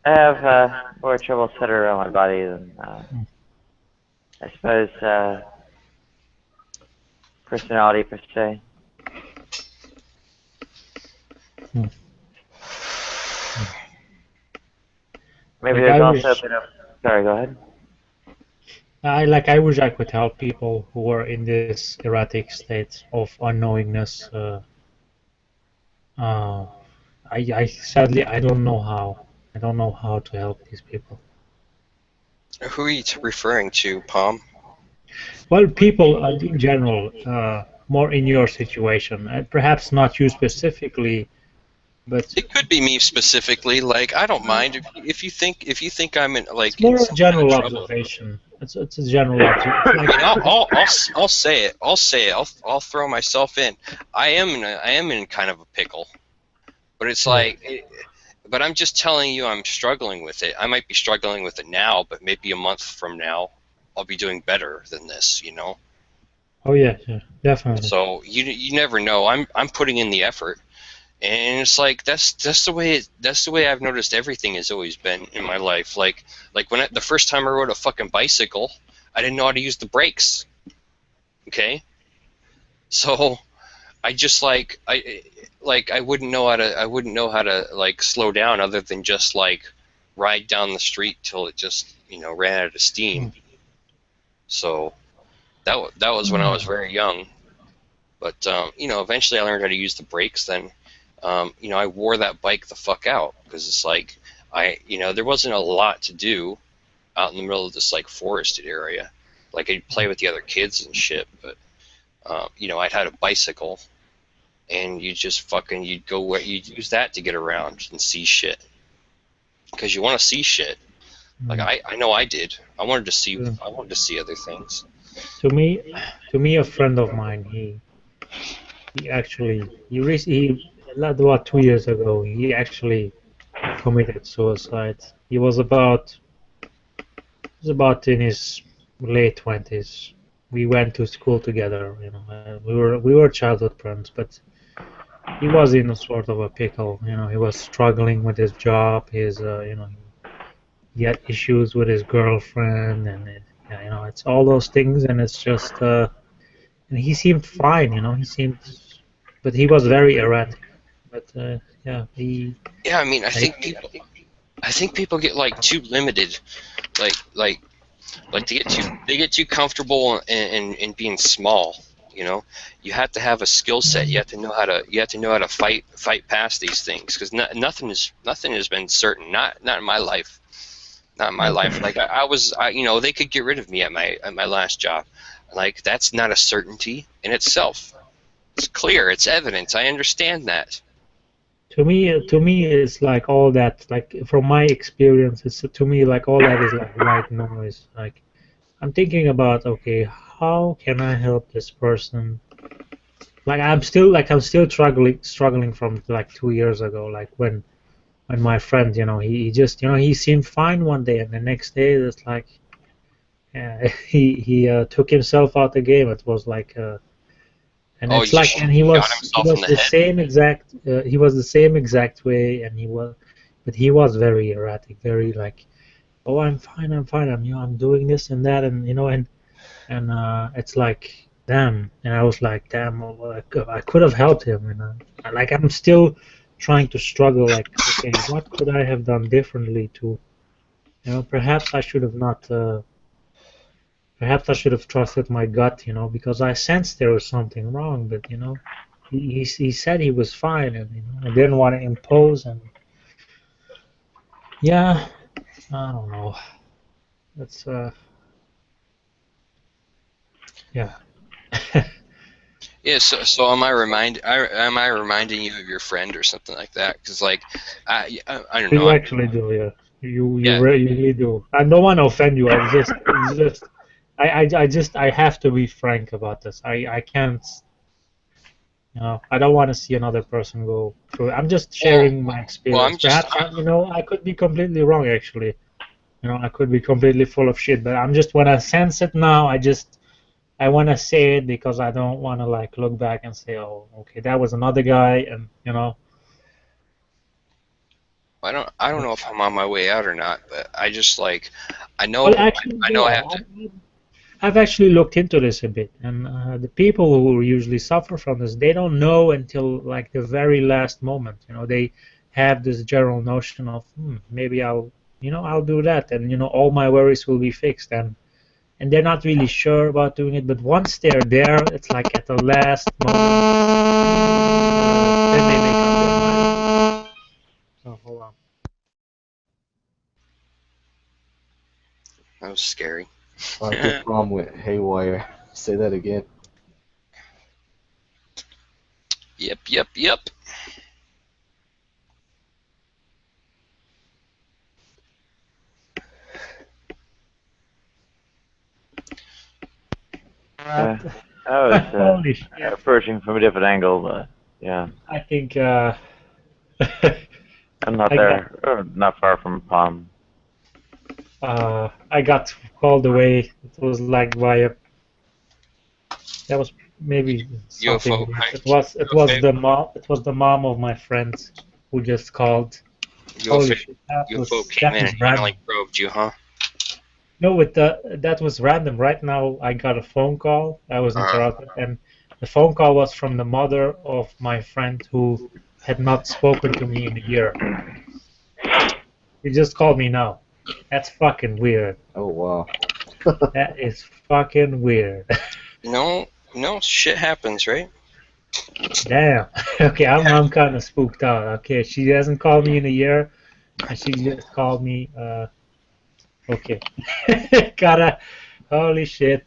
I have more trouble centered around my body than I suppose personality per se. Maybe Like, there's I also wish- a bit of. Sorry, go ahead. I wish I could help people who are in this erratic state of unknowingness. I sadly I don't know how. I don't know how to help these people. Who are you referring to, Palm? Well, people in general, more in your situation, perhaps not you specifically, but It could be me specifically. Like I don't mind if you think I'm in like. it's more in a some general kind of trouble. observation. It's a general observation. I mean, I'll say it. I'll throw myself in. I am in kind of a pickle, but it's like, but I'm just telling you, I'm struggling with it. I might be struggling with it now, but maybe a month from now, I'll be doing better than this. You know. Oh yeah, definitely. So you never know. I'm putting in the effort, and it's like that's the way I've noticed everything has always been in my life. Like when the first time I rode a fucking bicycle, I didn't know how to use the brakes. Okay, so I just I wouldn't know how to like slow down other than just like ride down the street till it just ran out of steam. So that was when I was very young. But eventually I learned how to use the brakes. Then I wore that bike the fuck out because it's like there wasn't a lot to do. out in the middle of this like forested area. Like I'd play with the other kids and shit, but you know, I'd had a bicycle, and you'd go where you'd use that to get around and see shit, because you want to see shit. Like I know I did. I wanted to see other things. To me, a friend of mine, he actually about 2 years ago, he actually committed suicide. He was about in his late 20s. We went to school together, you know. We were childhood friends, but he was in a sort of a pickle. You know, he was struggling with his job. He had issues with his girlfriend, and yeah, you know, it's all those things, and it's just. And he seemed fine, you know. But he was very erratic. But yeah, Yeah, I mean, I think people get like too limited, like they get too comfortable in being small. You know, you have to have a skill set. You have to know how to fight past these things, because nothing has been certain. Not in my life. Not in my life. Like you know, they could get rid of me at my last job. Like, that's not a certainty in itself. It's clear. It's evidence. I understand that. To me, it's like all that. Like, from my experience, it's to me like all that is like white noise. Like, I'm thinking about, okay, how can I help this person? Like, I'm still struggling from like 2 years ago. Like when my friend, you know, he just, you know, he seemed fine one day, and the next day it's like, yeah, he took himself out the game. It was like, and it's like, and he was the same exact, he was the same exact way, and but he was very erratic, very like, oh, I'm fine, I'm doing this and that, and you know, and it's like, damn, and I was like, damn, well, I could have helped him, you know, like I'm still trying to struggle, like, okay, what could I have done differently to, you know, perhaps I should have not. Perhaps I should have trusted my gut, you know, because I sensed there was something wrong. But you know, he said he was fine, and you know, I didn't want to impose. And yeah, I don't know. That's yeah. Yeah. So am I reminding you of your friend or something like that? Because like, I don't know. You actually do, yeah. You Yeah. really do. I don't want to offend you. I have to be frank about this. I can't, you know, I don't want to see another person go through it. I'm just sharing my experience. Perhaps, you know, I could be completely wrong, actually. You know, I could be completely full of shit, but I'm just, when I sense it now, I want to say it because I don't want to, like, look back and say, oh, okay, that was another guy, and, you know. I don't know if I'm on my way out or not, but I just like, I know, Well, actually, I know I have to. I've actually looked into this a bit, and the people who usually suffer from this, they don't know until like the very last moment. You know, they have this general notion of, maybe I'll do that, and you know, all my worries will be fixed, and they're not really sure about doing it. But once they're there, it's like at the last moment, then they make up their mind. So hold on. That was scary. Your phone went haywire. Say that again. Yep. I was approaching from a different angle, but yeah. I think I'm not there, or not far from Palm. I got called away. It was like that was maybe something. It was the mom of my friend who just called. Holy shit, UFO came in and finally probed you, huh? No, that was random. Right now, I got a phone call. I was interrupted, and the phone call was from the mother of my friend who had not spoken to me in a year. He just called me now. That's fucking weird. Oh, wow. That is fucking weird. No, shit happens, right? Damn. Okay, I'm kind of spooked out. Okay, she hasn't called me in a year, and she just called me. Okay. Gotta. Holy shit.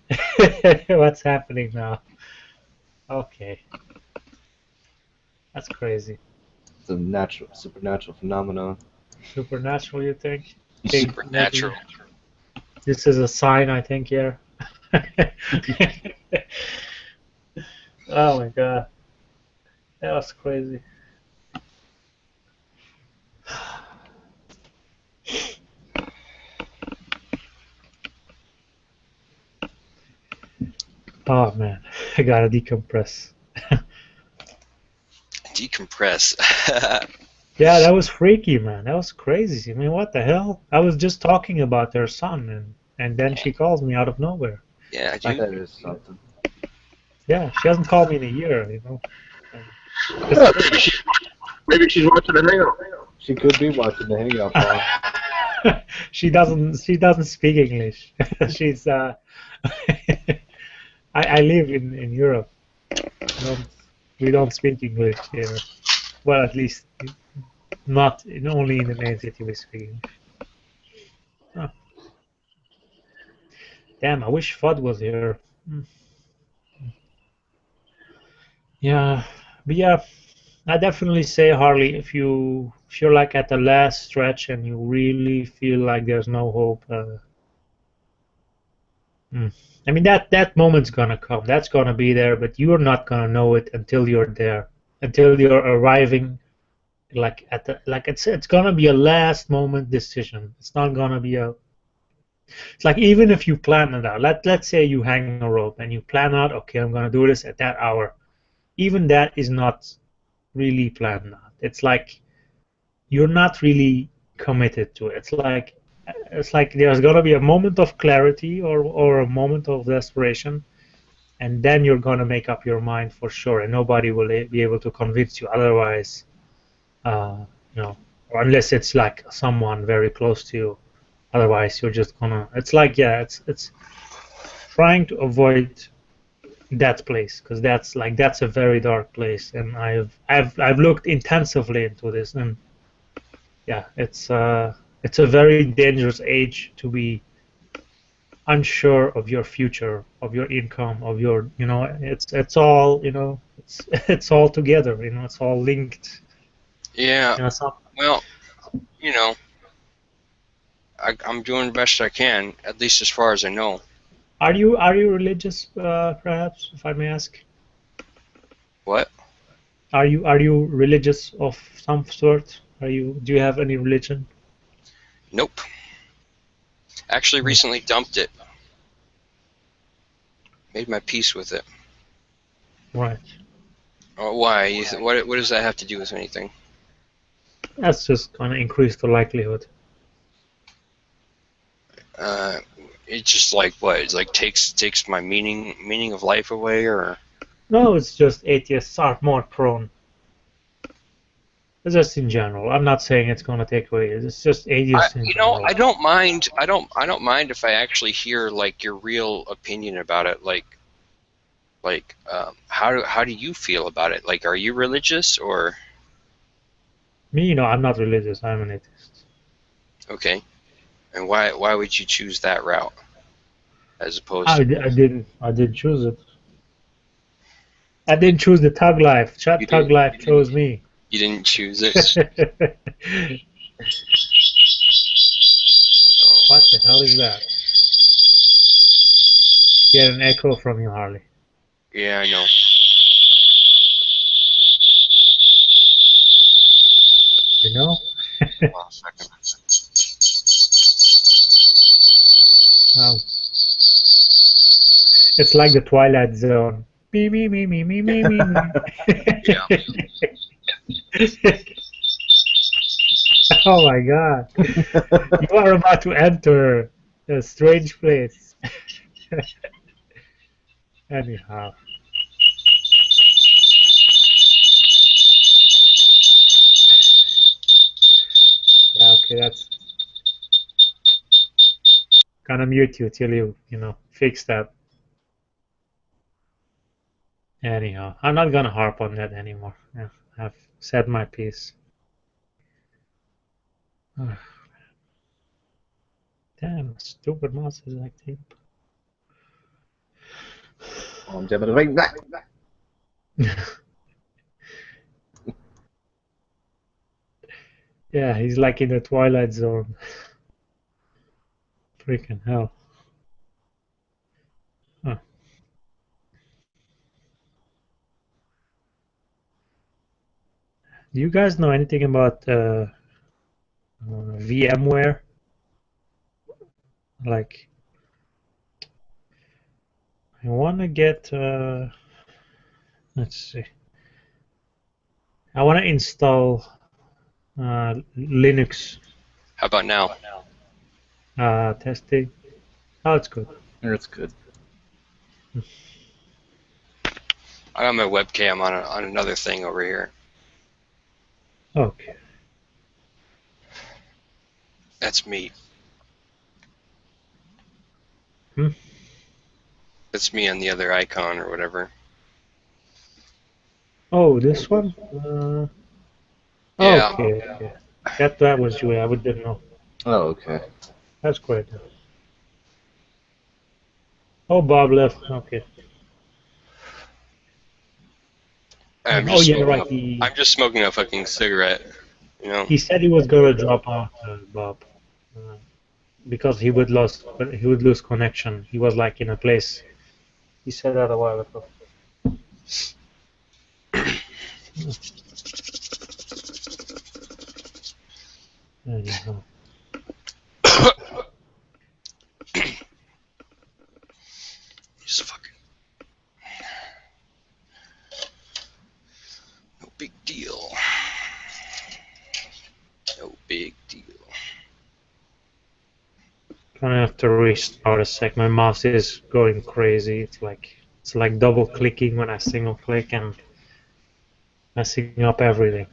What's happening now? Okay. That's crazy. It's a natural, supernatural phenomenon. Supernatural, you think? Think maybe Supernatural. this is a sign, I think, here. Oh my god. That was crazy. Oh man, I gotta decompress. Decompress. Yeah, that was freaky, man. That was crazy. I mean, what the hell? I was just talking about their son, and then she calls me out of nowhere. Yeah, Like, dude. That is something. yeah, she hasn't called me in a year, you know. And it's Yeah, crazy. maybe she's watching the hangout. She could be watching the Hangout, Paul. She doesn't speak English. She's I live in Europe. Don't, we don't speak English here. Well, at least not only in the main city we speak English. Oh, damn, I wish Fudd was here. Hmm. Yeah, but yeah, I definitely say, Harley, if you're like at the last stretch and you really feel like there's no hope, hmm. I mean that moment's gonna come. That's gonna be there, but you're not gonna know it until you're there, until you're arriving. Like at the like it's gonna be a last moment decision. It's not gonna be a. It's like even if you plan it out. Let's say you hang a rope and you plan out. Okay, I'm gonna do this at that hour. Even that is not really planned out. It's like you're not really committed to it. It's like there's gonna be a moment of clarity or a moment of desperation, and then you're gonna make up your mind for sure, and nobody will be able to convince you otherwise. Uh, you know, or unless it's like someone very close to you. Otherwise, you're just gonna. It's like yeah, it's trying to avoid that place because that's a very dark place, and I've looked intensively into this, and yeah, it's a very dangerous age to be unsure of your future, of your income, of your it's all it's all together, it's all linked. Yeah. Some, Well, you know, I'm doing the best I can, at least as far as I know. are you religious, perhaps, if I may ask? What? Are you religious of some sort? Do you have any religion? Nope. Actually, recently dumped it. Made my peace with it. Right. Oh, why? What does that have to do with anything? That's just gonna increase the likelihood. It's just like what? It's like takes my meaning of life away, or No, it's just atheists are more prone. It's just in general. I'm not saying it's gonna take away. It's just atheists in general. I don't mind. I don't mind if I actually hear like your real opinion about it. Like how do you feel about it? Like, are you religious or? Me, I'm not religious. I'm an atheist. Okay. And why would you choose that route as opposed I, to? I didn't. I didn't choose it. I didn't choose the Tug Life. Tug Life chose me. You didn't choose it. What the hell is that? Get an echo from you, Harley. Yeah, I know. You know? Hold on a second. It's like the Twilight Zone. Me, me, me, me, me, me, me, me. Yeah. Oh my God. You are about to enter a strange place. Anyhow. Yeah, okay, that's gonna mute you till you fix that. Anyhow, I'm not gonna harp on that anymore. Yeah, I've said my piece. Damn, stupid mouse is active. I'm dead right back. Yeah, he's like in the Twilight Zone. Freaking hell. Huh. Do you guys know anything about VMware? Like, I want to get, let's see. I want to install Linux How about now? testing. Oh, it's good. It's good. I got my webcam on another thing over here. Okay. That's me. Hmm? That's me on the other icon or whatever. Oh, this one? Yeah. Okay, okay. That was you. I didn't know. Oh, okay. That's great. Oh, Bob left. Okay. I'm Oh, just yeah, smoking right. I'm just smoking a fucking cigarette. You know. He said he was gonna drop out, Bob, because he would lose connection. He was like in a place. He said that a while ago. Anyhow. Just fucking. No big deal. No big deal. Gonna have to restart a sec. My mouse is going crazy. It's like double clicking when I single click and messing up everything.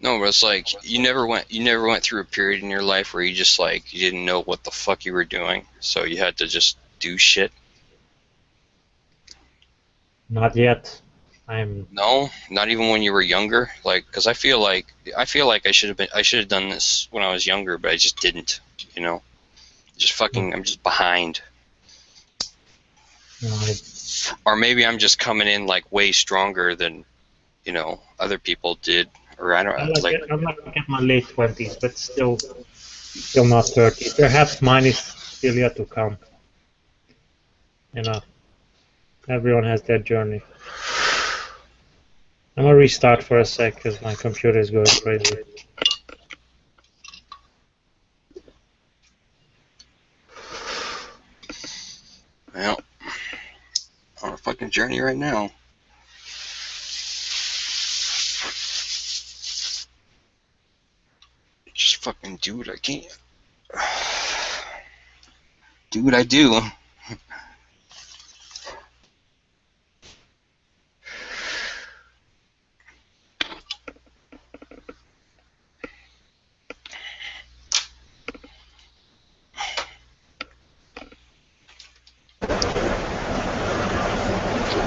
No, but it's like you never went through a period in your life where you just like you didn't know what the fuck you were doing, so you had to just do shit. Not yet. No, not even when you were younger. Like, because I feel like I should have done this when I was younger, but I just didn't. You know, just fucking. I'm just behind. No, Or maybe I'm just coming in like way stronger than other people did, or I don't know. I'm like at my late 20s, but still not 30. Perhaps mine is still yet to come. You know, everyone has their journey. I'm gonna restart for a sec because my computer is going crazy. Well, on a fucking journey right now. Just fucking do what I can. Do what I do.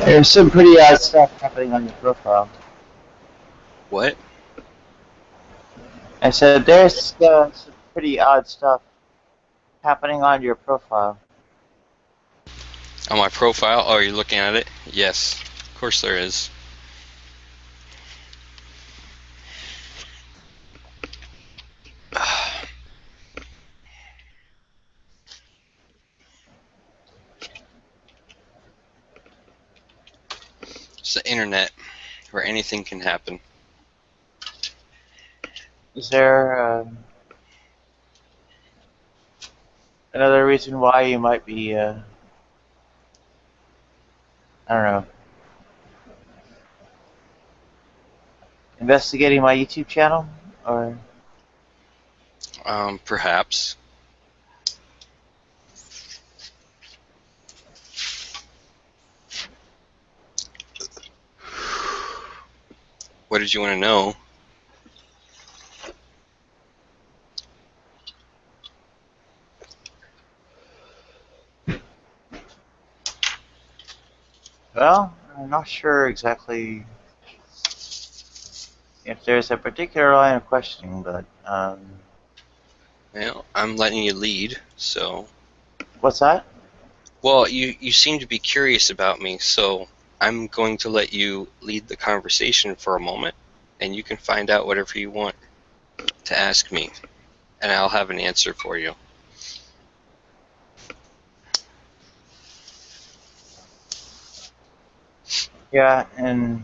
There's some pretty odd stuff happening on your profile. What? I said there's some pretty odd stuff happening on your profile. On my profile? Oh, you're looking at it? Yes. Of course there is. It's the internet where anything can happen. Is there another reason why you might be, I don't know, investigating my YouTube channel? Or Perhaps. What did you want to know? well, I'm not sure exactly if there's a particular line of questioning, but Well, I'm letting you lead, so. What's that? Well, you seem to be curious about me, so I'm going to let you lead the conversation for a moment, and you can find out whatever you want to ask me, and I'll have an answer for you. Yeah, and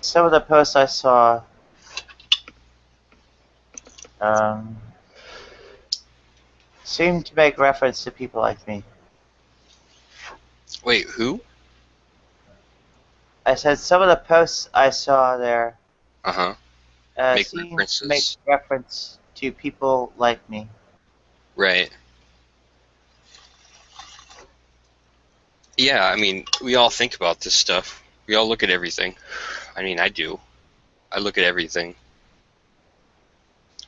some of the posts I saw um, seemed to make reference to people like me. Wait, who? I said some of the posts I saw there Uh-huh. Make seemed to make references. reference to people like me. Right. Yeah, I mean, we all think about this stuff. We all look at everything. I mean, I do. I look at everything.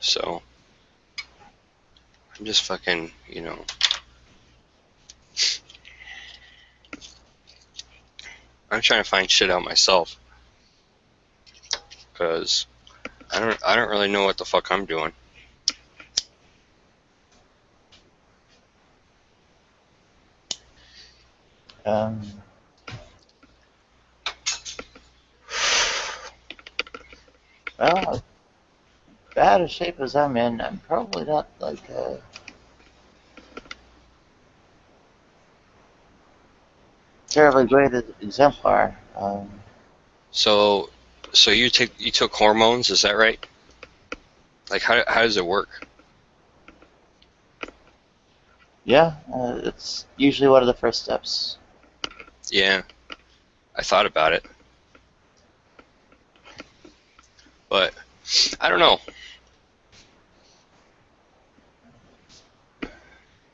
So, I'm just fucking, I'm trying to find shit out myself. Because I don't really know what the fuck I'm doing. Um, well, bad a shape as I'm in, I'm probably not like a terribly great exemplar. So you took hormones, is that right? Like how does it work? Yeah, it's usually one of the first steps. Yeah, I thought about it, but I don't know.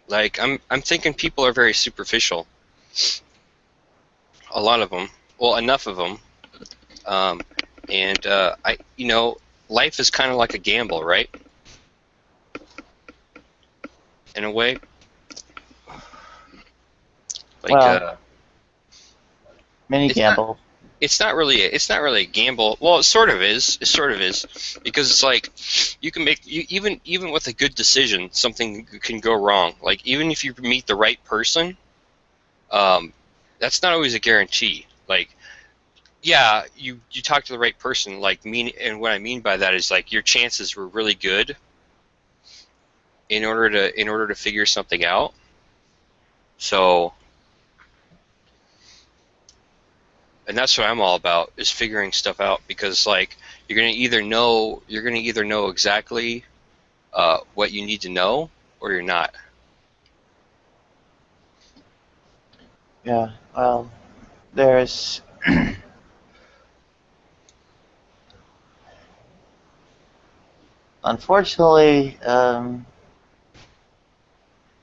Like I'm thinking people are very superficial. A lot of them. Well, enough of them. And life is kind of like a gamble, right? In a way. Like Well, mini it's not. gamble. It's not really. It's not really a gamble. Well, it sort of is. It sort of is, because it's like you can make even with a good decision, something can go wrong. Like even if you meet the right person, that's not always a guarantee. Like yeah, you talk to the right person. And what I mean by that is like your chances were really good in order to figure something out. So. And that's what I'm all about, is figuring stuff out, because like you're gonna either know exactly what you need to know, or you're not. Yeah, well, there's unfortunately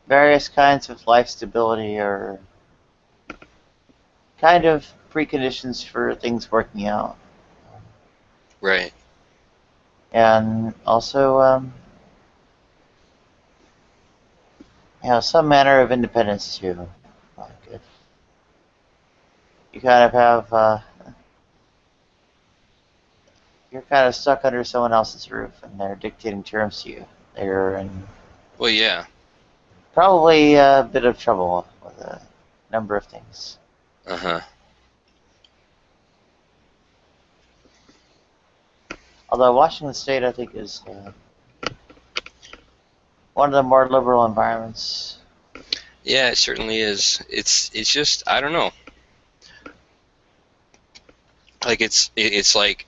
various kinds of life stability are kind of preconditions for things working out. Right. And also, some manner of independence too. Like if you kind of have, you're kind of stuck under someone else's roof and they're dictating terms to you. They're in Well, yeah. probably a bit of trouble with a number of things. Uh-huh. Although Washington State, I think, is one of the more liberal environments. Yeah, it certainly is. It's just I don't know. Like it's like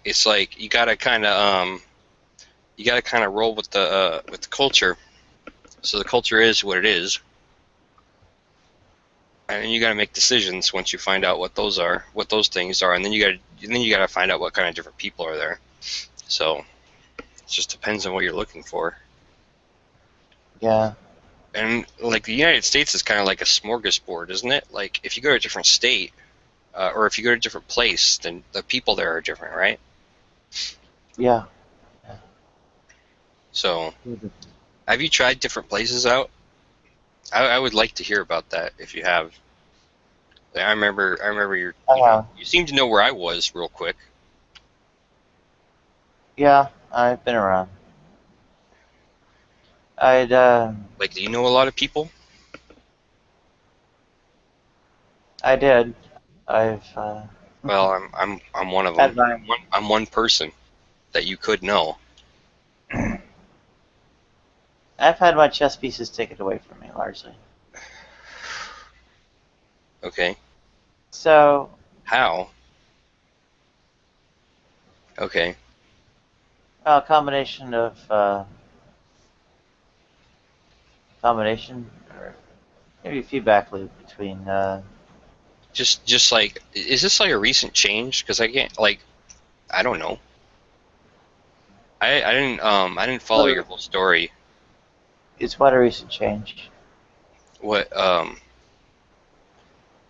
you gotta kind of roll with the culture. So the culture is what it is, and you gotta make decisions once you find out what those things are, and then you gotta find out what kind of different people are there. So it just depends on what you're looking for. Yeah. And like the United States is kind of like a smorgasbord, isn't it? Like if you go to a different state, or if you go to a different place, then the people there are different, right? Yeah. So, have you tried different places out? I would like to hear about that if you have. Like, I remember you seem to know where I was real quick. Yeah, I've been around. I'd Like, do you know a lot of people? I did. I've Well, I'm one of had them. my I'm one person that you could know. I've had my chess pieces taken away from me largely. Okay. So How? Okay. a combination of combination or maybe a feedback loop between Just like, is this like a recent change? Because I can't, like, I don't know. I didn't follow your whole story. it's what a recent change. What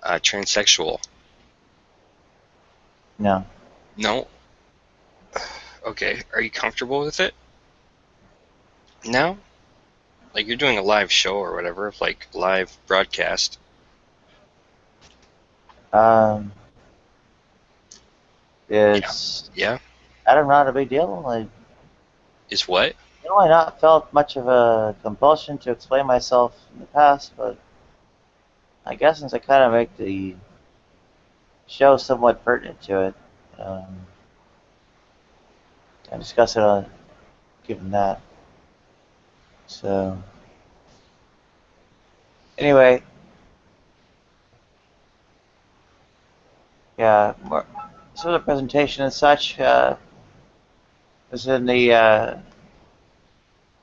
transsexual? No. No. Okay. Are you comfortable with it? No. Like, you're doing a live show or whatever, like live broadcast. It's Yeah. I don't know, not a big deal. I Is what? I not felt much of a compulsion to explain myself in the past, but I guess since I kind of make the show somewhat pertinent to it, I discuss it on given that. So anyway, yeah, more, so the presentation and such was in the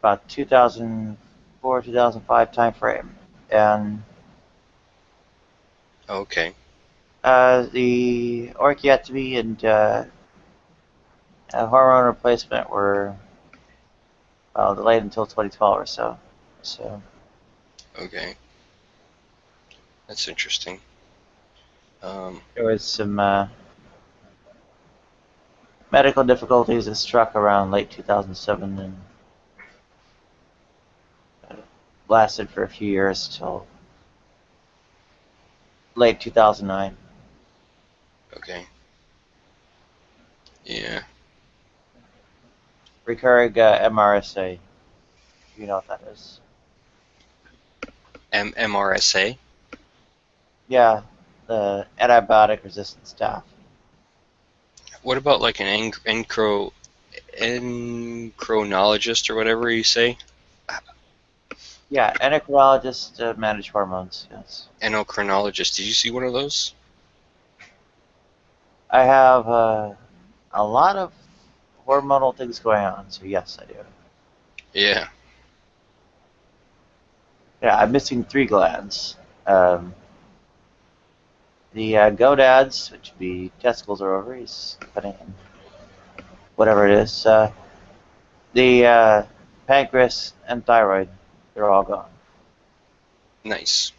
about 2004 2005 time frame, and Okay. the orchiectomy and hormone replacement were delayed until 2012 or so. So Okay. That's interesting. there was some medical difficulties that struck around late 2007 and lasted for a few years till late 2009. Okay. Yeah. Recurring MRSA. You know what that is? MRSA? Yeah, the antibiotic resistant staph. What about like an endocrinologist or whatever you say? Yeah, endocrinologist manage hormones. Yes. Endocrinologist. Did you see one of those? I have a lot of hormonal things going on, so yes, I do. Yeah. Yeah, I'm missing 3 glands. The gonads, which would be testicles or ovaries, depending on whatever it is. The pancreas and thyroid, they're all gone. Nice.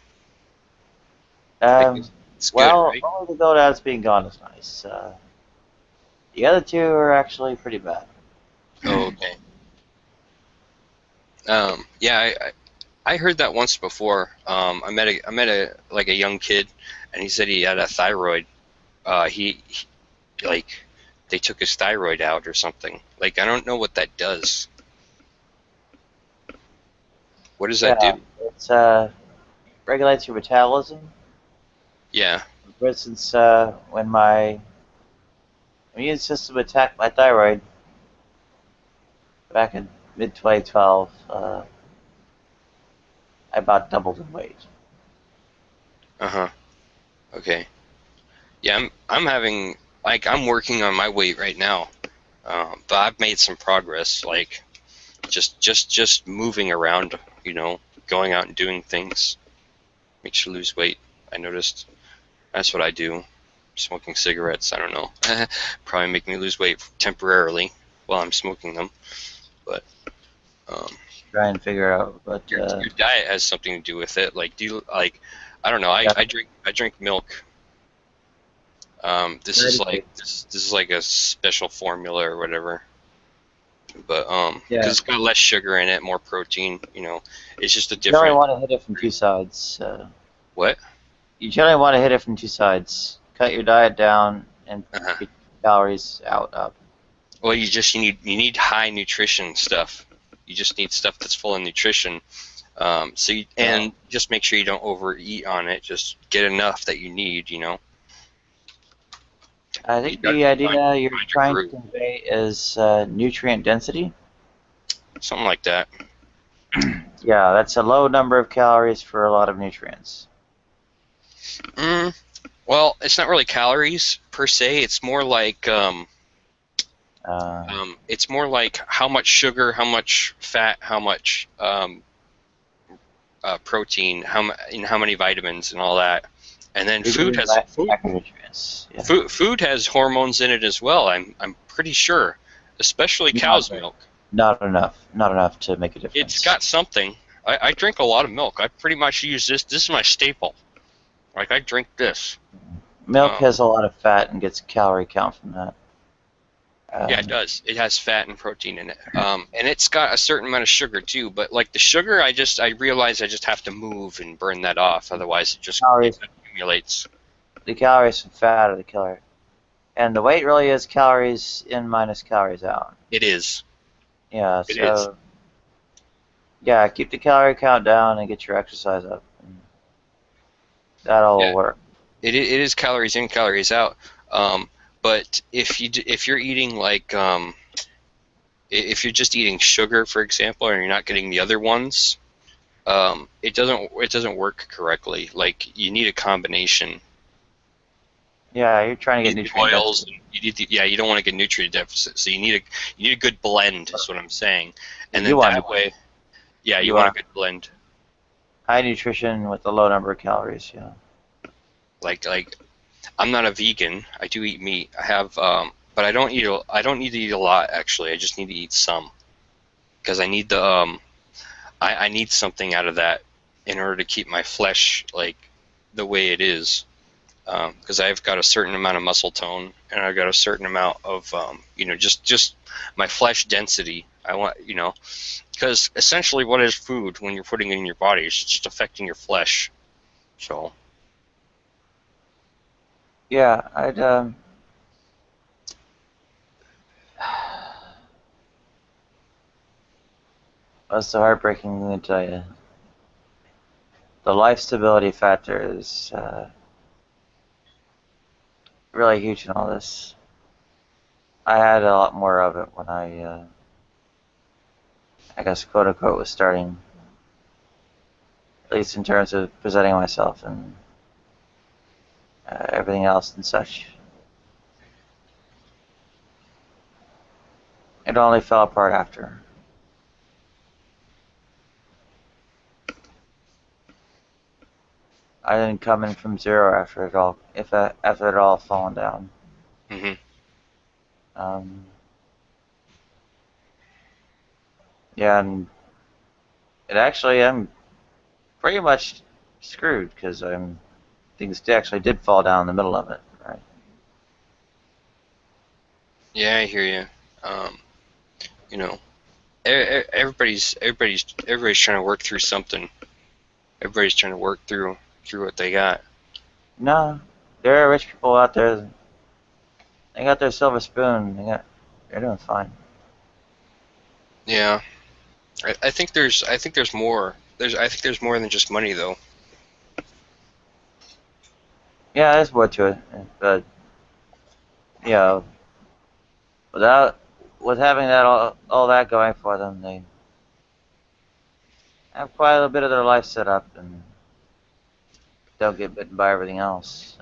Um, It's good, well, right? only the gonads being gone is nice. The other 2 are actually pretty bad. Oh, okay. Yeah, I heard that once before. I met a like a young kid, and he said he had a thyroid. He like they took his thyroid out or something. Like, I don't know what that does. What does that Yeah, do? it's regulates your metabolism. Yeah. For instance, when my immune system attacked my thyroid back in mid 2012, I about doubled in weight. Uh-huh. Okay. Yeah, I'm having like I'm working on my weight right now. But I've made some progress, like just moving around, going out and doing things makes you lose weight. I noticed. That's what I do. Smoking cigarettes, I don't know. Probably make me lose weight temporarily while I'm smoking them. But Try and figure out, but your diet has something to do with it. Like, do you like? I don't know. I drink milk. This is like this is like a special formula or whatever. But yeah, because it's got less sugar in it, more protein. It's just a you generally different. want to hit it from 2 sides. What? You generally want to hit it from 2 sides. Cut your diet down and get calories out up. Well, you need high nutrition stuff. You just need stuff that's full of nutrition. And just make sure you don't overeat on it. Just get enough that you need. I think the idea you're trying to convey is nutrient density. Something like that. Yeah, that's a low number of calories for a lot of nutrients. Well, it's not really calories per se. It's more like how much sugar, how much fat, how much protein, how many vitamins and all that. And then food has food has hormones in it as well. I'm pretty sure, especially cow's milk. Not enough to make a difference. It's got something. I drink a lot of milk. I pretty much use this. This is my staple. Like, I drink this. Milk has a lot of fat and gets a calorie count from that. Yeah, it does. It has fat and protein in it. And it's got a certain amount of sugar too. But like the sugar, I realize I just have to move and burn that off. Otherwise, it just accumulates. The calories and fat are the killer. And the weight really is calories in minus calories out. It is. Yeah, yeah, keep the calorie count down and get your exercise up. That'll work. It is calories in, calories out. But if you're eating like if you're just eating sugar, for example, and you're not getting the other ones, it doesn't work correctly. Like, you need a combination. Yeah, you're trying to get nutrient oils. You don't want to get nutrient deficit. So you need a good blend. Is what I'm saying. And then that way, you want a good blend. High nutrition with a low number of calories. Yeah. Like I'm not a vegan. I do eat meat. I have, but I don't need to eat a lot actually. I just need to eat some, because I need I need something out of that in order to keep my flesh like the way it is, because I've got a certain amount of muscle tone and I've got a certain amount of just my flesh density. I want because essentially what is food when you're putting it in your body? It's just affecting your flesh. So. Yeah, that's so heartbreaking thing to tell you. The life stability factor is really huge in all this. I had a lot more of it when I guess quote unquote was starting, at least in terms of presenting myself and everything else and such. It only fell apart after. I didn't come in from zero after it all, after it all fallen down. Mm-hmm. Yeah, and I'm pretty much screwed because things actually did fall down in the middle of it, right? Yeah, I hear you. Everybody's trying to work through something. Everybody's trying to work through what they got. No, there are rich people out there. They got their silver spoon. They're doing fine. Yeah, I think there's more. I think there's more than just money, though. Yeah, there's more to it, but with having that all that going for them, they have quite a little bit of their life set up and don't get bitten by everything else.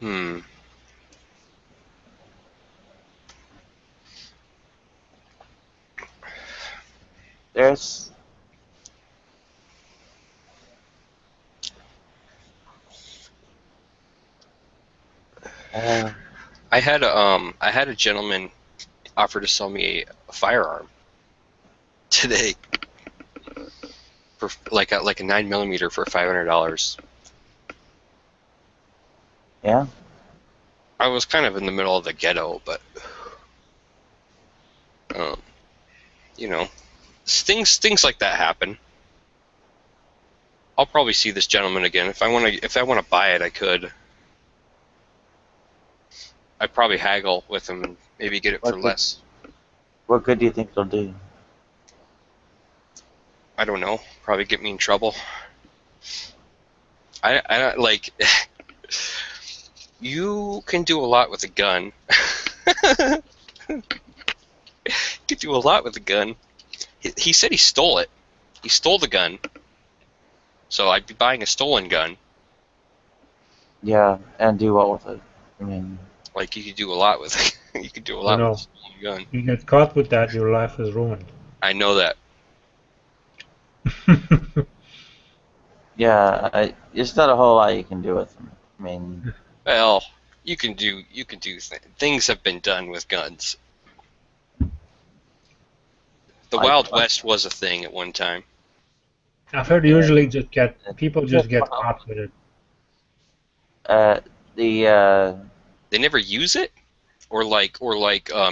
So. There's I had a gentleman offer to sell me a firearm today for like a 9mm for $500. Yeah. I was kind of in the middle of the ghetto, but things like that happen. I'll probably see this gentleman again. If I want to buy it, I could. I'd probably haggle with him and maybe get it for less. What good do you think it'll do? I don't know. Probably get me in trouble. I don't like. You can do a lot with a gun. You can do a lot with a gun. He said he stole it. He stole the gun. So I'd be buying a stolen gun. Yeah, and do what with it? I mean, like you could do a lot with it. You could do a You lot with a know, stolen gun. you get caught with that, your life is ruined. I know that. yeah, there's not a whole lot you can do with them. I mean, Well, you can do things have been done with guns. The Wild West was a thing at one time. I've heard usually people just get caught with it. They never use it, or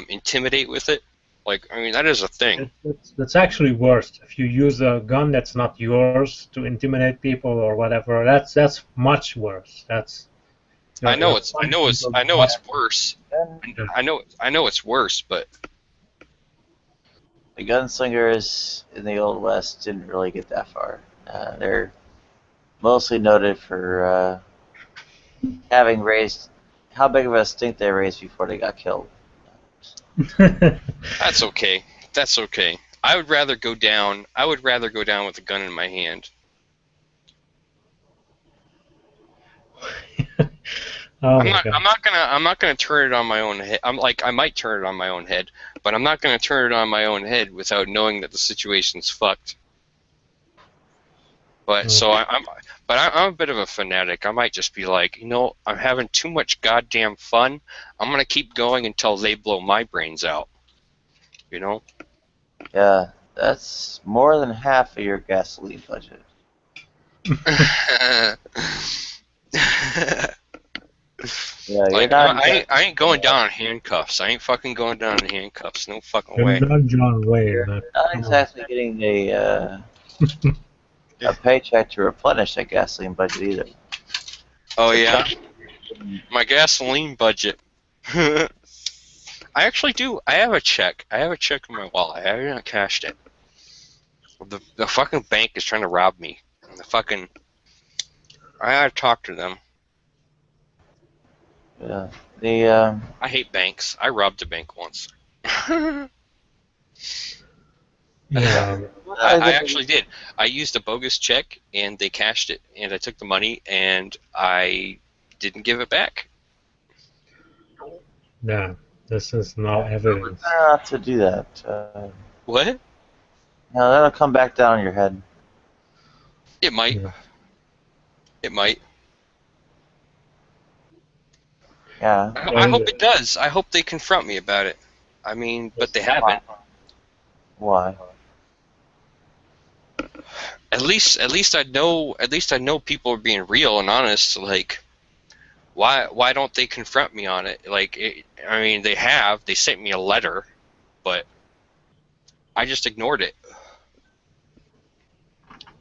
intimidate with it. Like, I mean, that is a thing. That's actually worse. If you use a gun that's not yours to intimidate people or whatever, that's much worse. That's. I know it's worse. I know it's worse, but the gunslingers in the Old West didn't really get that far. They're mostly noted for having raised how big of a stink they raised before they got killed. That's okay. That's okay. I would rather go down with a gun in my hand. I'm not gonna turn it on my own head. I might turn it on my own head, but I'm not gonna turn it on my own head without knowing that the situation's fucked. But I'm a bit of a fanatic. I might just be like, I'm having too much goddamn fun. I'm gonna keep going until they blow my brains out. Yeah, that's more than half of your gasoline budget. Yeah, I ain't going down in handcuffs. I ain't fucking going down in handcuffs. No fucking way. You're not John Wayne. Not exactly getting a paycheck to replenish that gasoline budget either. Oh yeah, my gasoline budget. I actually do. I have a check. I have a check in my wallet. I haven't cashed it. The fucking bank is trying to rob me. I gotta talk to them. Yeah. I hate banks. I robbed a bank once. Yeah. I actually did. I used a bogus check, and they cashed it, and I took the money, and I didn't give it back. Yeah, this is no evidence. Better not to do that. What? No, that'll come back down on your head. It might. Yeah. It might. Yeah. I hope it does. I hope they confront me about it. I mean, but they haven't. Why? At least I know. At least I know people are being real and honest. Like, why don't they confront me on it? Like, I mean, they have. They sent me a letter, but I just ignored it.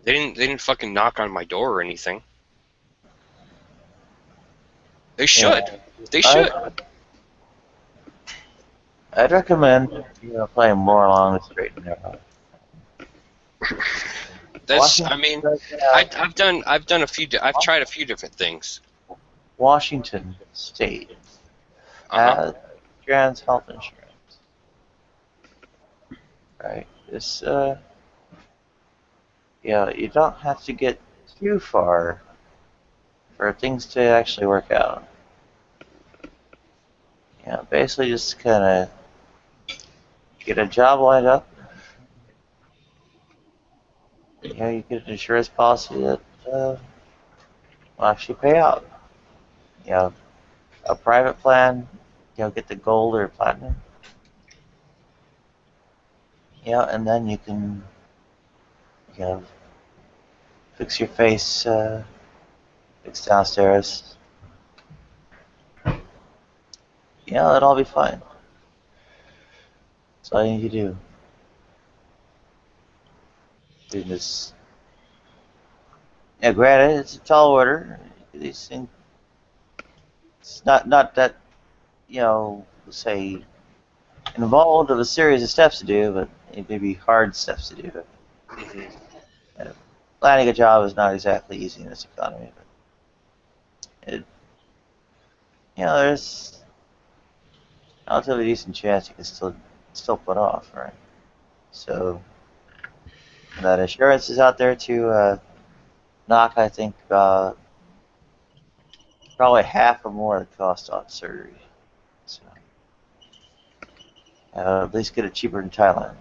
They didn't fucking knock on my door or anything. They should. Yeah. They should. I'd recommend playing more along the straight and narrow. I mean, I've done a few. I've tried a few different things. Washington State has trans health insurance, right? This, you don't have to get too far for things to actually work out. Basically just kind of get a job lined up. You get an insurance policy that will actually pay out. A private plan, get the gold or platinum. And then you can, fix your face, fix downstairs. That'll all be fine. That's all you need to do. This. Granted, it's a tall order. These things. It's not that, say, involved with a series of steps to do, but it may be hard steps to do. Landing a job is not exactly easy in this economy, but there's a relatively decent chance you can still put off, right? So that insurance is out there to knock, I think, probably half or more of the cost off surgery. So at least get it cheaper in Thailand.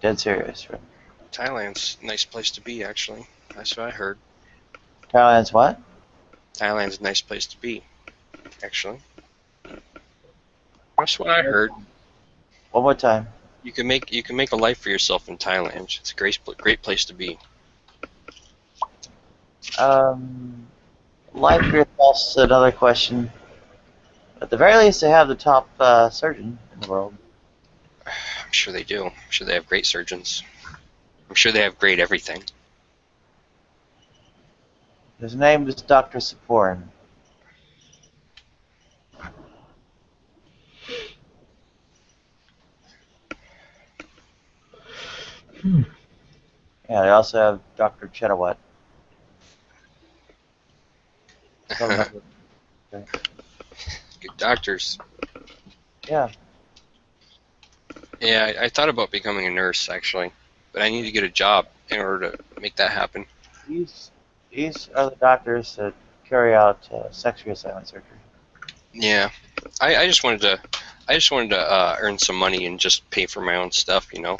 Dead serious, right? Thailand's a nice place to be, actually. That's what I heard. Thailand's what? Thailand's a nice place to be, actually. That's what I heard. One more time. You can make a life for yourself in Thailand. It's a great place to be. Life for yourself's another question. At the very least, they have the top surgeon in the world. I'm sure they do. I'm sure they have great surgeons. I'm sure they have great everything. His name is Dr. Saporin. Yeah, they also have Dr. Chetawat. Good doctors. Yeah. Yeah, I thought about becoming a nurse, actually. But I need to get a job in order to make that happen. These are the doctors that carry out sex reassignment surgery. Yeah. I just wanted to earn some money and just pay for my own stuff, you know.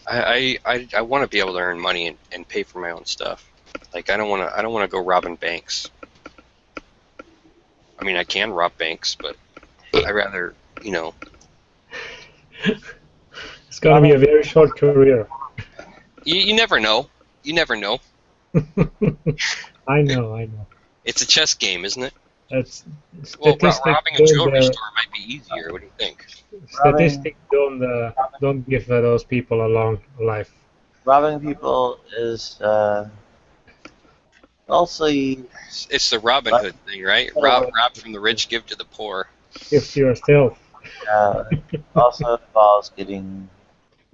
I want to be able to earn money and pay for my own stuff. Like I don't want to go robbing banks. I mean, I can rob banks, but I'd rather, you know. It's gonna be a very short career. You never know. You never know. I know. It's a chess game, isn't it? It's Well, robbing a jewelry store might be easier. What do you think? Statistics don't give those people a long life. Robbing people is mostly. It's the Robin Hood thing, right? Rob from the rich, give to the poor. Give to yourself. Also involves getting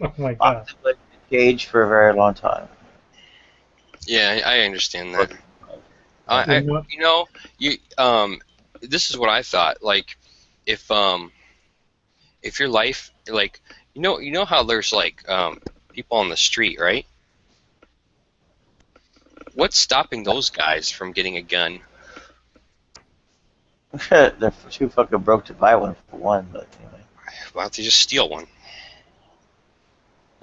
Oh my god. locked in a cage for a very long time. Yeah, I understand that. This is what I thought. Like, if your life, like, you know how there's like people on the street, right? What's stopping those guys from getting a gun? They're too fucking broke to buy one for one, but anyway. Why don't they just steal one?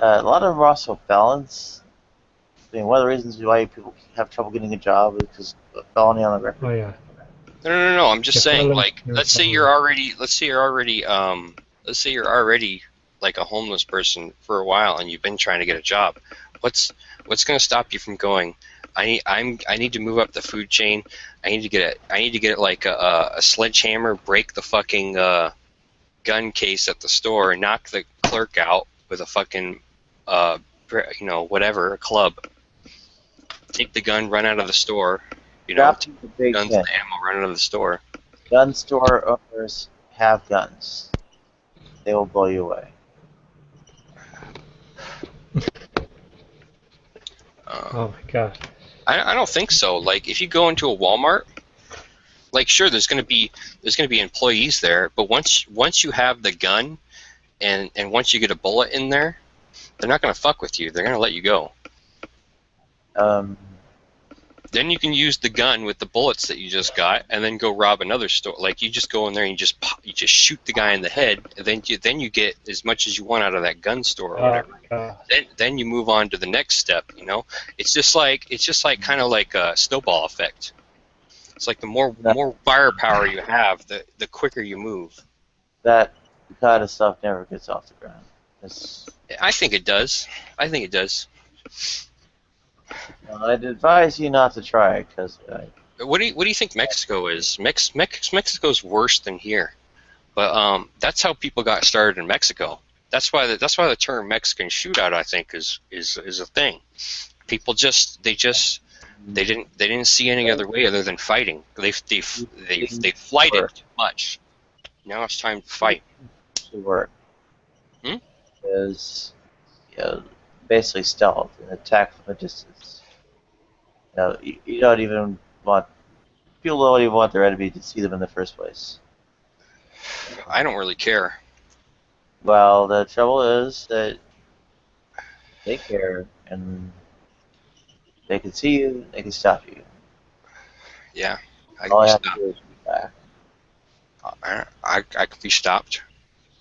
A lot of them are also felons. I mean, one of the reasons why people have trouble getting a job is because of felony on the record. Oh yeah. No. I'm just saying, like, let's say you're already like a homeless person for a while, and you've been trying to get a job. What's going to stop you from going? I need to move up the food chain. I need to get like a sledgehammer, break the fucking gun case at the store, and knock the clerk out with a fucking whatever, a club. Take the gun, run out of the store. You know, take the guns and ammo, run out of the store. Gun store owners have guns. They will blow you away. Oh my god. I don't think so. Like, if you go into a Walmart, like, sure, there's gonna be employees there, but once you have the gun, and once you get a bullet in there, they're not gonna fuck with you. They're gonna let you go. Then you can use the gun with the bullets that you just got, and then go rob another store. Like, you just go in there and you just shoot the guy in the head, and then you get as much as you want out of that gun store or whatever. Then you move on to the next step. You know, it's just like kind of like a snowball effect. It's like the more firepower you have, the quicker you move. That kind of stuff never gets off the ground. I think it does. I'd advise you not to try it, because. What do you think Mexico is? Mexico's worse than here, but that's how people got started in Mexico. That's why the term Mexican shootout, I think, is a thing. People just They didn't see any other way other than fighting. They flighted too much. Now it's time to fight. To work Hmm? is basically stealth and attack from a distance. You don't even want people don't even want their enemy to see them in the first place. I don't really care. Well, the trouble is that they care, and they can see you, they can stop you. Yeah, I can All be I have to stopped. do is be back. I can be stopped.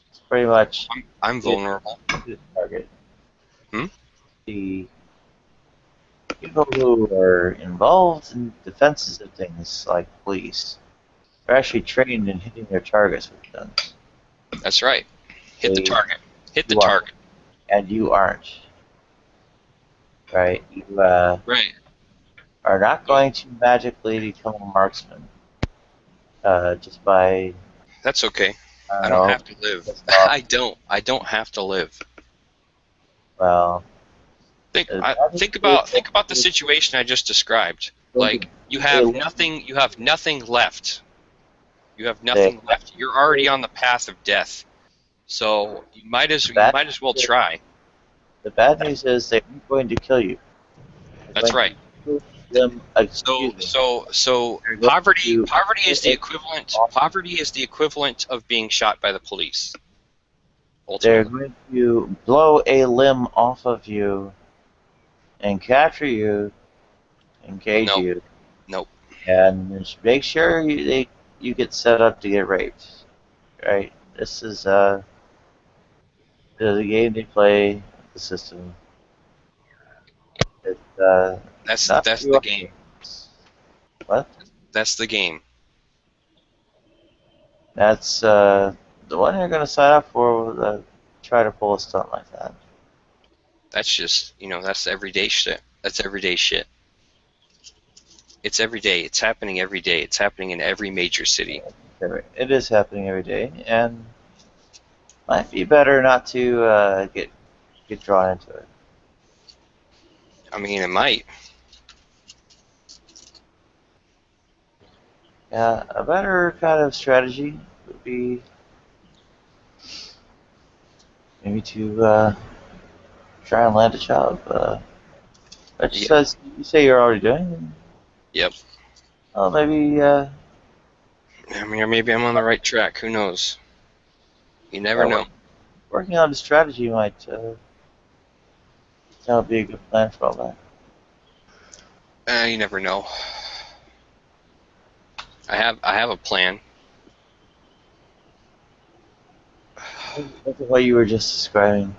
It's pretty much I'm vulnerable. the target. Hmm? The people who are involved in defenses of things like police are actually trained in hitting their targets with guns. That's right. Hit the target. Hit the You are, target. and you aren't. Right? You Right. are not going to magically become a marksman just by. That's okay. I don't know, have to live. pissed off. I don't have to live. Well, Think about the situation I just described. Like you have nothing left. You have nothing left. You're already on the path of death. So you might as well try. The bad news is they're going to kill you. That's right. Them, So poverty is the equivalent of being shot by the police. They're Ultimately. going to blow a limb off of you and capture you and cage you. Nope. And just make sure you get set up to get raped. Right? This is the game they play, the system. It's That's not the game. What? That's the game. That's the one you're gonna sign up for. Try to pull a stunt like that. That's just that's everyday shit. That's everyday shit. It's every day. It's happening every day. It's happening in every major city. It is happening every day, and might be better not to get drawn into it. I mean, it might. Yeah, a better kind of strategy would be maybe to try and land a job. But you say you're already doing. Yep. Well, maybe. I mean, or maybe I'm on the right track. Who knows? You never know. Working on the strategy might that would be a good plan for all that. You never know. I have a plan. Look at what you were just describing.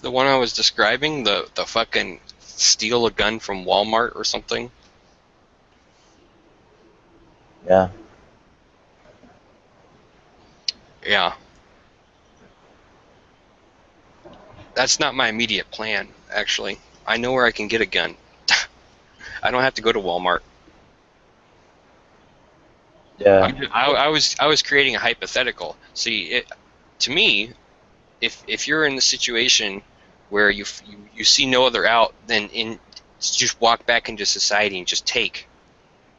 The one I was describing, the fucking steal a gun from Walmart or something. Yeah. Yeah. That's not my immediate plan, actually. I know where I can get a gun. I don't have to go to Walmart. Yeah. I was creating a hypothetical. See, to me, if you're in the situation where you see no other out than just walk back into society and just take,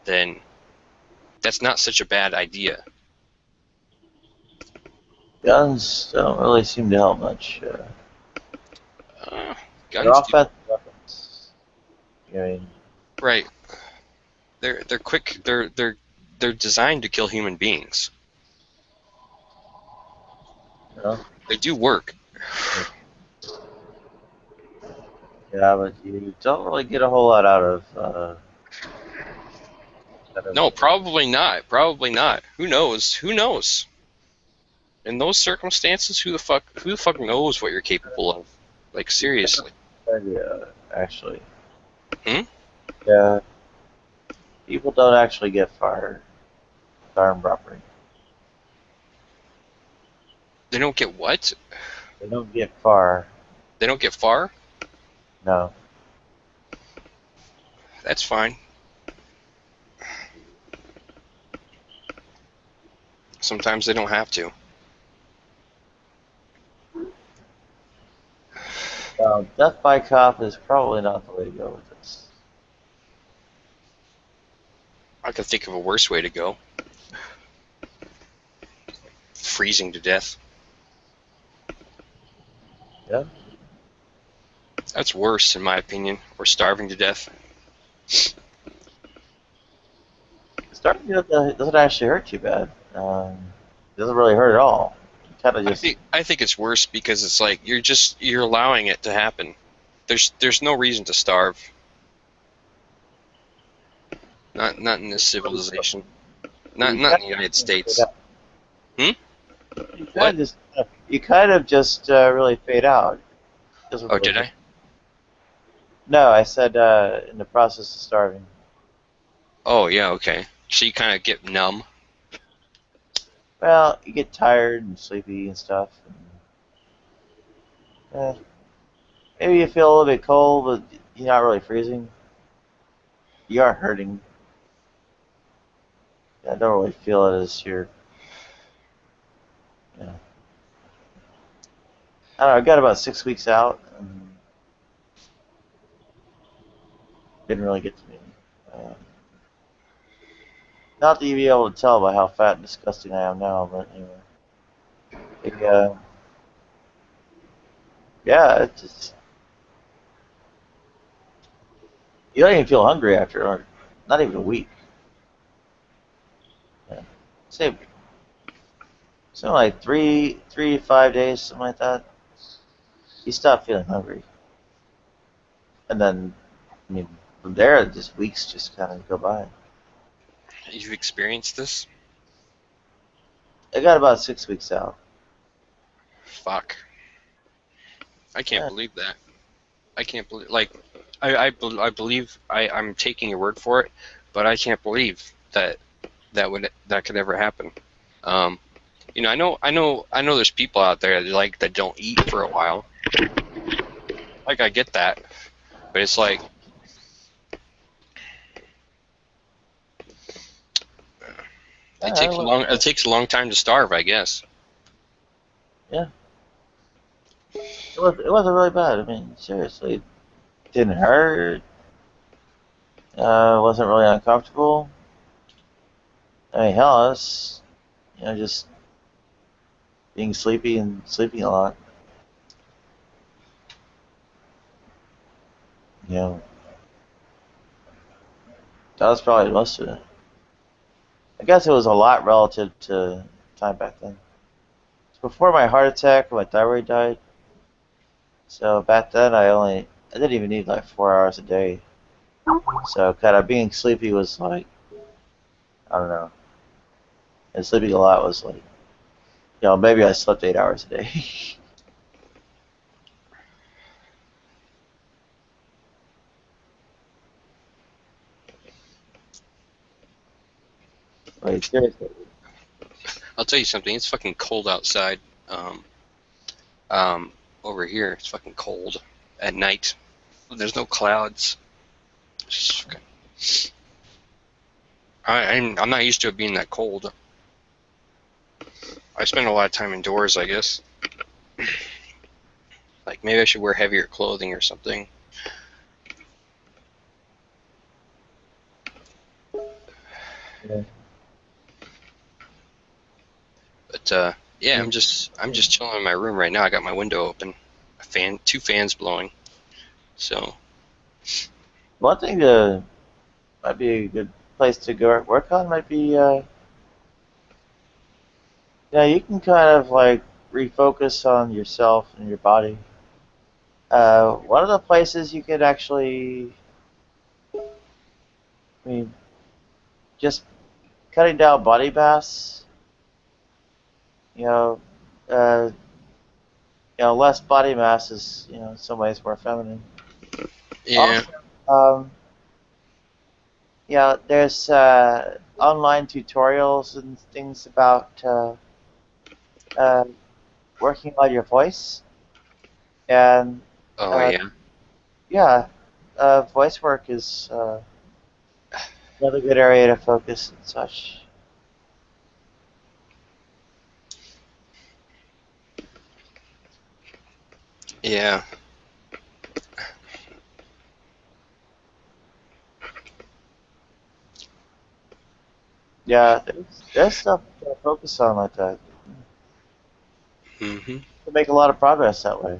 then that's not such a bad idea. Guns don't really seem to help much. Guns. They're offensive weapons. I mean. Right. They're quick. They're designed to kill human beings. Yeah. They do work. Yeah, but you don't really get a whole lot out of. No, probably not. Probably not. Who knows? Who knows? In those circumstances, who the fuck knows what you're capable of? Like, seriously. Yeah, actually. Hmm? Yeah. People don't actually get fired. Armed robbery. They don't get what? They don't get far. They don't get far? No. That's fine. Sometimes they don't have to. Death by cop is probably not the way to go with this. I can think of a worse way to go. Freezing to death. Yeah. That's worse, in my opinion. Or starving to death. Starting doesn't actually hurt too bad. It doesn't really hurt at all. Kind of just. I think it's worse because it's like you're allowing it to happen. There's no reason to starve. Not in this civilization. Not in the United States. Hmm? What? You kind of just really fade out. Oh, did I? No, I said in the process of starving. Oh, yeah, okay. So you kind of get numb. Well, you get tired and sleepy and stuff. Maybe you feel a little bit cold, but you're not really freezing. You are hurting. I don't really feel it as you're. Yeah. I don't know. I got about 6 weeks out. And didn't really get to me. Not that you'd be able to tell by how fat and disgusting I am now, but anyway. Yeah, it's just. You don't even feel hungry after, or not even a week. Yeah. Say, something like 3 to 5 days, something like that. You stop feeling hungry, and then, I mean, from there, just weeks just kind of go by. You've experienced this? I got about 6 weeks out. Fuck. I can't believe that. I can't believe, like, I believe I'm taking your word for it, but I can't believe that could ever happen. You know, I know there's people out there that don't eat for a while. Like, I get that, but it's like, it takes a long time to starve, I guess. Yeah. It wasn't really bad. I mean, seriously, it didn't hurt. Wasn't really uncomfortable. I mean, hell, I was, just being sleepy and sleeping a lot. You know, that was probably most of it. I guess it was a lot relative to time back then. Before my heart attack, my thyroid died. So back then, I didn't even need like 4 hours a day. So kind of being sleepy was like, I don't know. And sleeping a lot was like, maybe I slept 8 hours a day. Like, seriously. I'll tell you something. It's fucking cold outside. Over here, it's fucking cold at night. There's no clouds. I'm not used to it being that cold. I spend a lot of time indoors, I guess. Like, maybe I should wear heavier clothing or something. Yeah. But yeah, I'm just chilling in my room right now. I got my window open, two fans blowing. So One thing might be a good place to go work on might be, you can kind of like refocus on yourself and your body. One of the places you could actually, I mean, just cutting down body mass, uh, less body mass is, in some ways more feminine. yeah. Also, there's online tutorials and things about working on your voice, and voice work is another good area to focus and such. Yeah. Yeah, there's stuff to focus on like that. Mm-hmm. To make a lot of progress that way.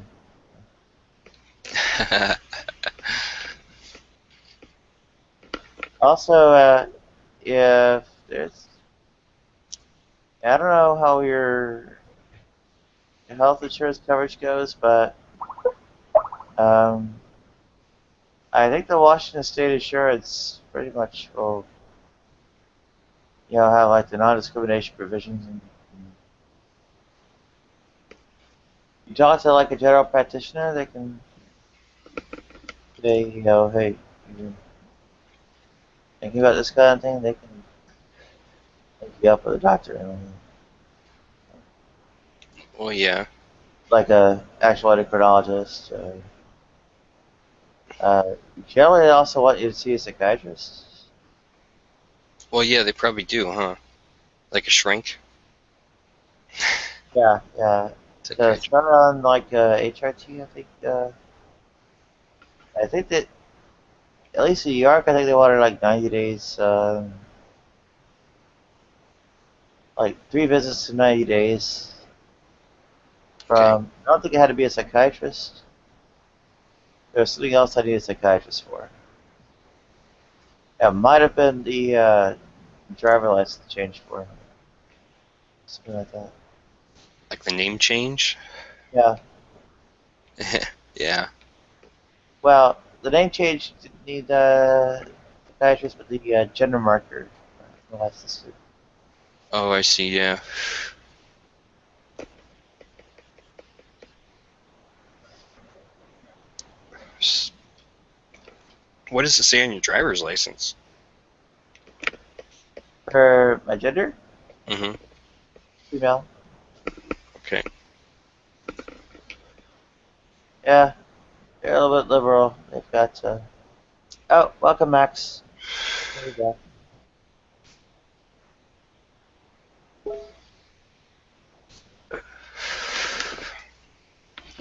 Also, if there's, I don't know how your health insurance coverage goes, but um, I think the Washington State Insurance pretty much will, have like the non-discrimination provisions. And you talk to like a general practitioner, they can say, hey, you thinking about this kind of thing, they can hook you up with a doctor. Well, yeah. Like a actual endocrinologist. Generally, they also want you to see a psychiatrist. Well, yeah, they probably do, huh? Like a shrink? Yeah, yeah. To start on like HRT, I think that at least in New York, I think they wanted like 90 days, like 3 visits to 90 days. From I don't think it had to be a psychiatrist. There was something else I needed a psychiatrist for. It might have been the driver license change for something like that. Like the name change? Yeah. Yeah. Well, the name change didn't need psychiatrist, but the gender marker license. Oh, I see, yeah. What does it say on your driver's license? For my gender? Mm-hmm. Female. Okay. Yeah, they're a little bit liberal. They've got. Oh, welcome, Max. There you go.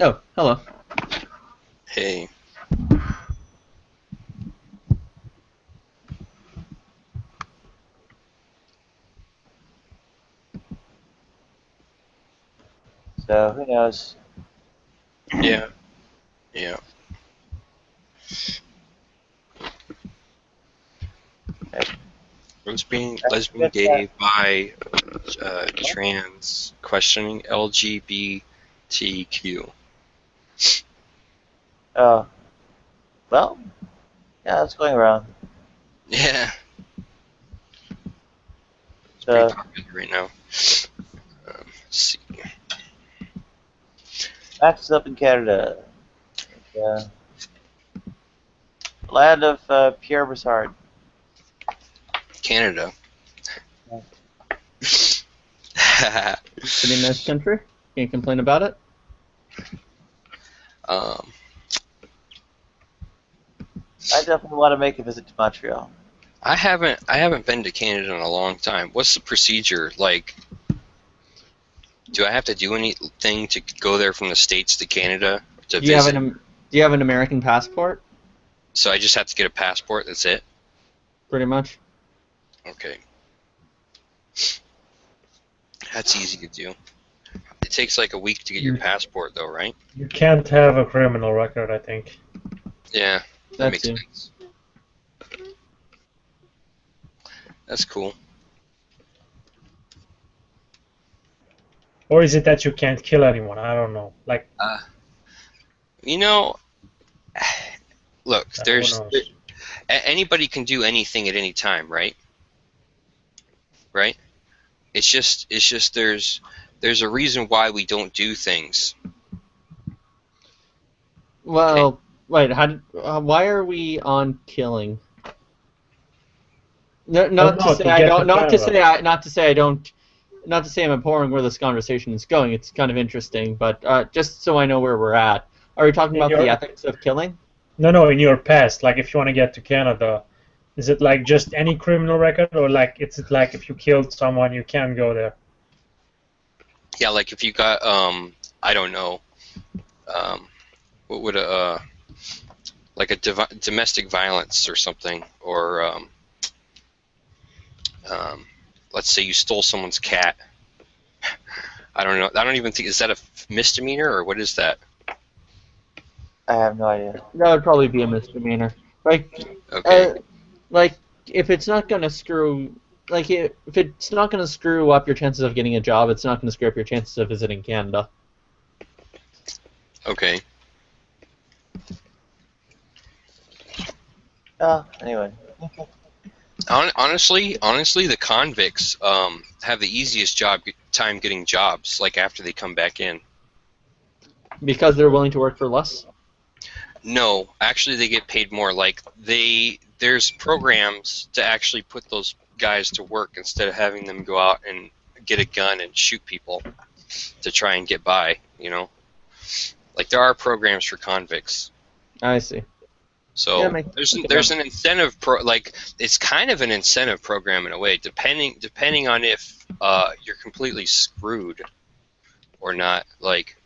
Oh, hello. Hey. So who knows? Yeah. Yeah. Lesbian, gay, bi, trans, questioning LGBTQ. Oh, well, yeah, it's going around. Yeah. It's pretty popular right now. Let's see. Max is up in Canada. Yeah. Land of Pierre Broussard. Canada. Pretty nice country. Can't complain about it. I definitely want to make a visit to Montreal. I haven't been to Canada in a long time. What's the procedure like? Do I have to do anything to go there from the States to Canada to visit? Do you have an American passport? So I just have to get a passport, that's it? Pretty much. Okay. That's easy to do. It takes like a week to get your passport though, right? You can't have a criminal record, I think. Yeah, that makes sense. That's cool. Or is it that you can't kill anyone? I don't know. Like, you know, look, anybody can do anything at any time, right? Right? It's just there's a reason why we don't do things. Well, wait. Why are we on killing? No, not to say I don't. Not to say I. Not to say I don't. Not to say I'm abhorring where this conversation is going. It's kind of interesting, but just so I know where we're at. Are we talking about the ethics of killing? No, in your past, like if you want to get to Canada, is it like just any criminal record, or like it's like if you killed someone, you can't go there? Yeah, like if you got I don't know, what would like a domestic violence or something, or let's say you stole someone's cat. I don't know. I don't even think, is that a misdemeanor or what is that? I have no idea. That would probably be a misdemeanor. Okay. Like if it's not gonna screw, like if it's not gonna screw up your chances of getting a job, it's not gonna screw up your chances of visiting Canada. Okay. Anyway. Honestly, the convicts have the easiest time getting jobs, like after they come back in. Because they're willing to work for less? No, actually they get paid more. Like there's programs to actually put those guys to work instead of having them go out and get a gun and shoot people to try and get by, you know? Like there are programs for convicts. I see. So Yeah, there's an incentive it's kind of an incentive program in a way, depending on if you're completely screwed or not. Like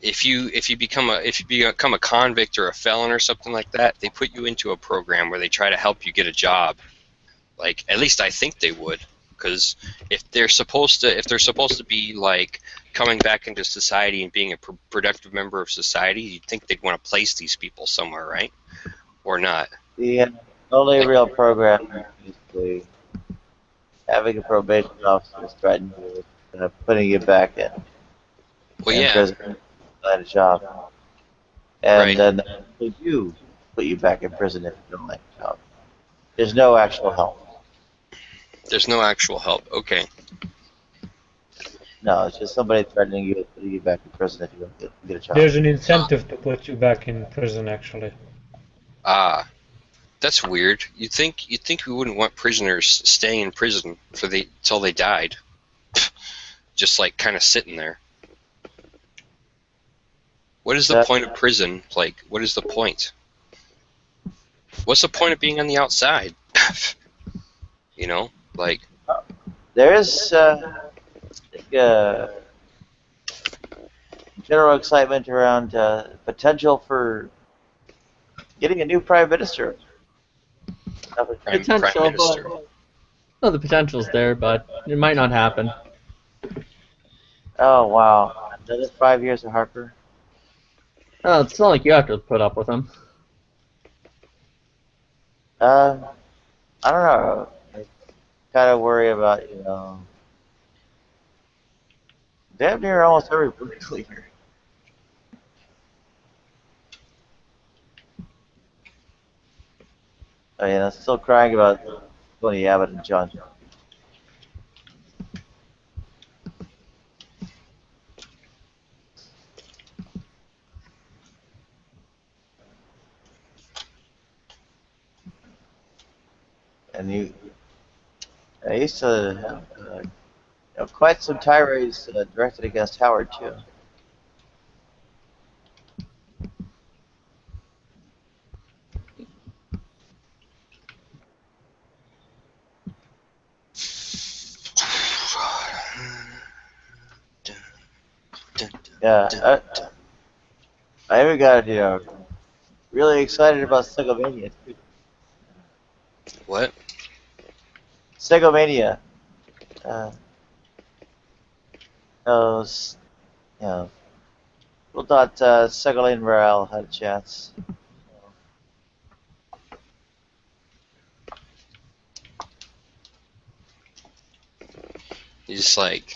if you become a convict or a felon or something like that, they put you into a program where they try to help you get a job. Like at least I think they would, because if they're supposed to be like coming back into society and being a productive member of society, you'd think they'd want to place these people somewhere, right? Or not? The only real program is basically having a probation officer threaten you with putting you back in prison to find a job. And then they do put you back in prison if you don't like a job. There's no actual help. There's no actual help. Okay. No, it's just somebody threatening you with putting you back in prison if you don't get a job. There's an incentive to put you back in prison, actually. Ah, that's weird. You'd think we wouldn't want prisoners staying in prison till they died, just like kind of sitting there. What is the point of prison? Like, what is the point? What's the point of being on the outside? You know, like. There is general excitement around potential for getting a new prime minister. Potential, well, the potential's there, but it might not happen. Oh wow! Another 5 years of Harper. Oh, it's not like you have to put up with him. I don't know. I kind of worry about damn near almost every political leader. Oh yeah, I'm still crying about Tony Abbott and John. And I used to have quite some tirades directed against Howard too. Yeah, I even got really excited about Segomania too. What? Segomania. Those, people thought Segolene Morale had a chance. You just like.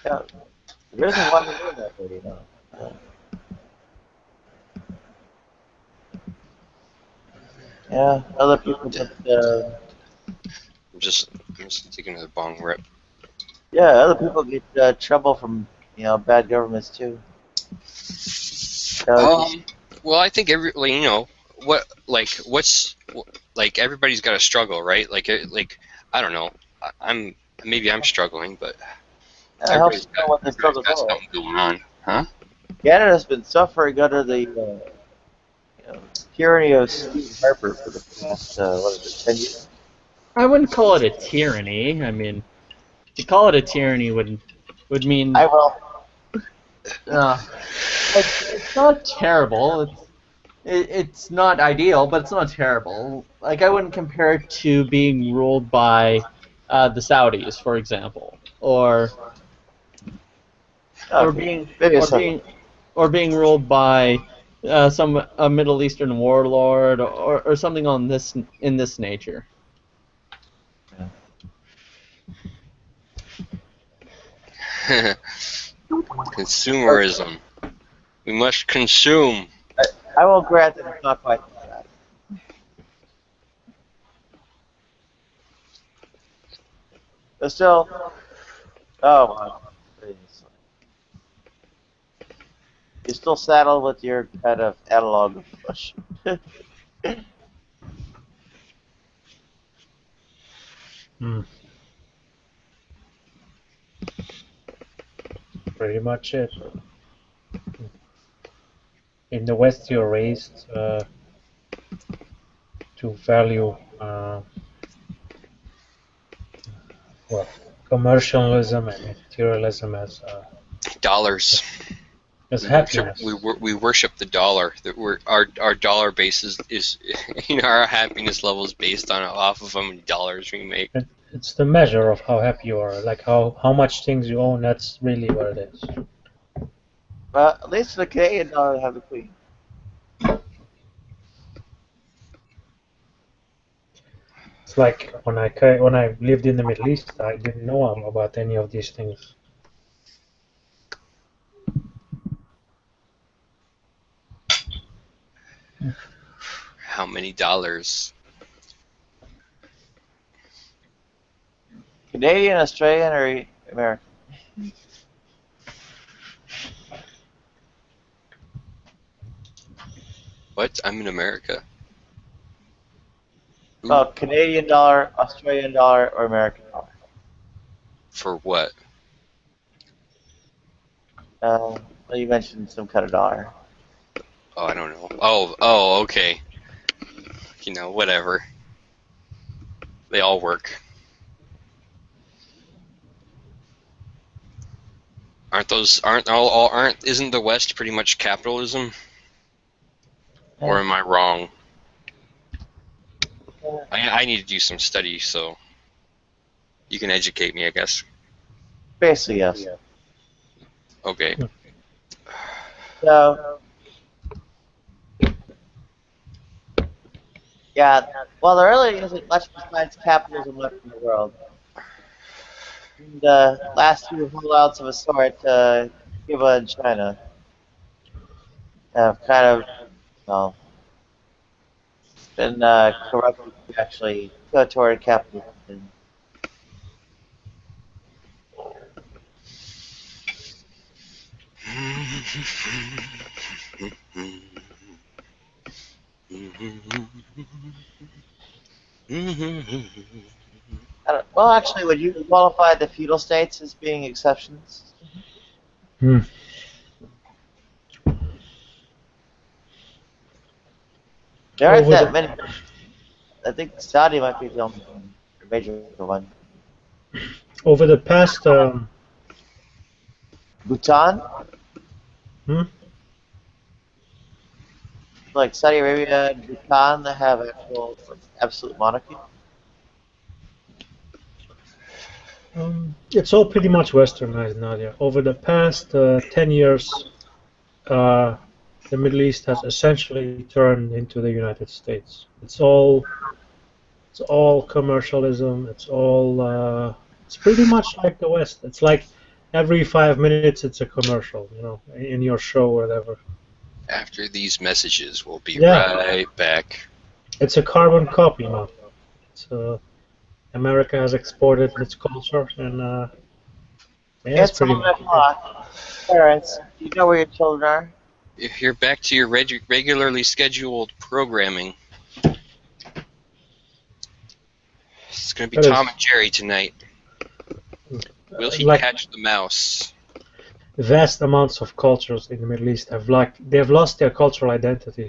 Yeah, there isn't one to do that way, Yeah, other people get. I'm just taking another bong rip. Yeah, other people get trouble from bad governments too. Well, I think everybody's got a struggle, right? Like I don't know. Maybe I'm struggling, but everybody's got something going on, huh? Canada's been suffering under the tyranny of Steve Harper for the past 10 years. I wouldn't call it a tyranny. I mean, to call it a tyranny would mean. I will. It's not terrible. it's not ideal, but it's not terrible. Like, I wouldn't compare it to being ruled by the Saudis, for example, or Okay, maybe it's something. being ruled by some a Middle Eastern warlord or something on this in this nature. Consumerism. We must consume. I will grant that it's not quite that bad. But still, oh my goodness. You're still saddled with your kind of analog push. Pretty much it. In the West, you're raised to value well, commercialism and materialism as Dollars. happiness. We worship the dollar. That our dollar base is our happiness level is based on off of how many dollars we make. It's the measure of how happy you are, like how much things you own. That's really what it is. Well, at least the Canadian dollar have the queen. It's like when I lived in the Middle East, I didn't know about any of these things. How many dollars? Canadian, Australian, or American? What? I'm in America. Well, Canadian dollar, Australian dollar, or American dollar? For what? Well, you mentioned some kind of dollar. Oh, I don't know. Oh, okay. Whatever. They all work. Isn't the West pretty much capitalism? Or am I wrong? I need to do some study, so you can educate me, I guess. Basically, yes. Okay. So, yeah, well, there really isn't much besides capitalism left in the world. And the last few holdouts of a sort, Cuba and China, have kind of, well, been corrupted to actually go toward capitalism. Well, actually, would you qualify the feudal states as being exceptions? Hmm. There aren't that many. I think Saudi might be the only one, the major one. Over the past Bhutan? Hmm? Like Saudi Arabia and Bhutan that have actual absolute monarchy? It's all pretty much westernized, Nadia. Over the past 10 years, the Middle East has essentially turned into the United States. It's all commercialism. It's pretty much like the West. It's like every 5 minutes it's a commercial, in your show or whatever. After these messages, we'll be Yeah. right back. It's a carbon copy now. America has exported its culture, and It's pretty all much. o'clock. Parents, do you know where your children are? If you're back to your regularly scheduled programming, it's going to be Tom and Jerry tonight. Will he catch the mouse? Vast amounts of cultures in the Middle East they've lost their cultural identity.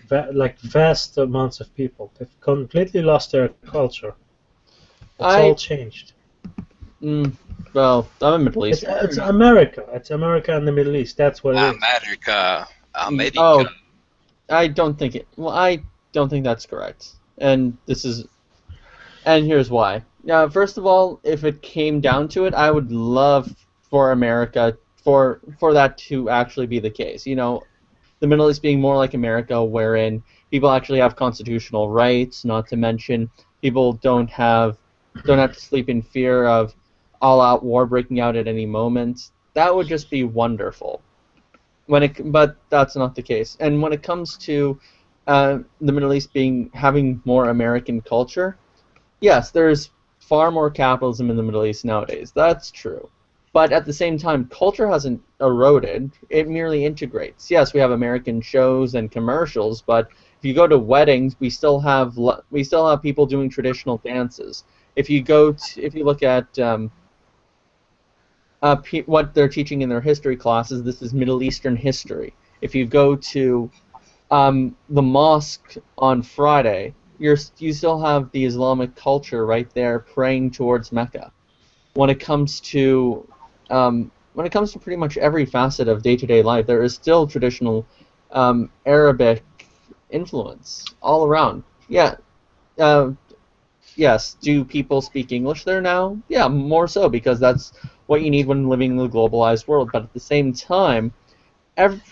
Vast amounts of people, they've completely lost their culture. It's all changed. Well, I'm in the Middle East. It's America. It's America and the Middle East. That's what it is. America. Maybe. Oh, I don't think it. Well, I don't think that's correct. And here's why. First of all, if it came down to it, I would love for America for that to actually be the case. The Middle East being more like America, wherein people actually have constitutional rights. Not to mention, people don't have to sleep in fear of all-out war breaking out at any moment. That would just be wonderful. But that's not the case. And when it comes to the Middle East having more American culture, yes, there's far more capitalism in the Middle East nowadays. That's true. But at the same time, culture hasn't eroded. It merely integrates. Yes, we have American shows and commercials, but if you go to weddings, we still have people doing traditional dances. If you look at what they're teaching in their history classes, this is Middle Eastern history. If you go to the mosque on Friday, you still have the Islamic culture right there praying towards Mecca. When it comes to pretty much every facet of day-to-day life, there is still traditional Arabic influence all around. Yeah. Yes. Do people speak English there now? Yeah, more so, because that's what you need when living in the globalized world. But at the same time,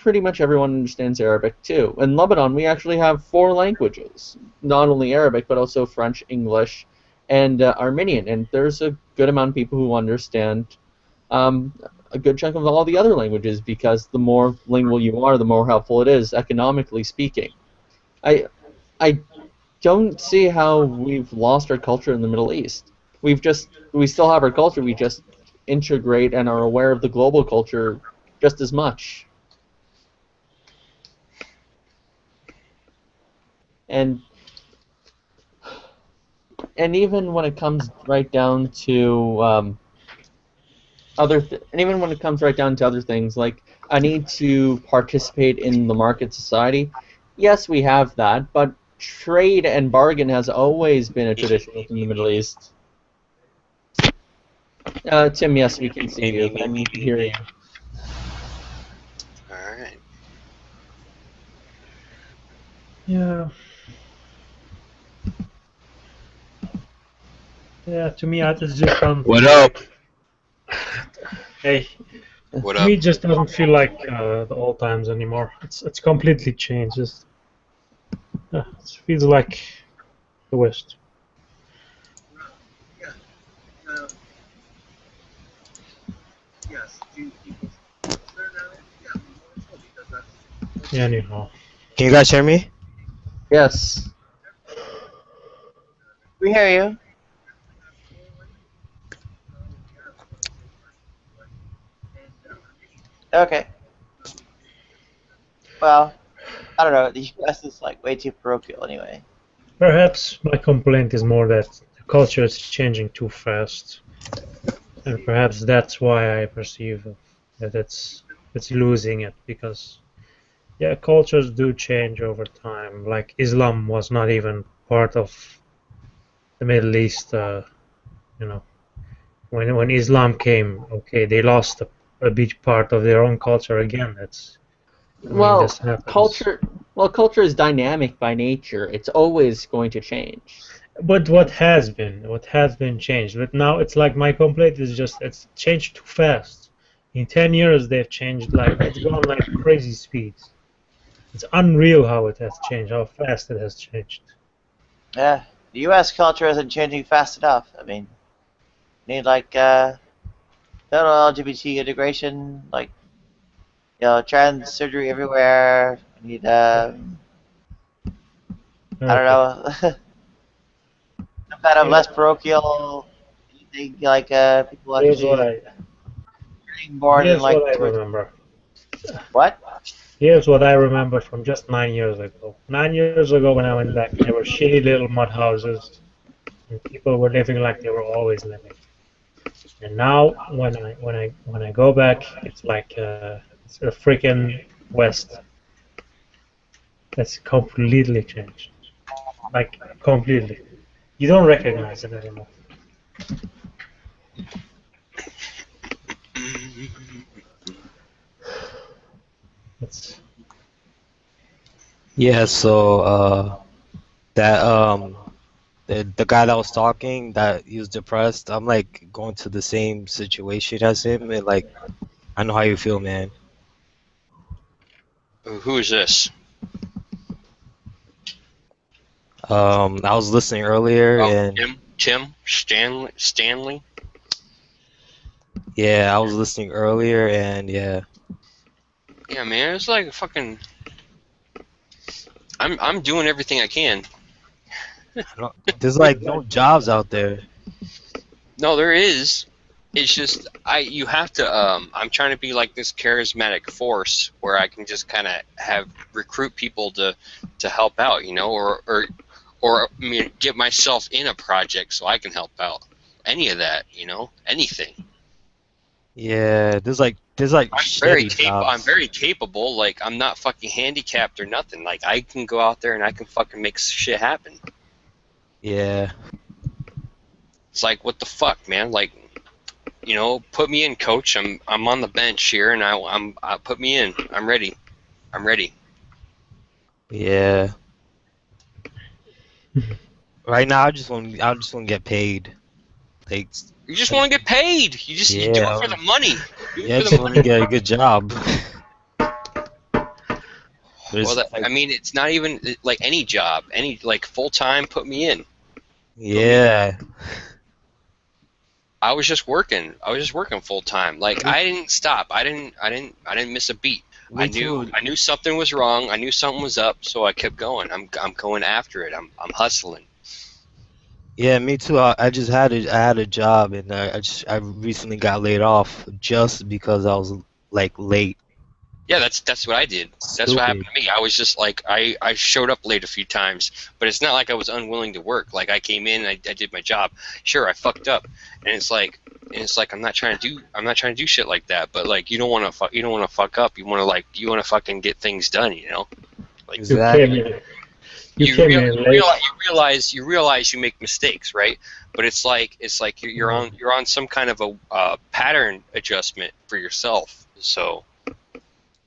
pretty much everyone understands Arabic too. In Lebanon, we actually have 4 languages, not only Arabic, but also French, English, and Armenian. And there's a good amount of people who understand a good chunk of all the other languages, because the more lingual you are, the more helpful it is, economically speaking. I don't see how we've lost our culture in the Middle East. We still have our culture, we just integrate and are aware of the global culture just as much. And even when it comes right down to other things, like I need to participate in the market society. Yes, we have that, but trade and bargain has always been a tradition within the Middle East. Tim, yes, we can see you and we can hear you. Alright. Yeah. Yeah, to me, it just doesn't. What up? Hey. What To up? me, it just doesn't feel like the old times anymore. It's completely changed. It feels like the West. Yeah, anyhow. Can you guys hear me? Yes. We hear you. Okay. Well, I don't know. The U.S. is like way too parochial anyway. Perhaps my complaint is more that the culture is changing too fast, and perhaps that's why I perceive that it's losing it, because yeah, cultures do change over time. Like Islam was not even part of the Middle East. When Islam came, okay, they lost a big part of their own culture again. This happens. Culture is dynamic by nature. It's always going to change. But what has been changed? But now it's like my complaint is just it's changed too fast. In 10 years they've changed, like it's gone like crazy speeds. It's unreal how it has changed, how fast it has changed. Yeah, the U.S. culture isn't changing fast enough. I mean, you need like total LGBT integration, like trans surgery everywhere. You need I don't know, some kind of less parochial thing, like people Here's what actually being born in like I 2 or 3. remember. What? Here's what I remember from just 9 years ago. 9 years ago, when I went back, there were shitty little mud houses, and people were living like they were always living. And now, when I go back, it's like it's a freaking West. That's completely changed, like completely. You don't recognize it anymore. It's Yeah, so that the guy that was talking that he was depressed, I'm like going to the same situation as him, and like I know how you feel, man. Who is this? I was listening earlier, Oh, and Tim Stanley. yeah, I was listening earlier, and yeah, Yeah, man, it's like fucking. I'm doing everything I can. there's like no jobs out there. No, there is. It's just you have to I'm trying to be like this charismatic force where I can just kind of have recruit people to help out, you know, or I mean, get myself in a project so I can help out. Any of that, you know, anything. Yeah, there's like shitty I'm jobs. very capable. Like I'm not fucking handicapped or nothing. Like I can go out there and I can fucking make shit happen. Yeah, It's like what the fuck, man? Like, you know, put me in, coach. I'm on the bench here, and I put me in. I'm ready. I'm ready. yeah. Right now, I just want to get paid. Like, You just want to get paid. You do it yeah, for the money. Do it yeah, I for the just want to money. get a good job. Well, There's like, I mean, it's not even like any job, any like full time. Put me in. Put me. yeah, I was just working. I was just working full time. Like me, I didn't stop. I didn't miss a beat. me too. I knew something was wrong. I knew something was up, so I kept going. I'm going after it. I'm hustling. Yeah, me too. I had a job, and I recently got laid off just because I was like late. Yeah, that's what I did. That's what Stupid. happened to me. I was just like I showed up late a few times, but it's not like I was unwilling to work. Like I came in, I did my job. Sure, I fucked up, and it's like I'm not trying to do shit like that. But like you don't want to fuck up. You want to fucking get things done. You know, like You came Exactly. in. You came in late. you realize you make mistakes, right? But it's like you're on some kind of a pattern adjustment for yourself. So.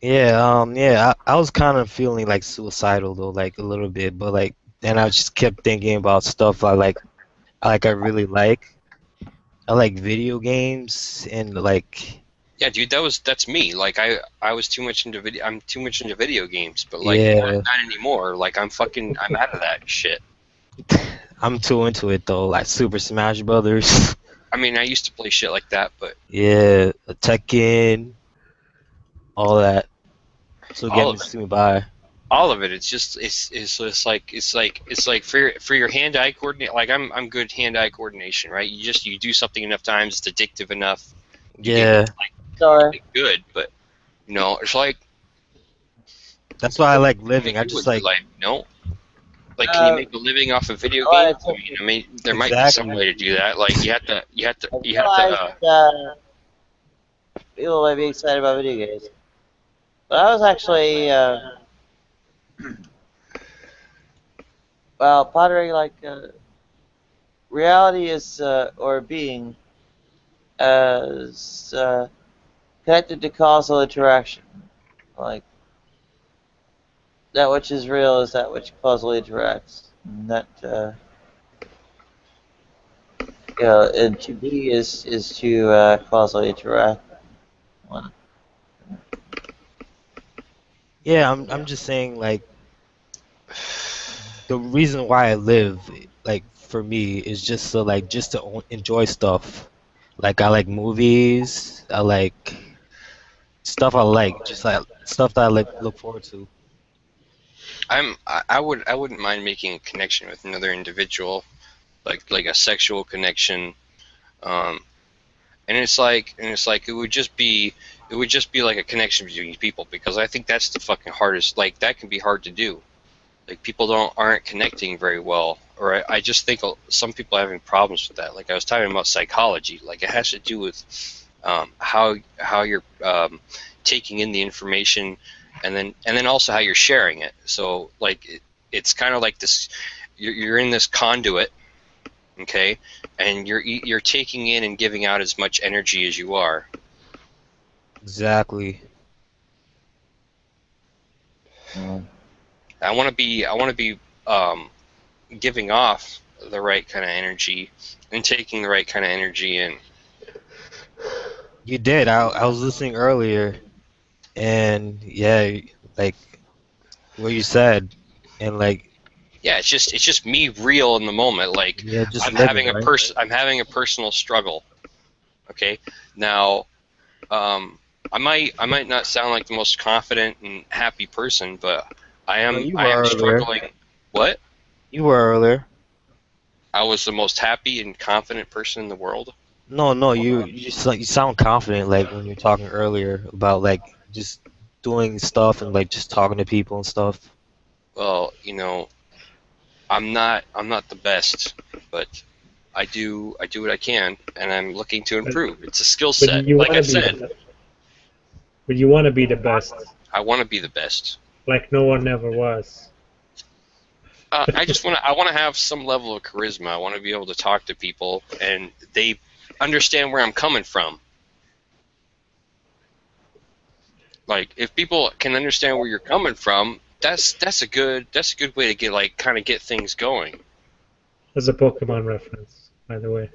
Yeah, I was kind of feeling like suicidal though, like a little bit, but like then I just kept thinking about stuff I really like. I like video games and like Yeah, dude, that's me. Like I was too much into video. I'm too much into video games, but like yeah, not anymore. Like I'm out of that shit. I'm too into it though, like Super Smash Brothers. I mean, I used to play shit like that, but Yeah, Tekken, all that. So get all me of it, to me by. all of it. It's just it's like for your hand-eye coordinate. Like I'm good hand-eye coordination, right? You do something enough times, it's addictive enough. You get Yeah, you Sorry. get good, but you know, it's like that's why I like what can living. you I do just with your like life? You know, like can you Uh, make a living off of video I games? I mean, there might be some exactly. way to do that. Like you have to. realized people might be excited about video games, but I was actually well pondering like reality is or being as connected to causal interaction. Like that which is real is that which causally interacts. And that and to be is to causally interact. Well, Yeah, I'm just saying like the reason why I live, like for me, is just to enjoy stuff. Like I like movies. I like stuff I like, just like stuff that I like look forward to. I wouldn't mind making a connection with another individual, like a sexual connection. Um, and it's like it would just be like a connection between people because I think that's the fucking hardest. Like that can be hard to do. Like people aren't connecting very well, or I just think some people are having problems with that. Like I was talking about psychology. Like it has to do with how you're taking in the information, and then also how you're sharing it. So like it's kind of like this. You're in this conduit, okay, and you're taking in and giving out as much energy as you are. Exactly. I want to be giving off the right kind of energy and taking the right kind of energy in. You did. I was listening earlier, and yeah, like what you said, and like Yeah, it's just me real in the moment. Like yeah, just I'm living, having a right? I'm having a personal struggle. Okay, now I might not sound like the most confident and happy person, but No, you I am were earlier. struggling. What? You were earlier. I was the most happy and confident person in the world. No, no, you sound confident like when you're talking earlier about like just doing stuff and like just talking to people and stuff. Well, I'm not the best, but I do what I can, and I'm looking to But, improve. It's a skill but set. you Like want I to be said, the, but you want to be the best, I want to be the best. like no one ever was. I want to have some level of charisma. I want to be able to talk to people, and they understand where I'm coming from. Like if people can understand where you're coming from, that's a good way to get like kind of get things going. That's a Pokemon reference, by the way.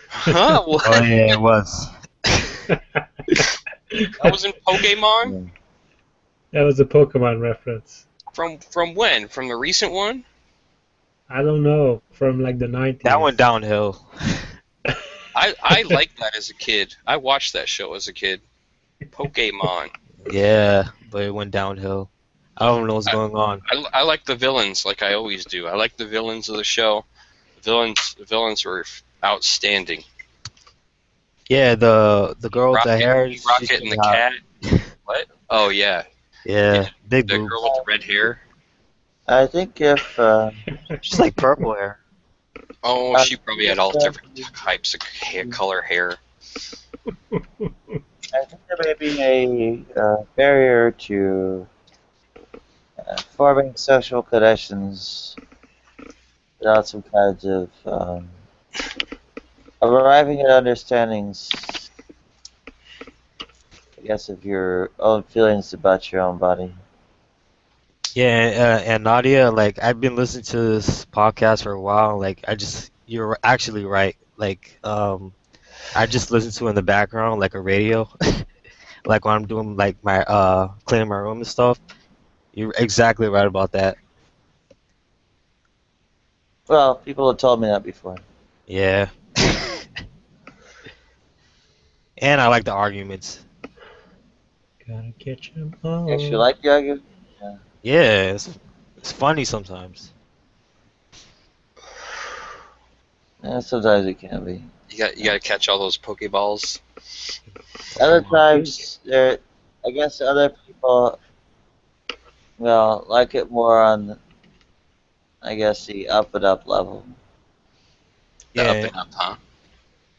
Huh? What? Oh yeah, it was. That was in Pokemon? That was a Pokemon reference. From when? From the recent one? I don't know, from like the 90s. That went downhill. I liked that as a kid. I watched that show as a kid. Pokemon. Yeah, but it went downhill. I don't know what's going on. I like the villains like I always do. I like the villains of the show. The villains were outstanding. Yeah, the girl with the hair, she's Rocket and pretty the hot. cat. What? Oh yeah. Yeah, big The boobs. girl with the red hair. I think if She's like purple hair. Oh, she probably had all different types of color hair. I think there may be a barrier to forming social connections without some kinds of arriving at understandings, I guess, of your own feelings about your own body. Yeah, and Nadia, like I've been listening to this podcast for a while. Like you're actually right. Like I just listen to it in the background like a radio, like when I'm doing like my cleaning my room and stuff. You're exactly right about that. Well, people have told me that before. Yeah. And I like the arguments. Gotta catch 'em all. Yes, you like the argument? Yeah. Yeah, it's funny sometimes. Yeah, sometimes it can be. You got to catch all those Pokeballs. Other times, I guess other people, well, like it more on, I guess, the up and up level. The up Yeah. and up, huh?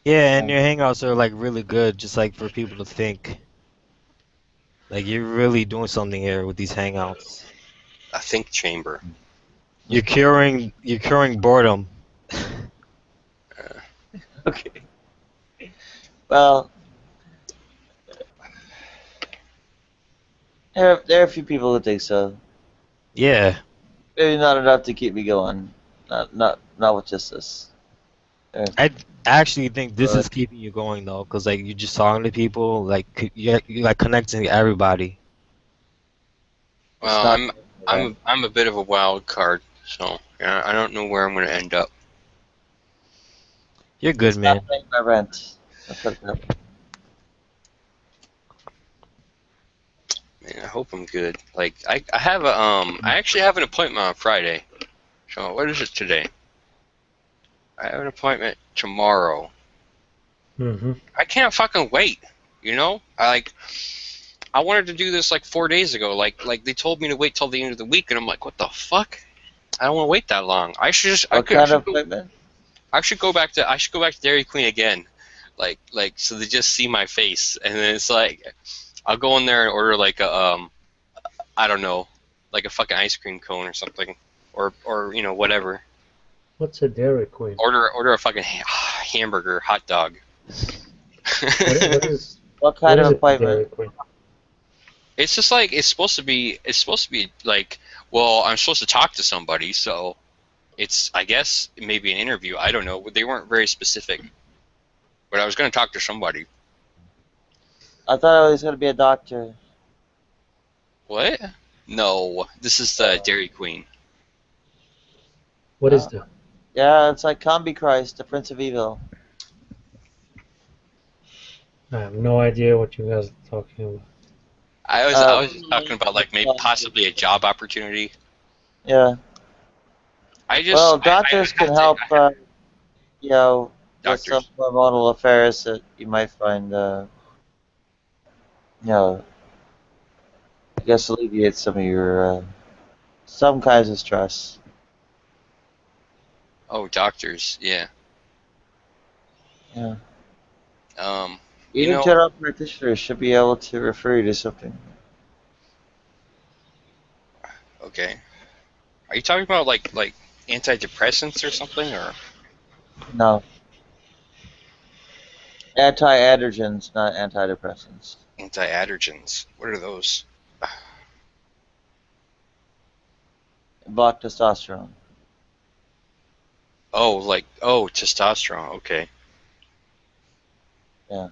Yeah, and your hangouts are like really good, just like for people to think. Like you're really doing something here with these hangouts. A think chamber. You're curing boredom. Okay. Well, there are a few people who think so. Yeah. Maybe not enough to keep me going. Not with just this. I actually think this is keeping you going though, because like you're just talking to people, like you're like connecting to everybody. Well, I'm a bit of a wild card, so yeah, I don't know where I'm going to end up. You're good, man. Not paying my rent. I'll put it that way. Man, I hope I'm good. Like I have a I actually have an appointment on Friday. So what is it today? I have an appointment tomorrow. Mm-hmm. I can't fucking wait. You know, I wanted to do this like 4 days ago. Like they told me to wait till the end of the week, and I'm like, what the fuck? I don't want to wait that long. I should just. What kind of appointment? I should go back to Dairy Queen again, like so they just see my face, and then it's like I'll go in there and order like a I don't know, like a fucking ice cream cone or something, or you know whatever. What's a Dairy Queen? Order a fucking hamburger, hot dog. What kind of appointment? It's just like it's supposed to be like Well, I'm supposed to talk to somebody, so it's, I guess, maybe an interview. I don't know. They weren't very specific. But I was going to talk to somebody. I thought I was going to be a doctor. What? No, this is the Dairy Queen. What is that? Yeah, it's like Combi Christ, the Prince of Evil. I have no idea what you guys are talking about. I was just talking about like maybe possibly a job opportunity. Yeah. Well, doctors can help, you know, with some hormonal affairs that you might find, you know, I guess alleviate some of your, some kinds of stress. Oh, doctors, yeah. Yeah. You Even know, general practitioners should be able to refer you to something. okay. Are you talking about like antidepressants or something, or? No. Anti-androgens, not antidepressants. Anti-androgens. What are those? Block testosterone. Oh, testosterone. Okay. Yeah.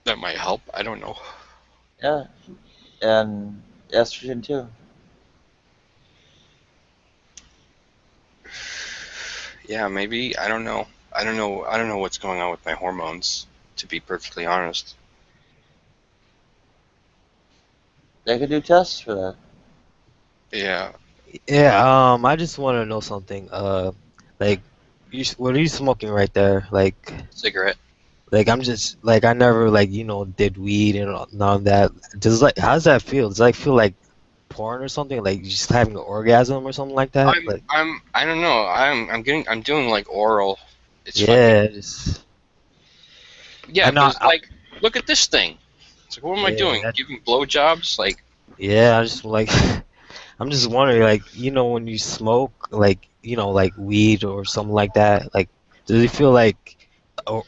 That might help. I don't know. Yeah. And estrogen too. Yeah, maybe. I don't know. I don't know what's going on with my hormones, to be perfectly honest. They could do tests for that. Yeah. Yeah, I just want to know something. Like, what are you smoking right there? Like, Cigarette. like I'm just like I never like did weed and none of that. Does like how does that feel? Does it like feel like porn or something? Like you just having an orgasm or something like that? Like I don't know. I'm doing like oral. It's yeah, fucking. just Yeah, I but know. it's like, look at this thing. It's like, what am I doing? Yeah, Giving blowjobs? Like. yeah. I just like I'm just wondering, like when you smoke, like like weed or something like that, like does it feel like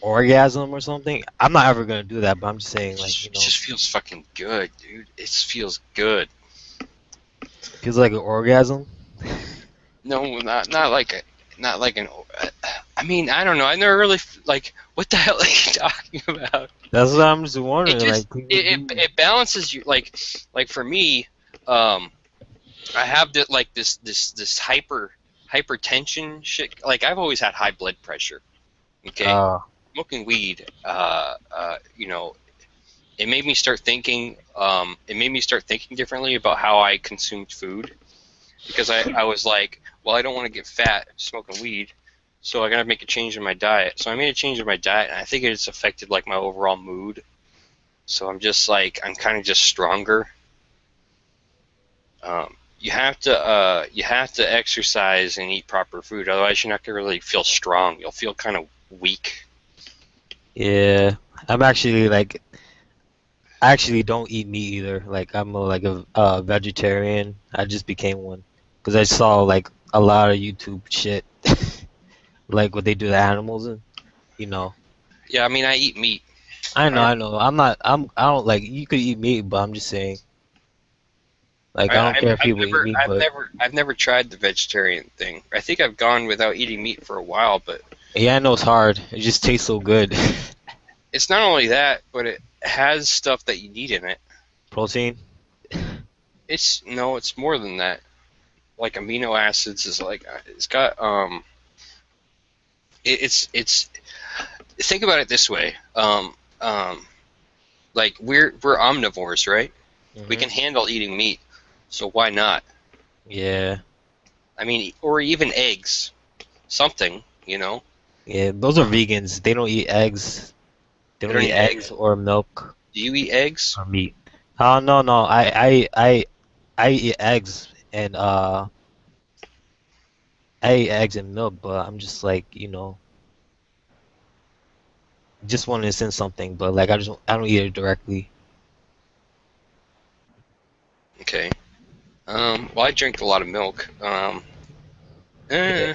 orgasm or something? I'm not ever gonna do that, but I'm just saying, like It just feels fucking good, dude. It feels good. feels like an orgasm. No, not like an. I mean, I don't know. I never really like. What the hell are you talking about? That's what I'm just wondering. It balances you. Like for me, I have this hypertension shit. Like I've always had high blood pressure. Okay, smoking weed. It made me start thinking. It made me start thinking differently about how I consumed food. Because I was like, well, I don't want to get fat smoking weed, so I gotta make a change in my diet. So I made a change in my diet, and I think it's affected like my overall mood. So I'm just like, I'm kind of just stronger. You have to exercise and eat proper food, otherwise you're not gonna really feel strong. You'll feel kind of weak. Yeah, I'm actually like I actually don't eat meat either. Like I'm like a vegetarian. I just became one because I saw like a lot of YouTube shit, like what they do to animals and you know. Yeah, I mean, I eat meat. I know, I know. I don't like. You could eat meat, but I'm just saying. Like I don't care if people eat meat, but I've never tried the vegetarian thing. I think I've gone without eating meat for a while, but yeah, I know it's hard. It just tastes so good. it's not only that, but it has stuff that you need in it. Protein. It's more than that. Like amino acids is like it's got it's think about it this way. Like we're omnivores, right? We can handle eating meat, so why not? Yeah. I mean, or even eggs, something, Yeah, those are vegans. They don't eat eggs. They don't eat eggs or milk. Do you eat eggs? Or meat. Oh no no. I eat eggs and I eat eggs and milk, but I'm just like, just wanted to send something, but like I don't eat it directly. Okay. Well, I drink a lot of milk. Yeah.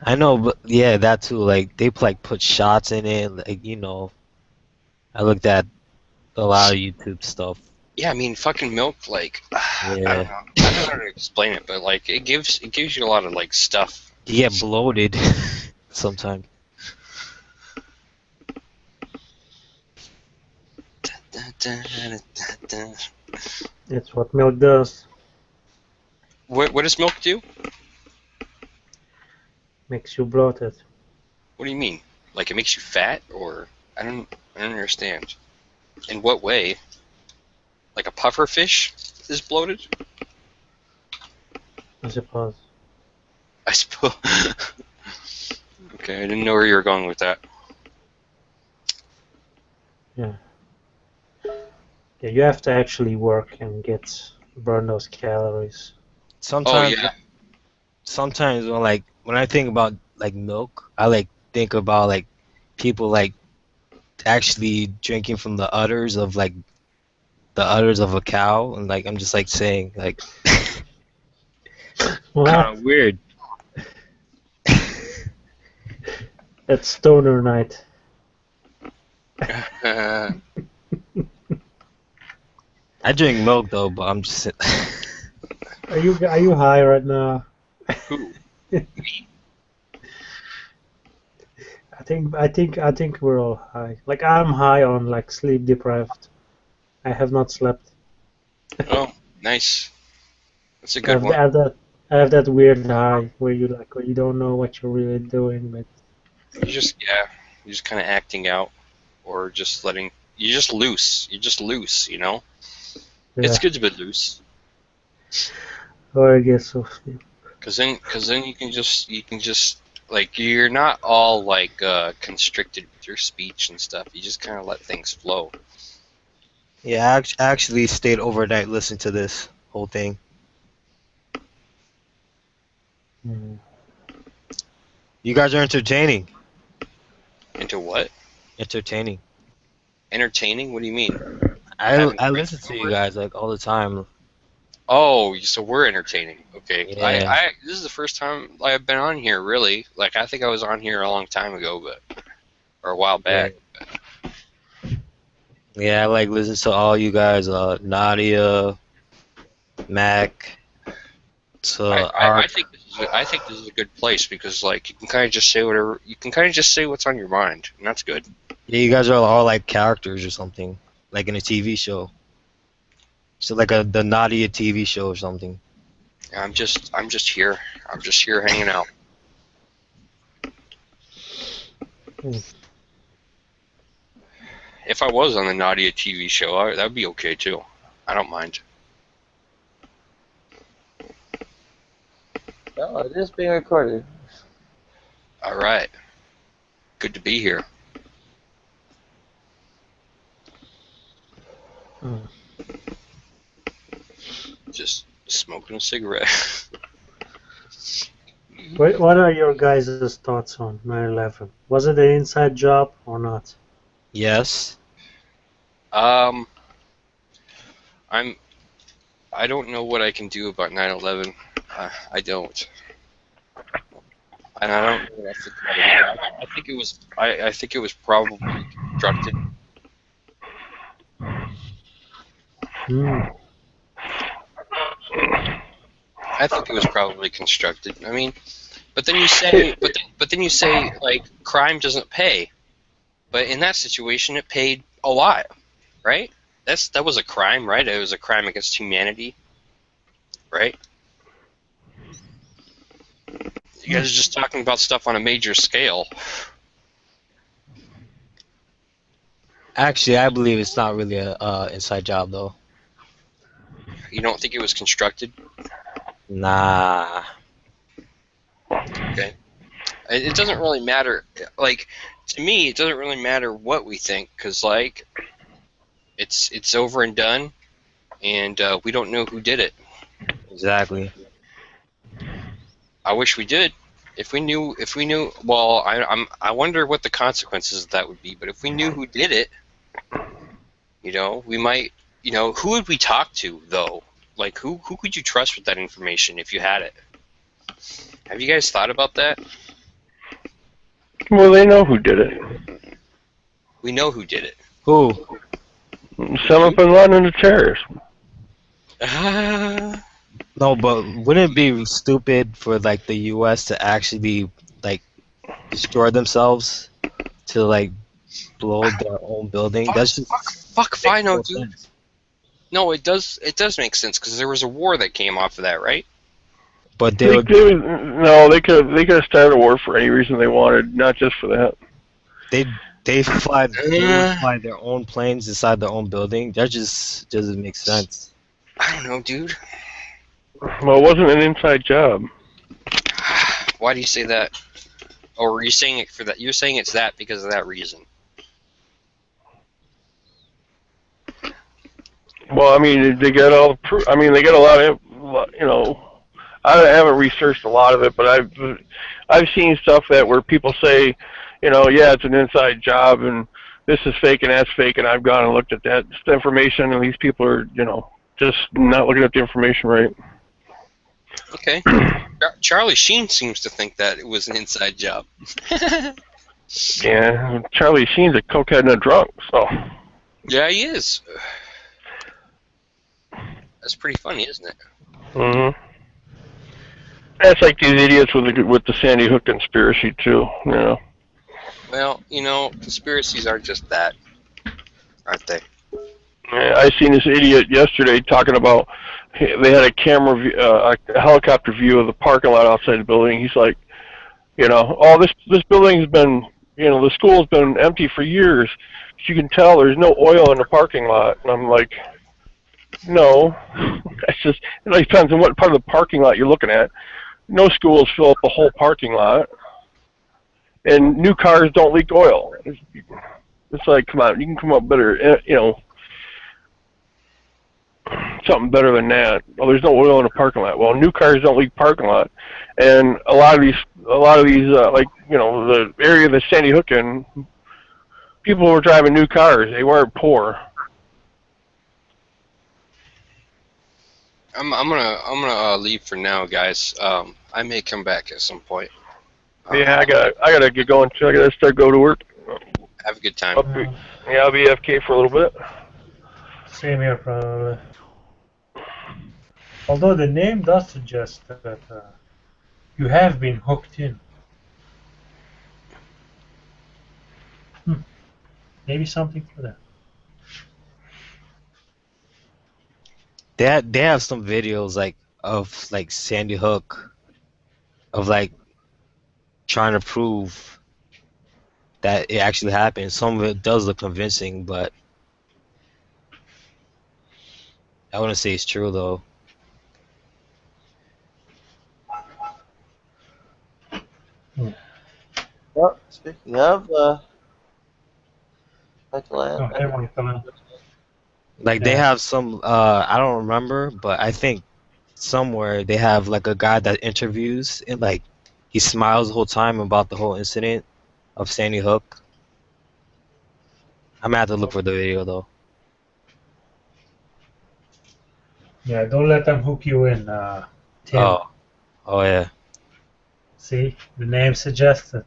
I know, but yeah, that too. Like they like put shots in it, like I looked at a lot of YouTube stuff. Yeah, I mean, fucking milk. Like, I Yeah. don't know. don't know how to explain it, but like it gives you a lot of like stuff. You get bloated sometimes. It's what milk does. What does milk do? Makes you bloated. What do you mean? Like it makes you fat, or I don't understand. In what way? Like a puffer fish is bloated? I suppose. I suppose. Okay, I didn't know where you were going with that. Yeah. Yeah, you have to actually work and burn those calories. Sometimes, Oh yeah. sometimes when I think about like milk, I like think about like people like actually drinking from the udders of like the udders of a cow, and like I'm just like saying like kind of weird. It's stoner night. I drink milk though, but I'm just Are you high right now? Who? I think we're all high. Like I'm high on like sleep deprived. I have not slept. Oh, nice. That's a I good one. I have that weird high where you don't know what you're really doing, but You're just kind of acting out, or just letting. You're just loose. You're just loose. You know. yeah. It's good to be loose. Or I guess so. Cause then you can just like you're not all like constricted with your speech and stuff. You just kind of let things flow. yeah. I actually stayed overnight listening to this whole thing. Mm. You guys are entertaining. Into what? Entertaining. Entertaining? What do you mean? I listen to you guys like all the time. Oh, so we're entertaining. Okay. Yeah. This is the first time I've been on here, really. Like, I think I was on here a long time ago, or a while back. Yeah, I like listen to all you guys. Nadia, Mac. I think this is a good place because, like, you can kind of just say whatever. You can kind of just say what's on your mind, and that's good. Yeah, you guys are all like characters or something, like in a TV show. So like the Nadia TV show or something. I'm just here. I'm just here hanging out. If I was on the Nadia TV show, that would be okay too. I don't mind. No, it is being recorded. All right. Good to be here. Just smoking a cigarette. What are your guys' thoughts on 9/11? Was it an inside job or not? Yes. I don't know what I can do about 9/11. I don't. And I don't know what I think about it. I think it was probably constructed. I think it was probably constructed. I mean, but then you say like crime doesn't pay. But in that situation it paid a lot, right? That was a crime, right? It was a crime against humanity. Right? You guys are just talking about stuff on a major scale. Actually, I believe it's not really a inside job though. You don't think it was constructed? Nah. Okay. It doesn't really matter. Like, to me, it doesn't really matter what we think, because, like, it's over and done, and we don't know who did it. Exactly. I wish we did. If we knew, well, I wonder what the consequences of that would be. But if we knew who did it, you know, we might, you know, who would we talk to though? Like, who could you trust with that information if you had it? Have you guys thought about that? Well, they know who did it. We know who did it. Who? Osama bin Laden, the terrorist. No, but wouldn't it be stupid for like the U.S. to actually like destroy themselves to like blow their own building? Fuck, That's just fuck, makes Fino, no dude. sense. No, it does. It does make sense because there was a war that came off of that, right? But they They, would they, no, they could have started a war for any reason they wanted, not just for that. they they would Uh, fly their own planes inside their own building. That just doesn't make sense. I don't know, dude. Well, it wasn't an inside job. Why do you say that? Or are you saying it for that? You're saying it's that because of that reason. Well, I mean, they got all. I mean, they got a lot of. You know, I haven't researched a lot of it, but I've seen stuff that where people say, you know, yeah, it's an inside job, and this is fake and that's fake, and I've gone and looked at that information, and these people are, you know, just not looking at the information right. Okay. Charlie Sheen seems to think that it was an inside job. Yeah, Charlie Sheen's a cokehead and a drunk, so. Yeah, he is. That's pretty funny, isn't it? Mhm. That's like these idiots with the Sandy Hook conspiracy too. You know. Well, you know, conspiracies are just that, aren't they? Yeah, I seen this idiot yesterday talking about they had a camera, a helicopter view of the parking lot outside the building. He's like, you know, oh, this building's been, you know, the school's been empty for years. But you can tell there's no oil in the parking lot. And I'm like, no, that's just, it depends on what part of the parking lot you're looking at. No schools fill up the whole parking lot, and new cars don't leak oil. It's like, come on, you can come up better, you know, something better than that. Well, there's no oil in the parking lot. Well, new cars don't leak parking lot, and a lot of these, like, you know, the area that Sandy Hook in, people were driving new cars. They weren't poor. I'm gonna leave for now, guys. I may come back at some point. Yeah, I gotta get going too. I gotta start go to work. Have a good time. I'll be FK for a little bit. Same here, probably. Although the name does suggest that you have been hooked in. Maybe something for that. They have some videos like of like Sandy Hook of like trying to prove that it actually happened. Some of it does look convincing, but I wouldn't say it's true though. Well, speaking of, Like they have some I don't remember, but I think somewhere they have like a guy that interviews and like he smiles the whole time about the whole incident of Sandy Hook. I'm gonna have to look for the video though. Yeah, don't let them hook you in, Tim. Oh yeah. See, the name suggests it.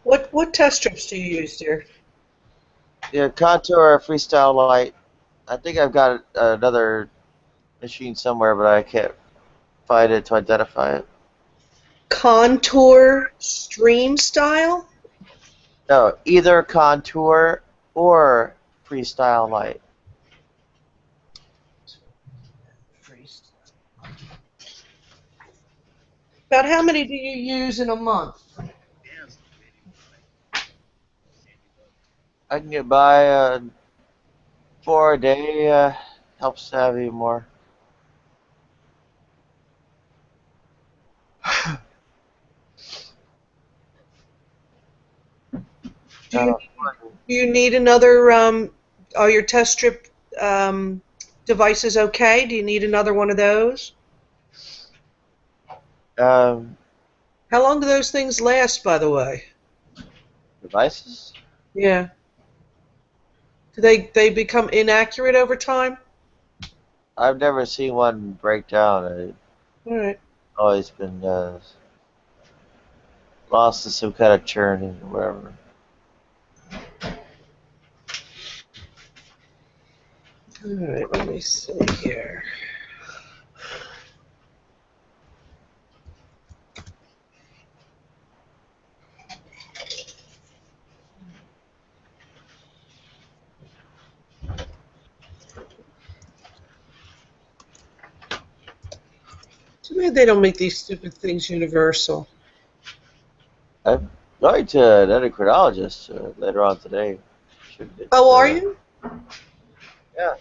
What test strips do you use, dear? yeah, Contour Freestyle Light. I think I've got another machine somewhere, but I can't find it to identify it. Contour stream style? No, either Contour or Freestyle Light. About how many do you use in a month? I can get by 4 a day. Helps to have even more. Do you need another? Are your test strip devices okay? Do you need another one of those? How long do those things last, by the way? Devices? Yeah. Do they become inaccurate over time? I've never seen one break down. All right. Always been lost to some kind of churning or whatever. All right, let me see here. Too bad they don't make these stupid things universal. I'm going to an endocrinologist later on today. Should get, Oh, are you? Yeah,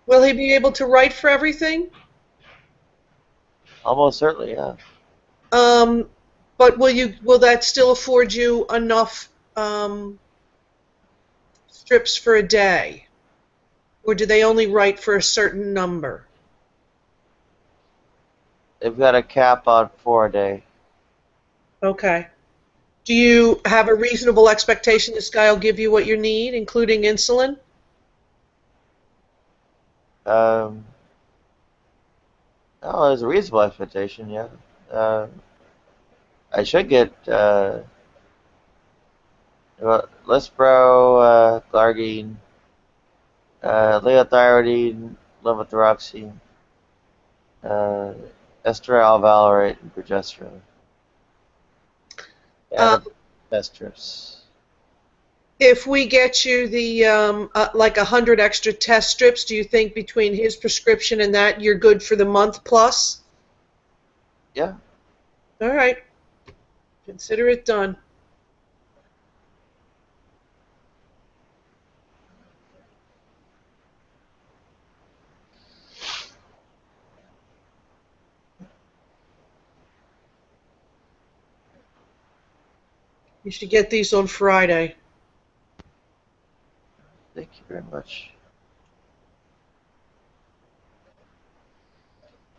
Will he be able to write for everything? almost certainly, yeah. But will that still afford you enough strips for a day? Or do they only write for a certain number? They've got a cap on 4 a day. Okay. Do you have a reasonable expectation this guy will give you what you need, including insulin? No, there's a reasonable expectation, yeah. I should get Lispro, Glargine, Leothyroidine, Levothyroxine, estriol valerate, and progesterone. And test strips. If we get you the like 100 extra test strips, do you think between his prescription and that you're good for the month plus? Yeah. All right. Consider it done. You should get these on Friday. Thank you very much.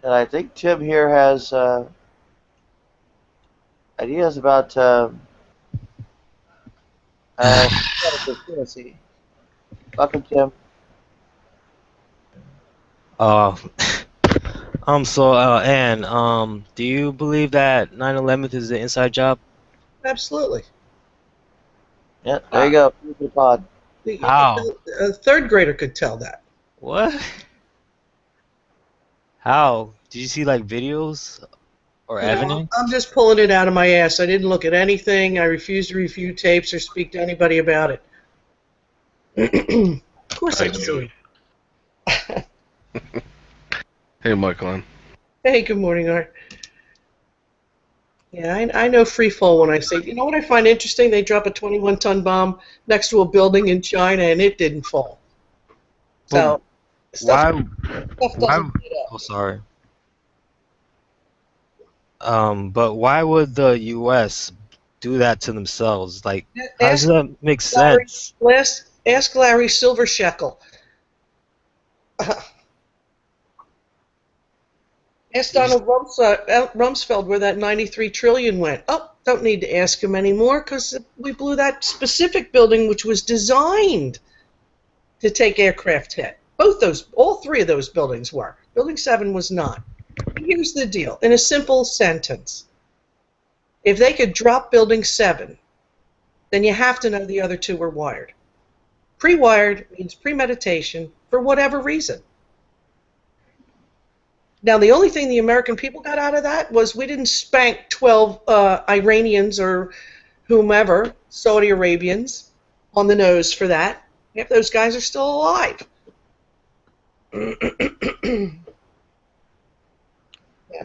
And I think Tim here has ideas about conspiracy. Welcome, Tim. Uh, Anne, do you believe that 9/11 is an inside job? Absolutely. Yeah, there you go. Food for the pod. How? A third grader could tell that. What? How? Did you see like videos or No, evidence? I'm just pulling it out of my ass. I didn't look at anything. I refuse to review tapes or speak to anybody about it. Of course I do. Hey, Michael. Hey, good morning, Art. Yeah, I know free fall when I say, you know what I find interesting? They drop a 21-ton bomb next to a building in China and it didn't fall. So, stuff doesn't get up. Oh, sorry. But why would the U.S. do that to themselves? Like, how does that make sense? Ask Larry Silvershekel. Ask Donald Rumsfeld where that 93 trillion went. Oh, don't need to ask him anymore because we blew that specific building which was designed to take aircraft hit. All three of those buildings were. Building 7 was not. Here's the deal, in a simple sentence. If they could drop Building 7, then you have to know the other two were wired. Pre-wired means premeditation for whatever reason. Now, the only thing the American people got out of that was we didn't spank 12 Iranians or whomever, Saudi Arabians, on the nose for that. Half those guys are still alive. Yeah,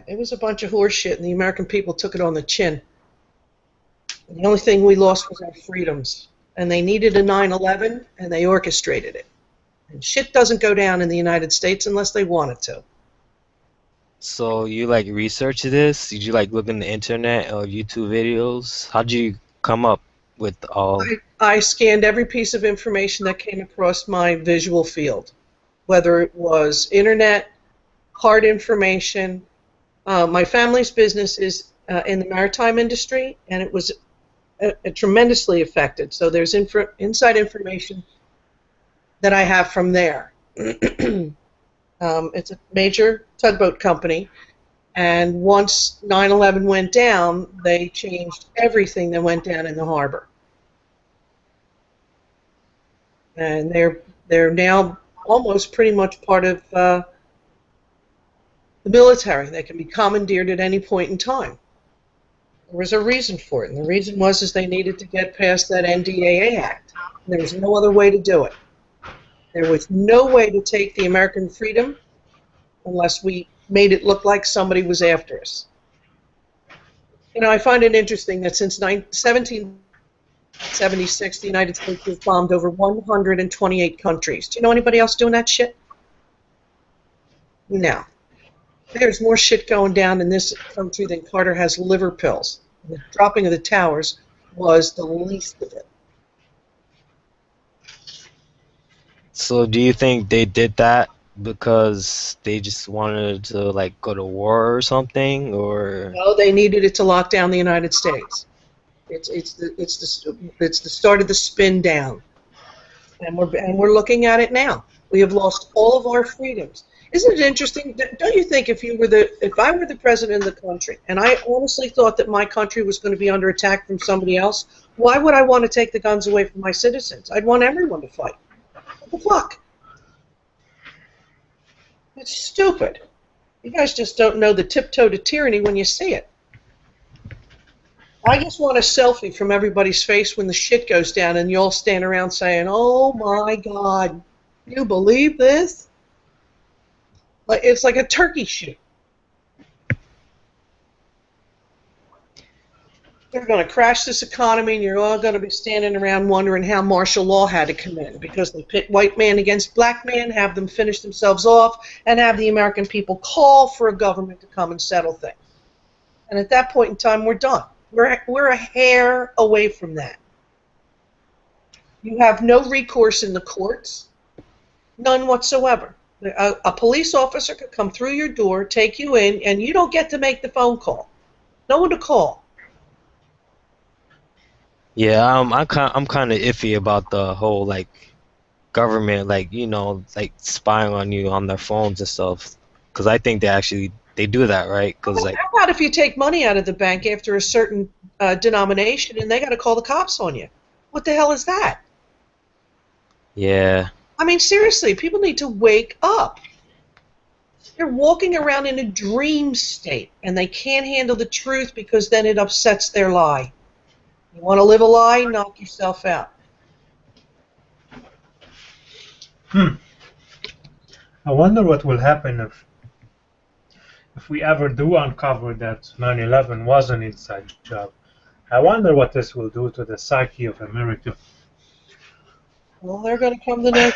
it was a bunch of horse shit, and the American people took it on the chin. And the only thing we lost was our freedoms. And they needed a 9/11, and they orchestrated it. And shit doesn't go down in the United States unless they want it to. So you like research this? Did you like look in the internet or YouTube videos? How'd you come up with all? I scanned every piece of information that came across my visual field, whether it was internet, hard information. My family's business is in the maritime industry, and it was tremendously affected. So there's inside information that I have from there. It's a major tugboat company, and once 9/11 went down, they changed everything that went down in the harbor. And they're now almost pretty much part of the military. They can be commandeered at any point in time. There was a reason for it, and the reason was is they needed to get past that NDAA Act. There was no other way to do it. There was no way to take the American freedom unless we made it look like somebody was after us. You know, I find it interesting that since 1776, the United States has bombed over 128 countries. Do you know anybody else doing that shit? No. There's more shit going down in this country than Carter has liver pills. The dropping of the towers was the least of it. So do you think they did that because they just wanted to like go to war or something, or? No, they needed it to lock down the United States. It's the start of the spin down, and we're looking at it now. We have lost all of our freedoms. Isn't it interesting? Don't you think if I were the president of the country, and I honestly thought that my country was going to be under attack from somebody else, why would I want to take the guns away from my citizens? I'd want everyone to fight. What the fuck? It's stupid. You guys just don't know the tiptoe to tyranny when you see it. I just want a selfie from everybody's face when the shit goes down and you all stand around saying, "Oh my God, you believe this?" Like it's like a turkey shoot. They're going to crash this economy, and you're all going to be standing around wondering how martial law had to come in because they pit white man against black man, have them finish themselves off, and have the American people call for a government to come and settle things. And at that point in time, we're done. We're a hair away from that. You have no recourse in the courts, none whatsoever. A police officer could come through your door, take you in, and you don't get to make the phone call. No one to call. Yeah, I'm kind of iffy about the whole like government, like like spying on you on their phones and stuff, because I think they do that, right? Because like, how about if you take money out of the bank after a certain denomination and they got to call the cops on you? What the hell is that? yeah, I mean, seriously, people need to wake up. They're walking around in a dream state, and they can't handle the truth because then it upsets their lie. You want to live a lie? Knock yourself out. I wonder what will happen if we ever do uncover that 9/11 was an inside job. I wonder what this will do to the psyche of America. Well, they're going to come to know.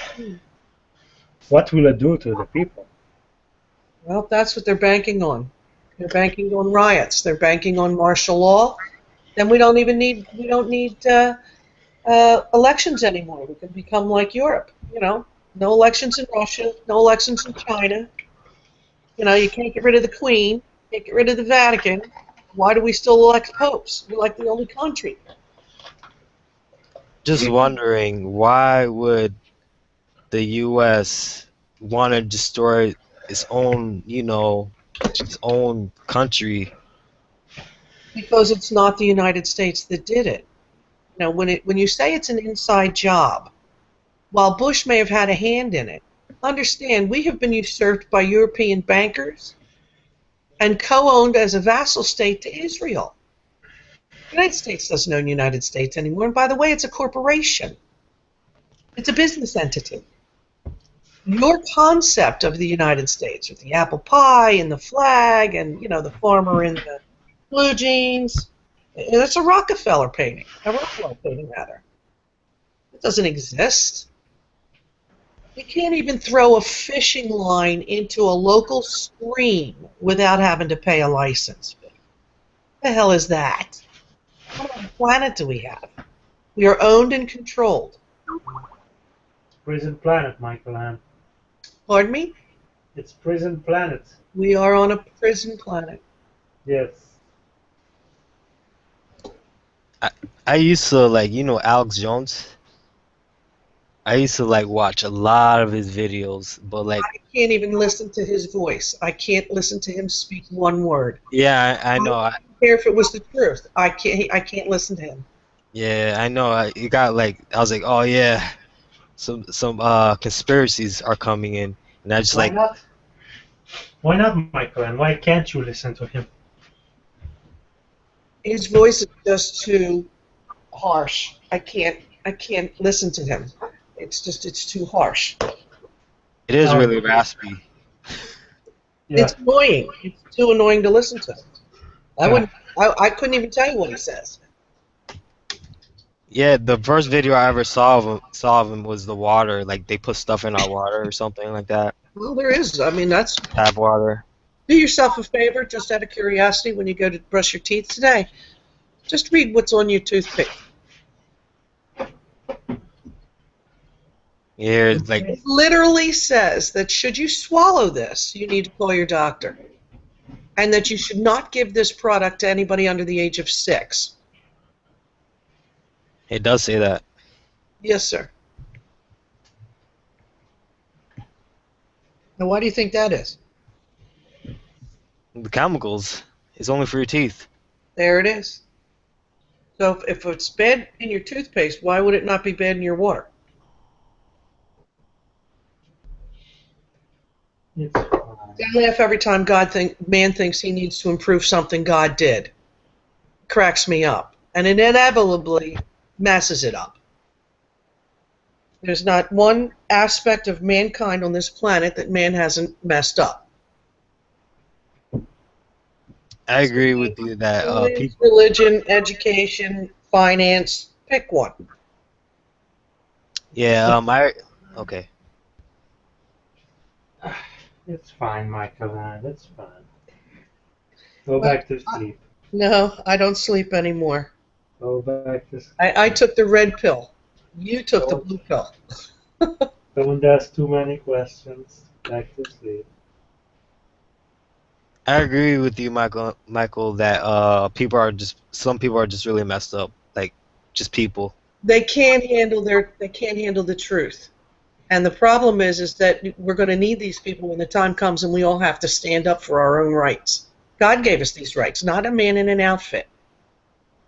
What will it do to the people? Well, that's what they're banking on. They're banking on riots. They're banking on martial law. Then we don't need elections anymore. We can become like Europe. No elections in Russia, no elections in China. You can't get rid of the Queen, can't get rid of the Vatican. Why do we still elect popes? We're like the only country. just wondering why would the U.S. want to destroy its own, its own country? Because it's not the United States that did it. When you say it's an inside job, while Bush may have had a hand in it, understand we have been usurped by European bankers and co-owned as a vassal state to Israel. The United States doesn't own the United States anymore, and by the way, it's a corporation. It's a business entity. Your concept of the United States, with the apple pie and the flag and, the farmer in the blue jeans, it's a Rockefeller painting, a Rockefeller painting, rather. It doesn't exist. You can't even throw a fishing line into a local stream without having to pay a license fee. What the hell is that? What kind of planet do we have? We are owned and controlled. Prison planet, Michael Ann. Pardon me? It's prison planet. We are on a prison planet. Yes. I used to Alex Jones. I used to watch a lot of his videos, but I can't even listen to his voice. I can't listen to him speak one word. Yeah, I know. I don't care if it was the truth. I can't listen to him. Yeah, I know. It got I was like, oh yeah, some conspiracies are coming in, and I just Why like not? Why not, Michael? And why can't you listen to him? His voice is just too harsh. I can't listen to him. It's too harsh. it is Oh, really raspy. yeah. It's annoying. It's too annoying to listen to. I Yeah. wouldn't. I couldn't even tell you what he says. Yeah, the first video I ever saw of him was the water. Like they put stuff in our water or something like that. Well, there is. I mean, that's. Tap water. Do yourself a favor, just out of curiosity, when you go to brush your teeth today. Just read what's on your toothpick. Yeah, like It literally says that should you swallow this, you need to call your doctor. And that you should not give this product to anybody under the age of 6. it does say that. Yes, sir. Now, why do you think that is? The chemicals is only for your teeth. There it is. So if it's bad in your toothpaste, why would it not be bad in your water? I laugh every time man thinks he needs to improve something God did. Cracks me up. And it inevitably messes it up. There's not one aspect of mankind on this planet that man hasn't messed up. I agree with you that Science, religion, education, finance, pick one. yeah, okay. It's fine, Michael. It's fine. Go back to sleep. No, I don't sleep anymore. Go back to sleep. I took the red pill. You took the blue pill. Don't ask too many questions. Back to sleep. I agree with you, Michael, that some people are just really messed up, like just people. They can't handle the truth. And the problem is that we're going to need these people when the time comes, and we all have to stand up for our own rights. God gave us these rights, not a man in an outfit.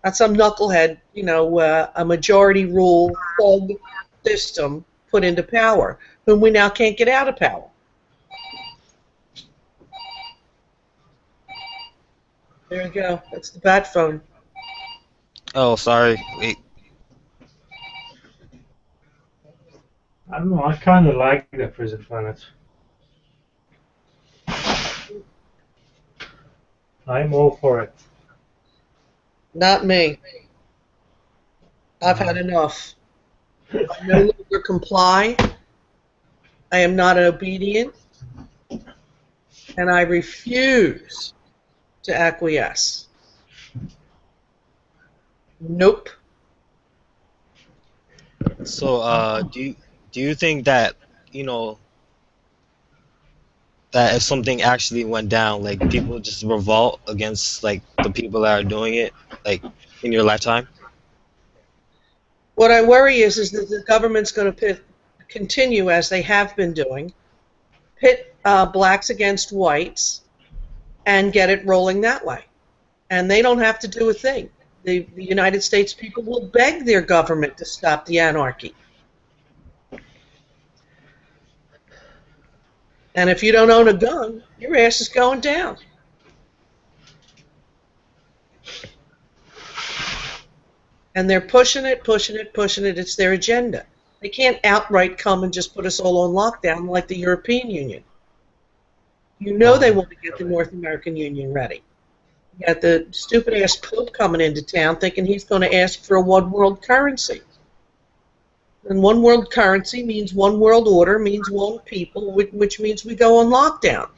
Not some knucklehead, a majority rule thug system put into power, whom we now can't get out of power. There we go. That's the bat phone. Oh, sorry. Wait. I don't know. I kind of like the prison planet. I'm all for it. Not me. I've had enough. I no longer comply. I am not obedient. And I refuse to acquiesce. Nope. So, do you think that that if something actually went down, like people just revolt against like the people that are doing it, like in your lifetime? What I worry is that the government's going to continue, as they have been doing, pit blacks against whites, and get it rolling that way. And they don't have to do a thing. The United States people will beg their government to stop the anarchy. And if you don't own a gun, your ass is going down. And they're pushing it. It's their agenda. They can't outright come and just put us all on lockdown like the European Union. You know they want to get the North American Union ready. You got the stupid-ass Pope coming into town thinking he's going to ask for a one-world currency. And one world currency means one world order, means one people, which means we go on lockdown.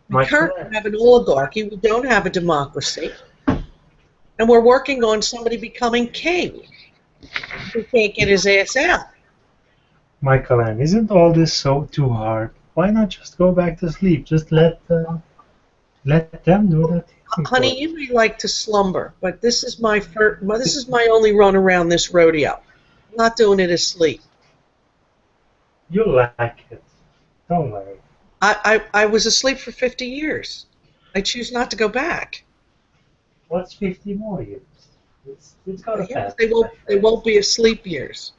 We currently have an oligarchy. We don't have a democracy. And we're working on somebody becoming king who can't get his ass out. Michael, isn't all this so too hard? Why not just go back to sleep? Just let them do that. Honey, you may like to slumber, but this is my only run around this rodeo. I'm not doing it asleep. You like it. Don't worry. I was asleep for 50 years. I choose not to go back. What's 50 more years? It's gonna pass. They won't be asleep years.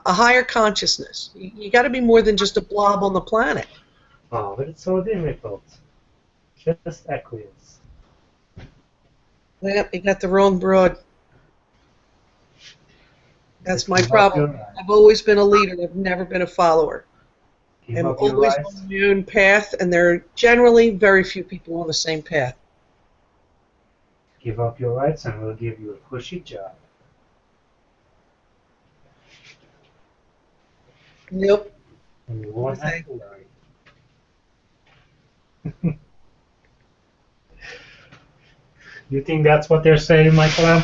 a higher consciousness. You got to be more than just a blob on the planet. Oh, but it's so difficult. Just Aquarius. Yep, you got the wrong broad. That's my Give up your problem. rights. I've always been a leader. I've never been a follower. Give I'm up your always rights. on my own path, and there are generally very few people on the same path. Give up your rights and we'll give you a cushy job. Nope. And you won't have Okay. to worry. You think that's what they're saying, Michael?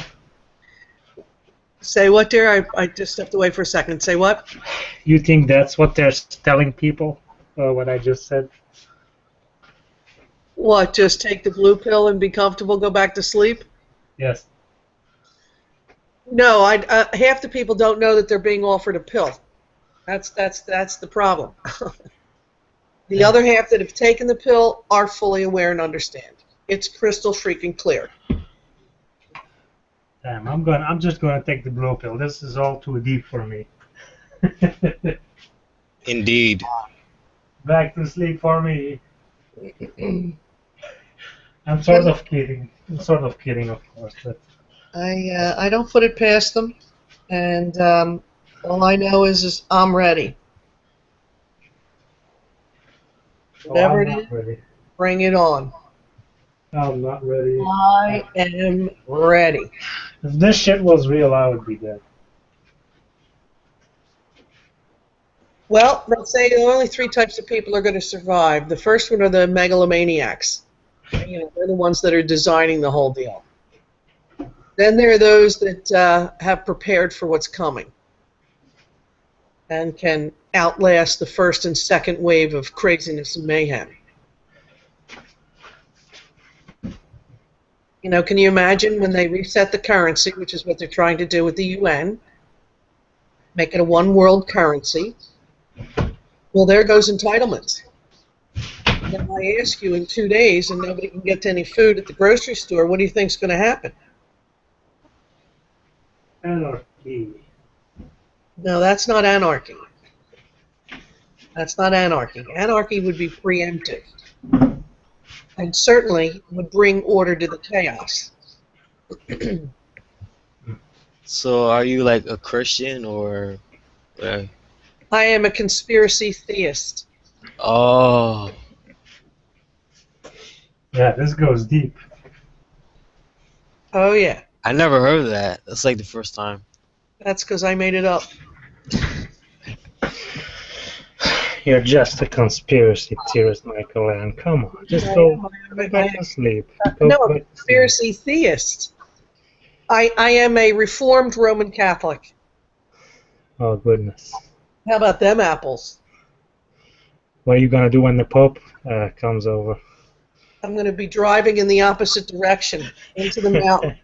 Say what, dear? I just stepped away for a second. Say what? You think that's what they're telling people? What I just said? What, just take the blue pill and be comfortable, go back to sleep? Yes. No, half the people don't know that they're being offered a pill. That's the problem. The other half that have taken the pill are fully aware and understand. It's crystal freaking clear. Damn, I'm just gonna take the blue pill. This is all too deep for me. Indeed. Back to sleep for me. I'm sort of kidding. Of course, but I don't put it past them, and all I know is I'm ready. Whatever I'm it not is, ready. bring it on. I'm not ready. I am ready. If this shit was real, I would be dead. Well, they say only 3 types of people are going to survive. The first one are the megalomaniacs. You know, they're the ones that are designing the whole deal. Then there are those that have prepared for what's coming and can outlast the first and second wave of craziness and mayhem. You know, can you imagine when they reset the currency, which is what they're trying to do with the UN, make it a one world currency? Well, there goes entitlements. And then I ask you in 2 days and nobody can get to any food at the grocery store, what do you think's going to happen? Anarchy. No, that's not anarchy. That's not anarchy. Anarchy would be preemptive. And certainly would bring order to the chaos. So are you like a Christian or? I am a conspiracy theist. Oh. Yeah, this goes deep. Oh, yeah. I never heard of that. That's like the first time. That's because I made it up. You're just a conspiracy theorist, Michael, and come on, just go back to sleep. No, I'm a conspiracy theist. I am a reformed Roman Catholic. Oh, goodness. How about them apples? What are you going to do when the Pope comes over? I'm going to be driving in the opposite direction, into the mountain.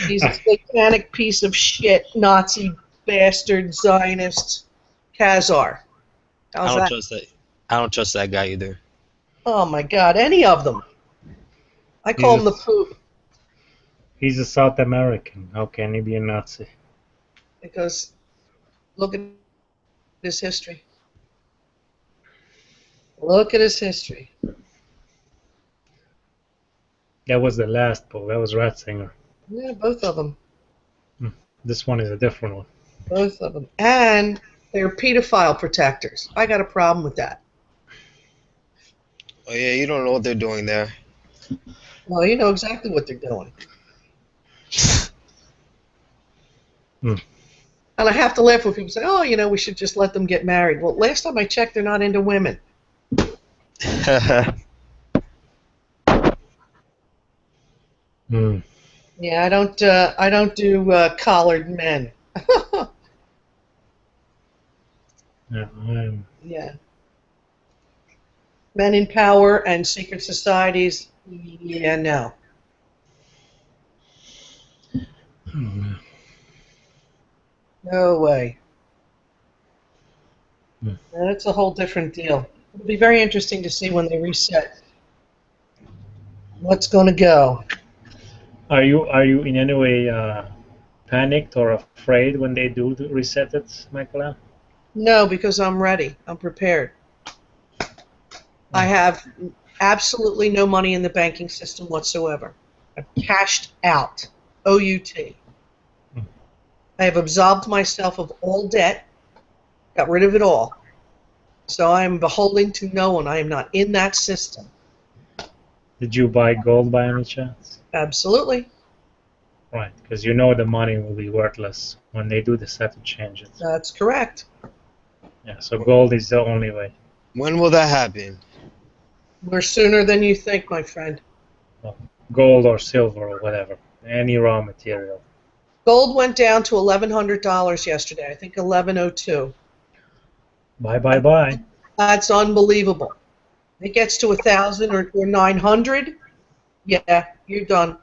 He's a satanic piece of shit, Nazi bastard, Zionist, Khazar. How's that? Trust that. I don't trust that guy either. Oh my God, any of them. I call him the poop. He's a South American. How can he be a Nazi? Because look at his history. Look at his history. That was the last Pope. That was Ratzinger. Yeah, both of them. This one is a different one. Both of them. And they're pedophile protectors. I got a problem with that. Oh yeah, you don't know what they're doing there. Well, you know exactly what they're doing. And I have to laugh when people say, oh, you know, we should just let them get married. Well, last time I checked, they're not into women. Yeah, I don't do collared men. Yeah. Men in power and secret societies, yeah, no. No way. That's a whole different deal. It'll be very interesting to see when they reset. What's going to go? Are you in any way panicked or afraid when they do reset it, Michaela? No, because I'm ready. I'm prepared. I have absolutely no money in the banking system whatsoever. I'm cashed out. OUT. I have absolved myself of all debt, got rid of it all. So I am beholden to no one. I am not in that system. Did you buy gold by any chance? Absolutely. Right, because you know the money will be worthless when they do decide to change it. That's correct. Yeah, so gold is the only way. When will that happen? We're sooner than you think, my friend. Well, gold or silver or whatever, any raw material. Gold went down to $1,100 yesterday. I think 1102. Bye. That's unbelievable. It gets to 1,000 or 900. Yeah, you're done.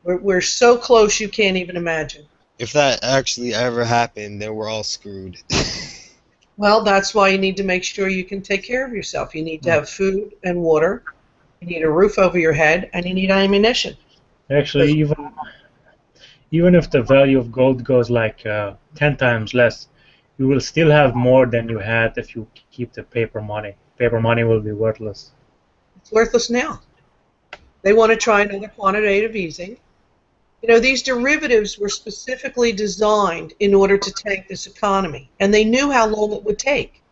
We're so close you can't even imagine. If that actually ever happened, then we're all screwed. Well, that's why you need to make sure you can take care of yourself. You need to have food and water. You need a roof over your head, and you need ammunition. Actually, even if the value of gold goes like 10 times less, you will still have more than you had if you keep the paper money. Paper money will be worthless. It's worthless now. They want to try another quantitative easing. You know, these derivatives were specifically designed in order to tank this economy, and they knew how long it would take.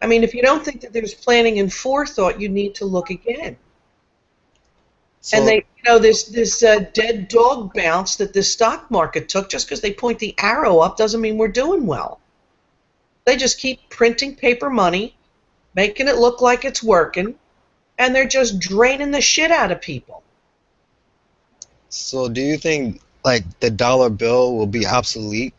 I mean, if you don't think that there's planning and forethought, you need to look again. So, And they, you know, this dead dog bounce that the stock market took, just because they point the arrow up doesn't mean we're doing well. They just keep printing paper money, making it look like it's working, and they're just draining the shit out of people. so do you think like the dollar bill will be obsolete?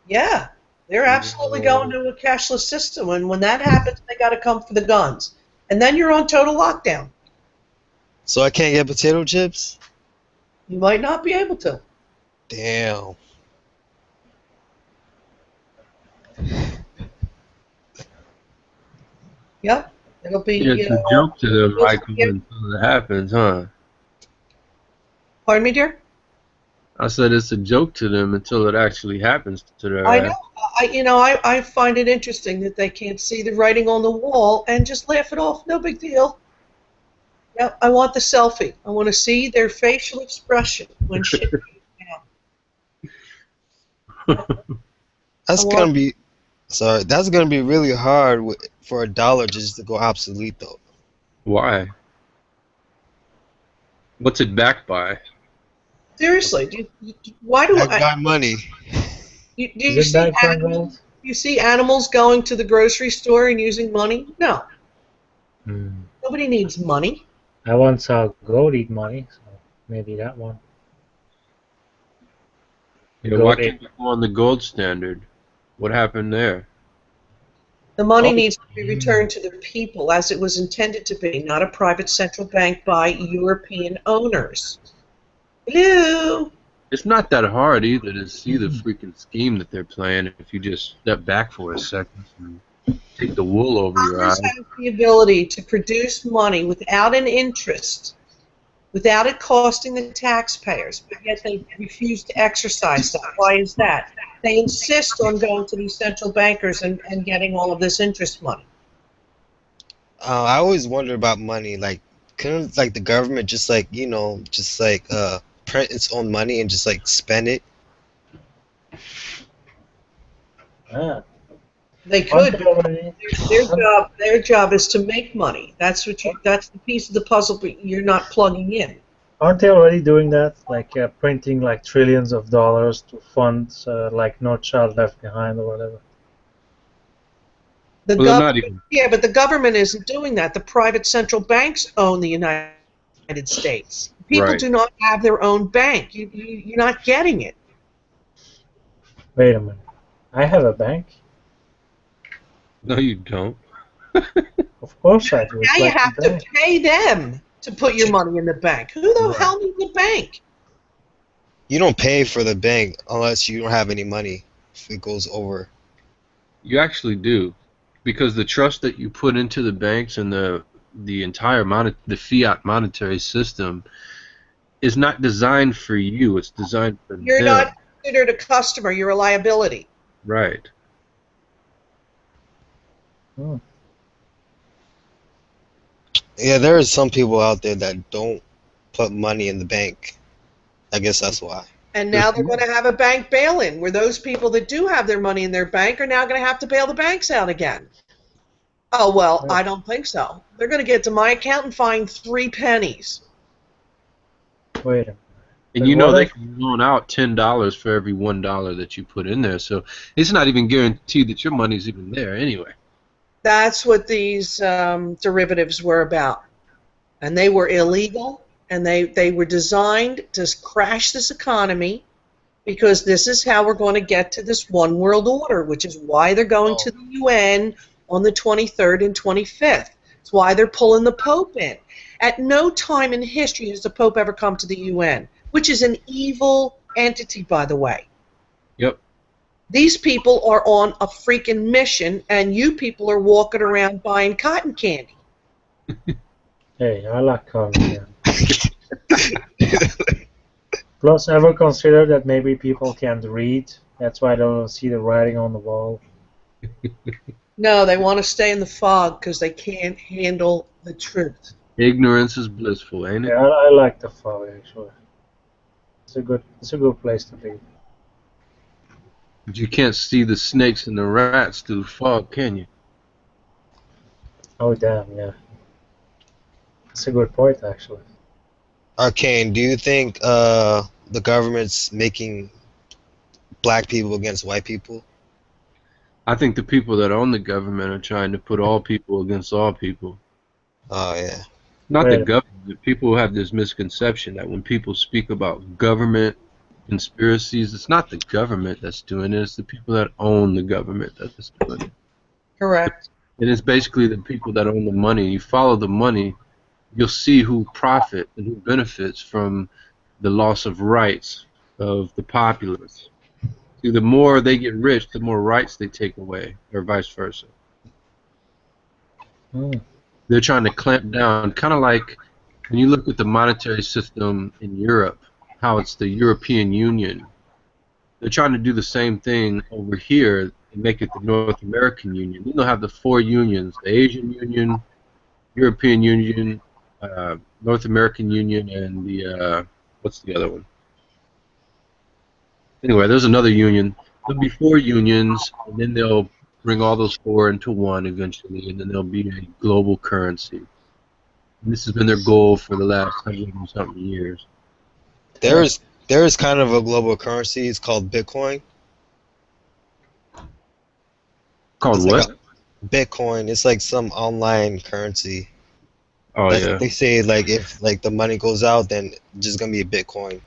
Yeah, they're absolutely going to a cashless system, and when that happens, they got to come for the guns. And then you're on total lockdown. So I can't get potato chips? You might not be able to. Damn. Yep, it'll be. Yeah, it's a joke to them, Michael, until it happens, huh? Pardon me, dear? I said it's a joke to them until it actually happens to their I ass. know. I find it interesting that they can't see the writing on the wall and just laugh it off. No big deal. Yep, I want the selfie. I want to see their facial expression when shit goes down. That's gonna be, sorry, that's gonna be really hard for a dollar just to go obsolete though. Why? What's it backed by? Seriously, why do I got money. Do you see animals going to the grocery store and using money? No. Nobody needs money. I once saw goat eat money, so maybe that one. Yeah, why can't you go on the gold standard? What happened there? The money needs to be returned to the people as it was intended to be, not a private central bank by European owners. Hello? It's not that hard either to see the freaking scheme that they're playing if you just step back for a second and take the wool over your eyes. Congress has the ability to produce money without an interest, without it costing the taxpayers, but yet they refuse to exercise that. Why is that? They insist on going to these central bankers and getting all of this interest money. I always wonder about money. Like, couldn't like the government just like print its own money and just like spend it? They could. Their job is to make money. That's the piece of the puzzle you're not plugging in. Aren't they already doing that? Like printing like trillions of dollars to fund like No Child Left Behind or whatever. Yeah, but the government isn't doing that. The private central banks own the United States. People do not have their own bank. You're not getting it. Wait a minute. I have a bank? No, you don't. Of course I do. Now you have to pay them to put your money in the bank. Who the hell needs a bank? You don't pay for the bank unless you don't have any money if it goes over. You actually do, because the trust that you put into the banks and the entire the fiat monetary system is not designed for you. It's designed for You're them. not considered a customer. You're a liability. Right. Yeah, there are some people out there that don't put money in the bank. I guess that's why. And now they're going to have a bank bail-in, where those people that do have their money in their bank are now going to have to bail the banks out again. Oh, well, I don't think so. They're going to get to my account and find 3 pennies. Wait a minute. And But you know what they if- can loan out $10 for every $1 that you put in there, so it's not even guaranteed that your money's even there anyway. That's what these derivatives were about. And they were illegal, and they were designed to crash this economy, because this is how we're going to get to this one world order, which is why they're going to the UN on the 23rd and 25th. It's why they're pulling the Pope in. At no time in history has the Pope ever come to the UN, which is an evil entity, by the way. Yep. These people are on a freaking mission, and you people are walking around buying cotton candy. Hey, I like cotton candy. Plus, ever consider that maybe people can't read? That's why they don't see the writing on the wall. No, they want to stay in the fog because they can't handle the truth. Ignorance is blissful, ain't it? Yeah, I like the fog actually. It's a good place to be. But you can't see the snakes and the rats through the fog, can you? Oh damn, yeah. That's a good point actually. Arcane, do you think the government's making black people against white people? I think the people that own the government are trying to put all people against all people. Oh yeah. Not the Right. government. People have this misconception that when people speak about government conspiracies, it's not the government that's doing it, it's the people that own the government that's doing it. Correct. And it's basically the people that own the money. You follow the money, you'll see who profits and who benefits from the loss of rights of the populace. See, the more they get rich, the more rights they take away, or vice versa. They're trying to clamp down, kind of like when you look at the monetary system in Europe, how it's the European Union. They're trying to do the same thing over here and make it the North American Union. Then they'll have the 4 unions: the Asian Union, European Union, North American Union, and the what's the other one? Anyway, there's another union. There'll be 4 unions, and then they'll bring all those 4 into one eventually, and then there'll be a global currency. And this has been their goal for the last 100 and something years. There is kind of a global currency. It's called Bitcoin. Called It's what? like Bitcoin. It's like some online currency. Oh Like, yeah. they say like if like the money goes out, then it's just gonna be a Bitcoin.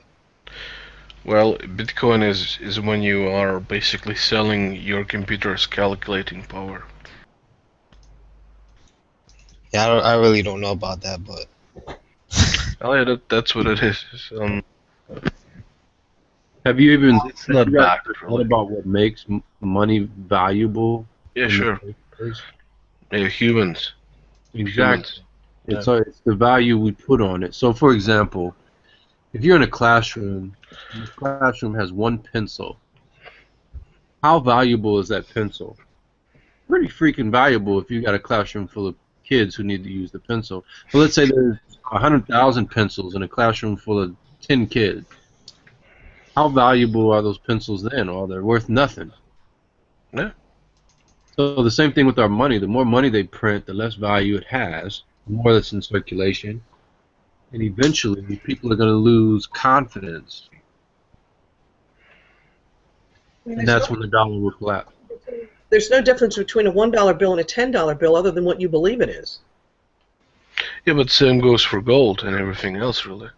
Well, Bitcoin is when you are basically selling your computer's calculating power. Yeah, I really don't know about that, but Oh yeah, that's what it is. Have you even It's not you guys backed, thought really. about what makes money valuable? Yeah, in the sure. first place? Yeah, humans. Exactly. Humans. It's the value we put on it. So, for example, if you're in a classroom, and the classroom has 1 pencil, how valuable is that pencil? Pretty freaking valuable if you got a classroom full of kids who need to use the pencil. But let's say there's 100,000 pencils in a classroom full of 10 kids. How valuable are those pencils then? Well, they're worth nothing. Yeah. So the same thing with our money. The more money they print, the less value it has, the more that's in circulation. And eventually, people are going to lose confidence. And that's when the dollar will collapse. There's no difference between a $1 bill and a $10 bill other than what you believe it is. Yeah, but same goes for gold and everything else, really.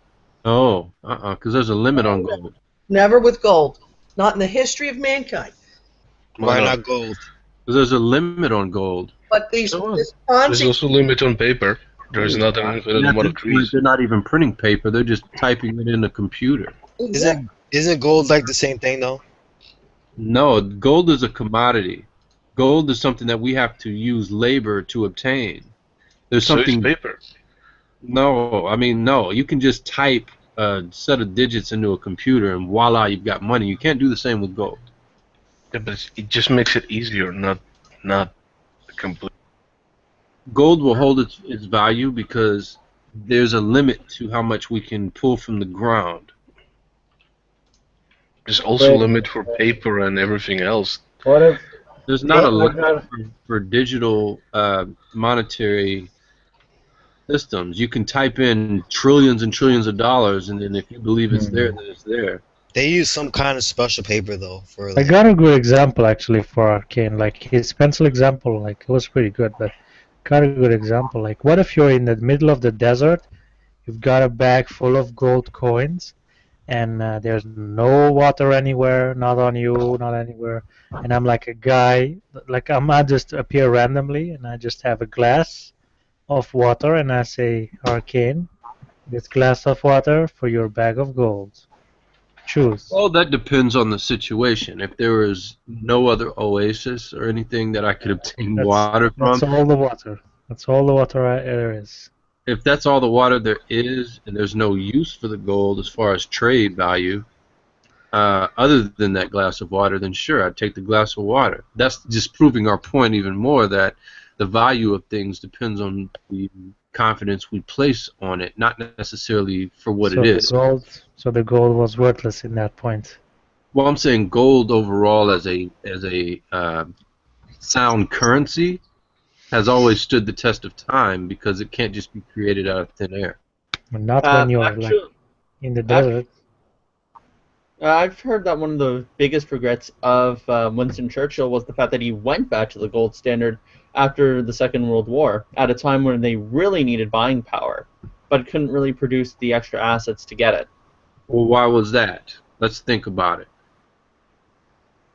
Oh, because there's a limit on gold. Never with gold. Not in the history of mankind. why not gold? Because there's a limit on gold. But these There's Ponzi, also a limit on paper. There's not an infinite And at amount of this point, trees. they're not even printing paper. They're just typing it in a computer. Isn't gold like the same thing though? No, gold is a commodity. Gold is something that we have to use labor to obtain. There's So something. is paper. No, I mean no. You can just type a set of digits into a computer and voila, you've got money. You can't do the same with gold. Yeah, but it just makes it easier, not complete. Gold will hold its value because there's a limit to how much we can pull from the ground. There's also a limit for paper and everything else. What if There's not a limit got for digital monetary systems. You can type in trillions and trillions of dollars, and then if you believe it's there, then it's there. They use some kind of special paper though for I like. got a good example actually for Arcane. Like his pencil example, like it was pretty good, but got a good example. Like what if you're in the middle of the desert, you've got a bag full of gold coins, and there's no water anywhere, not on you, not anywhere, and I'm like a guy, like I just appear randomly, and I just have a glass of water, and I say, Arcane, this glass of water for your bag of gold. Choose. Well, that depends on the situation. If there was no other oasis or anything that I could obtain water from, That's all the water. That's all the water there is. if that's all the water there is and there's no use for the gold as far as trade value, other than that glass of water, then sure, I'd take the glass of water. That's just proving our point even more that the value of things depends on the confidence we place on it, not necessarily for what So it is. the gold was worthless in that point. Well, I'm saying gold overall as a sound currency has always stood the test of time because it can't just be created out of thin air. But not when you're like in the desert. I've heard that one of the biggest regrets of Winston Churchill was the fact that he went back to the gold standard after the Second World War at a time when they really needed buying power, but couldn't really produce the extra assets to get it. Well, why was that? Let's think about it.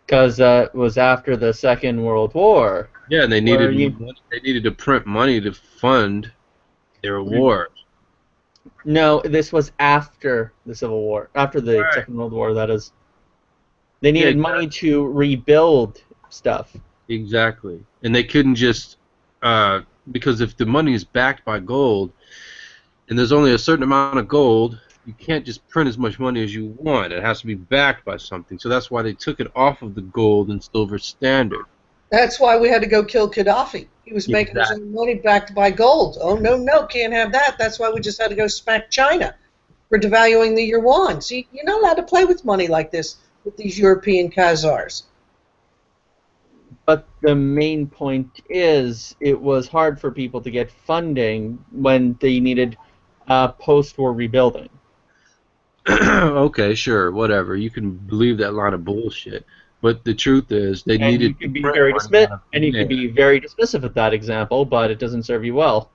Because it was after the Second World War. Yeah, and they needed to print money to fund their wars. No, this was after the Civil War, after the Second World War, that is. They needed money to rebuild stuff. Exactly. And they couldn't just, because if the money is backed by gold, and there's only a certain amount of gold, you can't just print as much money as you want. It has to be backed by something. So that's why they took it off of the gold and silver standard. That's why we had to go kill Gaddafi. He was making his own money backed by gold. Oh, no, can't have that. That's why we just had to go smack China for devaluing the yuan. See, you're not allowed to play with money like this with these European Khazars. But the main point is it was hard for people to get funding when they needed post-war rebuilding. Okay, sure, whatever. You can believe that line of bullshit. But the truth is, they needed. You can be very dismissive of that example, but it doesn't serve you well.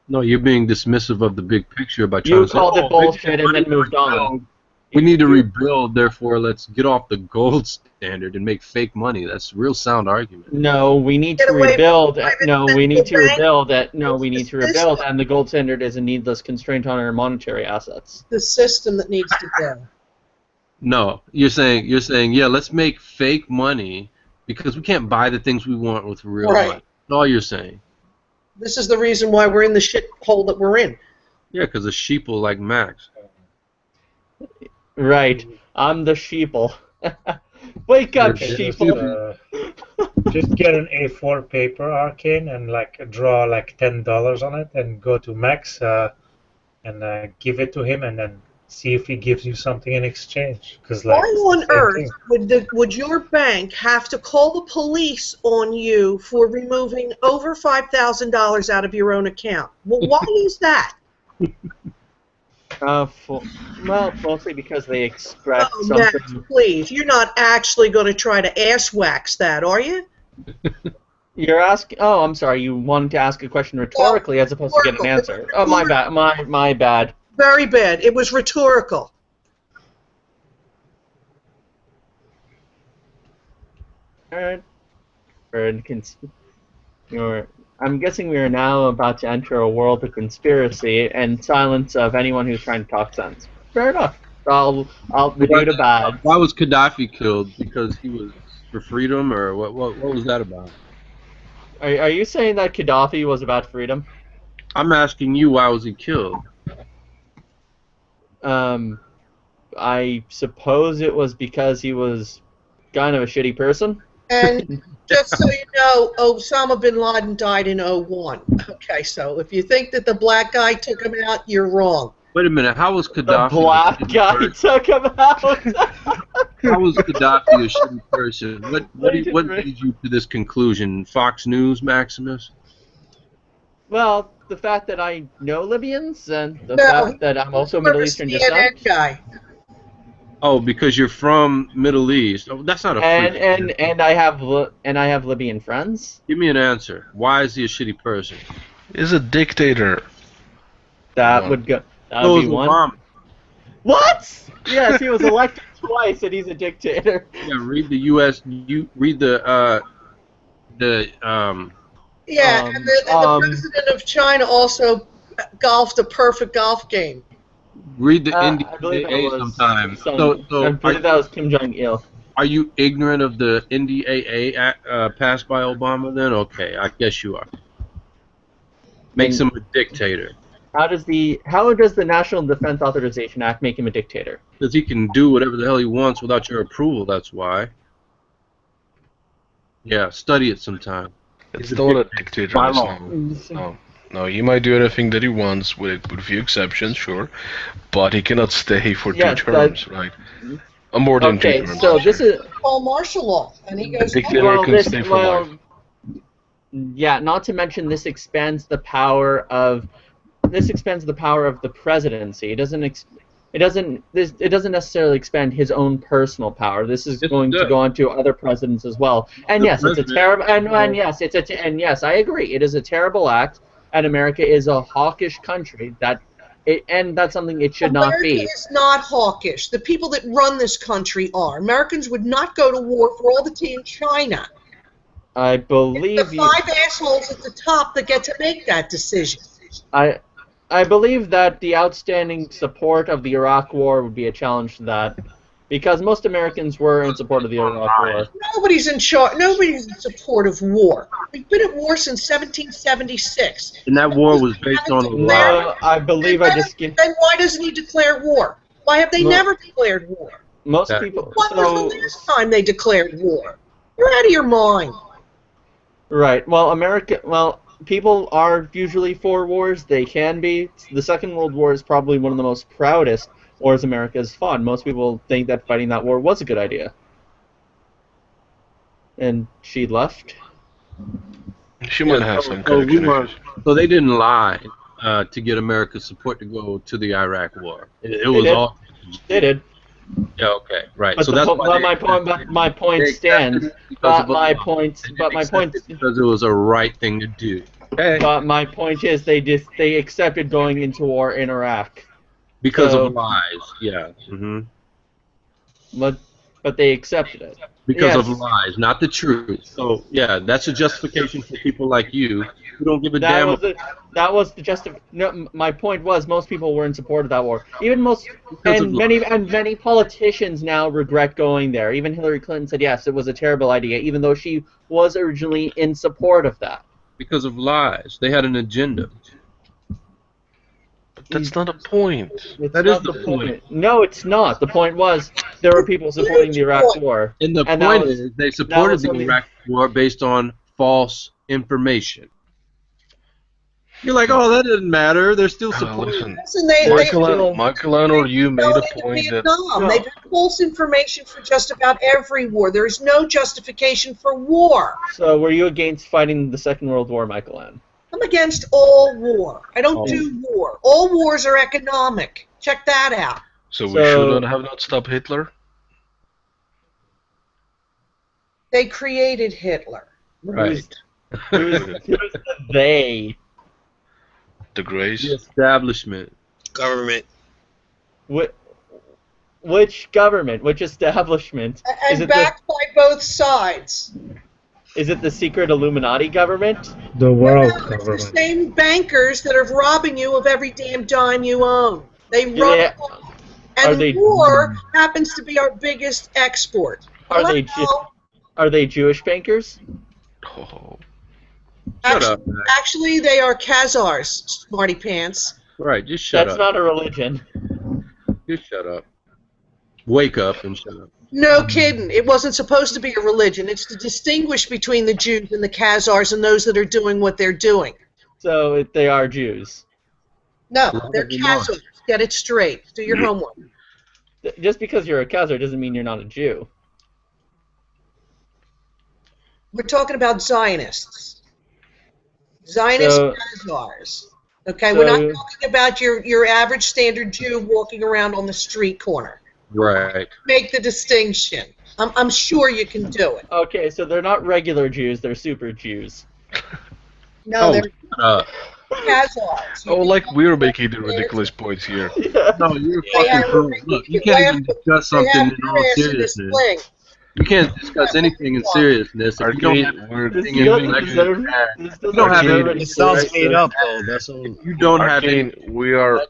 No, you're being dismissive of the big picture by trying You to say, called it bullshit and then moved on. We need to rebuild, therefore let's get off the gold standard and make fake money. That's a real sound argument. No, we need to rebuild. No, we need to rebuild. No, we need to rebuild, and the gold standard is a needless constraint on our monetary assets. The system that needs to go. No, you're saying, yeah, let's make fake money because we can't buy the things we want with real money. That's all you're saying. This is the reason why we're in the shit hole that we're in. Yeah, because the sheeple like Max. Right, I'm the sheeple. Wake up, sheeple. Just get an A4 paper, Arcane, and like draw like $10 on it, and go to Max and give it to him, and then see if he gives you something in exchange. Because like, why on earth would your bank have to call the police on you for removing over $5,000 out of your own account? Well, why is that? Well, mostly because they extract something. Max, please, you're not actually going to try to ass wax that, are you? You're asking. Oh, I'm sorry. You wanted to ask a question rhetorically as opposed to get an answer. Oh, my bad. My bad. Very bad. It was rhetorical. I'm guessing we are now about to enter a world of conspiracy and silence of anyone who's trying to talk sense. Fair enough. I'll be to bad. Why was Gaddafi killed? Because he was for freedom, or what was that about? Are you saying that Gaddafi was about freedom? I'm asking you, why was he killed? I suppose it was because he was kind of a shitty person. And just so you know, Osama bin Laden died in '01. Okay, so if you think that the black guy took him out, you're wrong. Wait a minute. How was The Gaddafi? black guy took him out. How was Gaddafi a shitty person? What leads you to this conclusion? Fox News, Maximus? Well, the fact that I know Libyans and the No, fact that I'm also Middle Eastern descent. CNN guy. Oh, because you're from Middle East. Oh, that's not a freak. And I have Libyan friends. Give me an answer. Why is he a shitty person? He's a dictator. That would go. That So would is be one. Obama. What? Yes, he was elected twice, and he's a dictator. Yeah, read the U.S. You read the Yeah, and the president of China also golfed a perfect golf game. read the I believe that NDAA was sometime. some- So I believe that was Kim Jong Il. Are you ignorant of the NDAA passed by Obama? Then okay, I guess you are. Makes him a dictator. How does the National Defense Authorization Act make him a dictator? Because he can do whatever the hell he wants without your approval. That's why. Yeah, study it sometime. It's not a dictator. By it's law. No, he might do anything that he wants with a few exceptions, sure, but he cannot stay for Yes, 2 terms, right? More than 2 Okay, terms. so this is Call martial law, and he goes. dictator well, can this, stay for well, life. yeah. Not to mention, this expands the power of the presidency. It doesn't necessarily expand his own personal power. This is going to go on to other presidents as well. And The yes, it's a terrible. And yes, I agree. It is a terrible act, and America is a hawkish country. And that's something it should not America be. is not hawkish. The people that run this country are. Americans would not go to war for all the tea in China. I believe It's the five assholes at the top that get to make that decision. I believe that the outstanding support of the Iraq War would be a challenge to that, because most Americans were in support of the Iraq War. Nobody's in charge. Nobody's in support of war. We've been at war since 1776. And that war was based on a lie. I believe I just. Then why doesn't he declare war? Why have they No. never declared war? Most people. When was the last time they declared war? You're out of your mind. Right. Well, people are usually for wars. They can be. The Second World War is probably one of the most proudest wars America has fought. Most people think that fighting that war was a good idea. And she left. She might have some So kind of we connection. weren't- so they didn't lie to get America's support to go to the Iraq War. It was did. all. They did. Yeah. Okay. Right. But So the that's po- why but they- my point. But my point they stands. accepted it because But of a my law. point. But my point. Because it was a right thing to do. Okay. But my point is, they accepted going into war in Iraq. Because So- of lies. Yeah. But they accepted it. Because Yes. of lies, not the truth. So yeah, that's a justification for people like you who don't give a damn. That was the No, my point was most people were in support of that war. Even Because of many politicians now regret going there. Even Hillary Clinton said yes, it was a terrible idea, even though she was originally in support of that. Because of lies. They had an agenda. That's not a point. That is the point. No, it's not. The point was there were people supporting the Iraq War. And the that point was- is they that supported was the something- Iraq War based on false information. You're like, oh, that doesn't matter. They're still supporting. Listen, Michael or you made a point that Vietnam. They've had false information for just about every war. There is no justification for war. So were you against fighting the Second World War, Michael Ann? I'm against all war. I don't Oh. do war. All wars are economic. Check that out. so we should have not stopped Hitler. They created Hitler. Right. Who's the they? The Greys. The establishment. Government. Which government? Which establishment? Is And it backed by both sides. Is it the secret Illuminati government? The world It's the government. same bankers that are robbing you of every damn dime you own. They run Yeah. and Are they- war happens to be our biggest export. Are Well, they are they Jewish bankers? Oh. Shut up, man. Actually, they are Khazars, smarty pants. Right, just shut That's up. not a religion. Just shut up. Wake up and shut up. No kidding. It wasn't supposed to be a religion. It's to distinguish between the Jews and the Khazars and those that are doing what they're doing. So they are Jews. No, they're Khazars. Get it straight. Do your homework. Just because you're a Khazar doesn't mean you're not a Jew. We're talking about Zionists. Zionist Khazars. Okay, we're not talking about your average standard Jew walking around on the street corner. Right. Make the distinction. I'm sure you can do it. Okay, so they're not regular Jews, they're super Jews. No, they're up. Khazars. Oh, like we're making the ridiculous points here. No, you're fucking fool. Look, you can't even discuss something in all seriousness. You can't discuss anything in seriousness if you don't have anything in You don't have anything. It sounds made up, though. That's all. You don't have anything we are to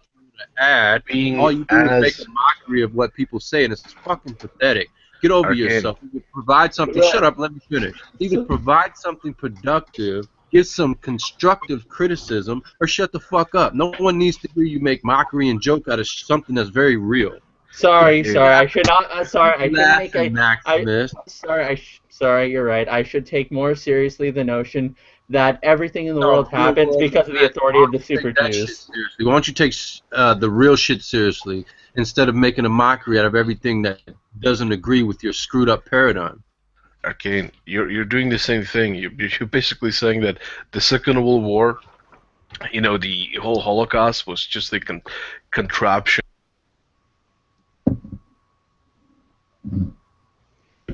add. being All you do is as make a mockery of what people say, and it's fucking pathetic. Get over yourself. Either provide something. Shut up. Let me finish. Either provide something productive, give some constructive criticism, or shut the fuck up. No one needs to hear you make mockery and joke out of something that's very real. Sorry, I should not. Sorry, I shouldn't make a. Maximus. Sorry, you're right. I should take more seriously the notion that everything in the world happens because of the authority of the super Jews. Seriously, why don't you take the real shit seriously instead of making a mockery out of everything that doesn't agree with your screwed up paradigm? Okay, you're doing the same thing. You're basically saying that the Second World War, the whole Holocaust was just a contraption.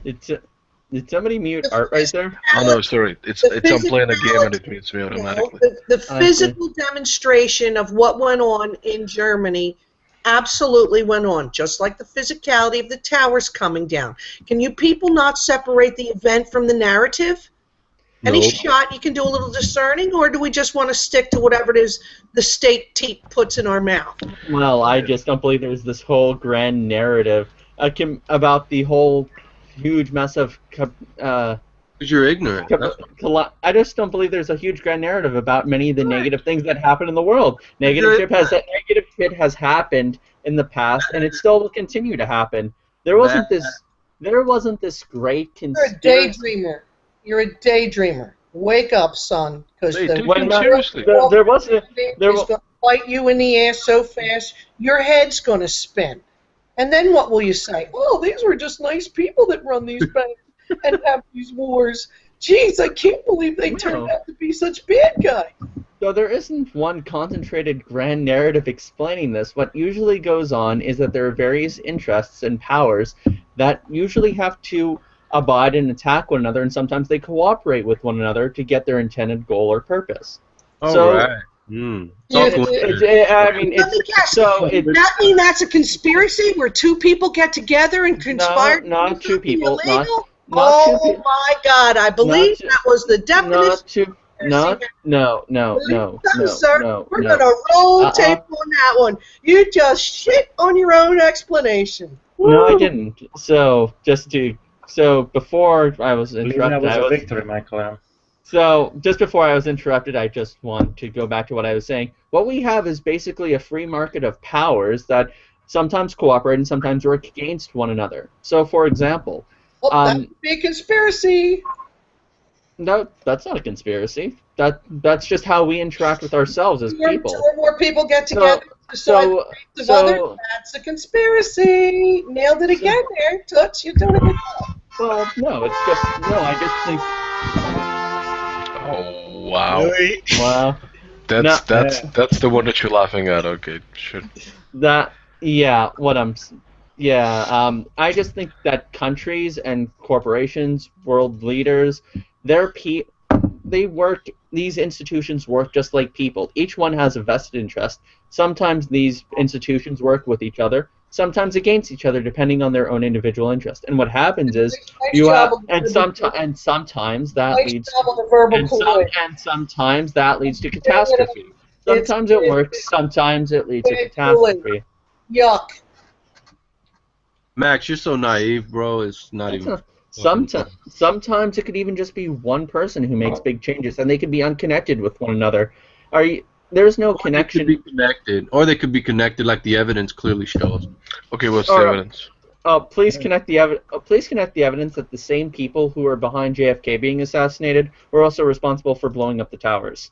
Did somebody mute Art right there? Oh no, sorry. It's I'm playing a game and it mutes me automatically. The physical demonstration of what went on in Germany absolutely went on, just like the physicality of the towers coming down. Can you people not separate the event from the narrative? Any shot you can do a little discerning, or do we just want to stick to whatever it is the state puts in our mouth? Well, I just don't believe there's this whole grand narrative about the whole huge mess of. Because you're ignorant. I just don't believe there's a huge grand narrative about many of the negative things that happen in the world. Negative shit has happened in the past, and it still will continue to happen. There wasn't this great conspiracy. You're a daydreamer. You're a daydreamer. Wake up, son, because seriously. There wasn't. He's going to bite you in the ass so fast, your head's going to spin. And then what will you say? Oh, these were just nice people that run these banks and have these wars. Jeez, I can't believe they turned out to be such bad guys. So there isn't one concentrated grand narrative explaining this. What usually goes on is that there are various interests and powers that usually have to abide and attack one another, and sometimes they cooperate with one another to get their intended goal or purpose. Right. Let me guess. Does that mean that's a conspiracy where two people get together and conspire? Not two people. Not oh my God! I believe that was the definition. No. We're gonna roll tape on that one. You just shit on your own explanation. No, I didn't. So before I was interrupted, that was a victory, Michael. So just before I was interrupted, I just want to go back to what I was saying. What we have is basically a free market of powers that sometimes cooperate and sometimes work against one another. So, for example, that would be a conspiracy. No, that's not a conspiracy. That's just how we interact with ourselves as people. Two or more people get together. That's a conspiracy. Nailed it again there, Toots. You're doing a good job. Well, no, I just think. Oh wow! Really? Wow. That's the one that you're laughing at. Okay, sure. I just think that countries and corporations, world leaders, these institutions work just like people. Each one has a vested interest. Sometimes these institutions work with each other, sometimes against each other, depending on their own individual interest. And what happens is sometimes that leads to catastrophe. Sometimes it works, sometimes it leads to catastrophe. Yuck. Max, you're so naive, bro. It's not even. Sometimes it could even just be one person who makes big changes, and they could be unconnected with one another. there's no Or they connection. could be connected, or they could be connected, like the evidence clearly shows. Okay, what's the Or, evidence? please connect the evidence that the same people who are behind JFK being assassinated were also responsible for blowing up the towers.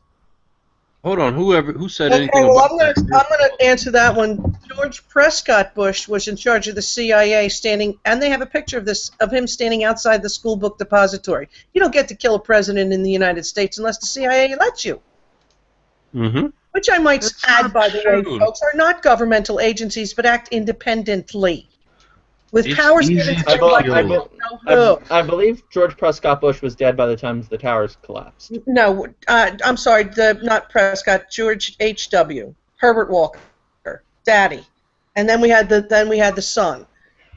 Hold on, who said Okay, anything well, about I'm that? gonna answer that one. George Prescott Bush was in charge of the CIA, standing, and they have a picture of him standing outside the school book depository. You don't get to kill a president in the United States unless the CIA lets you. Mm-hmm. Which I might add, by the way, true. folks, are not governmental agencies, but act independently, with It's powers easy given to to them by I kill. don't know who. I believe George Prescott Bush was dead by the time the towers collapsed. No, I'm sorry, not Prescott, George H.W. Herbert Walker, Daddy, and then we had the son.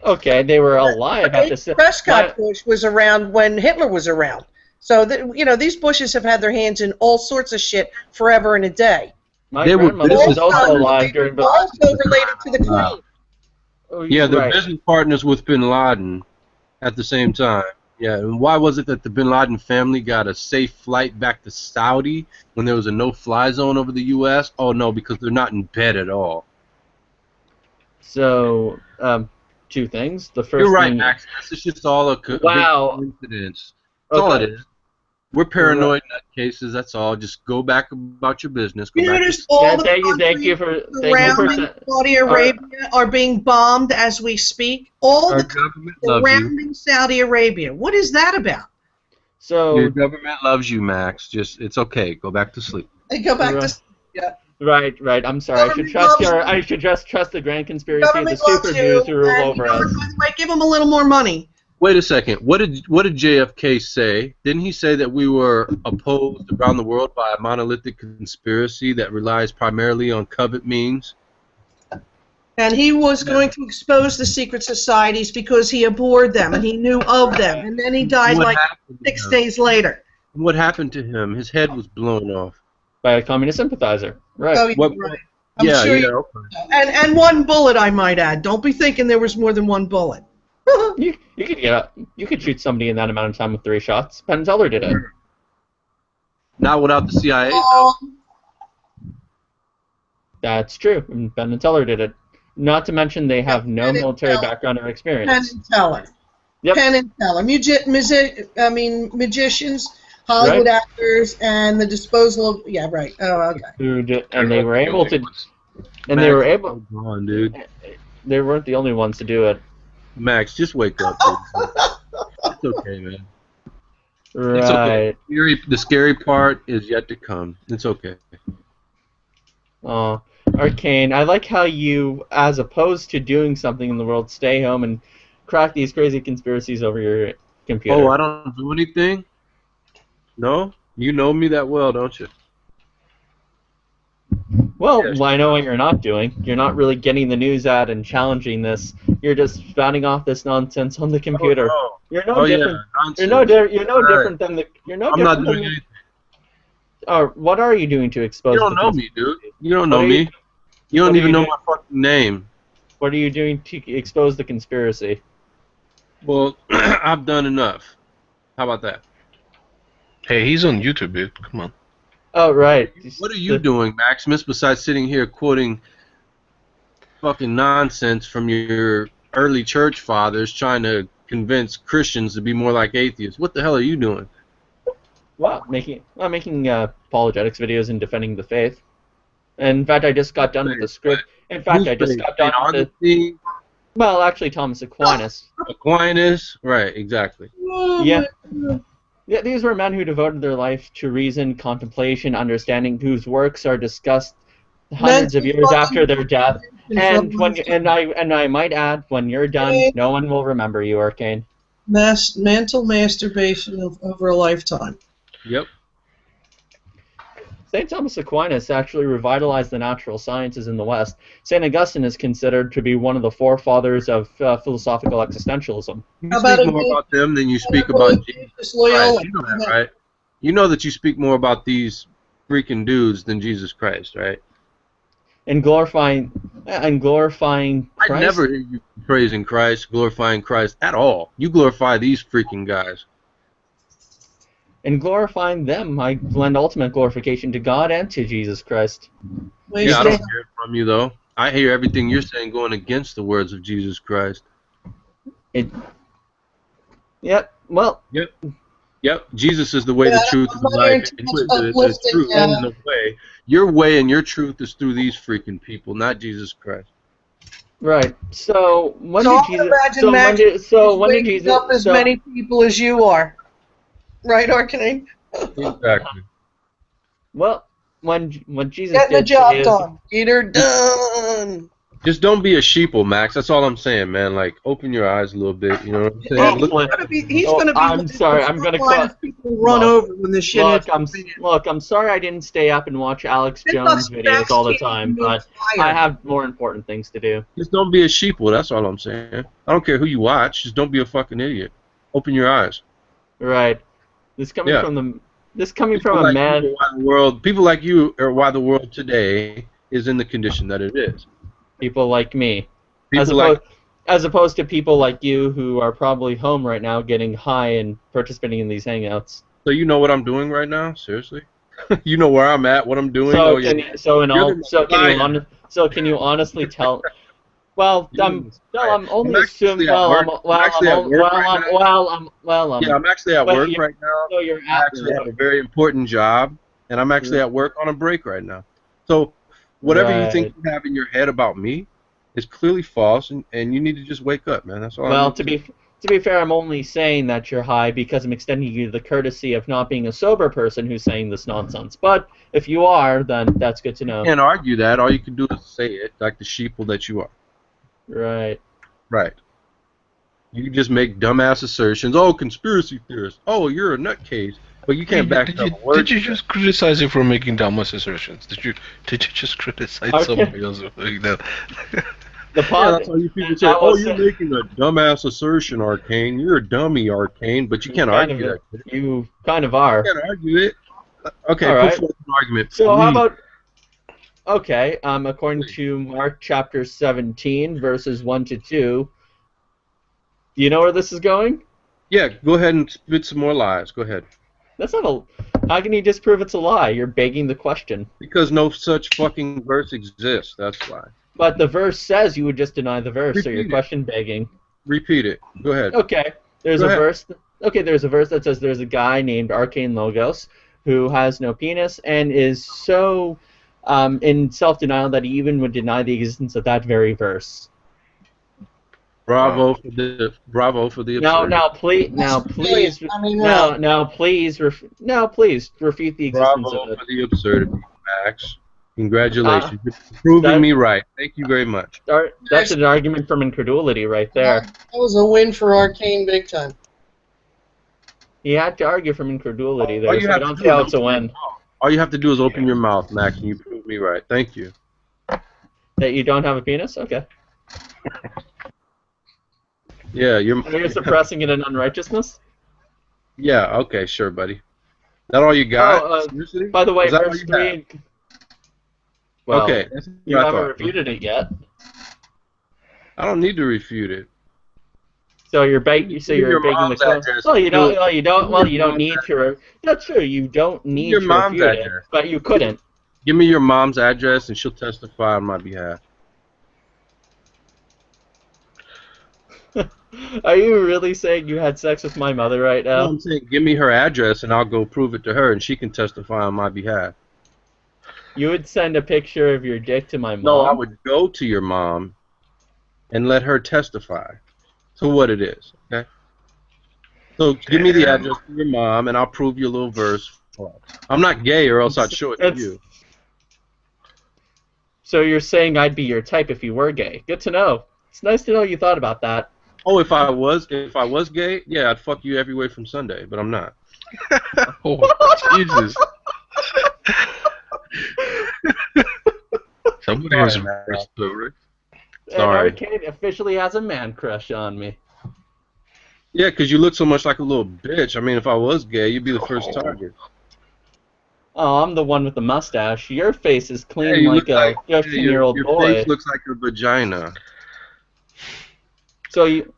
Okay, they were alive at the Prescott Bush was around when Hitler was around. So these Bushes have had their hands in all sorts of shit forever and a day. My grandmother was also alive during. Also related to the Queen. Yeah, they're Right. business partners with Bin Laden at the same time. Yeah, and why was it that the Bin Laden family got a safe flight back to Saudi when there was a no-fly zone over the U.S.? Oh, no, because they're not in bed at all. So, two things. The 1st You're right, thing, Max. This is just all a big Wow. coincidence. That's all it Okay. is. We're paranoid nutcases. That's all. Just go back about your business. Go You back notice to all the thank you surrounding Saudi Arabia are being bombed as we speak. All Our the government loves you. surrounding Saudi Arabia. What is that about? So Your government loves you, Max. Just it's okay. Go back to sleep. They go back to yeah. Right. I'm sorry. I should just trust the grand conspiracy of the Government super loves Jews you, who rule and over us. by the way, give them a little more money. Wait a second. What did JFK say? Didn't he say that we were opposed around the world by a monolithic conspiracy that relies primarily on covert means? And he was going to expose the secret societies because he abhorred them and he knew of them. And then he died What like happened to 6 him? days later. What happened to him? His head was blown off. By a communist sympathizer. Right. Oh, you're right. I'm yeah, sure yeah. you- Okay. and one bullet, I might add. Don't be thinking there was more than one bullet. You could shoot somebody in that amount of time with 3 shots. Penn Teller did it. Not without the CIA. That's true. And Penn and Teller did it. Not to mention they have no military background or Penn experience. and Teller. Yep. Penn and Teller. Magicians, Hollywood Right. actors, and the disposal of. Yeah, right. Oh, okay. And they were able to. And Max, they were able. Come on, dude. They weren't the only ones to do it. Max, just wake up. Dude. It's okay, man. Right. It's okay. The scary part is yet to come. It's okay. Oh, Arcane, I like how you, as opposed to doing something in the world, stay home and crack these crazy conspiracies over your computer. Oh, I don't do anything? No? You know me that well, don't you? Well, I know what you're not doing. You're not really getting the news out and challenging this. You're just spouting off this nonsense on the computer. Oh, You're no oh, yeah, different. nonsense. You're no Right. different than the. You're no I'm different not doing than anything. Or what are you doing to expose? You don't the know conspiracy? me, dude. You don't What know are me. You what don't are even you know doing? my fucking name. What are you doing to expose the conspiracy? Well, I've done enough. How about that? Hey, he's on YouTube, dude. Come on. Oh, right. What are you doing, Maximus, besides sitting here quoting fucking nonsense from your early church fathers trying to convince Christians to be more like atheists? What the hell are you doing? Well, making apologetics videos and defending the faith. And in fact, I just got done with the script. In fact, I just got done with the. Well, actually, Thomas Aquinas. Aquinas, right? Exactly. Yeah. Yeah, these were men who devoted their life to reason, contemplation, understanding, whose works are discussed hundreds of years after their death. And I might add, when you're done, no one will remember you, Arcane. Mental masturbation over a lifetime. Yep. St. Thomas Aquinas actually revitalized the natural sciences in the West. St. Augustine is considered to be one of the forefathers of philosophical existentialism. You speak more about them than you speak about Jesus Christ. You know that, right? You know that you speak more about these freaking dudes than Jesus Christ, right? And glorifying Christ. I never hear you praising Christ, glorifying Christ at all. You glorify these freaking guys. In glorifying them, I lend ultimate glorification to God and to Jesus Christ. Yeah, I don't hear it from you though. I hear everything you're saying going against the words of Jesus Christ. Yep. Well. Yep. Yep. Jesus is the way, the truth, and the life. And the truth and the way. Your way and your truth is through these freaking people, not Jesus Christ. Right. So when So did I would Jesus? imagine So when Max did? So is when did waking Jesus? up as So, many people as you are, right, Arcanine? Exactly. Well, when Jesus Getting the did say job is, done. Get her done. Just don't be a sheeple, Max. That's all I'm saying, man. Like, open your eyes a little bit. You know what I'm saying? Oh, He's gonna be I'm sorry. the I'm gonna front line cut. of people run over when this shit hits. Look. I'm sorry I didn't stay up and watch Alex Jones videos all the time, but I have more important things to do. Just don't be a sheeple. That's all I'm saying. I don't care who you watch. Just don't be a fucking idiot. Open your eyes. Right. This coming from People a like man. you are why the world. People like you are why the world today is in the condition that it is. People like me. People as opposed to people like you who are probably home right now getting high and participating in these hangouts. So you know what I'm doing right now? Seriously? You know where I'm at, what I'm doing? So oh, can yeah. you, so in You're all the so can you honestly tell? Well, I'm only I'm assuming. actually at Well, work. I'm actually at work well, I'm actually at work right now. So you're I at actually have work. a very important job, and I'm actually at work on a break right now. So whatever you think you have in your head about me is clearly false, and you need to just wake up, man. That's all. Well, to be fair, I'm only saying that you're high because I'm extending you the courtesy of not being a sober person who's saying this nonsense. But if you are, then that's good to know. You can't argue that. All you can do is say it, like the sheeple that you are. Right. Right. You can just make dumbass assertions. Oh, conspiracy theorist. Oh, you're a nutcase. But you can't back up a word. Did you just criticize him for making dumbass assertions? Did you just criticize somebody else for doing that? That's all you people say. Oh, you're making a dumbass assertion, Arcane. You're a dummy, Arcane. But you can't argue that. You kind of are. You can't argue it. Okay, All put right. forth an argument. So how please. about? Okay. According to Mark chapter 17, verses 1 to 2. Do you know where this is going? Yeah, go ahead and spit some more lies. Go ahead. That's not a. How can you disprove it's a lie? You're begging the question. Because no such fucking verse exists. That's why. But the verse says you would just deny the verse, so you're question begging. Repeat it. Go ahead. Okay. There's a verse that says there's a guy named Arcane Logos who has no penis and is so in self-denial that he even would deny the existence of that very verse. Bravo for the absurdity. Please refute the existence Bravo of it. for the absurdity, Max. Congratulations. You're proving me right. Thank you very much. That's an argument from incredulity right there. That was a win for Arcane big time. He had to argue from incredulity there, All you so I have don't to see do how is it's a open your win. mouth. All you have to do is open your mouth, Max, and you prove me right. Thank you. That you don't have a penis? Okay. Yeah, You're suppressing it in unrighteousness? Yeah, okay, sure, buddy. That all you got? Seriously? By the way, Is that all verse you 3... Well, okay, that's what you I haven't thought. refuted it yet. I don't need to refute it. So you're begging the mom's question. address. Well, you don't. Well, you don't. Well, Give me you your don't need to. That's true. You don't need your to mom's refute it, address. but you couldn't. Give me your mom's address, and she'll testify on my behalf. Are you really saying you had sex with my mother right now? No, I'm saying give me her address, and I'll go prove it to her, and she can testify on my behalf. You would send a picture of your dick to my mom? No, I would go to your mom and let her testify to what it is, okay? So give me the address to your mom, and I'll prove your little verse. I'm not gay, or else I'd show it to you. So you're saying I'd be your type if you were gay. Good to know. It's nice to know you thought about that. Oh, if I was gay, yeah, I'd fuck you every way from Sunday, but I'm not. Oh, Jesus. Somebody has a verse, though, right? Sorry. And Arcade officially has a man crush on me. Yeah, because you look so much like a little bitch. I mean, if I was gay, you'd be the first target. Oh, I'm the one with the mustache. Your face is clean Yeah, you like look a 15-year-old your boy. face looks like a vagina. So you...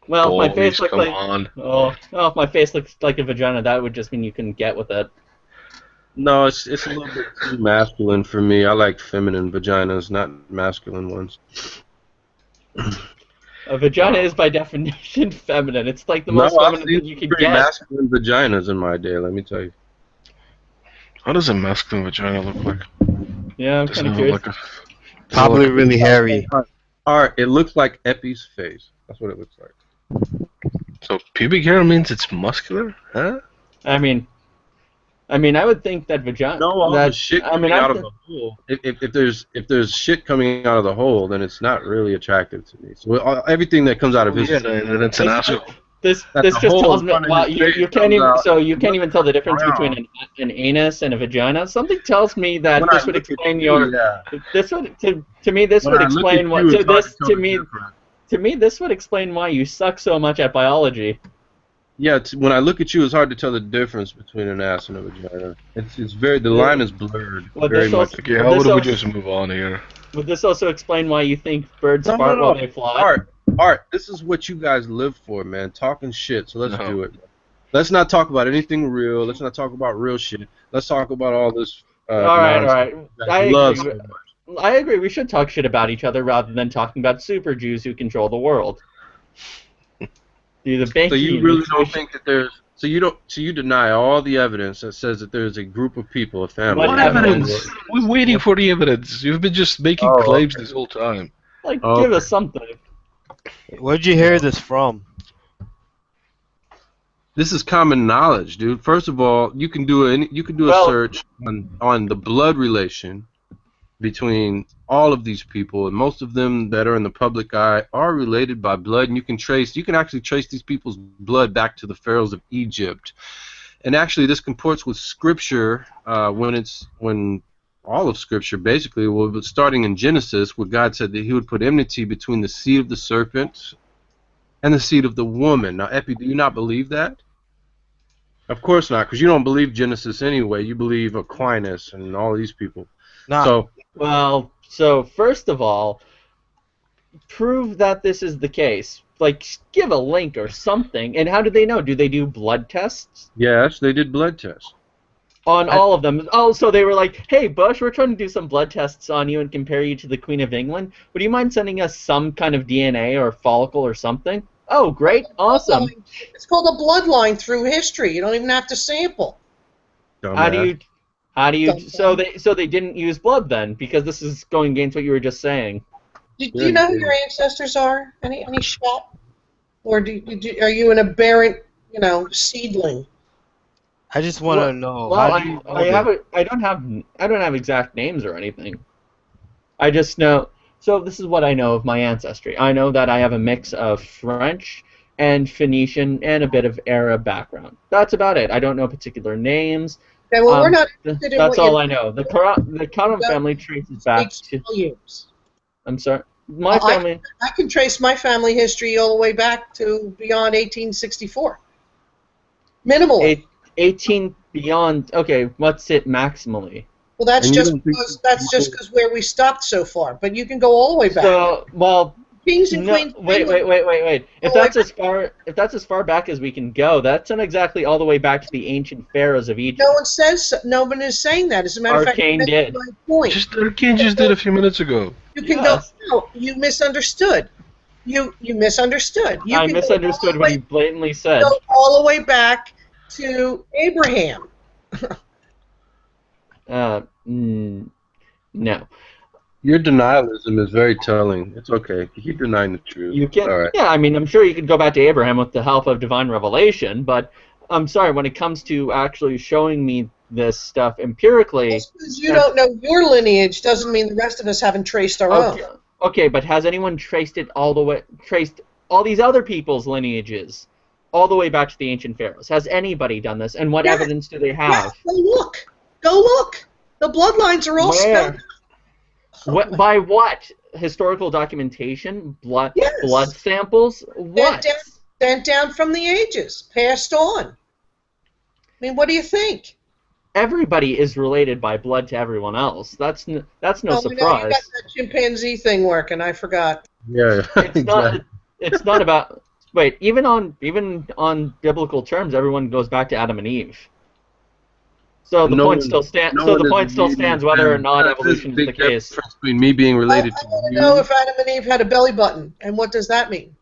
Well, if my Boys, face looked come like on. if my face looks like a vagina, that would just mean you couldn't get with it. No, it's a little bit too masculine for me. I like feminine vaginas, not masculine ones. A vagina is by definition feminine. It's like the No, most I've feminine seen thing you some could pretty get. masculine vaginas in my day. Let me tell you. How does a masculine vagina look like? Yeah, I'm Does kind it of have curious. like a? Probably really hairy. Art, it looks like Epi's face. That's what it looks like. So pubic hair means it's muscular, huh? I mean, I would think that vagina. No, all the shit I mean, coming out of the hole. If there's shit coming out of the hole, then it's not really attractive to me. So everything that comes out of his then it's an asshole. This That this the just hole tells in me front of well, his you face can't comes even out. so you can't even tell the difference Brown. between an anus and a vagina. Something tells me that When I this would look at explain you, your yeah. this would to me this When would I look at explain what you, to it's hard this to tell to the me difference. to me this would explain why you suck so much at biology. Yeah, when I look at you, it's hard to tell the difference between an ass and a vagina. It's very the line is blurred Well, very this much. also- Okay, well, how this would we also- just move on here? Would this also explain why you think birds No, fart no, while no. they fly? Art, this is what you guys live for, man. Talking shit. So let's No. do it. Let's not talk about anything real. Let's not talk about real shit. Let's talk about all this all right. nonsense. You guys I love agree. so much. I agree. We should talk shit about each other rather than talking about super Jews who control the world. Do the banking. So you really don't think that there's so you deny all the evidence that says that there's a group of people, a family. What that evidence? owns- We're waiting for the evidence. You've been just making Oh, claims okay. this whole time. Like, Okay. give us something. Where'd you hear this from? This is common knowledge, dude. First of all, you can do a search on the blood relation between all of these people, and most of them that are in the public eye are related by blood, and you can actually trace these people's blood back to the pharaohs of Egypt. And actually, this comports with Scripture when all of Scripture basically, well, starting in Genesis, where God said that He would put enmity between the seed of the serpent and the seed of the woman. Now, Epi, do you not believe that? Of course not, because you don't believe Genesis anyway. You believe Aquinas and all these people. Nah. So, So first of all, prove that this is the case. Like, give a link or something. And how do they know? Do they do blood tests? yes, they did blood tests. On all of them. Oh, so they were like, hey, Bush, we're trying to do some blood tests on you and compare you to the Queen of England. Would you mind sending us some kind of DNA or follicle or something? Oh, great. Awesome. It's called a bloodline through history. You don't even have to sample. How do you so they didn't use blood then, because this is going against what you were just saying. Do you know who your ancestors are? Any shot? Or are you an aberrant, seedling? I just want to know. Well, how do you know I don't have exact names or anything. I just know. So this is what I know of my ancestry. I know that I have a mix of French and Phoenician and a bit of Arab background. That's about it. I don't know particular names. Okay, well, we're not interested in That's what all you I know. The Karam family traces back to. volumes. I'm sorry. My family. I can trace my family history all the way back to beyond 1864. Minimally. 18 beyond. Okay, what's it maximally? Well, that's just because where we stopped so far. But you can go all the way back. So, well, kings and queens. Wait. If that's as far back as we can go, that's not exactly all the way back to the ancient pharaohs of Egypt. No one says so. No one is saying that. As a matter of fact, Arcane did. my point. Arcane just did a few minutes ago. You can go. No, you misunderstood. You misunderstood. I misunderstood what he blatantly said. Go all the way back to Abraham. No. Your denialism is very telling. It's okay. You keep denying the truth. You can. All right. Yeah, I mean, I'm sure you could go back to Abraham with the help of divine revelation, but I'm sorry, when it comes to actually showing me this stuff empirically. Just because you don't know your lineage doesn't mean the rest of us haven't traced our own. Okay, but has anyone traced all these other people's lineages all the way back to the ancient pharaohs? Has anybody done this? And what evidence do they have? Go look. Go look. The bloodlines are all spelled. By what? Historical documentation? Blood samples? What? Sent down from the ages, passed on. I mean, what do you think? Everybody is related by blood to everyone else. That's no surprise. You got that chimpanzee thing working. I forgot. Yeah. It's not about. Wait, even on biblical terms, everyone goes back to Adam and Eve. So the No point one, still stands. no So one the is point still immediately stands whether or not There's a evolution is the big case. difference between me being related to I you. know if Adam and Eve had a belly button, and what does that mean?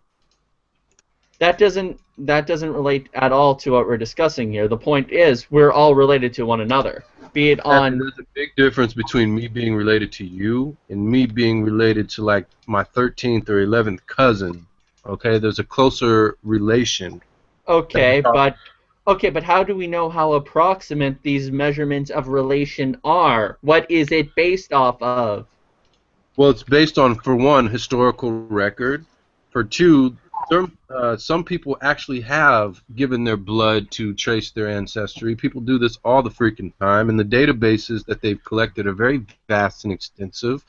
That doesn't relate at all to what we're discussing here. The point is we're all related to one another. Be it on. There's a big difference between me being related to you and me being related to like my 13th or 11th cousin. Okay, there's a closer relation. Okay, but how do we know how approximate these measurements of relation are? What is it based off of? Well, it's based on, for one, historical record. For two, some people actually have given their blood to trace their ancestry. People do this all the freaking time, and the databases that they've collected are very vast and extensive.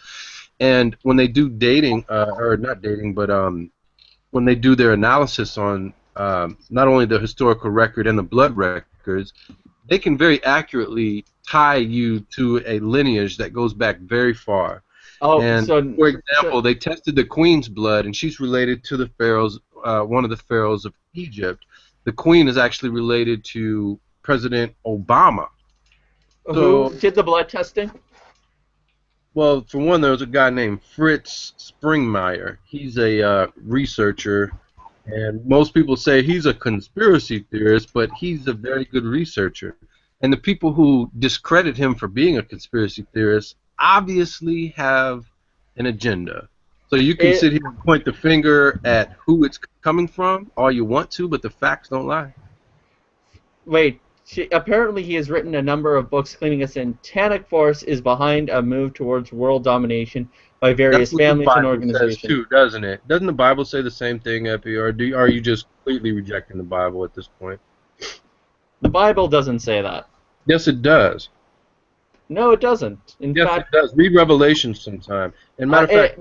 And when they do dating, or not dating, but when they do their analysis on not only the historical record and the blood records, they can very accurately tie you to a lineage that goes back very far. Oh, And so for example, they tested the queen's blood, and she's related to the pharaohs, one of the pharaohs of Egypt. The queen is actually related to President Obama. who did the blood testing? Well, for one, there was a guy named Fritz Springmeier. He's a researcher, and most people say he's a conspiracy theorist, but he's a very good researcher. And the people who discredit him for being a conspiracy theorist obviously have an agenda. So you can sit here and point the finger at who it's coming from all you want to, but the facts don't lie. Wait, apparently he has written a number of books claiming a satanic force is behind a move towards world domination by various families and organizations. Says too, doesn't it? Doesn't the Bible say the same thing, Epi, or are you just completely rejecting the Bible at this point? The Bible doesn't say that. Yes, it does. No, it doesn't. In fact, it does. Read Revelation sometime. And matter of fact,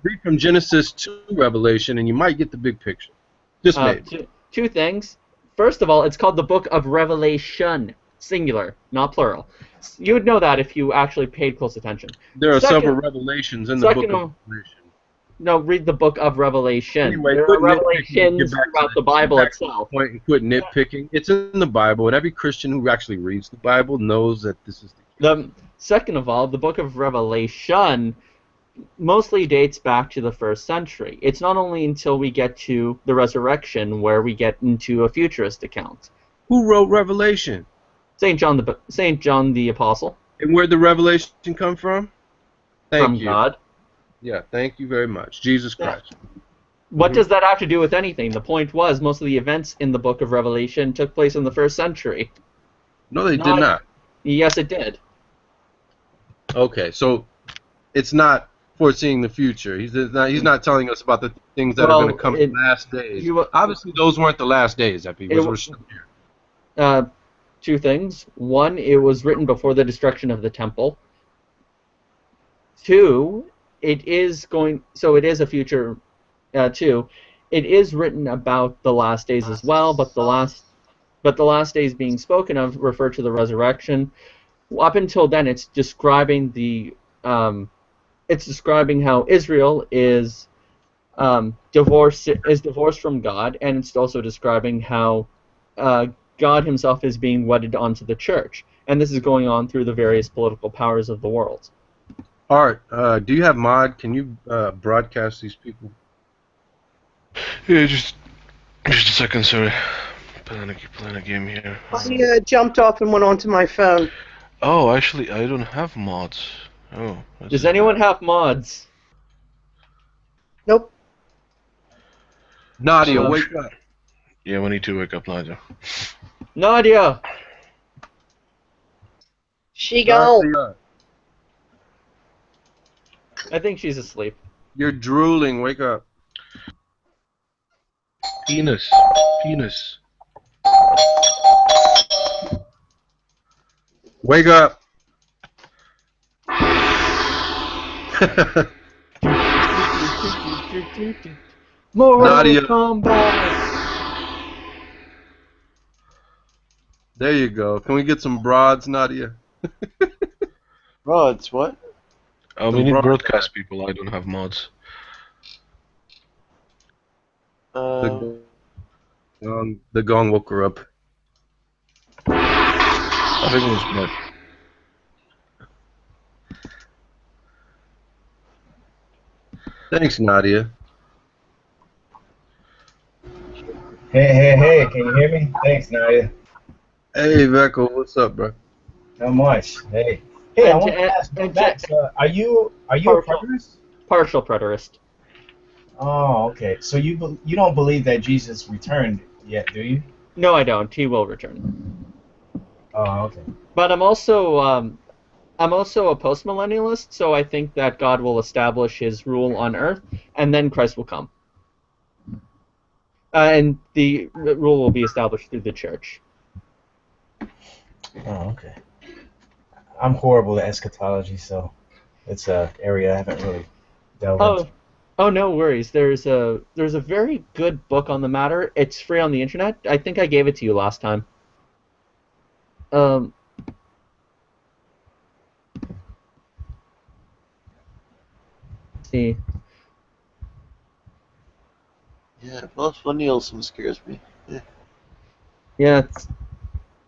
read from Genesis to Revelation, and you might get the big picture. Just maybe. Two things. First of all, it's called the Book of Revelation, singular, not plural. You would know that if you actually paid close attention. There are several revelations in the Book of Revelation. No, read the Book of Revelation. Anyway, there are revelations throughout the Bible itself. Point and quit nitpicking. It's in the Bible, and every Christian who actually reads the Bible knows that this is the second of all, the Book of Revelation mostly dates back to the 1st century. It's not only until we get to the resurrection where we get into a futurist account. Who wrote Revelation? Saint John the Apostle. And where'd the revelation come from? From God. Yeah, thank you very much. Jesus Christ. What does that have to do with anything? The point was, most of the events in the Book of Revelation took place in the 1st century. No, they did not. Yes, it did. Okay, so it's not foreseeing the future. He's not telling us about the things that are going to come in the last days. Obviously, those weren't the last days, Epi. We're still here. Two things. One, it was written before the destruction of the temple. Two, it is a future. Two, it is written about the last days as well, but the last days being spoken of refer to the resurrection. Up until then, it's describing how Israel is divorced from God, and it's also describing how God himself is being wedded onto the church, and this is going on through the various political powers of the world. Art, do you have mod? Can you broadcast these people? Yeah, just a second, sorry. Playing a game here. I jumped off and went onto my phone. Oh, actually, I don't have mods. Oh. Does anyone have mods? Nope. Nadia, wake up. Yeah, we need to wake up Nadia. Nadia! She gone. I think she's asleep. You're drooling. Wake up. Penis. Wake up. Mortal Kombat. There you go. Can we get some broads, Nadia? Broads, what? We need broadcast people. I don't have mods. The gong woke her up. I think it was Mark. Thanks, Nadia. Hey, can you hear me? Thanks, Nadia. Hey, Vecco, what's up, bro? Not much. Hey, I want to ask, Max, are you a preterist? Partial preterist. Oh, okay. So you don't believe that Jesus returned yet, do you? No, I don't. He will return. Oh, okay. But I'm also a postmillennialist, so I think that God will establish His rule on Earth, and then Christ will come, and the rule will be established through the church. Oh, okay. I'm horrible at eschatology, so it's a area I haven't really delved into. Oh, no worries. There's a very good book on the matter. It's free on the internet. I think I gave it to you last time. See. Yeah, postmillennialism scares me. Yeah. Yeah,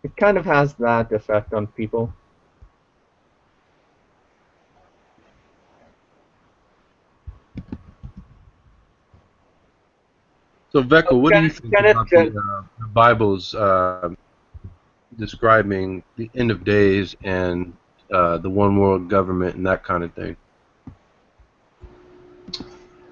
it kind of has that effect on people. So, Vecco, what do you think about the Bible's describing the end of days and the one world government and that kind of thing?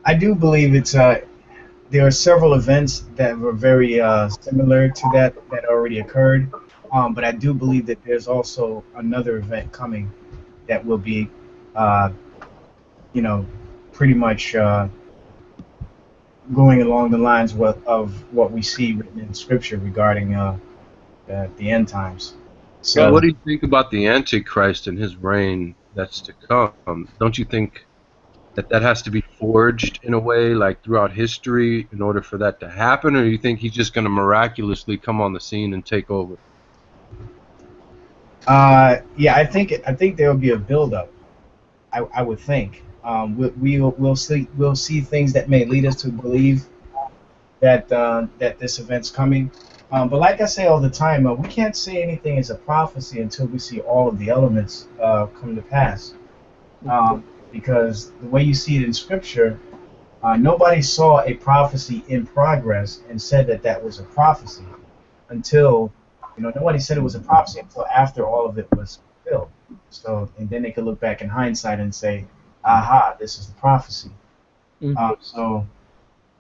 I do believe it's there are several events that were very similar to that already occurred, but I do believe that there's also another event coming that will be, you know, pretty much going along the lines of what we see written in Scripture regarding the end times. So, what do you think about the Antichrist and his reign that's to come? Don't you think that has to be forged in a way, like throughout history, in order for that to happen, or do you think he's just going to miraculously come on the scene and take over? Yeah, I think there will be a buildup. I would think. We'll see things that may lead us to believe that that this event's coming. But like I say all the time, we can't say anything is a prophecy until we see all of the elements come to pass. Because the way you see it in Scripture, nobody saw a prophecy in progress and said that that was a prophecy until, nobody said it was a prophecy until after all of it was fulfilled. So, and then they could look back in hindsight and say, aha, this is the prophecy. So,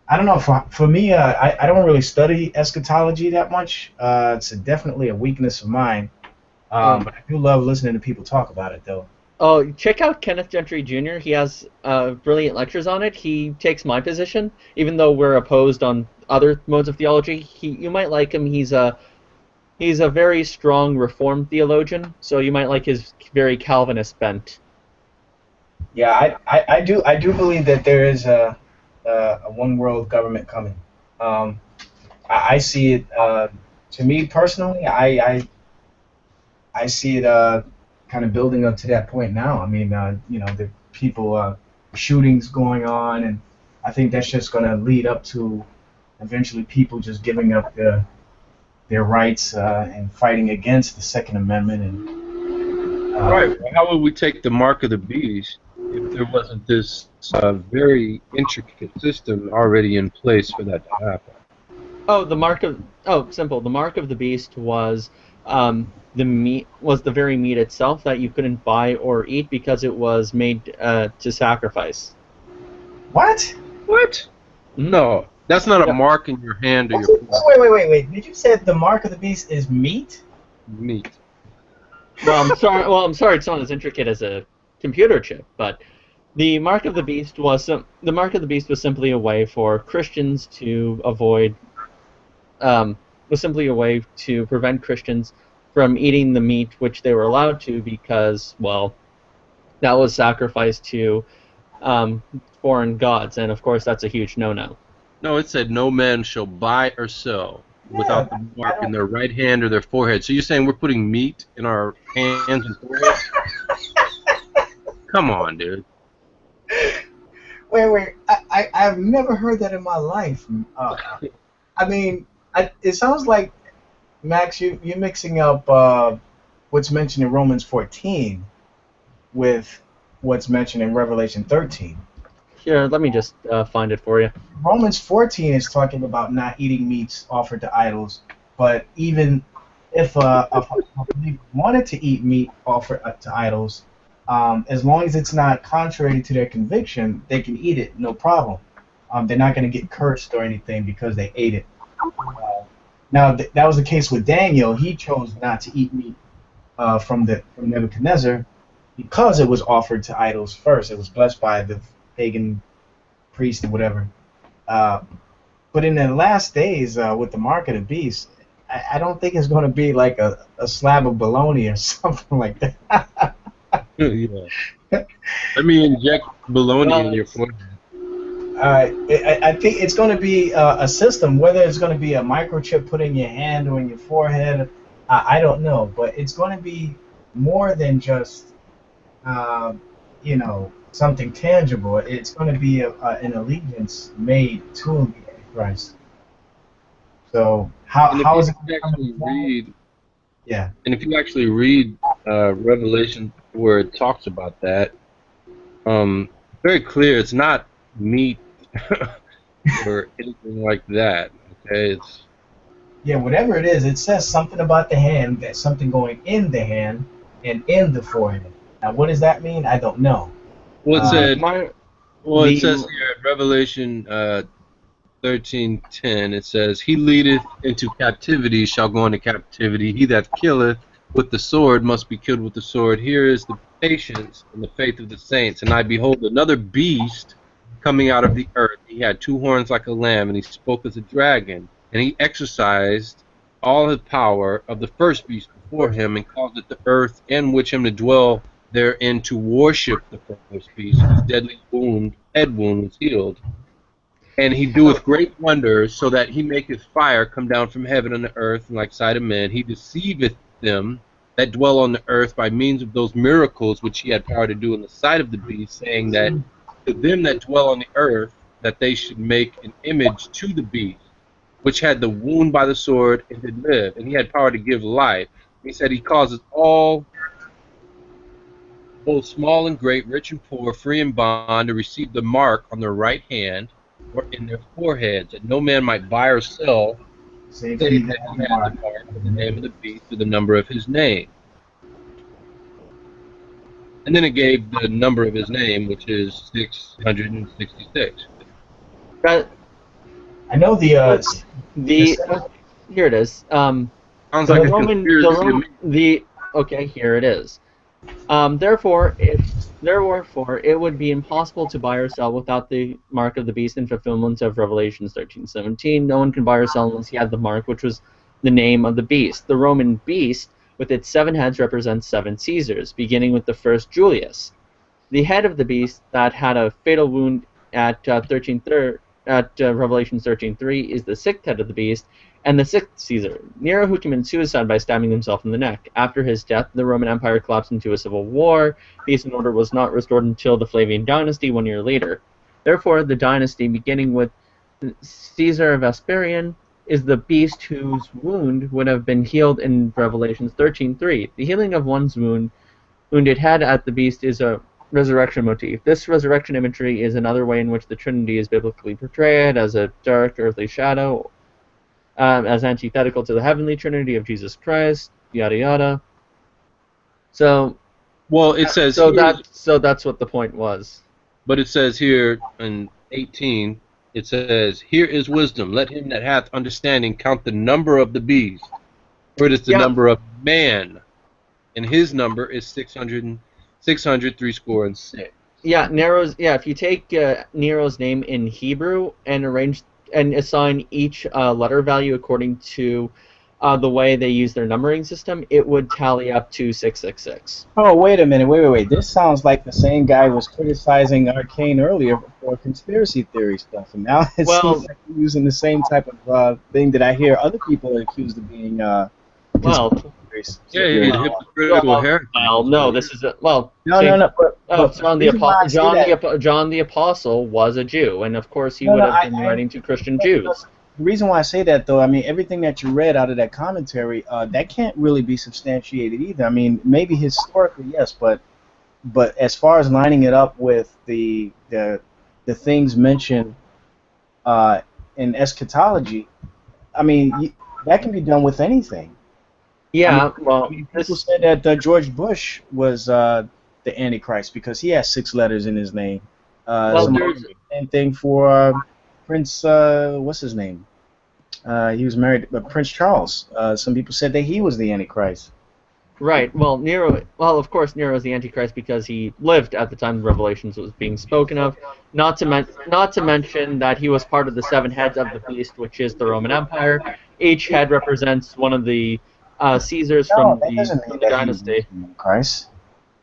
I don't know. For me, I don't really study eschatology that much. It's definitely a weakness of mine. But I do love listening to people talk about it, though. Oh, check out Kenneth Gentry Jr. He has brilliant lectures on it. He takes my position, even though we're opposed on other modes of theology. You might like him. He's a very strong Reformed theologian, so you might like his very Calvinist bent. Yeah, I do believe that there is a one world government coming. I see it. To me personally, I see it kind of building up to that point now. I mean, the people shootings going on, and I think that's just going to lead up to eventually people just giving up their rights and fighting against the Second Amendment. And right. Well, how would we take the mark of the beast if there wasn't this very intricate system already in place for that to happen? Simple. The mark of the beast was the very meat itself that you couldn't buy or eat because it was made to sacrifice. What? What? No, that's not a mark in your hand or your. Wait. Did you say the mark of the beast is meat? Meat. Well, I'm sorry. It's not as intricate as a computer chip, but the mark of the beast was simply a way for Christians to avoid. Was simply a way to prevent Christians from eating the meat which they were allowed to because, well, that was sacrificed to foreign gods, and of course that's a huge no-no. No, it said no man shall buy or sell without the mark in their right hand or their forehead. So you're saying we're putting meat in our hands and foreheads? Come on, dude. Wait. I've never heard that in my life. I mean, it sounds like Max, you're mixing up what's mentioned in Romans 14 with what's mentioned in Revelation 13. Here, let me just find it for you. Romans 14 is talking about not eating meats offered to idols, but even if a believer wanted to eat meat offered to idols, as long as it's not contrary to their conviction, they can eat it, no problem. They're not going to get cursed or anything because they ate it. Now, that was the case with Daniel. He chose not to eat meat from Nebuchadnezzar because it was offered to idols first. It was blessed by the pagan priest or whatever. But in the last days, with the mark of the beast, I don't think it's going to be like a slab of bologna or something like that. Yeah. Let me inject bologna in your forehead. I think it's going to be a system, whether it's going to be a microchip put in your hand or in your forehead, I don't know. But it's going to be more than just, something tangible. It's going to be an allegiance made to the Antichrist. So how is it going to actually read? Yeah. And if you actually read Revelation where it talks about that, very clear. It's not meat or anything like that. Okay, it's whatever it is, it says something about the hand, that something going in the hand and in the forehead. Now, what does that mean? I don't know. well. It said. Well, it the- says here in Revelation 13:10. It says, "He leadeth into captivity shall go into captivity. He that killeth with the sword must be killed with the sword. Here is the patience and the faith of the saints. And I behold another beast coming out of the earth. He had two horns like a lamb, and he spoke as a dragon. And he exercised all his power of the first beast before him, and caused it the earth and which him to dwell therein to worship the first beast, whose deadly head wound was healed. And he doeth great wonders, so that he maketh fire come down from heaven on the earth, and like sight of men. He deceiveth them that dwell on the earth by means of those miracles which he had power to do in the sight of the beast, saying that to them that dwell on the earth, that they should make an image to the beast, which had the wound by the sword and did live. And he had power to give life. He said he causes all, both small and great, rich and poor, free and bond, to receive the mark on their right hand or in their foreheads, that no man might buy or sell, save that he had the mark of the name of the beast or the number of his name. And then it gave the number of his name, which is 666. I know here it is. Sounds like a conspiracy. Okay, here it is. Therefore, it would be impossible to buy or sell without the mark of the beast in fulfillment of Revelation 13:17. No one can buy or sell unless he had the mark, which was the name of the beast. The Roman beast, with its 7 heads, represents 7 Caesars, beginning with the first Julius. The head of the beast that had a fatal wound at Revelation 13:3 is the 6th head of the beast, and the 6th Caesar. Nero, who committed suicide by stabbing himself in the neck. After his death, the Roman Empire collapsed into a civil war. Peace and order was not restored until the Flavian dynasty 1 year later. Therefore, the dynasty, beginning with Caesar Vespasian, is the beast whose wound would have been healed in Revelation 13:3. The healing of one's wounded head at the beast is a resurrection motif. This resurrection imagery is another way in which the Trinity is biblically portrayed as a dark earthly shadow, as antithetical to the heavenly Trinity of Jesus Christ, yada yada. So, well, it says that's what the point was. But it says here in 18, it says, "Here is wisdom. Let him that hath understanding count the number of the beast, for it is the number of man, and his number is 666." Yeah, Nero's. Yeah, if you take Nero's name in Hebrew and assign each letter value according to the way they use their numbering system, it would tally up to 666. Oh, wait a minute. Wait. This sounds like the same guy was criticizing Arcane earlier for conspiracy theory stuff. And now it seems like you're using the same type of thing that I hear other people accused of being conspiracy Antichrist. Yeah, he's a hypocritical heretic. Well, no, this is No, see, no, no. But John the reason why I say that, John the Apostle was a Jew, and of course he no, would no, have been writing to Christian Jews. the reason why I say that, though, I mean, everything that you read out of that commentary, that can't really be substantiated either. I mean, maybe historically, yes, but as far as lining it up with the things mentioned in eschatology, I mean, that can be done with anything. Yeah, people said that George Bush was the Antichrist because he has 6 letters in his name. Same thing for Prince. What's his name? He was married to Prince Charles. Some people said that he was the Antichrist. Right. Well, Nero. Well, of course, Nero is the Antichrist because he lived at the time the Revelations was being spoken of. Not to mention that he was part of the 7 heads of the beast, which is the Roman Empire. Each head represents one of the Caesars from the dynasty. Antichrist.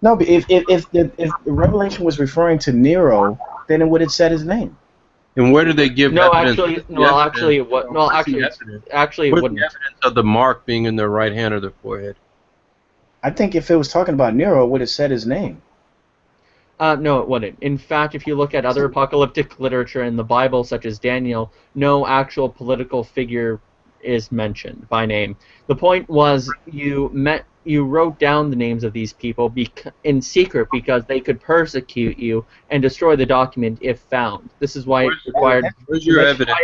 No, but if the Revelation was referring to Nero, then it would have said his name. And where do they give evidence? Actually, it wouldn't. Where's the evidence of the mark being in their right hand or their forehead? I think if it was talking about Nero, it would have said his name. No, it wouldn't. In fact, if you look at other apocalyptic literature in the Bible, such as Daniel, no actual political figure is mentioned by name. The point was you wrote down the names of these people in secret because they could persecute you and destroy the document if found. This is why it required. Where's your evidence?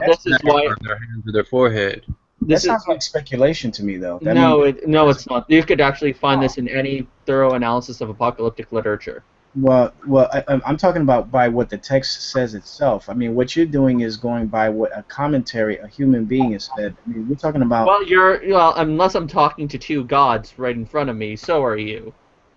This is why on their hands or their forehead. That sounds like speculation to me, though. No, it's not. You could actually find this in any thorough analysis of apocalyptic literature. Well, I'm talking about by what the text says itself. I mean, what you're doing is going by what a commentary a human being has said. I mean, we're talking about. Well, unless I'm talking to 2 gods right in front of me, so are you.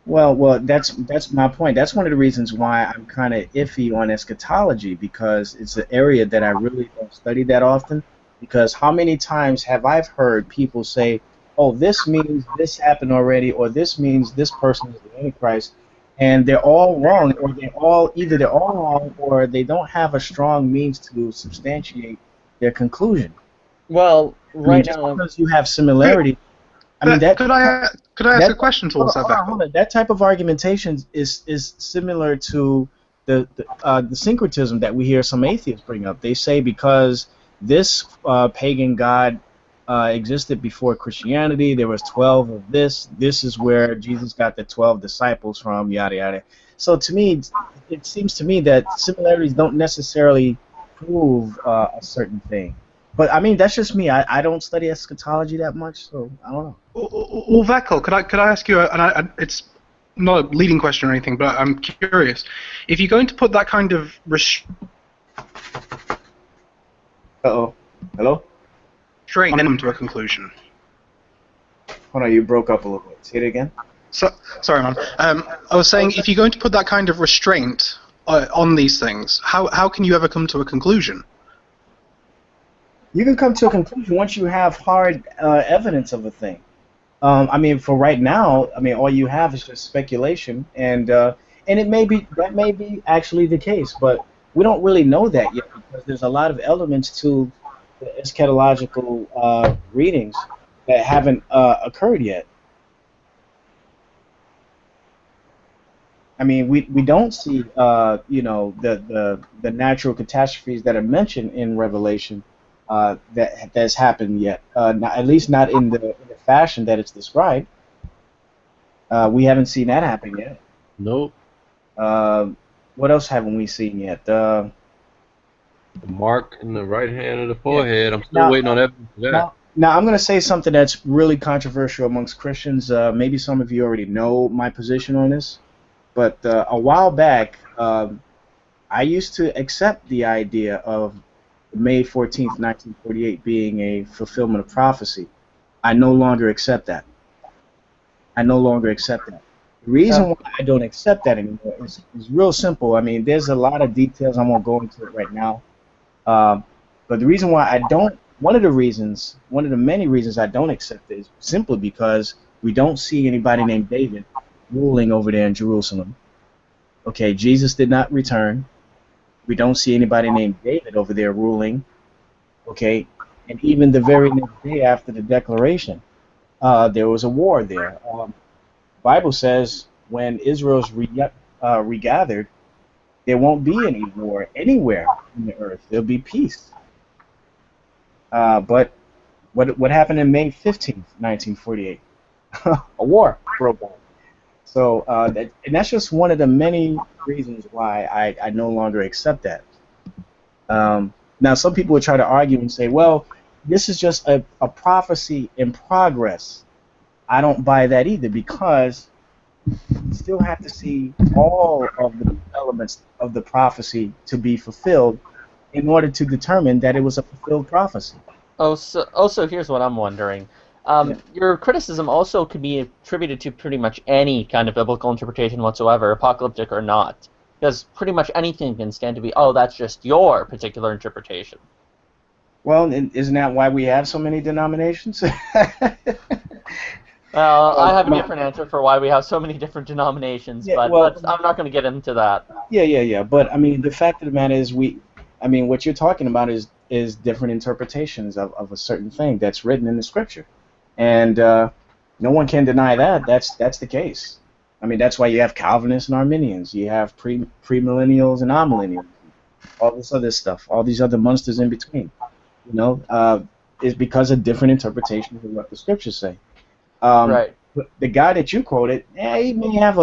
Well, that's my point. That's one of the reasons why I'm kind of iffy on eschatology, because it's an area that I really don't study that often. Because how many times have I heard people say, "Oh, this means this happened already," or "This means this person is the Antichrist," and they're all wrong, or either they're all wrong, or they don't have a strong means to substantiate their conclusion. Well, right just now, because you have similarity. I mean, that could I ask a question towards that? Hold on. That type of argumentation is similar to the syncretism that we hear some atheists bring up. They say because this pagan god existed before Christianity, there was 12 of this. This is where Jesus got the 12 disciples from. Yada yada. So to me, it seems to me that similarities don't necessarily prove a certain thing. But I mean, that's just me. I don't study eschatology that much, so I don't know. Well, Vekal, could I ask you? It's not a leading question or anything, but I'm curious. If you're going to put that kind of Hello? Straight them to a conclusion. Hold on, you broke up a little bit. Say it again. Sorry, man. I was saying, if you're going to put that kind of restraint on these things, how can you ever come to a conclusion? You can come to a conclusion once you have hard evidence of a thing. I mean, for right now, I mean, all you have is just speculation, and it may be actually the case, but we don't really know that yet because there's a lot of elements to the eschatological readings that haven't occurred yet. I mean, we don't see the natural catastrophes that are mentioned in Revelation that's happened yet. At least not in the fashion that it's described. We haven't seen that happen yet. Nope. What else haven't we seen yet? The mark in the right hand of the forehead. I'm still waiting on evidence for that. Now I'm going to say something that's really controversial amongst Christians. Maybe some of you already know my position on this, but a while back, I used to accept the idea of May 14th, 1948 being a fulfillment of prophecy. I no longer accept that. The reason why I don't accept that anymore is real simple. I mean, there's a lot of details. I won't go into it right now. But the reason why I don't, one of the many reasons I don't accept it is simply because we don't see anybody named David ruling over there in Jerusalem. Okay, Jesus did not return. We don't see anybody named David over there ruling. Okay, and even the very next day after the declaration, there was a war there. Bible says when Israel's regathered, there won't be any war anywhere in the earth. There'll be peace. But what happened in May 15th, 1948? A war broke out. So and that's just one of the many reasons why I no longer accept that. Now, some people would try to argue and say, well, this is just a prophecy in progress. I don't buy that either, because you still have to see all of the elements of the prophecy to be fulfilled in order to determine that it was a fulfilled prophecy. Also, here's what I'm wondering. Your criticism also could be attributed to pretty much any kind of biblical interpretation whatsoever, apocalyptic or not. Because pretty much anything can stand to be, oh, that's just your particular interpretation. Well, isn't that why we have so many denominations? Well, I have a different answer for why we have so many different denominations, but I'm not going to get into that. Yeah. But, I mean, the fact of the matter is what you're talking about is different interpretations of a certain thing that's written in the scripture. And no one can deny that. That's the case. I mean, that's why you have Calvinists and Arminians. You have premillennials and amillennials. All this other stuff. All these other monsters in between. Is because of different interpretations of what the scriptures say. Right. The guy that you quoted, he may have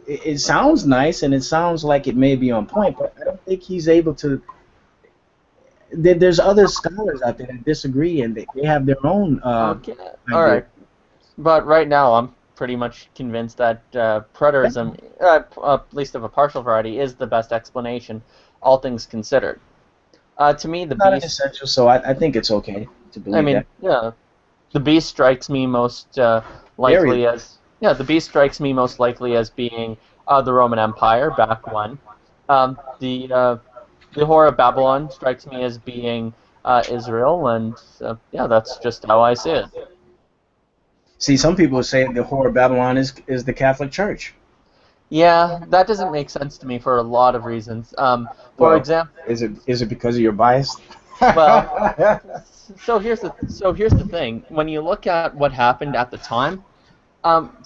it sounds nice and it sounds like it may be on point, but I don't think he's able to. There's other scholars out there that disagree, and they have their own. Okay. All right. But right now, I'm pretty much convinced that preterism, at least of a partial variety, is the best explanation, all things considered. To me, the not beast. Essential, so I think it's okay to believe that. Yeah, the beast strikes me most likely as the beast strikes me most likely as being the Roman Empire back when. The Whore of Babylon strikes me as being Israel, and that's just how I see it. See, some people say the Whore of Babylon is the Catholic Church. Yeah, that doesn't make sense to me for a lot of reasons. For example, is it because of your bias? Well, so here's the thing. When you look at what happened at the time,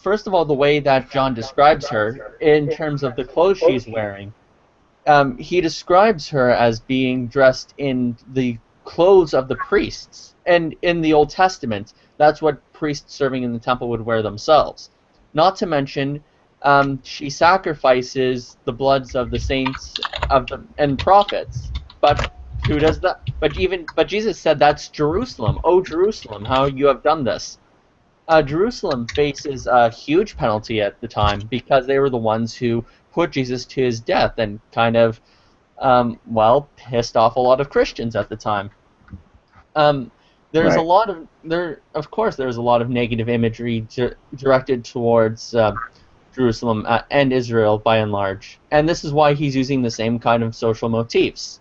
first of all, the way that John describes her in terms of the clothes she's wearing, he describes her as being dressed in the clothes of the priests, and in the Old Testament, that's what priests serving in the temple would wear themselves. Not to mention, she sacrifices the bloods of the saints and prophets. But who does that? But Jesus said, "That's Jerusalem. Oh, Jerusalem, how you have done this." Jerusalem faces a huge penalty at the time because they were the ones who put Jesus to his death and kind of, pissed off a lot of Christians at the time. There's a lot of there's a lot of negative imagery directed towards Jerusalem and Israel by and large, and this is why he's using the same kind of social motifs.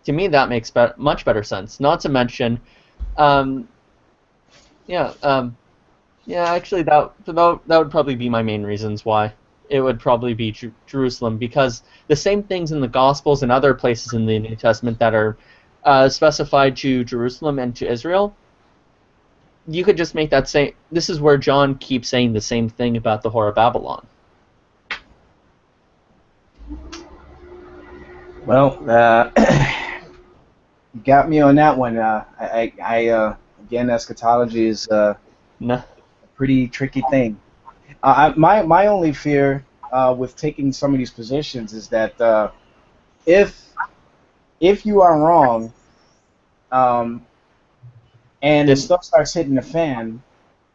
To me, that makes much better sense. Not to mention, actually, that would probably be my main reasons why it would probably be Jerusalem, because the same things in the Gospels and other places in the New Testament that are specified to Jerusalem and to Israel, you could just make that same. This is where John keeps saying the same thing about the Whore of Babylon. Well, you got me on that one. Again, eschatology is a pretty tricky thing. My only fear with taking some of these positions is that if you are wrong, and the stuff starts hitting the fan.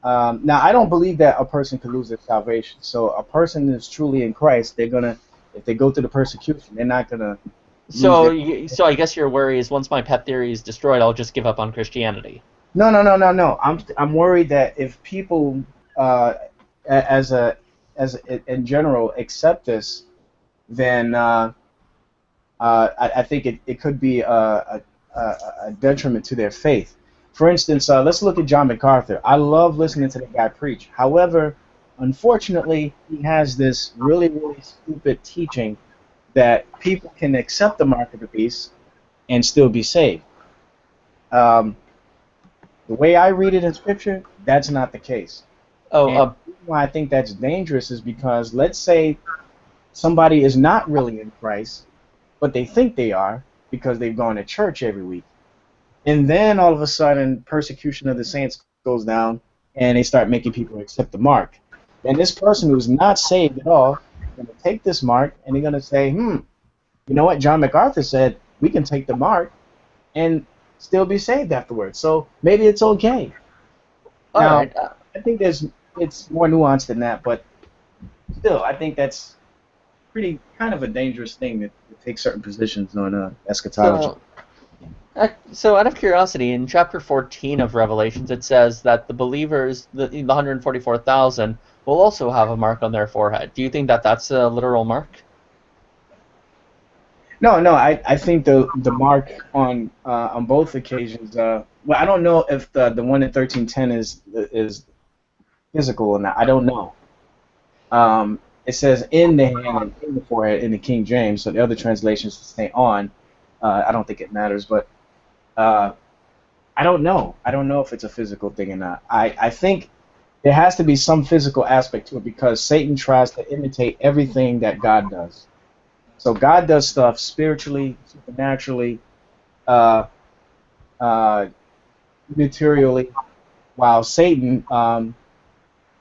Now, I don't believe that a person could lose their salvation. So a person that's truly in Christ, if they go through the persecution, they're not gonna. So I guess your worry is once my pet theory is destroyed, I'll just give up on Christianity. No. I'm worried that if people, in general, accept this, then I think it could be a detriment to their faith. For instance, let's look at John MacArthur. I love listening to the guy preach. However, unfortunately, he has this really, really stupid teaching that people can accept the mark of the beast and still be saved. The way I read it in Scripture, that's not the case. Oh, And the reason why I think that's dangerous is because let's say somebody is not really in Christ, but they think they are because they've gone to church every week. And then all of a sudden, persecution of the saints goes down, and they start making people accept the mark. And this person who's not saved at all is going to take this mark, and they're going to say, you know what? John MacArthur said we can take the mark and still be saved afterwards. So maybe it's okay. All Now, right. I think it's more nuanced than that, but still, I think that's pretty kind of a dangerous thing to take certain positions on eschatology. So out of curiosity, in chapter 14 of Revelations, it says that the believers, the 144,000, will also have a mark on their forehead. Do you think that that's a literal mark? No, I think the mark on both occasions. Well, I don't know if the one in 13:10 is physical or not. I don't know. It says in the hand and in the forehead in the King James, so the other translations say on. I don't think it matters, but I don't know. I don't know if it's a physical thing or not. I think there has to be some physical aspect to it because Satan tries to imitate everything that God does. So God does stuff spiritually, supernaturally, materially, while Satan,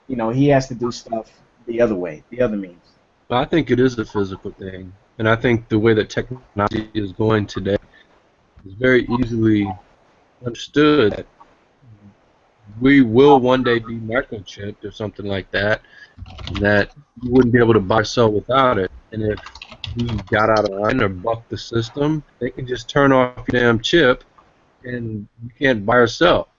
he has to do stuff the other way, the other means. I think it is a physical thing, and I think the way that technology is going today is very easily understood that we will one day be microchipped or something like that, and that you wouldn't be able to buy or sell without it. And if we got out of line or bucked the system, they can just turn off your damn chip, and you can't buy or sell.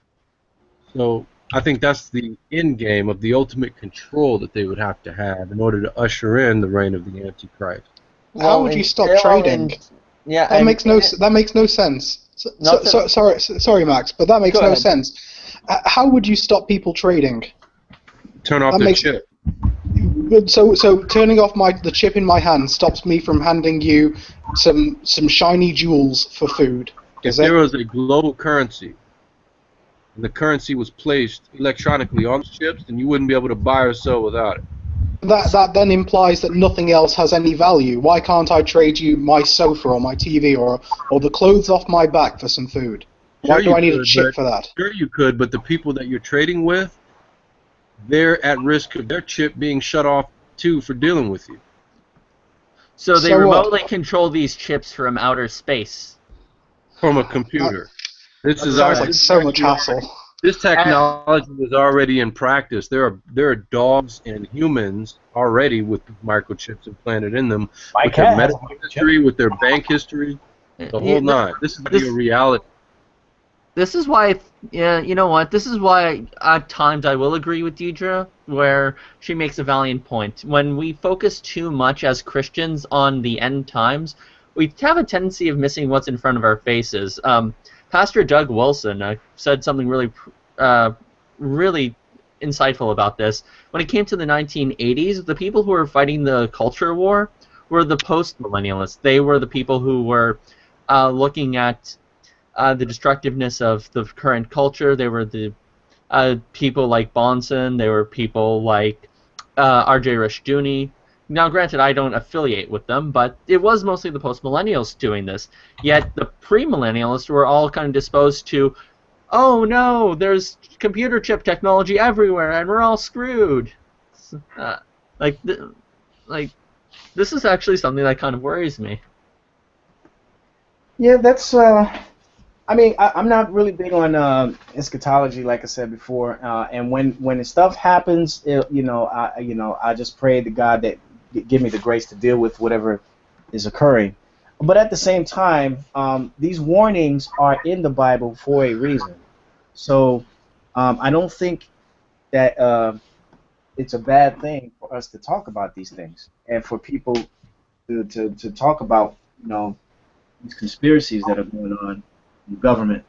So I think that's the end game of the ultimate control that they would have to have in order to usher in the reign of the Antichrist. How would you stop trading? That makes no sense. Sorry, Max, but that makes no sense. How would you stop people trading? Turn off the chip. So turning off the chip in my hand stops me from handing you some shiny jewels for food. If there was a global currency and the currency was placed electronically on the chips, then you wouldn't be able to buy or sell without it. That then implies that nothing else has any value. Why can't I trade you my sofa or my TV or the clothes off my back for some food? Why do I need a chip for that? Sure you could, but the people that you're trading with, they're at risk of their chip being shut off too for dealing with you. So they remotely control these chips from outer space. From a computer. This sounds like so much hassle. This technology is already in practice. There are dogs and humans already with microchips implanted in them, with their medical history, with their bank history, the whole nine. This is a reality. This is why, you know what? This is why at times I will agree with Deidre, where she makes a valiant point. When we focus too much as Christians on the end times, we have a tendency of missing what's in front of our faces. Pastor Doug Wilson said something really insightful about this. When it came to the 1980s, the people who were fighting the culture war were the post-millennialists. They were the people who were looking at the destructiveness of the current culture. They were the people like Bonson. They were people like R.J. Rushdoony. Now, granted, I don't affiliate with them, but it was mostly the post-millennials doing this. Yet the pre-millennialists were all kind of disposed to, oh no, there's computer chip technology everywhere, and we're all screwed. This is actually something that kind of worries me. Yeah, that's. I'm not really big on eschatology, like I said before. And when stuff happens, I just pray to God that give me the grace to deal with whatever is occurring. But at the same time, these warnings are in the Bible for a reason. So I don't think that it's a bad thing for us to talk about these things and for people to talk about these conspiracies that are going on in the government.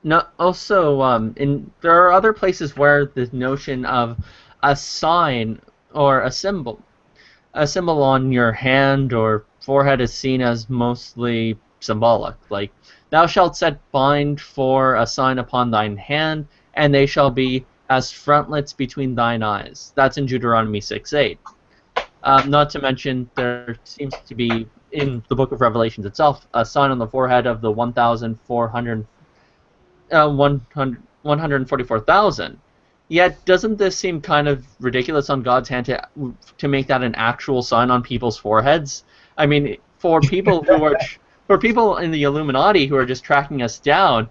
No, also, there are other places where the notion of a sign or a symbol on your hand or forehead is seen as mostly symbolic. Like, thou shalt set bind for a sign upon thine hand, and they shall be as frontlets between thine eyes. That's in Deuteronomy 6:8. Not to mention, there seems to be, in the book of Revelations itself, a sign on the forehead of the 144,000. Yet, doesn't this seem kind of ridiculous on God's hand to make that an actual sign on people's foreheads? I mean, for people for people in the Illuminati who are just tracking us down,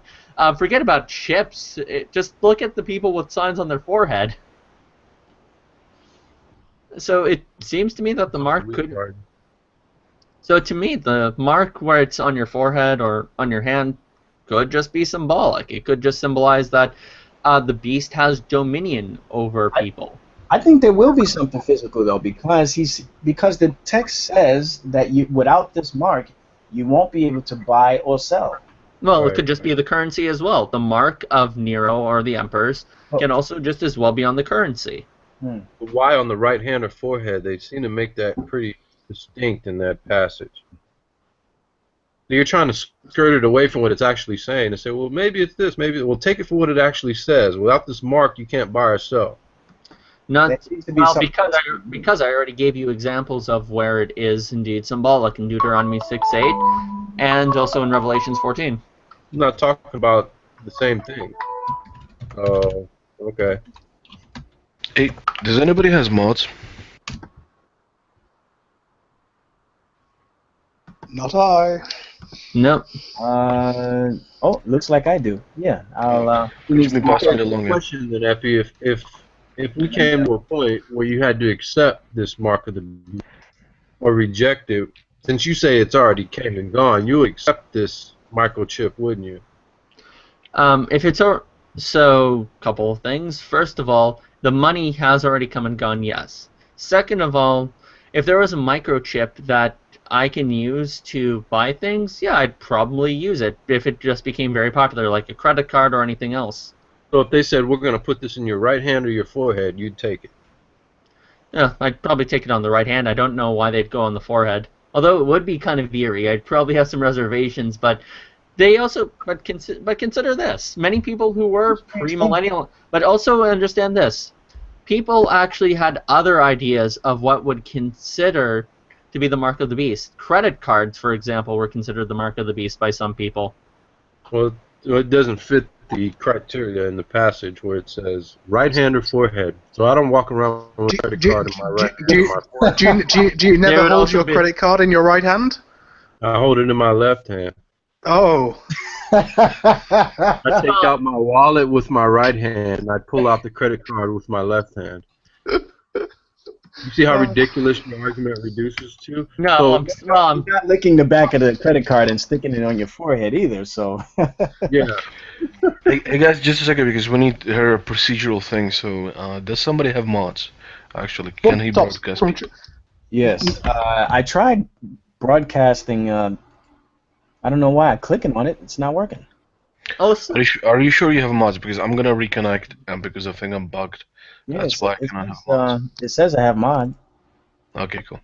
forget about chips. Just look at the people with signs on their forehead. So it seems to me that the mark could. So to me, the mark where it's on your forehead or on your hand could just be symbolic. It could just symbolize that the beast has dominion over people. I think there will be something physical though, because the text says that without this mark, you won't be able to buy or sell. Well, it could just be the currency as well. The mark of Nero or the emperors can also just as well be on the currency. But why on the right hand or forehead? They seem to make that pretty distinct in that passage. You're trying to skirt it away from what it's actually saying and say, well, maybe it's this, maybe we'll take it for what it actually says. Without this mark, you can't buy or sell. Because I already gave you examples of where it is indeed symbolic in Deuteronomy 6:8 and also in Revelations 14. I'm not talking about the same thing. Oh, okay. Hey, does anybody has mods? Not I. Nope. Looks like I do. Yeah, I'll. You've been passing it along. Question then, Effie, if we came to a point where you had to accept this mark of the beast or reject it, since you say it's already came and gone, you would accept this microchip, wouldn't you? So, couple of things. First of all, the money has already come and gone, yes. Second of all, if there was a microchip that I can use to buy things, yeah, I'd probably use it if it just became very popular, like a credit card or anything else. So if they said, we're going to put this in your right hand or your forehead, you'd take it? Yeah, I'd probably take it on the right hand. I don't know why they'd go on the forehead. Although it would be kind of eerie. I'd probably have some reservations, but they also, but consider this. Many people who were pre-millennial, but also understand this. People actually had other ideas of what would consider to be the mark of the beast. Credit cards, for example, were considered the mark of the beast by some people. Well, it doesn't fit the criteria in the passage where it says right hand or forehead. So I don't walk around with a credit card in my right hand or my forehead. Do you never hold your credit card in your right hand? I hold it in my left hand. Oh. I take out my wallet with my right hand and I pull out the credit card with my left hand. You see how ridiculous the argument reduces to? No, I'm not licking the back of the credit card and sticking it on your forehead either, so... Yeah. Hey guys, just a second, because we need her procedural thing, so does somebody have mods? Actually, can he broadcast? Yes. I tried broadcasting, I don't know why, clicking on it, it's not working. Oh, are you sure you have mods? Because I'm gonna reconnect, because I think I'm bugged. Yeah, That's why I cannot have mods. It says I have mod. Okay, cool.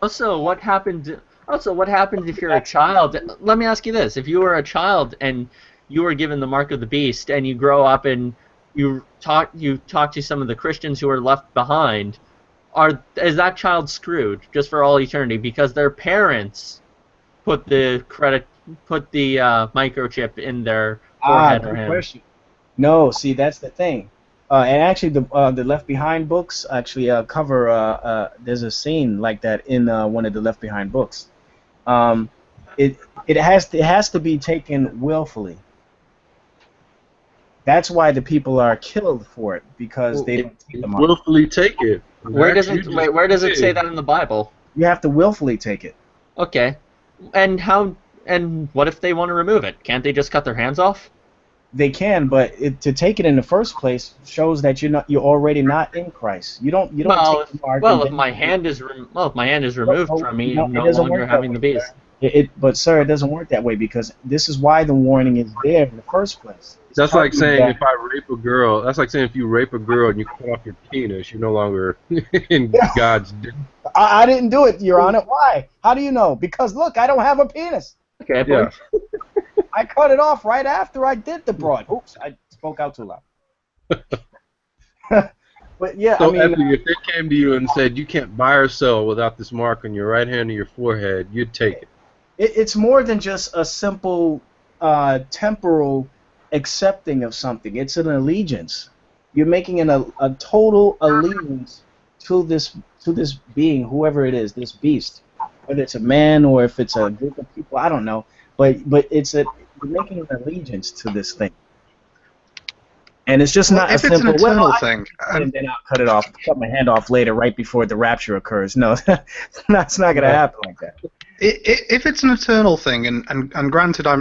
Also, what happens if you're a child? Let me ask you this: if you were a child and you were given the mark of the beast, and you grow up and you talk to some of the Christians who are left behind, is that child screwed just for all eternity because their parents put the microchip in their forehead or hand? Question. No, see, that's the thing. And actually, the Left Behind books actually cover. There's a scene like that in one of the Left Behind books. It has to be taken willfully. That's why the people are killed for it, because they don't take the mark. Willfully take it. Where does it say that in the Bible? You have to willfully take it. Okay, and what if they want to remove it? Can't they just cut their hands off? They can, but to take it in the first place shows that you're already not in Christ. You don't take the mark. Well, if my hand is removed from me, I'm no longer having the beast. But sir, it doesn't work that way, because this is why the warning is there in the first place. That's like saying if I rape a girl. That's like saying if you rape a girl and you cut off your penis, you're no longer in God's. I didn't do it, Your Honor. Why? How do you know? Because look, I don't have a penis. Okay, Yeah. I cut it off right after I did the broad. Oops, I spoke out too loud. But yeah, So, I mean, Effie, if they came to you and said you can't buy or sell without this mark on your right hand or your forehead, you'd take it. it's more than just a simple temporal accepting of something. It's an allegiance. You're making a total allegiance to this being, whoever it is, this beast, whether it's a man or if it's a group of people, I don't know. But you're making an allegiance to this thing. And it's just not a if it's simple, an eternal well, thing, and then I'll cut it off, cut my hand off later, right before the rapture occurs. No, that's not going to happen like that. If it's an eternal thing, and granted, I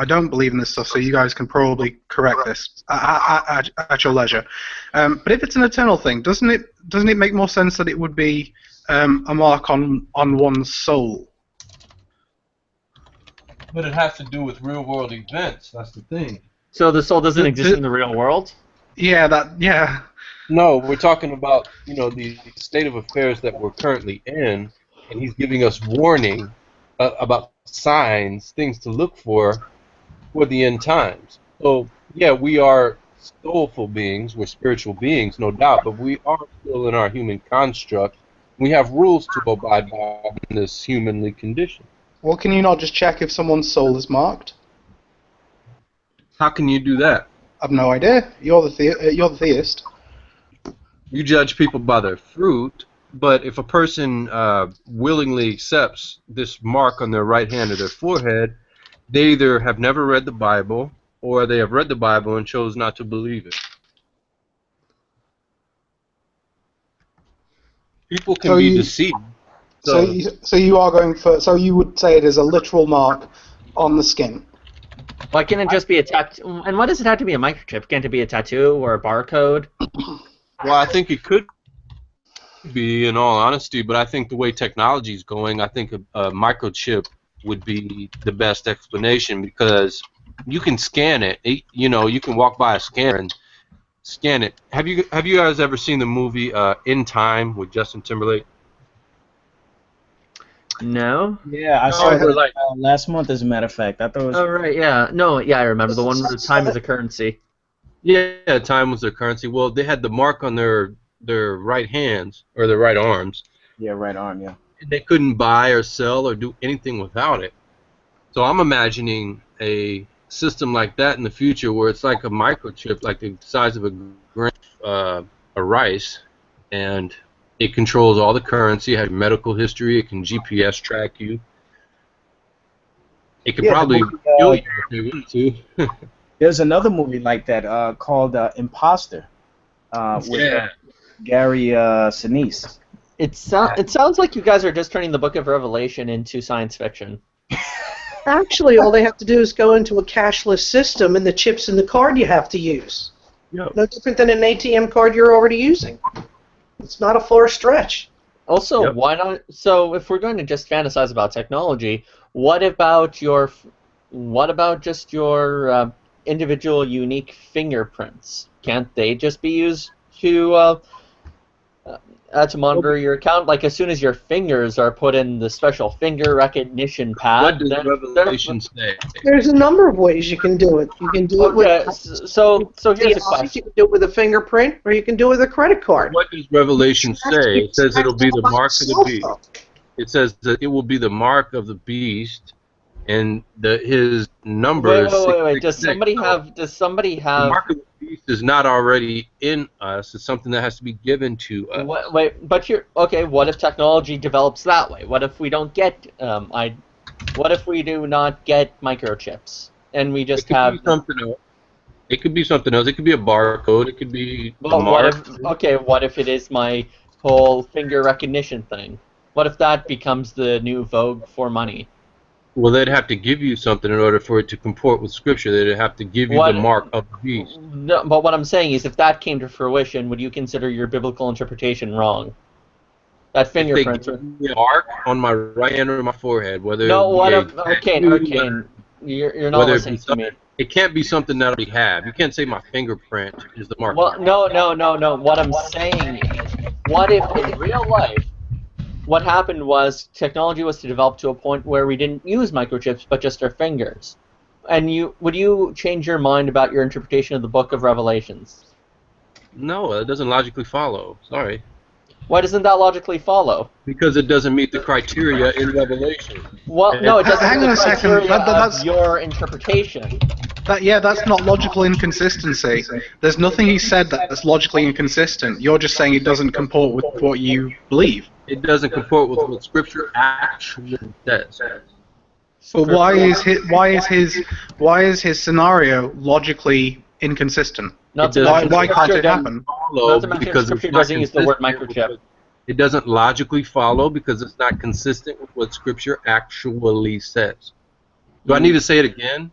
don't believe in this stuff, so you guys can probably correct this at your leisure. But if it's an eternal thing, doesn't it make more sense that it would be a mark on one's soul? But it has to do with real world events. That's the thing. So the soul doesn't exist in the real world? Yeah. No, we're talking about the state of affairs that we're currently in, and he's giving us warning about signs, things to look for the end times. So yeah, we are soulful beings, we're spiritual beings, no doubt, but we are still in our human construct. We have rules to abide by in this humanly condition. Well, can you not just check if someone's soul is marked? How can you do that? I've no idea. You're the theist. You judge people by their fruit, but if a person willingly accepts this mark on their right hand or their forehead, they either have never read the Bible or they have read the Bible and chose not to believe it. People can be deceived. So you are going for? So you would say it is a literal mark on the skin? Why can't it just be a tattoo? And why does it have to be a microchip? Can't it be a tattoo or a barcode? Well, I think it could be, in all honesty, but I think the way technology is going, I think a microchip would be the best explanation, because you can scan it. You can walk by a scanner and scan it. Have you guys ever seen the movie In Time with Justin Timberlake? No. Yeah, I saw it last month, as a matter of fact. I thought it was. Oh right, yeah. No, yeah, I remember the one where time is a currency. Yeah, time was their currency. Well, they had the mark on their right hands or their right arms. Yeah, right arm. Yeah. And they couldn't buy or sell or do anything without it. So I'm imagining a system like that in the future, where it's like a microchip, like the size of a grain of rice, and it controls all the currency, has medical history, it can GPS track you. It could probably kill you if they wanted to. There's another movie like that called Imposter with Gary Sinise. It sounds like you guys are just turning the Book of Revelation into science fiction. Actually, all they have to do is go into a cashless system, and the chip's in the card you have to use. Yep. No different than an ATM card you're already using. It's not a far stretch. Also, why not? So, if we're going to just fantasize about technology, what about just your individual unique fingerprints? Can't they just be used to monitor your account? Like, as soon as your fingers are put in the special finger recognition pad. What does Revelation say? There's a number of ways you can do it. You can do it with. So here's a question. You can do it with a fingerprint, or you can do it with a credit card. What does Revelation say? It says it'll be the mark of the beast. It says that it will be the mark of the beast, and his numbers. Wait. Does somebody have? The mark of the beast is not already in us. It's something that has to be given to us. What if technology develops that way? What if we don't get What if we do not get microchips and we just have something else? It could be something else. It could be a barcode. It could be a mark. What if it is my whole finger recognition thing? What if that becomes the new vogue for money? Well, they'd have to give you something in order for it to comport with Scripture. They'd have to give you the mark of the beast. No, but what I'm saying is, if that came to fruition, would you consider your biblical interpretation wrong? That fingerprint. If they give me a mark on my right hand or my forehead, whether you're not listening to me. It can't be something that I already have. You can't say my fingerprint is the mark. Well, no. What I'm saying is, what if in real life, what happened was technology was to develop to a point where we didn't use microchips but just our fingers? And would you change your mind about your interpretation of the Book of Revelations? No, it doesn't logically follow. Sorry. Why doesn't that logically follow? Because it doesn't meet the criteria in Revelation. Well, no, it doesn't Hang meet on the a second. criteria That's of your interpretation. that's not logical inconsistency. There's nothing he said that's logically inconsistent. You're just saying it doesn't comport with what you believe. It doesn't comport with what Scripture actually says. But why is his scenario logically inconsistent? Not to Why mention can't Scripture it happen? Not to mention Scripture doesn't use the word microchip. It doesn't logically follow because it's not consistent with what Scripture actually says. Do I need to say it again?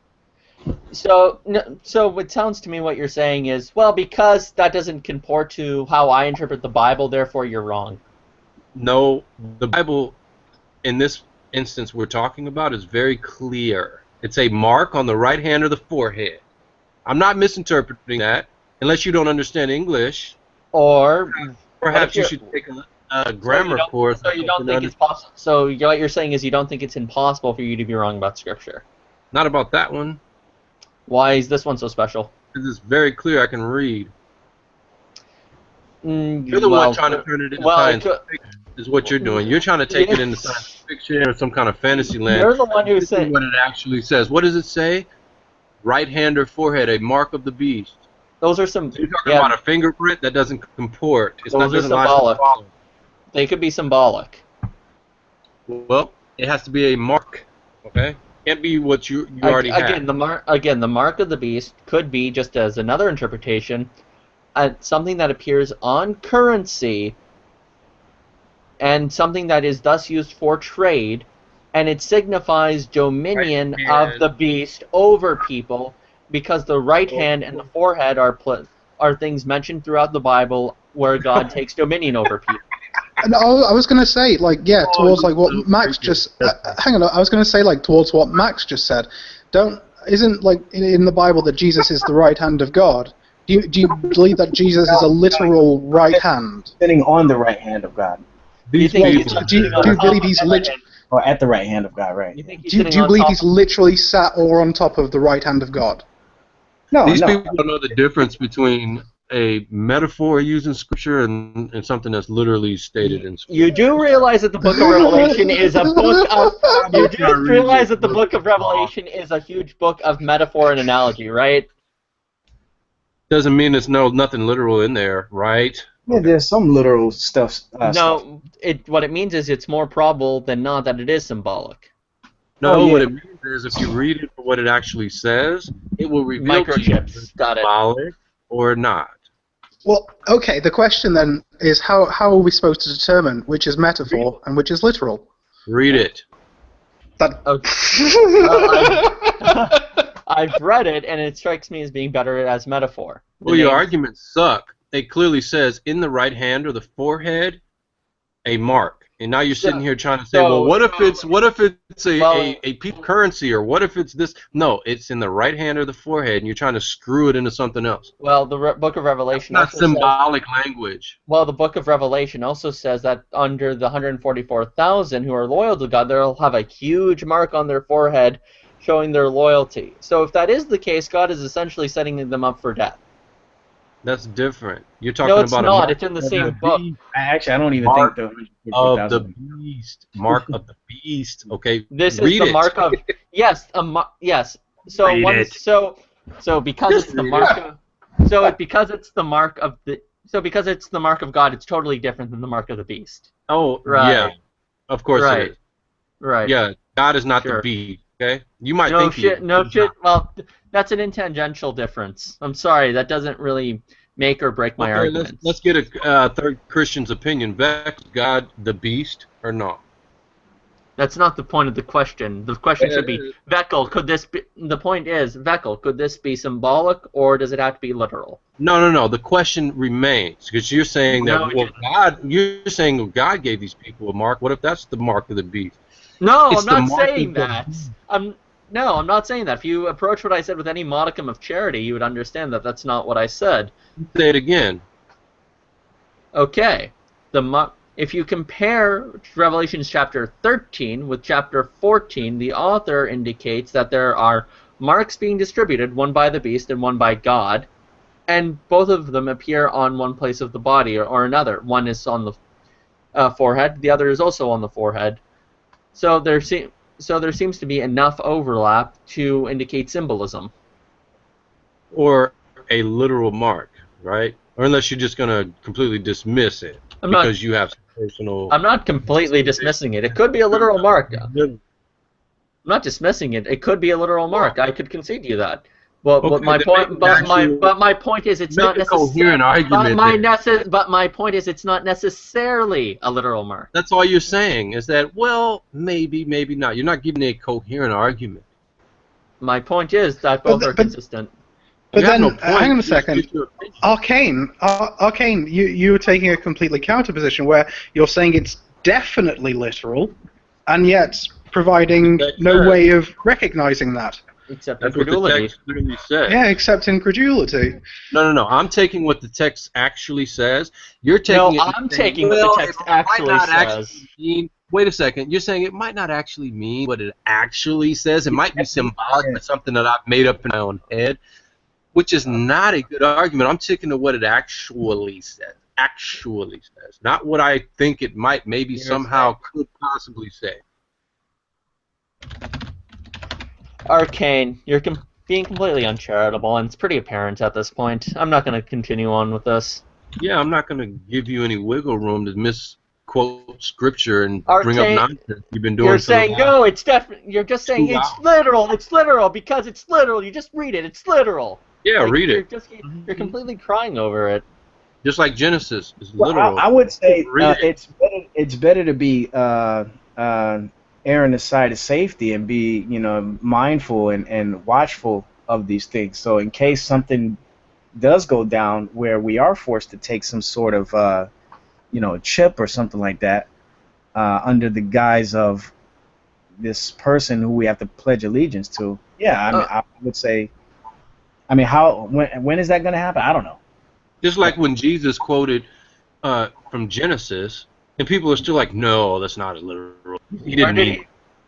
So it sounds to me what you're saying is, well, because that doesn't comport to how I interpret the Bible, therefore you're wrong. No, the Bible, in this instance we're talking about, is very clear. It's a mark on the right hand or the forehead. I'm not misinterpreting that, unless you don't understand English. Or perhaps you should take a grammar course. So you don't think it's possible? So what you're saying is you don't think it's impossible for you to be wrong about Scripture? Not about that one. Why is this one so special? Because it's very clear I can read. You're the one trying to turn it into science fiction, is what you're doing. You're trying to take it into science fiction or some kind of fantasy land. You're the one who said what it actually says. What does it say? Right hand or forehead, a mark of the beast. Those are some. So you're talking about a fingerprint that doesn't comport. It's Those not are symbolic. They could be symbolic. Well, it has to be a mark. Okay. Can't be what you already have. The mark of the beast could be, just as another interpretation, something that appears on currency and something that is thus used for trade, and it signifies dominion of the beast over people, because the right hand and the forehead are things mentioned throughout the Bible where God takes dominion over people. And I was going to say, towards what Max just... hang on, I was going to say, towards what Max just said. Isn't, in the Bible that Jesus is the right hand of God? Do you believe that Jesus is a literal right hand? Sitting on the right hand of God. Do you believe he's literally... Or at the right hand of God, right. Do you believe he's literally sat or on top of the right hand of God? No, These people don't know the difference between a metaphor used in Scripture and something that's literally stated in Scripture. You do realize that the Book of Revelation is a book of... You do realize that the Book of Revelation is a huge book of metaphor and analogy, right? Doesn't mean there's nothing literal in there, right? Yeah, there's some literal stuff. No, what it means is it's more probable than not that it is symbolic. No, what it means is if you read it for what it actually says, it will reveal to you if it's symbolic or not. Well, okay, the question then is how are we supposed to determine which is metaphor and which is literal? Read it. I've read it, and it strikes me as being better as metaphor. Well, your arguments suck. It clearly says in the right hand or the forehead, a mark. And now you're sitting here trying to say, well, what if it's a piece of currency, or what if it's this? No, it's in the right hand or the forehead, and you're trying to screw it into something else. Well, the Book of Revelation. That's not symbolic language. Well, the Book of Revelation also says that under the 144,000 who are loyal to God, they'll have a huge mark on their forehead showing their loyalty. So if that is the case, God is essentially setting them up for death. That's different. You're talking about a mark. It's in the same book. Actually, I don't even think the beast. Mark of the beast. Okay. This is the mark of yes. So because it's the mark of because it's the mark of God, it's totally different than the mark of the beast. Oh, right. Yeah. Of course it is. Right. Yeah. God is not the beast. Okay. You might think he is. No shit. Well, that's an intangential difference. I'm sorry, that doesn't really make or break my argument. Let's get a third Christian's opinion. Vex, God, the beast, or not? That's not the point of the question. The question should be, Veckel, could this be... The point is, Veckel, could this be symbolic, or does it have to be literal? No. The question remains, because you're saying that, God gave these people a mark. What if that's the mark of the beast? No, I'm not saying that. No, I'm not saying that. If you approach what I said with any modicum of charity, you would understand that that's not what I said. Say it again. Okay. if you compare Revelation chapter 13 with chapter 14, the author indicates that there are marks being distributed, one by the beast and one by God, and both of them appear on one place of the body or another. One is on the forehead, the other is also on the forehead. So there seems to be enough overlap to indicate symbolism. Or a literal mark, right? Or unless you're just going to completely dismiss it because you have some personal... I'm not completely dismissing it. It could be a literal mark. I'm not dismissing it. It could be a literal mark. I could concede to you that. But my point is it's not necessarily. But my point is it's not necessarily a literal mark. That's all you're saying is that, well, maybe, maybe not. You're not giving a coherent argument. My point is that both are consistent. But then, hang on a second. Arcane, you were taking a completely counter position where you're saying it's definitely literal, and yet providing no way of recognizing that. Except incredulity. What the text clearly says. Yeah, except incredulity. No. I'm taking what the text actually says. You're taking it. I'm taking what the text actually says. Wait a second. You're saying it might not actually mean what it actually says. It might be symbolic of something that I've made up in my own head, which is not a good argument. I'm sticking to what it actually says. Actually says. Not what I think it might maybe somehow could possibly say. Arcane, you're being completely uncharitable, and it's pretty apparent at this point. I'm not going to continue on with this. Yeah, I'm not going to give you any wiggle room to misquote scripture and bring up nonsense you've been doing. You're saying no, it's definitely. You're just saying it's literal. It's literal because it's literal. You just read it. It's literal. Yeah, read it. You're completely crying over it. Just like Genesis is literal. Well, I would say it's better to be err on the side of safety and be, mindful and watchful of these things. So in case something does go down where we are forced to take some sort of, chip or something like that under the guise of this person who we have to pledge allegiance to, I would say, when is that going to happen? I don't know. Just like when Jesus quoted from Genesis, and people are still like, no, that's not as literal. He didn't mean.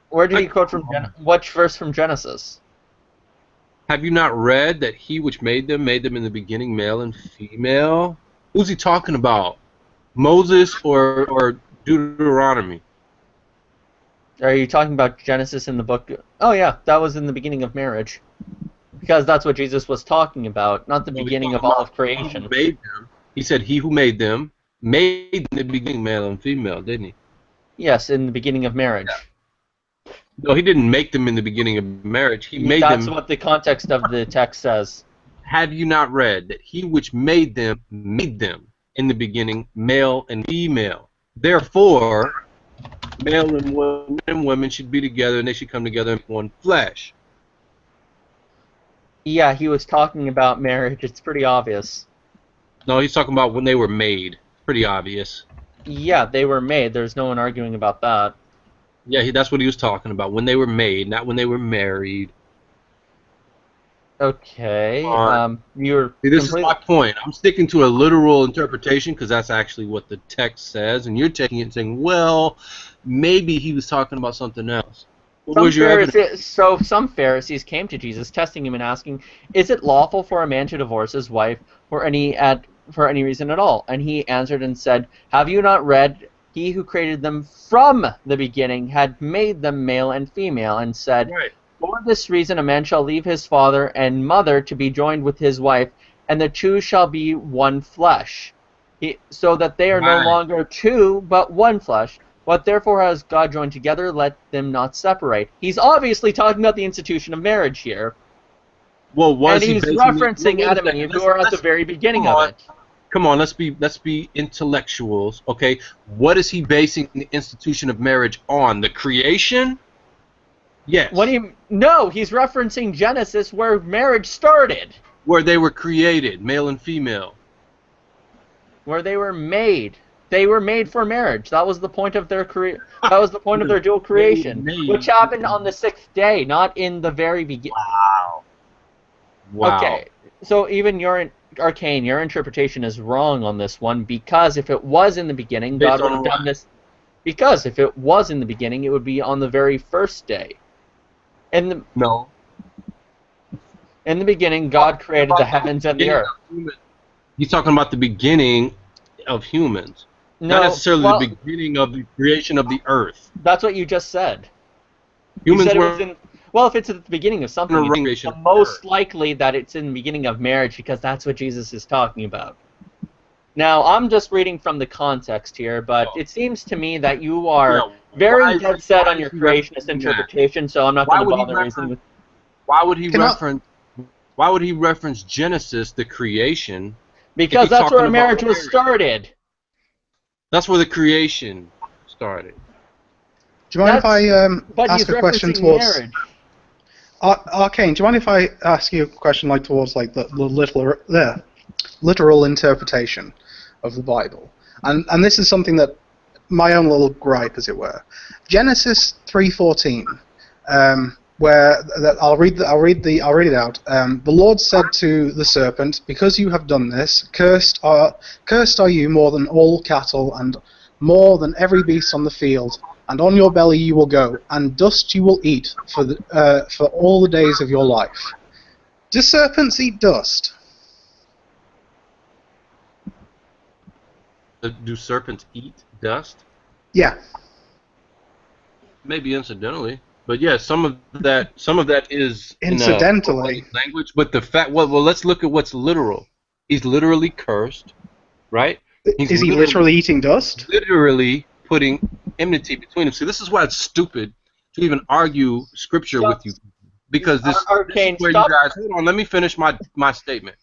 Where did he quote from? Which verse from Genesis? Have you not read that he which made them in the beginning male and female? Who's he talking about? Moses or Deuteronomy? Are you talking about Genesis in the book? Oh yeah, that was in the beginning of marriage. Because that's what Jesus was talking about, not the beginning of all of creation. He made them. He said he who made them made in the beginning male and female, didn't he? Yes, in the beginning of marriage. Yeah. No, he didn't make them in the beginning of marriage. He made them. That's what the context of the text says. Have you not read that he which made them in the beginning male and female? Therefore, male and women should be together and they should come together in one flesh. Yeah, he was talking about marriage. It's pretty obvious. No, he's talking about when they were made. Pretty obvious. Yeah, they were made. There's no one arguing about that. Yeah, that's what he was talking about. When they were made, not when they were married. Okay. This is my point. I'm sticking to a literal interpretation because that's actually what the text says, and you're taking it and saying, well, maybe he was talking about something else. Some Pharisees came to Jesus, testing him and asking, "Is it lawful for a man to divorce his wife for any reason at all?" And he answered and said, "Have you not read, he who created them from the beginning had made them male and female, and said, For this reason a man shall leave his father and mother to be joined with his wife, and the two shall be one flesh, so that they are no longer two, but one flesh. What therefore has God joined together, let them not separate." He's obviously talking about the institution of marriage here. Well, and he's referencing Adam and Eve, who are at the very beginning of it. Come on, let's be intellectuals, okay? What is he basing the institution of marriage on? The creation? Yes. No, he's referencing Genesis, where marriage started. Where they were created, male and female. Where they were made. They were made for marriage. That was the point of their That was the point of their dual creation, which happened on the 6th day, not in the very beginning. Wow. Okay, so even Arcane, your interpretation is wrong on this one, because if it was in the beginning, Based God would on have what? done this. Because if it was in the beginning, it would be on the very first day. No. In the beginning, God created the heavens and the earth. He's talking about the beginning of humans, No, not necessarily well, the beginning of the creation of the earth. That's what you just said. Humans you said were it was in. Well, if it's at the beginning of something, it's creation the most likely that it's in the beginning of marriage, because that's what Jesus is talking about. Now, I'm just reading from the context here, but it seems to me that you are very dead set on your creationist interpretation, so I'm not going to bother reasoning with. Why would he reference? Why would he reference Genesis, the creation? Because that's where marriage was started. That's where the creation started. Do you mind if I ask a question towards marriage. Arcane? Do you mind if I ask you a question like towards like the literal interpretation of the Bible? And this is something that my own little gripe, as it were. Genesis 3:14, where I'll read it out. The Lord said to the serpent, "Because you have done this, cursed are you more than all cattle and more than every beast on the field. And on your belly you will go, and dust you will eat for all the days of your life." Do serpents eat dust? Do serpents eat dust? Yeah. Maybe incidentally, but yeah, some of that is incidentally in language. But the fact, well, let's look at what's literal. He's literally cursed, right? Is he literally eating dust? Literally putting enmity between them. See, this is why it's stupid to even argue scripture with you, because this is where you guys. Hold on, let me finish my statement.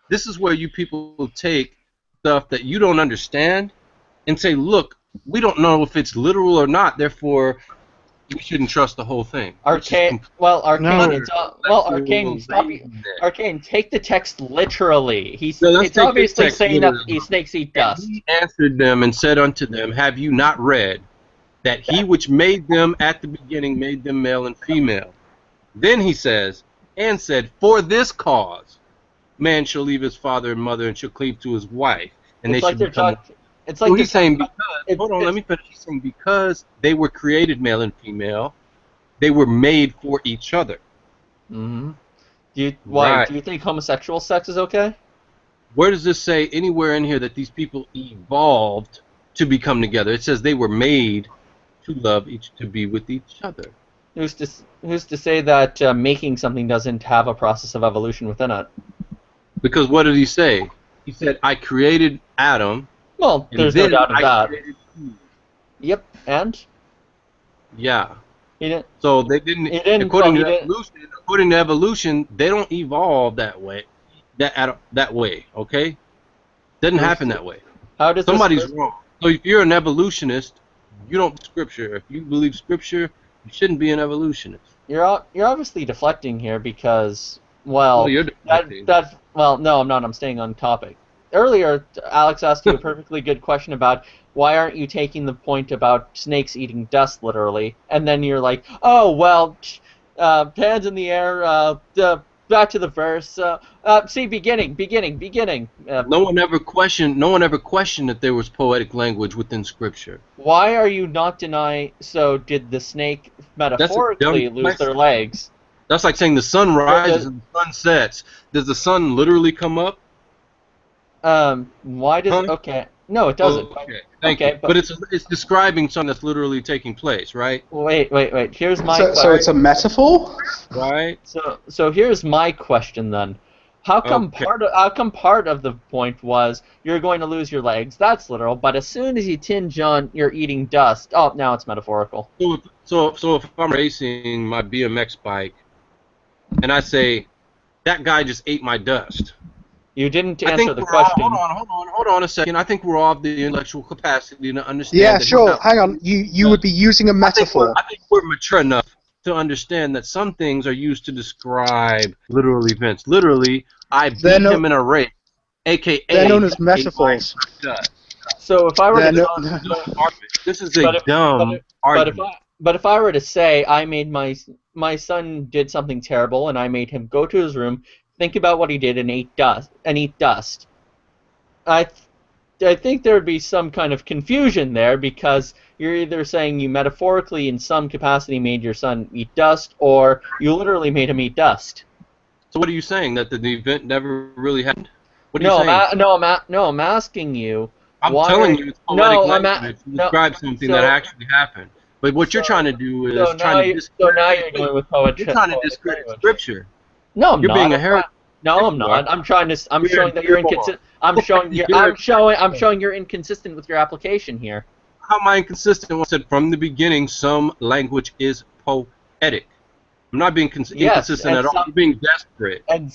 This is where you people take stuff that you don't understand and say, look, we don't know if it's literal or not, therefore we shouldn't trust the whole thing. Arcane, Arcane, take the text literally. It's obviously saying that snakes eat dust. And he answered them and said unto them, have you not read that he which made them at the beginning made them male and female? Then he says, and said, for this cause man shall leave his father and mother and shall cleave to his wife, and they shall become. It's like he's saying because, hold on, let me finish. He's saying because they were created male and female, they were made for each other. Mm-hmm. Do you think homosexual sex is okay? Where does this say anywhere in here that these people evolved to become together? It says they were made to love to be with each other. Who's to say that making something doesn't have a process of evolution within it? Because what did he say? He said, I created Adam. Well, there's no doubt of that. Yep, and? Yeah. He didn't, so they didn't. According to evolution, they don't evolve that way. That way, okay? Doesn't happen that way. How does somebody's wrong? So if you're an evolutionist, you don't believe Scripture. If you believe Scripture, you shouldn't be an evolutionist. You're obviously deflecting here because, well, you're deflecting. Well, no, I'm not. I'm staying on topic. Earlier, Alex asked you a perfectly good question about why aren't you taking the point about snakes eating dust literally, and then you're like, oh, well, hands in the air, back to the verse, see, beginning. No one ever questioned that there was poetic language within Scripture. Why are you not denying, so did the snake metaphorically lose their legs? That's like saying the sun rises and the sun sets. Does the sun literally come up? Why does it? Okay, no, it doesn't. Okay, thank you. But it's describing something that's literally taking place, right? Wait. Here's my question. So it's a metaphor, right? So here's my question then. How come part of the point was you're going to lose your legs? That's literal. But as soon as you tinge on you're eating dust, oh, now it's metaphorical. So if I'm racing my BMX bike, and I say that guy just ate my dust. You didn't answer the question. Hold on a second. I think we're all of the intellectual capacity to understand. Yeah, sure. Hang on. You would be using a metaphor. I think we're mature enough to understand that some things are used to describe literal events. Literally, I beat him in a race, a.k.a. They're known as metaphors. So if I were this is a dumb argument. But if I were to say I made my son did something terrible and I made him go to his room, think about what he did and eat dust. I think there would be some kind of confusion there, because you're either saying you metaphorically in some capacity made your son eat dust, or you literally made him eat dust. So what are you saying, that the event never really happened? What are you saying? I'm asking you. I'm why telling are, you, it's poetic no, I'm language to describe something that so, actually happened. But what you're trying to do is now you're going with you're trying to discredit language. Scripture. No, I'm You're not. being a heretic. No, I'm not. I'm showing that you're inconsistent. I'm showing you're inconsistent with your application here. How am I inconsistent? I said from the beginning, some language is poetic. I'm not being inconsistent at all. You're being desperate. And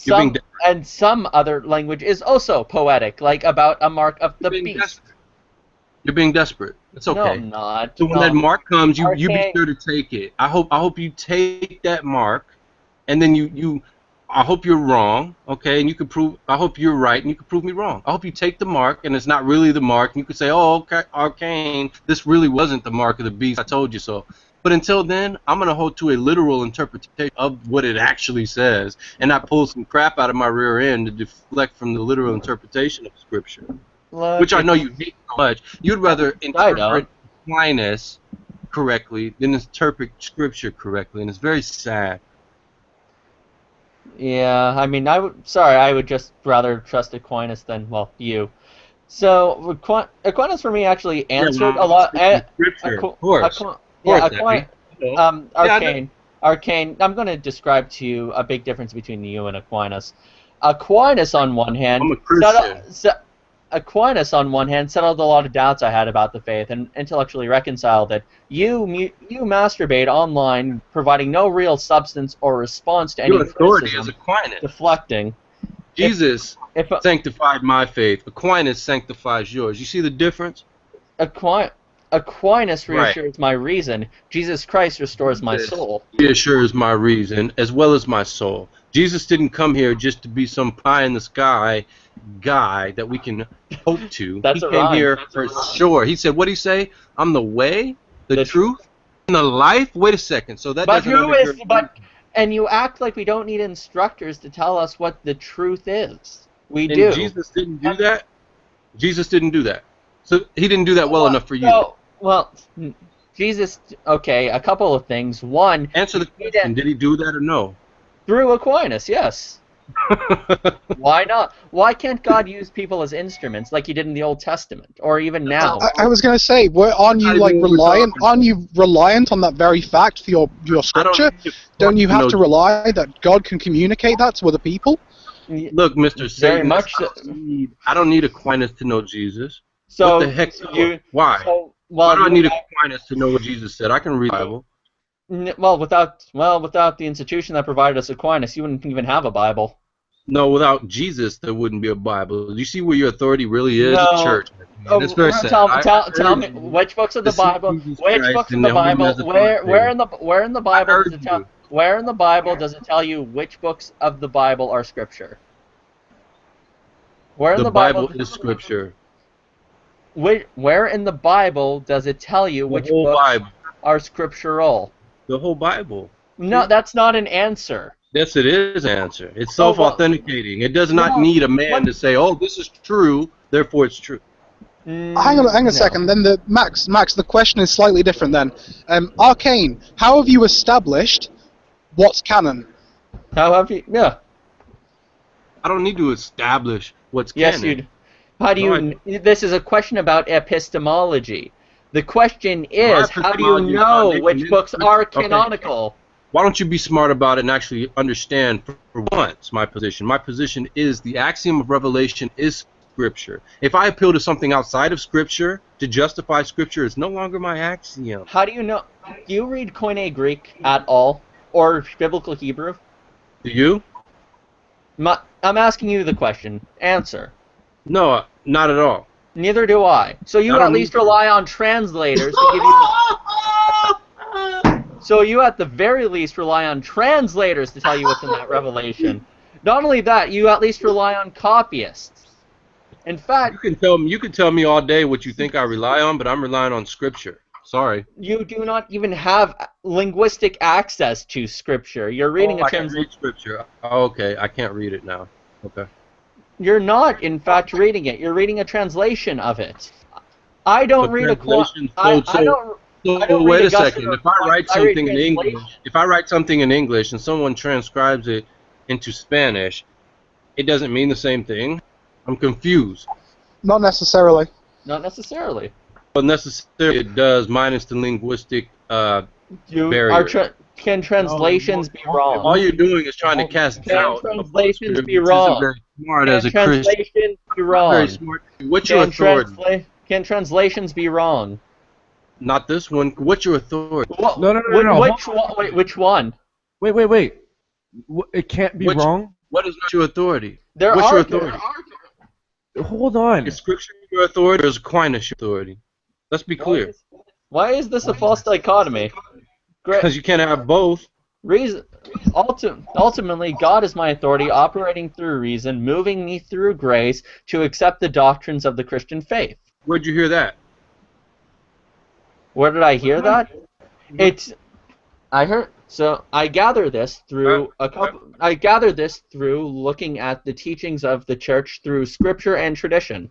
some other language is also poetic, like about a mark of the beast. Desperate. You're being desperate. It's okay. No, I'm not. So when that mark comes, you be sure to take it. I hope you take that mark, and then I hope you're wrong, okay? And you can prove. I hope you're right, and you can prove me wrong. I hope you take the mark, and it's not really the mark, and you can say, "Oh, okay, Arcane, this really wasn't the mark of the beast. I told you so." But until then, I'm gonna hold to a literal interpretation of what it actually says, and not pull some crap out of my rear end to deflect from the literal interpretation of Scripture, which I know you hate so much. You'd rather interpret Aquinas correctly than interpret Scripture correctly, and it's very sad. Yeah, I mean, I would just rather trust Aquinas than, well, you. So Aquinas for me actually answered a lot. Scripture, of course. Arcane. I'm going to describe to you a big difference between you and Aquinas. Aquinas, on one hand, I'm a Christian. Aquinas, on one hand, settled a lot of doubts I had about the faith and intellectually reconciled it. You masturbate online, providing no real substance or response to any authority as Aquinas. Deflecting. Jesus sanctified my faith. Aquinas sanctifies yours. You see the difference? Aquinas reassures my reason. Jesus Christ restores my soul. Reassures my reason as well as my soul. Jesus didn't come here just to be some pie in the sky guy that we can hope to. He came here for sure. He said, what did he say? I'm the way, the truth, and the life? Wait a second. So that and you act like we don't need instructors to tell us what the truth is. We do. Jesus didn't do that? Jesus didn't do that. So he didn't do that well enough for you. Well, Jesus, okay, a couple of things. One, answer the question. Did he do that or no? Through Aquinas, yes. Why not? Why can't God use people as instruments like he did in the Old Testament, or even now? I was going to say, aren't you reliant on that very fact for your scripture? Don't you have to rely that God can communicate that to other people? Look, Mr. Satan, I don't need Aquinas to know Jesus. So what the heck? Why? Why do I need Aquinas to know what Jesus said? I can read the Bible. Well, without the institution that provided us Aquinas, you wouldn't even have a Bible. No, without Jesus, there wouldn't be a Bible. Do you see where your authority really is? The church. It's very sad. Tell me which books of the Bible. Which books of the Bible? Where in the Bible does it tell? Where in the Bible does it tell you which books of the Bible are Scripture? Where in the Bible is Scripture? Where in the Bible does it tell you which books are scriptural? The whole Bible. No, that's not an answer. Yes, it is an answer. It's self-authenticating. It does not need a man to say, "Oh, this is true, therefore it's true." Hang on a second. Then Max, the question is slightly different. Then, Arcane, how have you established what's canon? How have you? Yeah. I don't need to establish what's canon. Yes, you do. How do you? This is a question about epistemology. The question is, how do you know which books are canonical? Okay. Why don't you be smart about it and actually understand for once my position? My position is the axiom of revelation is Scripture. If I appeal to something outside of Scripture to justify Scripture, it's no longer my axiom. How do you know? Do you read Koine Greek at all? Or Biblical Hebrew? Do you? I'm asking you the question. Answer. No, not at all. Neither do I. So you at least rely on translators to give you... So you at the very least rely on translators to tell you what's in that revelation. Not only that, you at least rely on copyists. In fact... You can tell me all day what you think I rely on, but I'm relying on Scripture. Sorry. You do not even have linguistic access to Scripture. You're reading a I can read Scripture. Oh, okay, I can't read it now. Okay. You're not, in fact, reading it. You're reading a translation of it. I don't read a I don't. So wait read a second. Augustine If I write I read something in English, and someone transcribes it into Spanish, it doesn't mean the same thing. I'm confused. Not necessarily. Not necessarily. But necessarily it does, minus the linguistic barrier. Can translations be wrong? All you're doing is trying to cast doubt. Can translations be which wrong? isn't very smart Can as a Christian. translations be wrong? Very smart. What's your authority? Can translations be wrong? Not this one. What's your authority? No. Which one? Wait. It can't be wrong? What is your authority? What's your authority? Hold on. Is Scripture your authority or is Aquinas your authority? Let's be clear. Why is this a false dichotomy? Because you can't have both. Ultimately, God is my authority, operating through reason, moving me through grace to accept the doctrines of the Christian faith. Where'd you hear that? Where did I hear that? I gather this through looking at the teachings of the church through Scripture and tradition.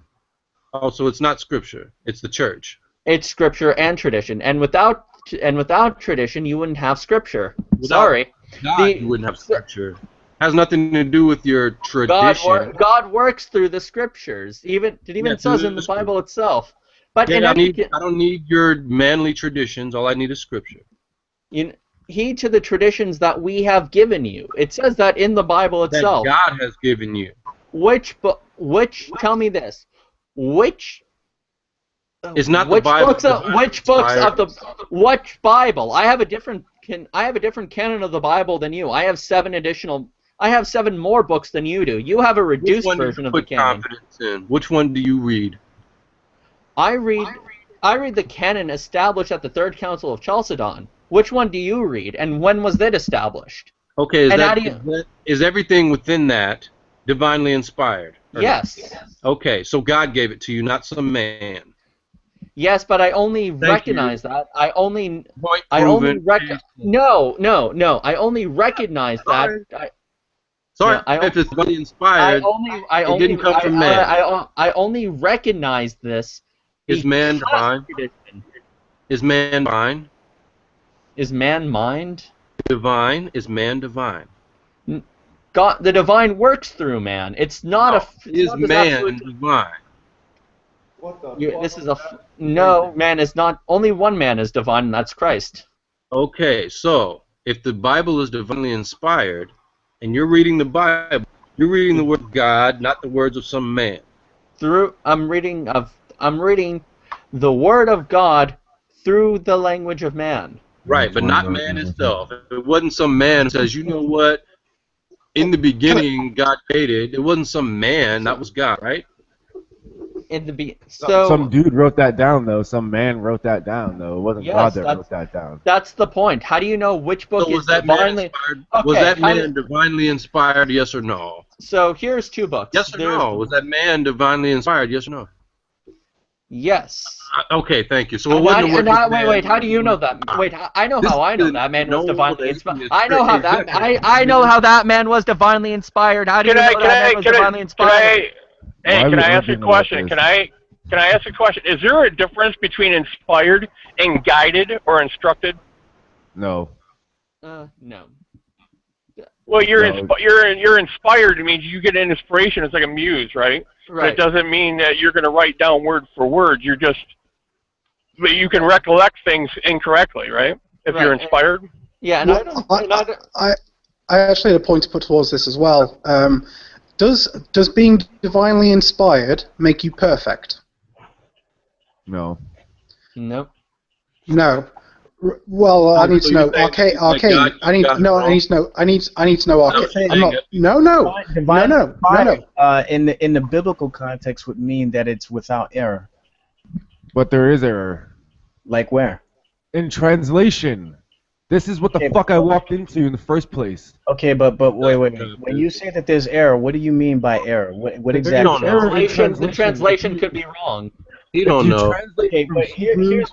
Oh, so it's not Scripture; it's the church. It's Scripture and tradition, and without tradition, you wouldn't have Scripture. Sorry, you wouldn't have Scripture. Has nothing to do with your tradition. God works through the Scriptures. It even says in the Bible itself. But I don't need your manly traditions. All I need is Scripture. Heed to the traditions that we have given you. It says that in the Bible itself. That God has given you. Tell me this. Which the Bible. Which Bible? I have a different canon of the Bible than you. I have 7 more books than you do. You have a reduced version of the canon. Which one do you read? I read the canon established at the Third Council of Chalcedon. Which one do you read, and when was that established? Okay, is everything within that divinely inspired? Yes. Okay, so God gave it to you, not some man. Yes, but I only recognize that. I only recognize that. Sorry, if it's divinely inspired, it didn't come from man. I only recognize this. Is man divine? Is man divine? Is man mind? Divine? Is man divine? God, the divine works through man. It's not Is man divine? Man is not. Only one man is divine, and that's Christ. Okay, so if the Bible is divinely inspired, and you're reading the Bible, you're reading the word of God, not the words of some man. I'm reading the word of God through the language of man. Right, but not man himself. If it wasn't some man who says, you know what, in the beginning God created, it wasn't some man, that was God, right? Some dude wrote that down, though. Some man wrote that down, though. It wasn't God that wrote that down. That's the point. How do you know which book is divinely... Was that man divinely inspired, yes or no? So here's 2 books. Yes or no? Was that man divinely inspired, yes or no? Yes. Okay, thank you. So wait, how do you know that? Wait, I know how I know that man was divinely inspired. I know how that man was divinely inspired. How do you know that man was divinely inspired? Can I ask a question? Can I ask a question? Is there a difference between inspired and guided or instructed? No. No. Well, you're inspired means you get an inspiration. It's like a muse, right? Right. But it doesn't mean that you're going to write down word for word. But you can recollect things incorrectly, right? If you're inspired. Yeah, I actually had a point to put towards this as well. Does being divinely inspired make you perfect? No. Nope. No. Well, I need to know. Arcane. I need to know. I need to know. Arcane. I'm not. No. In the biblical context, would mean that it's without error. But there is error. Like where? In translation. This is what the fuck I walked into in the first place. Okay, but wait. When you say that there's error, what do you mean by error? What exactly? The translation could be wrong. You don't know. Okay, but here.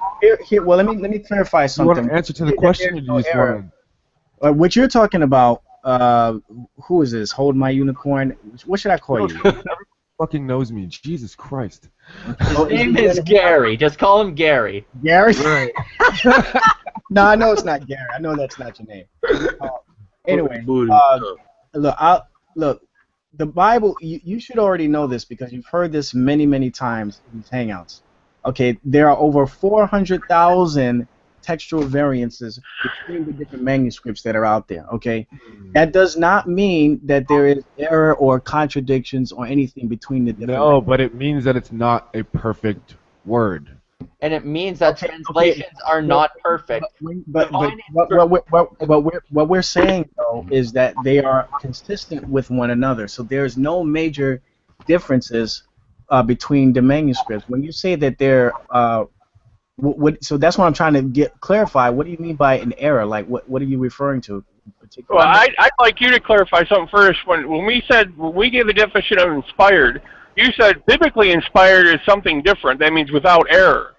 Well, let me clarify You want something. an answer to the That question, or there's do you no just error. want What you're talking about? Who is this? Hold my unicorn. What should I call you? Everyone fucking knows me. Jesus Christ. His name is Gary. Just call him Gary. Gary. Right. No, I know it's not Gary. I know that's not your name. Anyway, look. The Bible. You should already know this because you've heard this many times in these hangouts. Okay, there are over 400,000 textual variances between the different manuscripts that are out there. Okay, that does not mean that there is error or contradictions or anything between the different. No, but it means that it's not a perfect word. And it means that translations are not perfect. But what we're saying though is that they are consistent with one another. So there's no major differences between the manuscripts. When you say that they're so that's what I'm trying to clarify. What do you mean by an error? Like what are you referring to? Well, I'd like you to clarify something first. When we gave the definition of inspired, you said biblically inspired is something different. That means without error.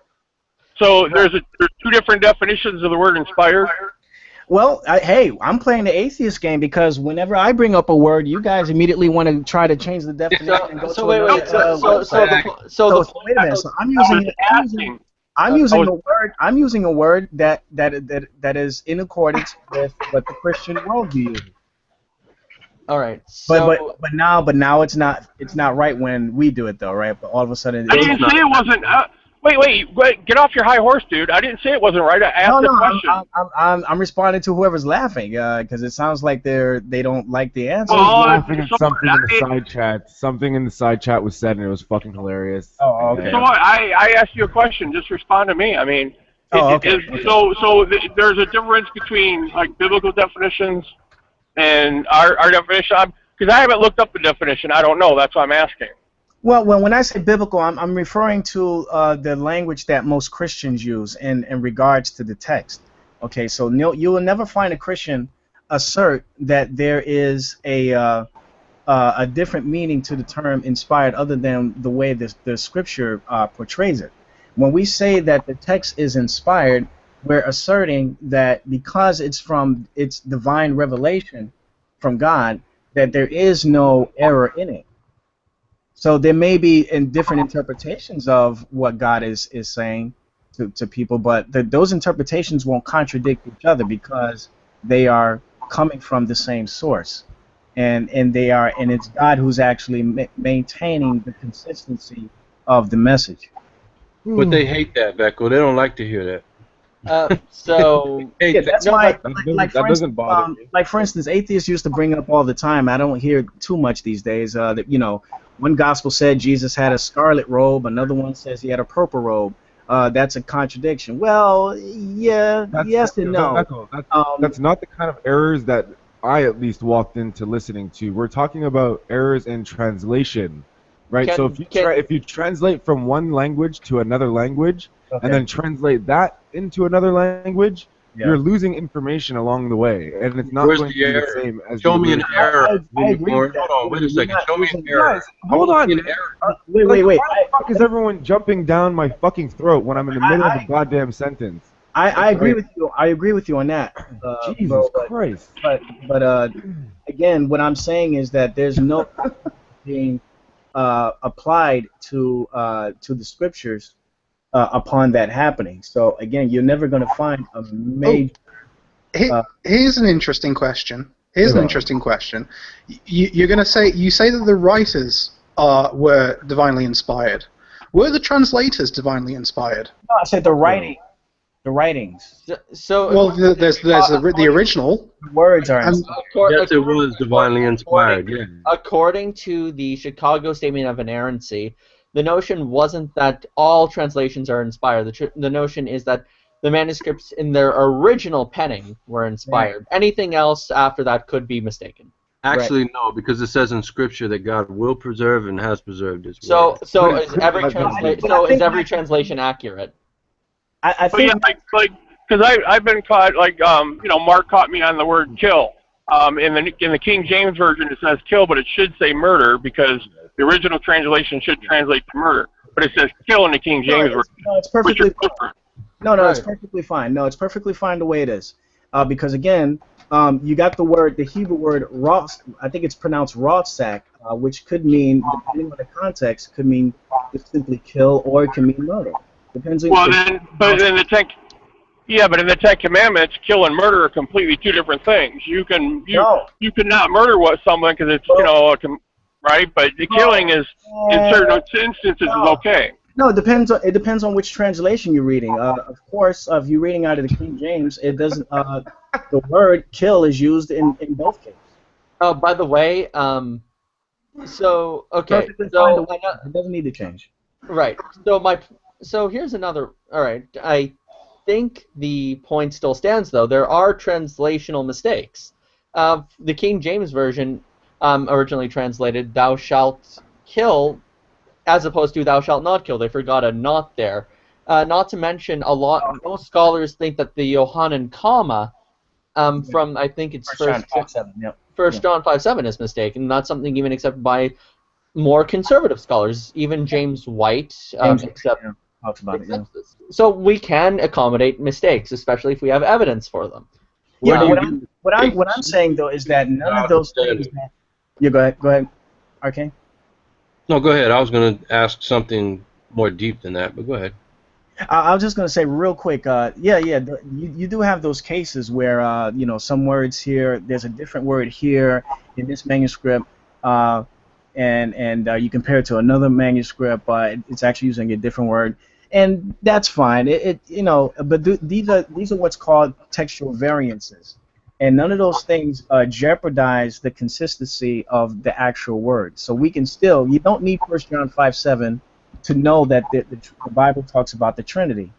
So there's two different definitions of the word inspired. Well, hey, I'm playing the atheist game because whenever I bring up a word, you guys immediately want to try to change the definition and go to wait, another wait. So wait a minute. So I'm using a word that is in accordance with what the Christian worldview uses. All right. But now it's not right when we do it though, right? But all of a sudden I didn't say it wasn't. Wait, get off your high horse, dude. I didn't say it wasn't right. I asked the question. I'm responding to whoever's laughing because it sounds like they don't like the answer. I was laughing at something in the side chat. Something in the side chat was said, and it was fucking hilarious. Oh, okay. So what? I asked you a question. Just respond to me. I mean, so there's a difference between like biblical definitions and our definition. Because I haven't looked up the definition. I don't know. That's why I'm asking. Well, when I say biblical, I'm referring to the language that most Christians use in regards to the text. Okay, so you will never find a Christian assert that there is a different meaning to the term inspired other than the way the scripture portrays it. When we say that the text is inspired, we're asserting that because it's divine revelation from God, that there is no error in it. So there may be different interpretations of what God is saying to people, but those interpretations won't contradict each other because they are coming from the same source, and it's God who's actually maintaining the consistency of the message. But they hate that, Becco. They don't like to hear that. Yeah, that's why. That doesn't bother me. Like for instance, atheists used to bring up all the time. I don't hear too much these days. That one gospel said Jesus had a scarlet robe, another one says he had a purple robe. That's a contradiction. Well, yeah, yes and no. That's not the kind of errors that I at least walked into listening to. We're talking about errors in translation, right? So if you translate from one language to another language, and then translate that into another language, you're losing information along the way, and it's not going to be the same as. Show me an error. I agree. Hold on, wait a second. Show me an error. Guys, hold on. Wait. Why the fuck is everyone jumping down my fucking throat when I'm in the middle of a goddamn sentence? I agree with you. I agree with you on that. Jesus Christ. But again, what I'm saying is that there's no being applied to the scriptures upon that happening. So again, you're never going to find a major. Here's an interesting question. You're going to say that the writers were divinely inspired. Were the translators divinely inspired? No, I said the writings. So there's the original. The words are. Yes, it was divinely inspired. Yeah. According to the Chicago Statement of Inerrancy, the notion wasn't that all translations are inspired. The notion is that the manuscripts in their original penning were inspired. Yeah. Anything else after that could be mistaken. Actually, no, because it says in Scripture that God will preserve and has preserved His word. So is every translation accurate? I think because I've been caught Mark caught me on the word kill. In the King James version it says kill, but it should say murder because the original translation should translate to murder. but it says kill in the King James version. No, it's perfectly fine. No, it's perfectly fine. No, it's perfectly fine the way it is. Because again, you got the Hebrew word ros. I think it's pronounced rosak, which could mean, depending on the context, could mean just simply kill or it can mean murder. Depends on. Well, but in the Ten Commandments, kill and murder are completely two different things. You can not murder someone because it's right, but the killing is in certain instances is okay. No, it depends on which translation you're reading. Of course, if you're reading out of the King James, it doesn't. The word "kill" is used in both cases. Oh, by the way, so okay, Perfectly so fine. It doesn't need to change. right. So here's another. All right, I think the point still stands though. There are translational mistakes. The King James version originally translated "Thou shalt kill," as opposed to "Thou shalt not kill." They forgot a "not" there. Not to mention, most scholars think that the Johannine comma from, I think it's First John 5:7 is mistaken. Not something even accepted by more conservative scholars. Even James White talks about it. So we can accommodate mistakes, especially if we have evidence for them. Yeah, what I'm saying though is that none of those things. You go ahead, Arcane. No, go ahead. I was going to ask something more deep than that, but go ahead. I was just going to say real quick, you do have those cases where, some words here, there's a different word here in this manuscript, and you compare it to another manuscript, but it's actually using a different word, and that's fine. But these are what's called textual variances, and none of those things jeopardize the consistency of the actual word. So we can still, you don't need 1 John 5:7 to know that the Bible talks about the Trinity.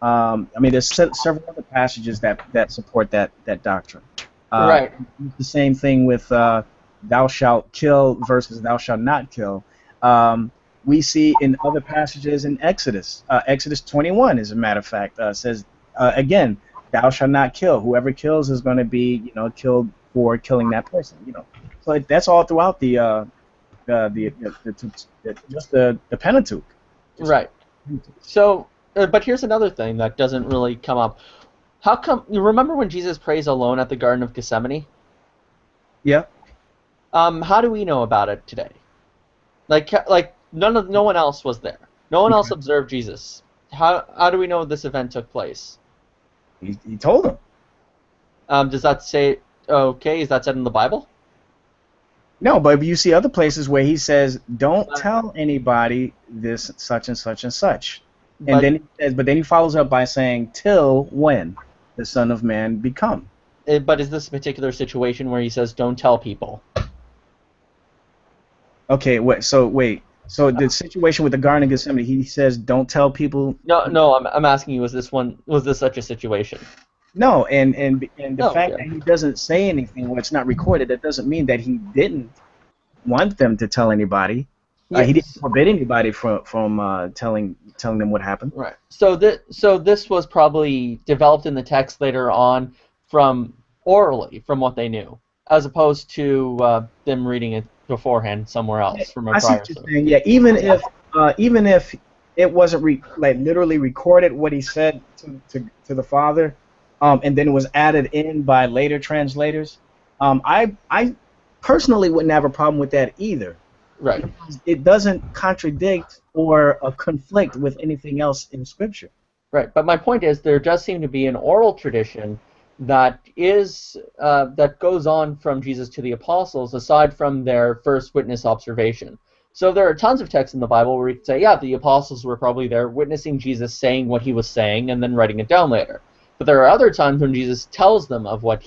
There's several other passages that support that doctrine. Right. The same thing with thou shalt kill versus thou shalt not kill. We see in other passages in Exodus. Exodus 21, as a matter of fact, says, again, thou shalt not kill. Whoever kills is going to be, killed for killing that person. So that's all throughout the Pentateuch. Right. So, but here's another thing that doesn't really come up. How come? You remember when Jesus prays alone at the Garden of Gethsemane? Yeah. How do we know about it today? Like no one else was there. No one else observed Jesus. How do we know this event took place? He told them. Does that say okay? Is that said in the Bible? No, but you see other places where he says, "Don't tell anybody this, such and such and such," and then he says, but then he follows up by saying, "Till when the Son of Man become." But is this a particular situation where he says, "Don't tell people"? Okay, wait. So the situation with the Garden of Gethsemane, he says, "Don't tell people." No. I'm asking you, was this such a situation? No, and the fact that he doesn't say anything, well, it's not recorded, that doesn't mean that he didn't want them to tell anybody. Yes. He didn't forbid anybody from telling them what happened. Right. So this was probably developed in the text later on from orally, from what they knew, as opposed to them reading it beforehand somewhere else from a prior source. Yeah, even if it wasn't literally recorded what he said to the Father. And then it was added in by later translators. I personally wouldn't have a problem with that either. Right. It doesn't contradict or conflict with anything else in Scripture. Right. But my point is, there does seem to be an oral tradition that goes on from Jesus to the apostles, aside from their first witness observation. So there are tons of texts in the Bible where you could say, yeah, the apostles were probably there witnessing Jesus saying what he was saying and then writing it down later. But there are other times when Jesus tells them of what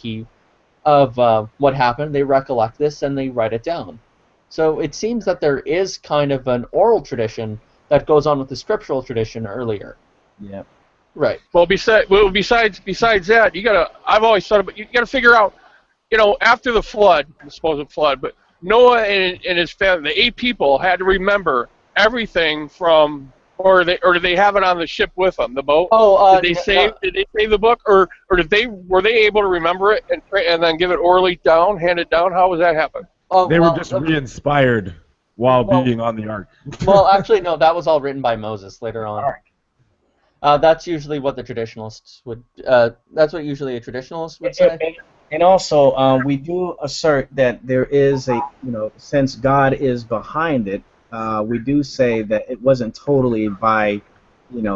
happened. They recollect this and they write it down. So it seems that there is kind of an oral tradition that goes on with the scriptural tradition earlier. Yeah. Right. Well, besides that, I've always thought about, you got to figure out, after the flood, the supposed flood, but Noah and his family, the 8 people, had to remember everything from. Or did they have it on the ship with them, the boat? Did they save the book, or were they able to remember it and then give it orally down, hand it down? How was that happen? They were just re-inspired. while being on the ark. Well, actually, no. That was all written by Moses later on. That's usually what the traditionalists would. That's what usually a traditionalist would say. And also, we do assert that there is a, since God is behind it, we do say that it wasn't totally by,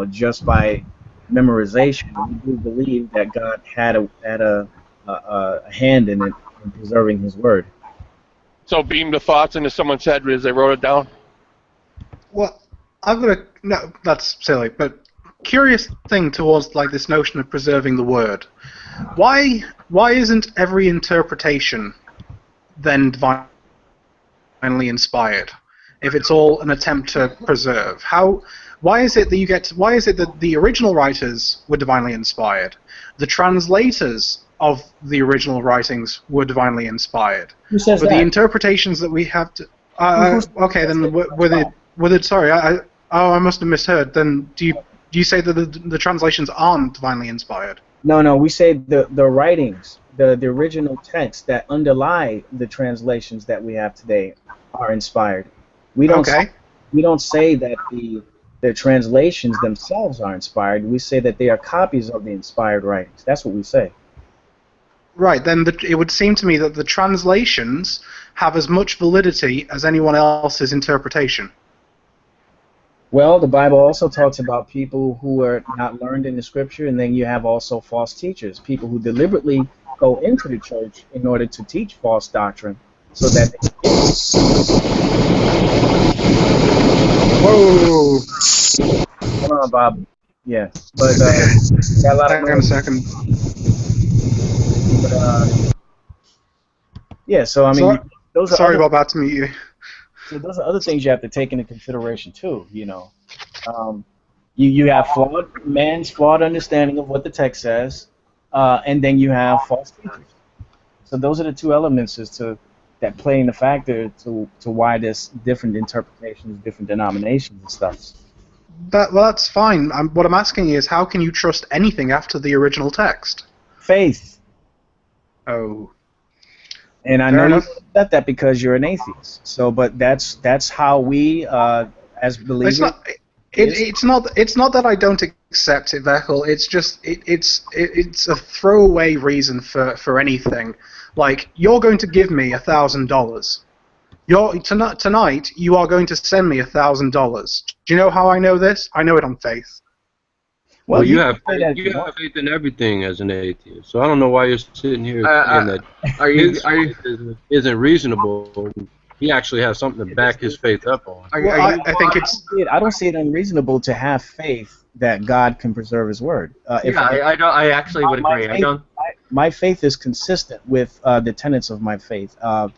just by memorization. We do believe that God had a hand in it, in preserving His word. So beam the thoughts into someone's head as they wrote it down? Well, I've got a... No, that's silly, but curious thing towards like this notion of preserving the word. Why isn't every interpretation then divinely inspired? If it's all an attempt to preserve, why is it that the original writers were divinely inspired, the translators of the original writings were divinely inspired, Who says but that? the interpretations that we have to okay, then with it sorry, I must have misheard. Then do you say that the translations aren't divinely inspired? No, we say the writings, the original texts that underlie the translations that we have today are inspired. We don't say that the translations themselves are inspired. We say that they are copies of the inspired writings. That's what we say. Right, then it would seem to me that the translations have as much validity as anyone else's interpretation. Well, the Bible also talks about people who are not learned in the Scripture, and then you have also false teachers, people who deliberately go into the church in order to teach false doctrine, so that they Whoa! Hold on, Bob. Yeah, but got a lot of Hang on a second. But, yeah, so I mean, those are sorry other, about that to meet you. So those are other things you have to take into consideration too. You have man's flawed understanding of what the text says, and then you have false teachers. So those are the two elements that play in the factor to why there's different interpretations, different denominations and stuff. That's fine. What I'm asking is, how can you trust anything after the original text? Faith. Oh. And I know you accept that because you're an atheist. So, but that's how we, as believers. It's not that I don't accept it, Vechel. It's just it's a throwaway reason for anything. Like, you're going to give me $1,000. Tonight you are going to send me $1,000. Do you know how I know this? I know it on faith. Well, you have faith in everything as an atheist, so I don't know why you're sitting here saying that his isn't reasonable. He actually has something to back his faith up on. I think I don't see it unreasonable to have faith that God can preserve His word. I actually would agree. My faith is consistent with the tenets of my faith. I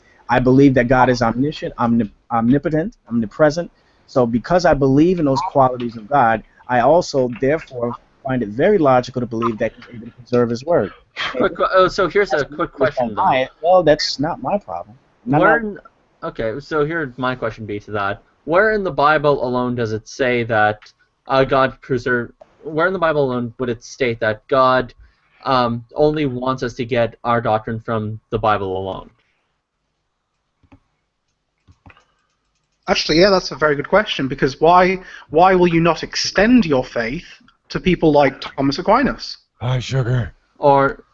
believe that God is omniscient, omnipotent, omnipresent. So because I believe in those qualities of God, I also, therefore, find it very logical to believe that He's able to preserve His word. So here's a quick question, though. Well, that's not my problem. Okay, so here my question be to that. Where in the Bible alone does it say that God preserve? Where in the Bible alone would it state that God only wants us to get our doctrine from the Bible alone? Actually, yeah, that's a very good question, because why will you not extend your faith to people like Thomas Aquinas? Hi, sugar. Or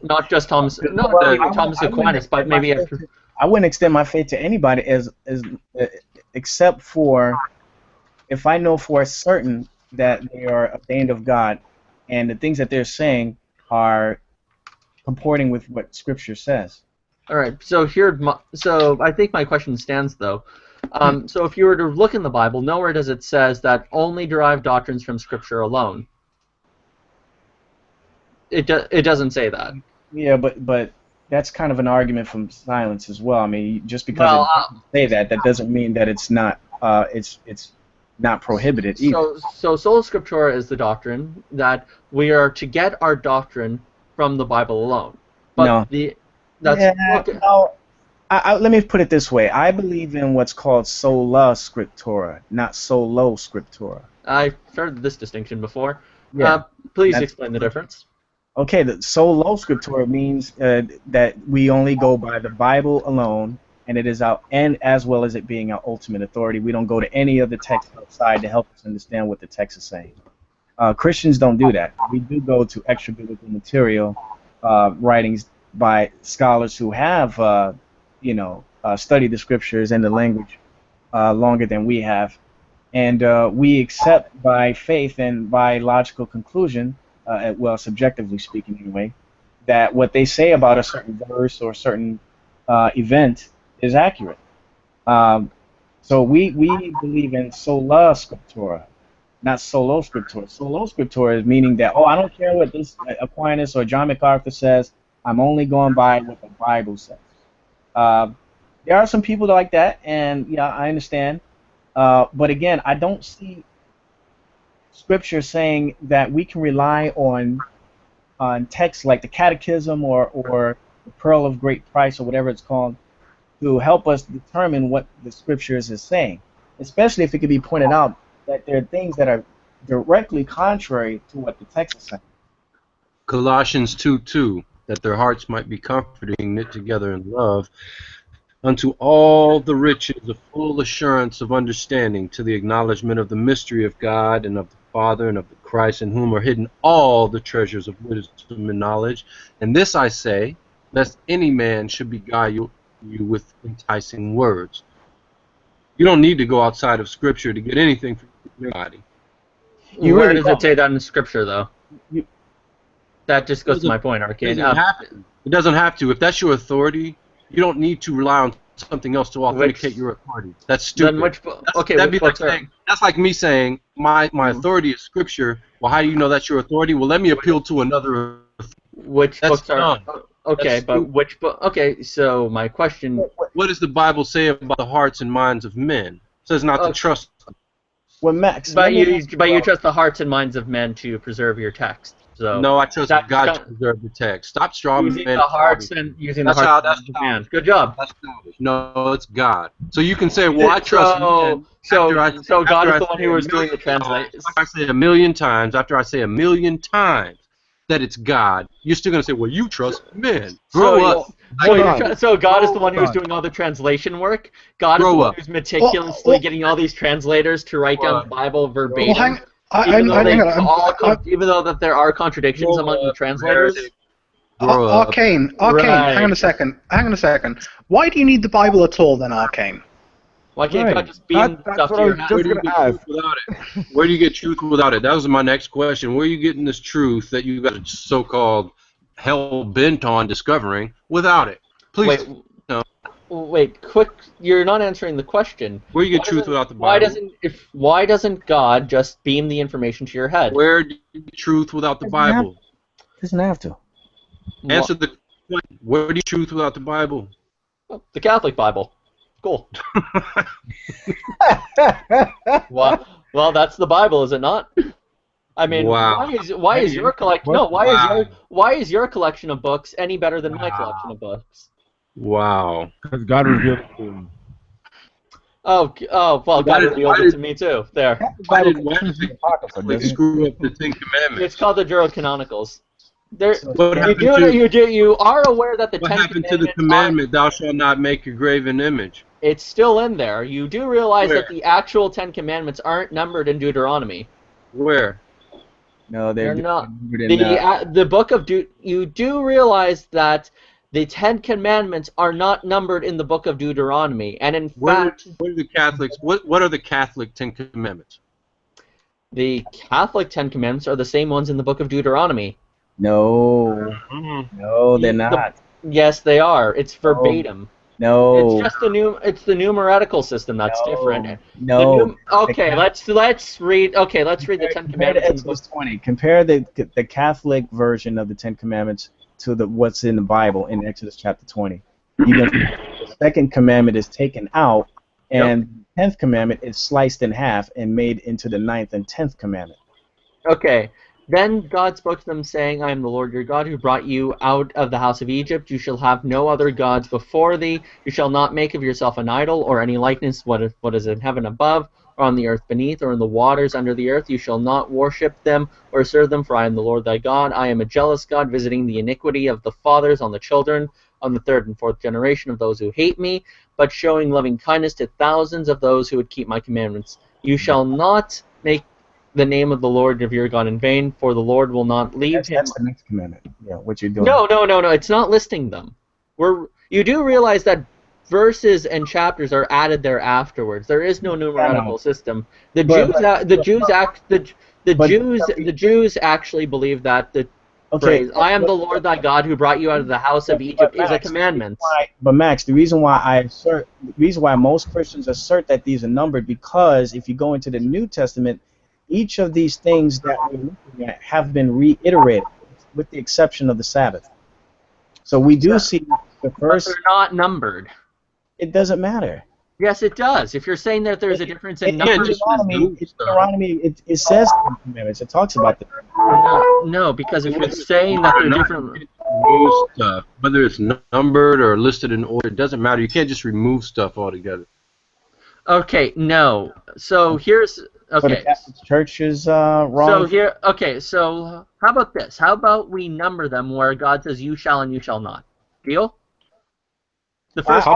not just Thomas Aquinas, but maybe I wouldn't extend my faith to anybody except for if I know for certain that they are ordained of God and the things that they're saying are comporting with what Scripture says. All right. So I think my question stands though. So if you were to look in the Bible, nowhere does it says that only derive doctrines from Scripture alone. It doesn't say that. Yeah, but that's kind of an argument from silence as well. I mean, just because it doesn't say that doesn't mean that it's not not prohibited either. So sola scriptura is the doctrine that we are to get our doctrine from the Bible alone. But no. Let me put it this way. I believe in what's called sola scriptura, not solo scriptura. I've heard this distinction before. Yeah. Please explain the difference. Okay, the solo scriptura means that we only go by the Bible alone, and it is our, and as well as it being our ultimate authority. We don't go to any other text outside to help us understand what the text is saying. Christians don't do that. We do go to extra biblical material, writings by scholars who have, studied the scriptures and the language longer than we have, and we accept by faith and by logical conclusion, well, subjectively speaking anyway, that what they say about a certain verse or certain event is accurate. So we believe in sola scriptura, not solo scriptura. Solo scriptura is meaning that, I don't care what this Aquinas or John MacArthur says, I'm only going by what the Bible says. There are some people like that, and yeah, I understand. But again, I don't see Scripture saying that we can rely on texts like the Catechism or the Pearl of Great Price or whatever it's called to help us determine what the Scriptures is saying, especially if it could be pointed out that there are things that are directly contrary to what the text is saying. Colossians 2:2, that their hearts might be comforting, knit together in love, unto all the riches of full assurance of understanding, to the acknowledgement of the mystery of God and of the Father and of the Christ, in whom are hidden all the treasures of wisdom and knowledge. And this I say, lest any man should beguile you with enticing words. You don't need to go outside of Scripture to get anything from anybody. Where does it say that in Scripture, though? That just goes to my point, Arcane. It doesn't have to. If that's your authority, you don't need to rely on something else to authenticate your authority. That's stupid. Then That's like me saying my authority is Scripture. Well, how do you know that's your authority? Well, let me appeal to another. Which books are? Okay, but which book? Okay, so my question. What does the Bible say about the hearts and minds of men? It says not to trust them. Well, Max. But you trust the hearts and minds of men to preserve your text. So no, I trust God to preserve the text. Stop strawman. Using the hearts and man. Good job. No, it's God. So you can say, well, I trust man. So God is the one who was doing the translation. I say a million times, after I say a million times that it's God, you're still going to say, well, you trust men. Grow up. So God is the one who's doing all the translation work? God is the one who's meticulously getting all these translators to write down the Bible verbatim? Even though that there are contradictions among the translators? Arcane, hang on a second. Why do you need the Bible at all then, Arcane? Why can't God just beam stuff to your head? Where do you get truth without it? That was my next question. Where are you getting this truth that you got so-called hell-bent on discovering without it? Please. Wait, quick! You're not answering the question. Where you get truth without the Bible? Why doesn't God just beam the information to your head? Where do you get truth without the Bible? Doesn't have to. Answer the question. Where do you get truth without the Bible? The Catholic Bible. Cool. Well, that's the Bible, is it not? I mean, why is your collection? No, why is your collection of books any better than my collection of books? Wow. Because God revealed it to him. Well, God revealed it to me too. There. Why did they screw up the Ten Commandments? It's called the Deuterocanonicals. You are aware that the Ten Commandments. What happened to the commandment, thou shalt not make a graven image? It's still in there. You do realize that the actual Ten Commandments aren't numbered in Deuteronomy. Where? No, they're not. The book of you do realize that the Ten Commandments are not numbered in the book of Deuteronomy, and in fact, what are the Catholics? What are the Catholic Ten Commandments? The Catholic Ten Commandments are the same ones in the book of Deuteronomy. No, they're not. Yes, they are. It's verbatim. No. It's just the numerical system that's different. No. Let's read. Okay, let's read the Ten Commandments. Exodus 20. Compare the Catholic version of the Ten Commandments to what's in the Bible in Exodus chapter 20. The second commandment is taken out, and the 10th commandment is sliced in half and made into the 9th and 10th commandment. Okay. Then God spoke to them, saying, I am the Lord your God, who brought you out of the house of Egypt. You shall have no other gods before thee. You shall not make of yourself an idol, or any likeness what is in heaven above, or on the earth beneath, or in the waters under the earth. You shall not worship them, or serve them, for I am the Lord thy God. I am a jealous God, visiting the iniquity of the fathers on the children, on the third and fourth generation of those who hate me, but showing loving kindness to thousands of those who would keep my commandments. You shall not make the name of the Lord of your God in vain, for the Lord will not leave him. That's the next commandment. Yeah, what you're doing. No. It's not listing them. You do realize that verses and chapters are added there afterwards. There is no numerical system. The Jews actually believe that the phrase "I am the Lord thy God who brought you out of the house of Egypt" is a commandment. But Max, the reason why most Christians assert that these are numbered, because if you go into the New Testament, each of these things that we're looking at have been reiterated, with the exception of the Sabbath. So we do see the first. But they're not numbered. It doesn't matter. Yes, it does. If you're saying that there's a difference in numbers, Deuteronomy, it says commandments. It talks about that. No, because if you're saying that they're different, remove stuff, whether it's numbered or listed in order, it doesn't matter. You can't just remove stuff altogether. Okay, no. So here's So the Catholic Church is wrong. So how about this? How about we number them where God says "you shall" and "you shall not"? Deal? The first.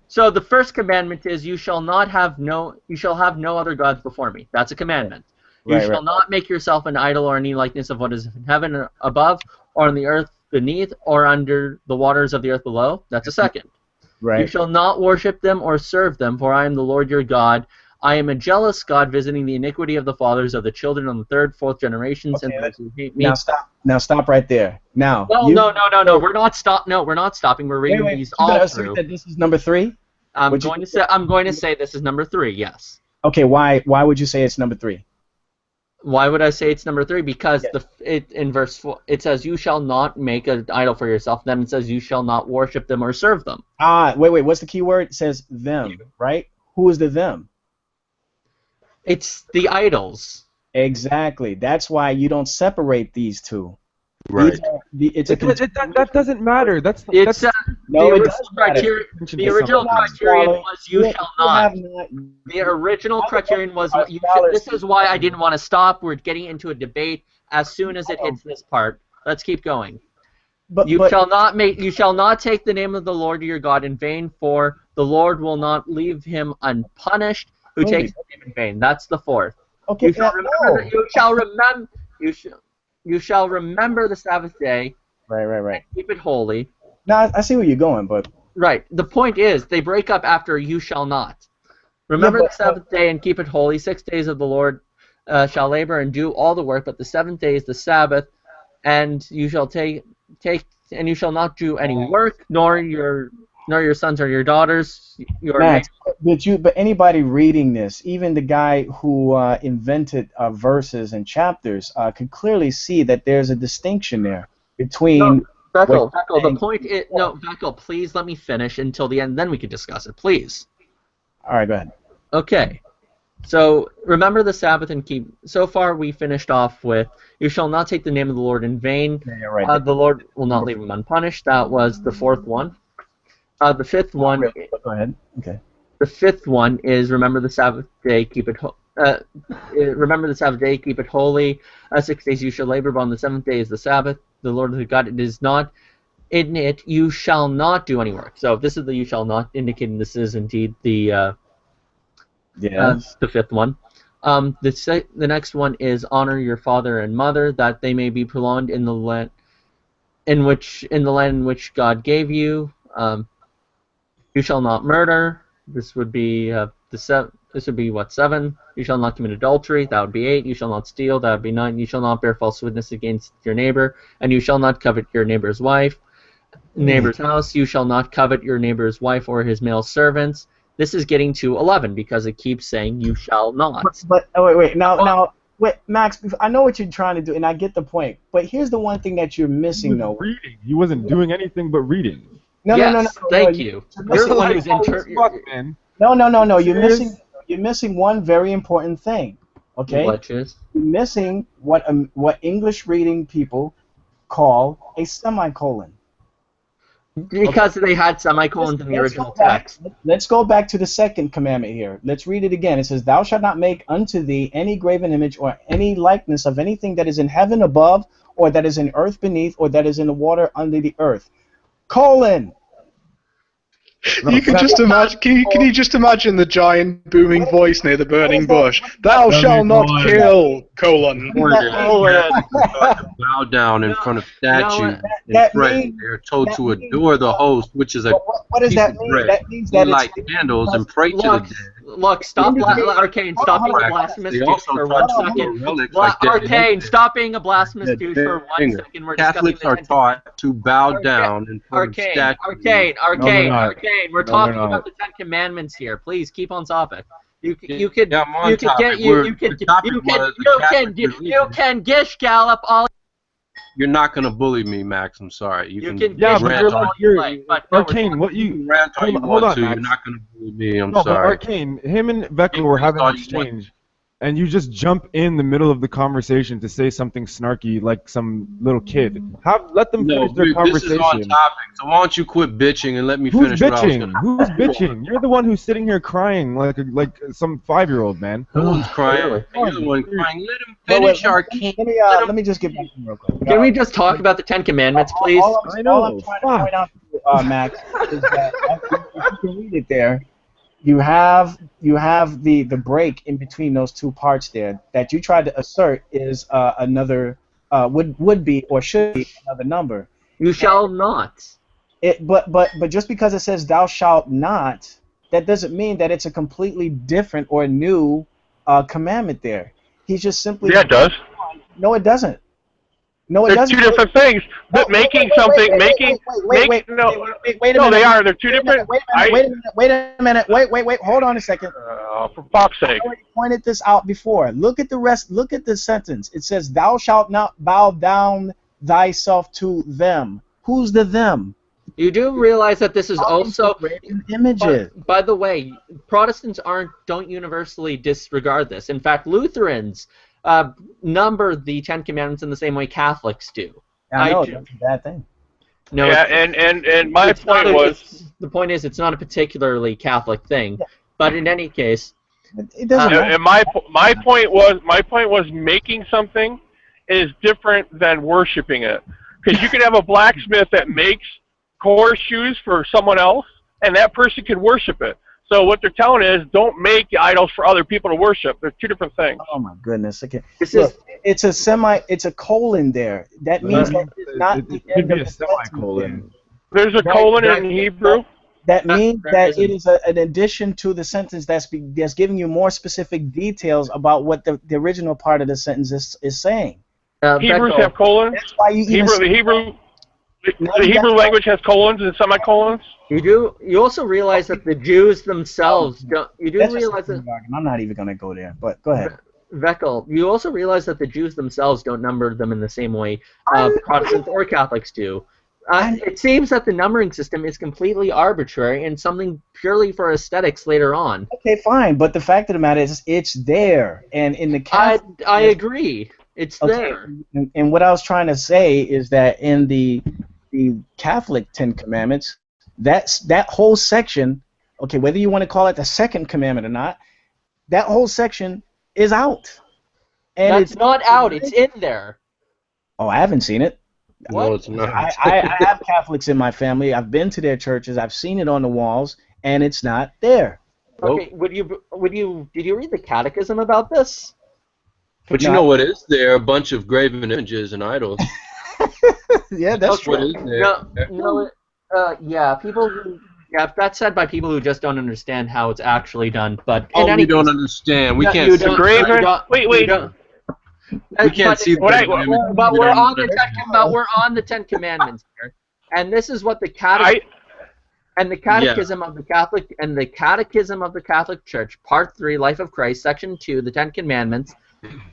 So the first commandment is you shall have no other gods before me. That's a commandment. You shall not make yourself an idol or any likeness of what is in heaven above, or on the earth beneath, or under the waters of the earth below. That's a second. Right. You shall not worship them or serve them, for I am the Lord your God. I am a jealous God, visiting the iniquity of the fathers of the children on the third, fourth generations, and those who hate me. Now stop right there. Now. No. We're not stopping. We're reading these all through. That this is number 3. I'm going to say this is number 3. Yes. Okay. Why would you say it's number 3? Why would I say it's number 3? Because in verse 4 it says you shall not make an idol for yourself. Then it says you shall not worship them or serve them. Wait. What's the key word? It says them, right? Who is the them? It's the idols. Exactly. That's why you don't separate these two. Right. That doesn't matter. The original criterion was you shall not. The original criterion was what you should. This is why I didn't want to stop. We're getting into a debate as soon as it hits this part. Let's keep going. You shall not take the name of the Lord your God in vain, for the Lord will not leave him unpunished who takes his name in vain. That's the fourth. Okay. You shall remember the Sabbath day. Right. Keep it holy. Now I see where you're going, but right. The point is they break up after you shall not. Remember the Sabbath day and keep it holy. 6 days of the Lord shall labor and do all the work, but the seventh day is the Sabbath, and you shall take and you shall not do any work, nor your sons or your daughters. Max, but anybody reading this, even the guy who invented verses and chapters, could clearly see that there's a distinction there between. Beckel, the point is Beckel, please let me finish until the end, then we can discuss it, please. All right, go ahead. Okay. So remember the Sabbath and keep. So far we finished off with you shall not take the name of the Lord in vain. Yeah, right. The Lord will not leave him unpunished. That was the fourth one. The fifth one. Go ahead. Okay. The fifth one is remember the Sabbath day, keep it. Remember the Sabbath day, keep it holy. 6 days you shall labor, but on the seventh day is the Sabbath. The Lord is God. It is not in it. You shall not do any work. So this is the you shall not, indicating this is indeed the fifth one. The next one is honor your father and mother, that they may be prolonged in the land in which God gave you. You shall not murder. This would be This would be what, 7? You shall not commit adultery. That would be 8. You shall not steal. That would be 9. You shall not bear false witness against your neighbor, and you shall not covet your neighbor's wife, neighbor's house. You shall not covet your neighbor's wife or his male servants. This is getting to 11 because it keeps saying you shall not. But wait. Now, Max. I know what you're trying to do, and I get the point. But here's the one thing that you're missing, though. Reading. He wasn't doing anything but reading. No. Thank you. You're the one who's interpreting. No. You're missing one very important thing. Okay. Which is? You're missing what English reading people call a semicolon. Because they had semicolons in the original text. Let's go back to the second commandment here. Let's read it again. It says, "Thou shalt not make unto thee any graven image or any likeness of anything that is in heaven above, or that is in earth beneath, or that is in the water under the earth." colon. You can just imagine. Can you just imagine the giant booming voice near the burning bush? Thou shalt not kill, colon. Bow down in front of statues and pray. They're told to adore the host, which is a what does piece that of mean? bread. That means that light candles and pray to the dead. Look, stop, Arcane, stop being a blasphemous douche for 1 second. Arcane, stop being a blasphemous douche for 1 second. We're Catholics are taught to bow down in front of statues. Arcane, we're talking about the Ten Commandments here. Please keep on topic. You can gish gallop all. You're not gonna bully me, Max. I'm sorry. You can rant all Arcane, what you rant all you hold want on, to. Max. You're not gonna bully me. I'm No, but sorry. Arcane, him and Vector were having an exchange, and you just jump in the middle of the conversation to say something snarky like some little kid. Let them finish their This conversation. is on topic, so why don't you quit bitching and let me Who's finish what I was bitching? gonna Who's bitching? You're the one who's sitting here crying like some 5-year-old, man. No one's crying. You're the one crying. Let him Wait, finish, Arcane. Let me just get back to you real quick. Can we just talk about the Ten Commandments, please? All I'm trying to point out to you, Max, is that if you can read it there, you have the break in between those two parts there that you tried to assert is another would be or should be another number. You shall not. But just because it says thou shalt not, that doesn't mean that it's a completely different or new commandment there. He's just simply. Yeah, it does. No, it doesn't. No, it There's doesn't. two different things. But making something, wait a no, minute. they are. They're two different. Wait a minute. Hold on a second. For fuck's sake. I already pointed this out before. Look at the rest. Look at the sentence. It says, "Thou shalt not bow down thyself to them." Who's the them? You do realize that this is also images. By the way, Protestants don't universally disregard this. In fact, Lutherans number the Ten Commandments in the same way Catholics do. I know that's a bad thing. No, yeah, and my point was the point is it's not a particularly Catholic thing, but in any case, it doesn't. And my point was making something is different than worshiping it, because you could have a blacksmith that makes horseshoes for someone else, and that person can worship it. So what they're telling is, don't make idols for other people to worship. They're two different things. Oh my goodness! Okay. Look, it's a colon there. That means that it's not it could be a semicolon. There's a colon in Hebrew. That means that it is an addition to the sentence that's giving you more specific details about what the original part of the sentence is saying. Hebrews have colons. That's why you the Hebrew language has colons and semicolons. You do. You also realize that the Jews themselves don't. You do That's realize that. I'm not even going to go there. But go ahead. Veckel, you also realize that the Jews themselves don't number them in the same way Protestants or Catholics do. It seems that the numbering system is completely arbitrary and something purely for aesthetics later on. Okay, fine, but the fact of the matter is, it's there, and in the Catholic. I agree. It's there. And what I was trying to say is that in the Catholic Ten Commandments, that whole section, okay, whether you want to call it the second commandment or not, that whole section is out. And it's not out. It's in there. Oh, I haven't seen it. What? No, it's not. I have Catholics in my family. I've been to their churches. I've seen it on the walls, and it's not there. Okay, did you read the Catechism about this? But you know what is there? A bunch of graven images and idols. Yeah, that's true. What is there? Yeah, people who. Yeah, that's said by people who just don't understand how it's actually done. But we don't understand. We can't see graven. Wait. We can't see. But we're on the Ten Commandments here, and this is what the Catechism of the Catholic Church, Part 3, Life of Christ, Section 2, the Ten Commandments,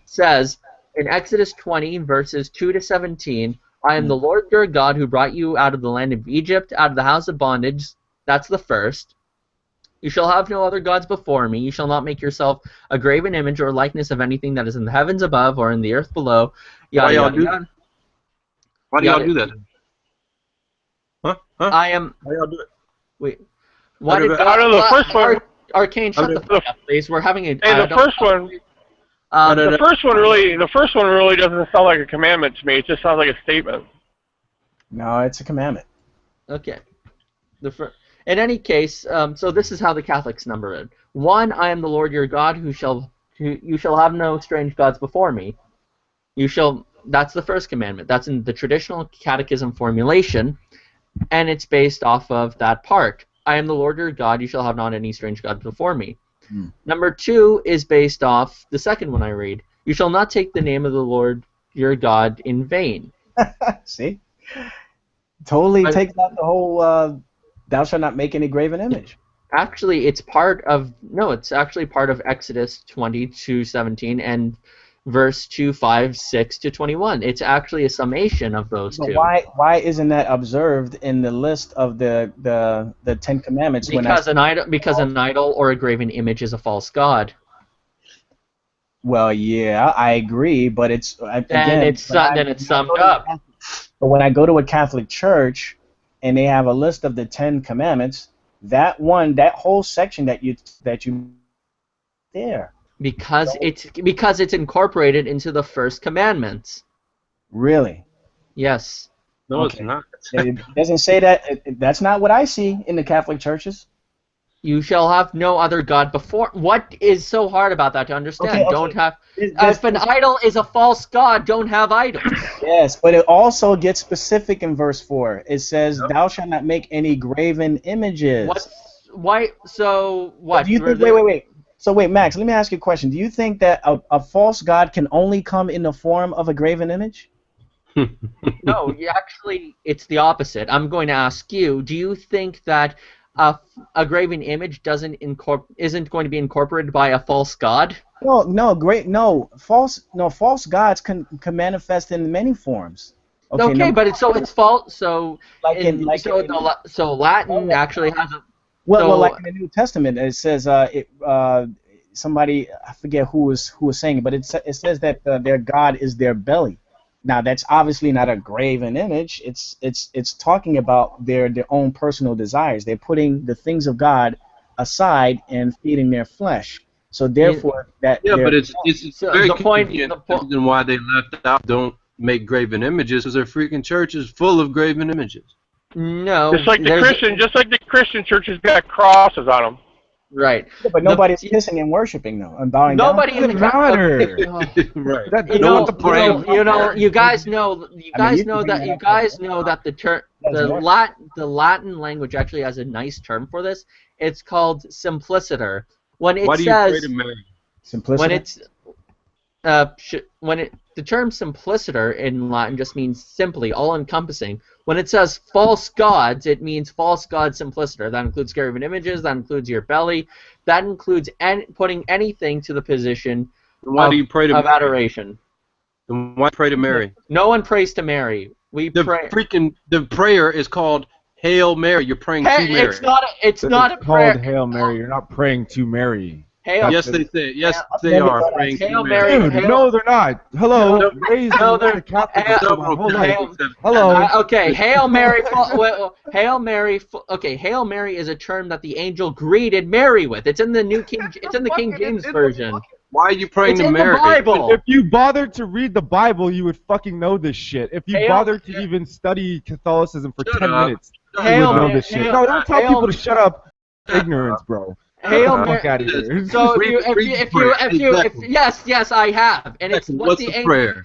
says in Exodus 20, verses 2 to 17, I am the Lord your God who brought you out of the land of Egypt, out of the house of bondage. That's the first. You shall have no other gods before me. You shall not make yourself a graven image or likeness of anything that is in the heavens above or in the earth below. Why do y'all do that? Huh? I am. Why y'all do it? Wait. Out of the first one. Arcane, shut the fuck up, please. We're having a. Hey, the first one really doesn't sound like a commandment to me. It just sounds like a statement. No, it's a commandment. Okay. In any case, so this is how the Catholics number it. 1, I am the Lord your God, you shall have no strange gods before me. That's the first commandment. That's in the traditional catechism formulation, and it's based off of that part. I am the Lord your God, you shall have not any strange gods before me. Number 2 is based off the second one I read. You shall not take the name of the Lord your God in vain. See? Totally takes out the whole thou shalt not make any graven image. Actually, it's actually part of Exodus 20:17 and verse 2:5-6-21. It's actually a summation of those two. Why isn't that observed in the list of the 10 Commandments? Because an idol or a graven image is a false god. Well, yeah, I agree, but it's then it's summed up. But when I go to a Catholic church and they have a list of the 10 Commandments, that whole section that you there. Because it's incorporated into the first commandments. Really? Yes. No, it's not. It doesn't say that. That's not what I see in the Catholic churches. You shall have no other god before. What is so hard about that to understand? Okay. Don't have. If an idol is a false god, don't have idols. Yes, but it also gets specific in verse 4. It says, "Thou shalt not make any graven images." Why? So what? Do you think? Wait. So wait, Max. Let me ask you a question. Do you think that a false god can only come in the form of a graven image? No, actually, it's the opposite. I'm going to ask you. Do you think that a graven image isn't going to be incorporated by a false god? No. False gods can manifest in many forms. Okay, but it's false. So Latin actually has a. Well, like in the New Testament, it says somebody, I forget who was saying it, but it says that their God is their belly. Now that's obviously not a graven image. It's talking about their own personal desires. They're putting the things of God aside and feeding their flesh. So therefore, but it's very convenient. The reason why they left out don't make graven images is their freaking church is full of graven images. No, just like the Christian churches got crosses on them. Right. Yeah, but nobody's kissing and worshiping though, and bowing down. Nobody in the matter. Right. You guys know that the Latin language actually has a nice term for this. It's called simpliciter. Why do you pray to Mary? Simpliciter. The term simpliciter in Latin just means simply, all-encompassing. When it says false gods, it means false god simpliciter. That includes graven images, that includes your belly, that includes putting anything to the position of adoration. Then why pray to Mary? No one prays to Mary. The prayer is called Hail Mary. You're praying to Mary. It's not a prayer. Called Hail Mary. You're not praying to Mary. Yes, they are praying Hail to Mary. Mary. No, they're not. Hello. Hello. Okay, Hail Mary. Hail Mary. Okay, Hail Mary is a term that the angel greeted Mary with. It's in the King James version. Why are you praying to Mary? It's in the Bible. If you bothered to read the Bible, you would fucking know this shit. If you bothered to even study Catholicism for 10 minutes, you would know this shit. No, don't tell people to shut up. Ignorance, bro. Hail Mary. Out of here. So yes, I have, and it's what's the prayer?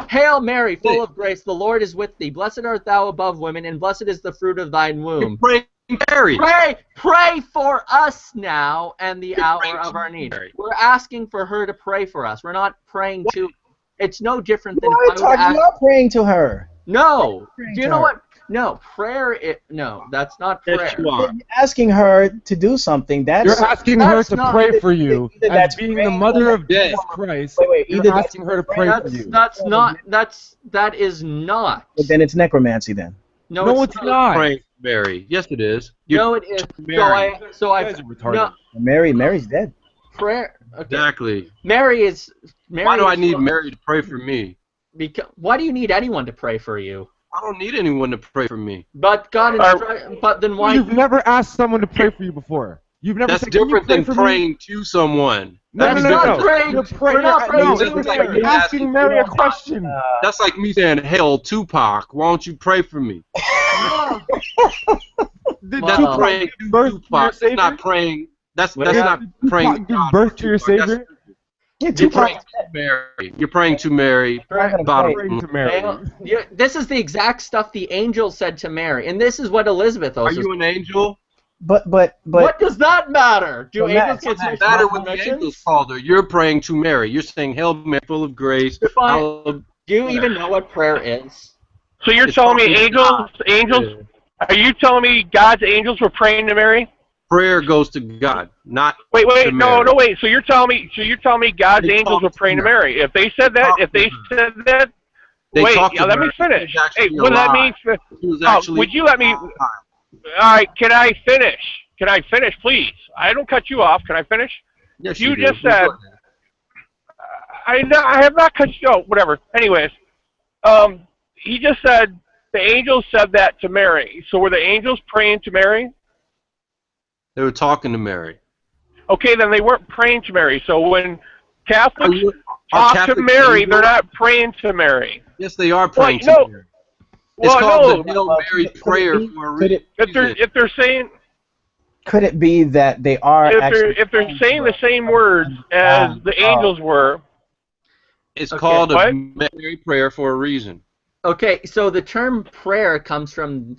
Hail Mary, full of grace, the Lord is with thee. Blessed art thou above women, and blessed is the fruit of thine womb. Mary. Pray for us now and the hour of our need. We're asking for her to pray for us. We're not praying to. It's no different than. You're not praying to her. No. Do you know what? No, prayer. No, that's not prayer. Yes, you are. You're asking her to do something. You're asking her to pray for you. As being the mother of Jesus Christ, you're asking her to pray for you. That is not. But then it's necromancy then. No, it's not. Praying to Mary. Yes, it is. No, it is. Mary's dead. Prayer. Okay. Exactly. Mary. Why do I need Mary to pray for me? Why do you need anyone to pray for you? I don't need anyone to pray for me. But God, but then why? You've never asked someone to pray for you before. You've never That's said, "Can you different pray than for me?" praying to someone. No, That's no, no, different. no. praying. You're We're not praying no, to listen, Mary. you're asking Mary a question. That's like me saying, "Hail Tupac, why don't you pray for me?" Did That's Tupac praying give to birth to your Tupac. That's savior? not praying. That's not Did praying Tupac to give God birth for to your Tupac. That's savior? Yeah, You're Tupac. praying to Mary. You're praying to Mary. Praying Bottom. to Mary. This is the exact stuff the angel said to Mary, and this is what Elizabeth also Are you an angel? But what does that matter? Do But angels Max, get It special matter what the permissions? angels called her. You're praying to Mary. You're saying, "Hail Mary, full of grace." Do you even know what prayer is? So you're telling me angels? Are you telling me God's angels were praying to Mary? Prayer goes to God, not Wait, to Mary. no, wait. So you're telling me God's angels were praying to Mary? If they said that, They wait, talked to let me her. finish. She was Hey, actually what that alive. means? She was actually Would you let me? All right, can I finish? Can I finish, please? I don't cut you off. Can I finish? Yes, you do. just said. I have not cut you. Oh, whatever. Anyways, he just said the angels said that to Mary. So were the angels praying to Mary? They were talking to Mary. Okay, then they weren't praying to Mary. So when Catholics Are talk to Catholics Mary, angels? they're not praying to Mary. Yes, they are praying to Mary. It's Well, called no. the Hail Mary prayer for a reason. If they're saying Could it be that they are if they're saying the same words as the angels were? It's Okay. called What? a Mary prayer for a reason. Okay, so the term prayer comes from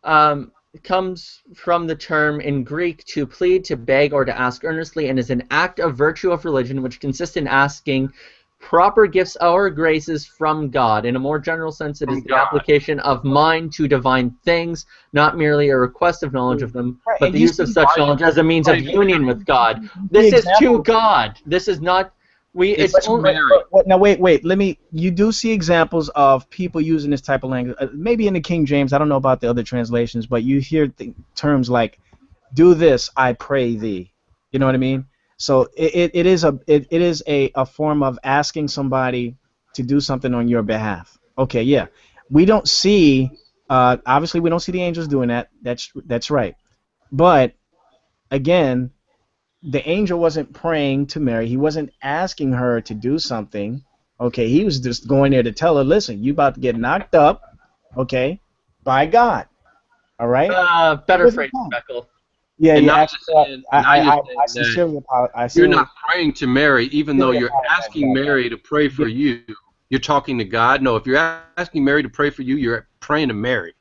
the term in Greek to plead, to beg, or to ask earnestly, and is an act of virtue of religion which consists in asking proper gifts or graces from God. In a more general sense, it is the application of mind to divine things, not merely a request of knowledge of them, Right, but and the you use of see such why- knowledge as a means of union with God. The This is to example- God. This is not. It's only. Now wait. You do see examples of people using this type of language. Maybe in the King James. I don't know about the other translations, but you hear terms like, "Do this, I pray thee." You know what I mean? So it is a form of asking somebody to do something on your behalf. Okay, yeah. We don't see. Obviously, we don't see the angels doing that. That's right. But again, the angel wasn't praying to Mary. He wasn't asking her to do something. Okay, he was just going there to tell her, listen, you about to get knocked up, okay, by God. All right? Better phrase, Beckle. Yeah, And yeah. now Actually, you're saying- now you're I saying sincerely that apologize. You're not praying to Mary, even though you're apologize asking about Mary to pray for you. You're talking to God. No, if you're asking Mary to pray for you, you're praying to Mary.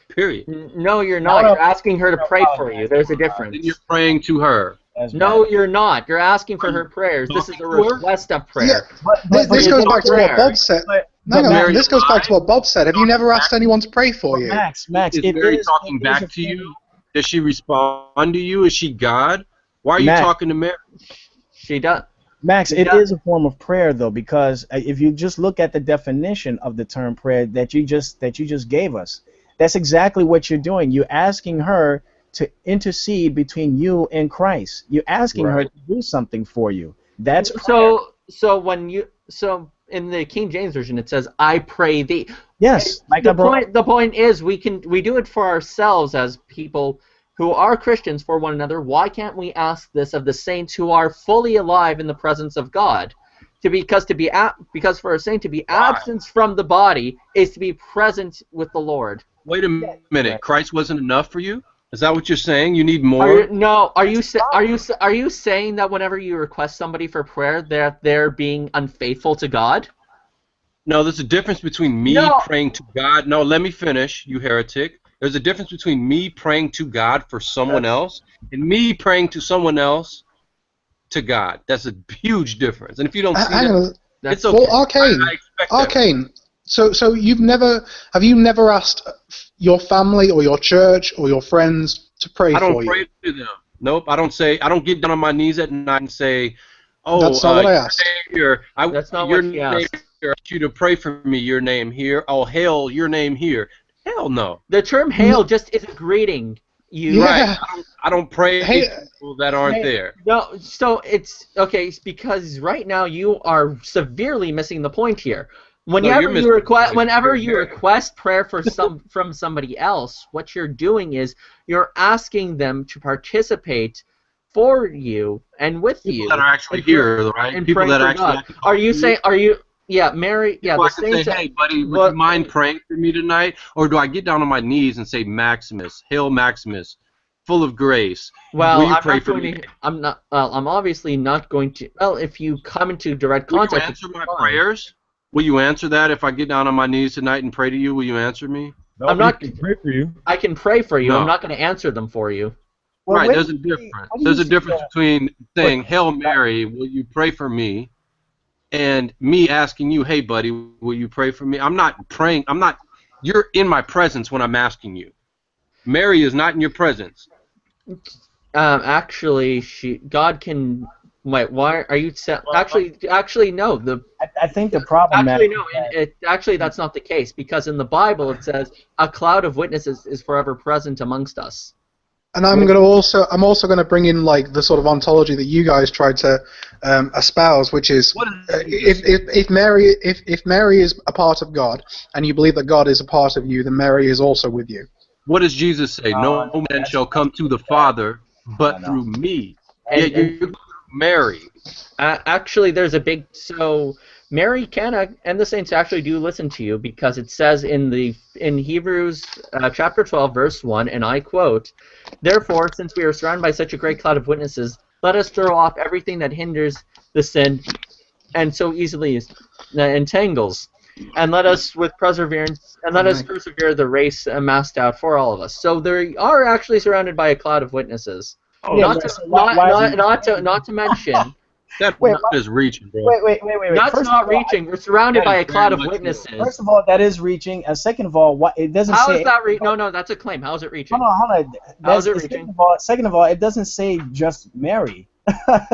Period. No, you're not. You're asking her to pray for you. There's a difference. Then you're praying to her. No, you're not. You're asking for her prayers. This is a request of prayer. This goes back to what Bob said. Hang on, Mary, this goes back to what Bob said. Have you never asked anyone to pray for you? Max, Is Mary talking back to you? Does she respond to you? Is she God? Why are you Max. talking to Mary? She does. Max, it is a form of prayer though, because if you just look at the definition of the term prayer that you just gave us, that's exactly what you're doing. You're asking her to intercede between you and Christ. You're asking her to do something for you. That's prayer. So in the King James version it says, "I pray thee." Yes, like the point is we do it for ourselves as people who are Christians for one another. Why can't we ask this of the saints who are fully alive in the presence of God? Because for a saint to be absent from the body is to be present with the Lord. Wait a minute. Christ wasn't enough for you? Is that what you're saying? You need more? Are you saying that whenever you request somebody for prayer, they're being unfaithful to God? No, there's a difference between me praying to God. No, let me finish, you heretic. There's a difference between me praying to God for someone else and me praying to someone else to God. That's a huge difference. And if you don't see that, it's okay. Well, Arcane. So have you never asked your family or your church or your friends to pray for you? I don't pray to them. Nope. I don't get down on my knees at night and say, "Oh, that's not what I asked." That's not what he asked. I ask you to pray for me. Your name here. Oh, hail your name here. Hell no. The term "hail" just is a greeting. Right. I don't pray to people that aren't there. No. So it's okay. It's because right now you are severely missing the point here. Whenever you request prayer from somebody else, what you're doing is you're asking them to participate for you and with People you. that are actually and pray- here, right? And People pray that for actually God. have to talk Are you to saying? Are you? Yeah, Mary. Yeah, Do the I can say, saints. hey, buddy, would you mind praying for me tonight? Or do I get down on my knees and say, Maximus, Hail Maximus, full of grace, Well, will you I'm pray not for going me? to. I'm not. Well, I'm obviously not going to. Well, if you come into direct Will you contact, answer my prayers? Will you answer that if I get down on my knees tonight and pray to you? Will you answer me? No, I'm but not. he can pray for you. I can pray for you. No. I'm not going to answer them for you. Well, Right, when there's a you difference. when There's you a see difference between saying, Hail Mary, will you pray for me? And me asking you, hey, buddy, will you pray for me? I'm not praying. You're in my presence when I'm asking you. Mary is not in your presence. Actually, God can. Wait, why are you? Actually, no. I think the problem, Actually, Matt, no. Actually, that's not the case because in the Bible it says a cloud of witnesses is forever present amongst us. And I'm also going to bring in like the sort of ontology that you guys tried to espouse, which is if Mary is a part of God and you believe that God is a part of you, then Mary is also with you. What does Jesus say? No man shall come to the Father but through me. Yet you're Mary. Actually, there's a big Mary and the saints actually do listen to you because it says in Hebrews chapter 12 verse 1, and I quote, "Therefore, since we are surrounded by such a great cloud of witnesses, let us throw off everything that hinders the sin and so easily entangles, and let us persevere the race amassed out for all of us." So they are actually surrounded by a cloud of witnesses. Not to mention. That is reaching, bro. Wait. That's First not of all, reaching. We're surrounded by a cloud of witnesses. First of all, that is reaching. And second of all, it doesn't How say. is that reaching? No, that's a claim. How is it reaching? Hold on. How is it reaching? Second of all, it doesn't say just Mary.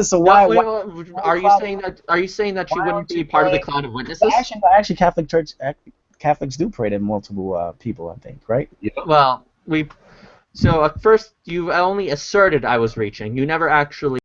So are you saying that she wouldn't be part of the cloud of witnesses? Actually, Catholics do pray to multiple people, I think, right? Yeah. Well, so at first you only asserted I was reaching. You never actually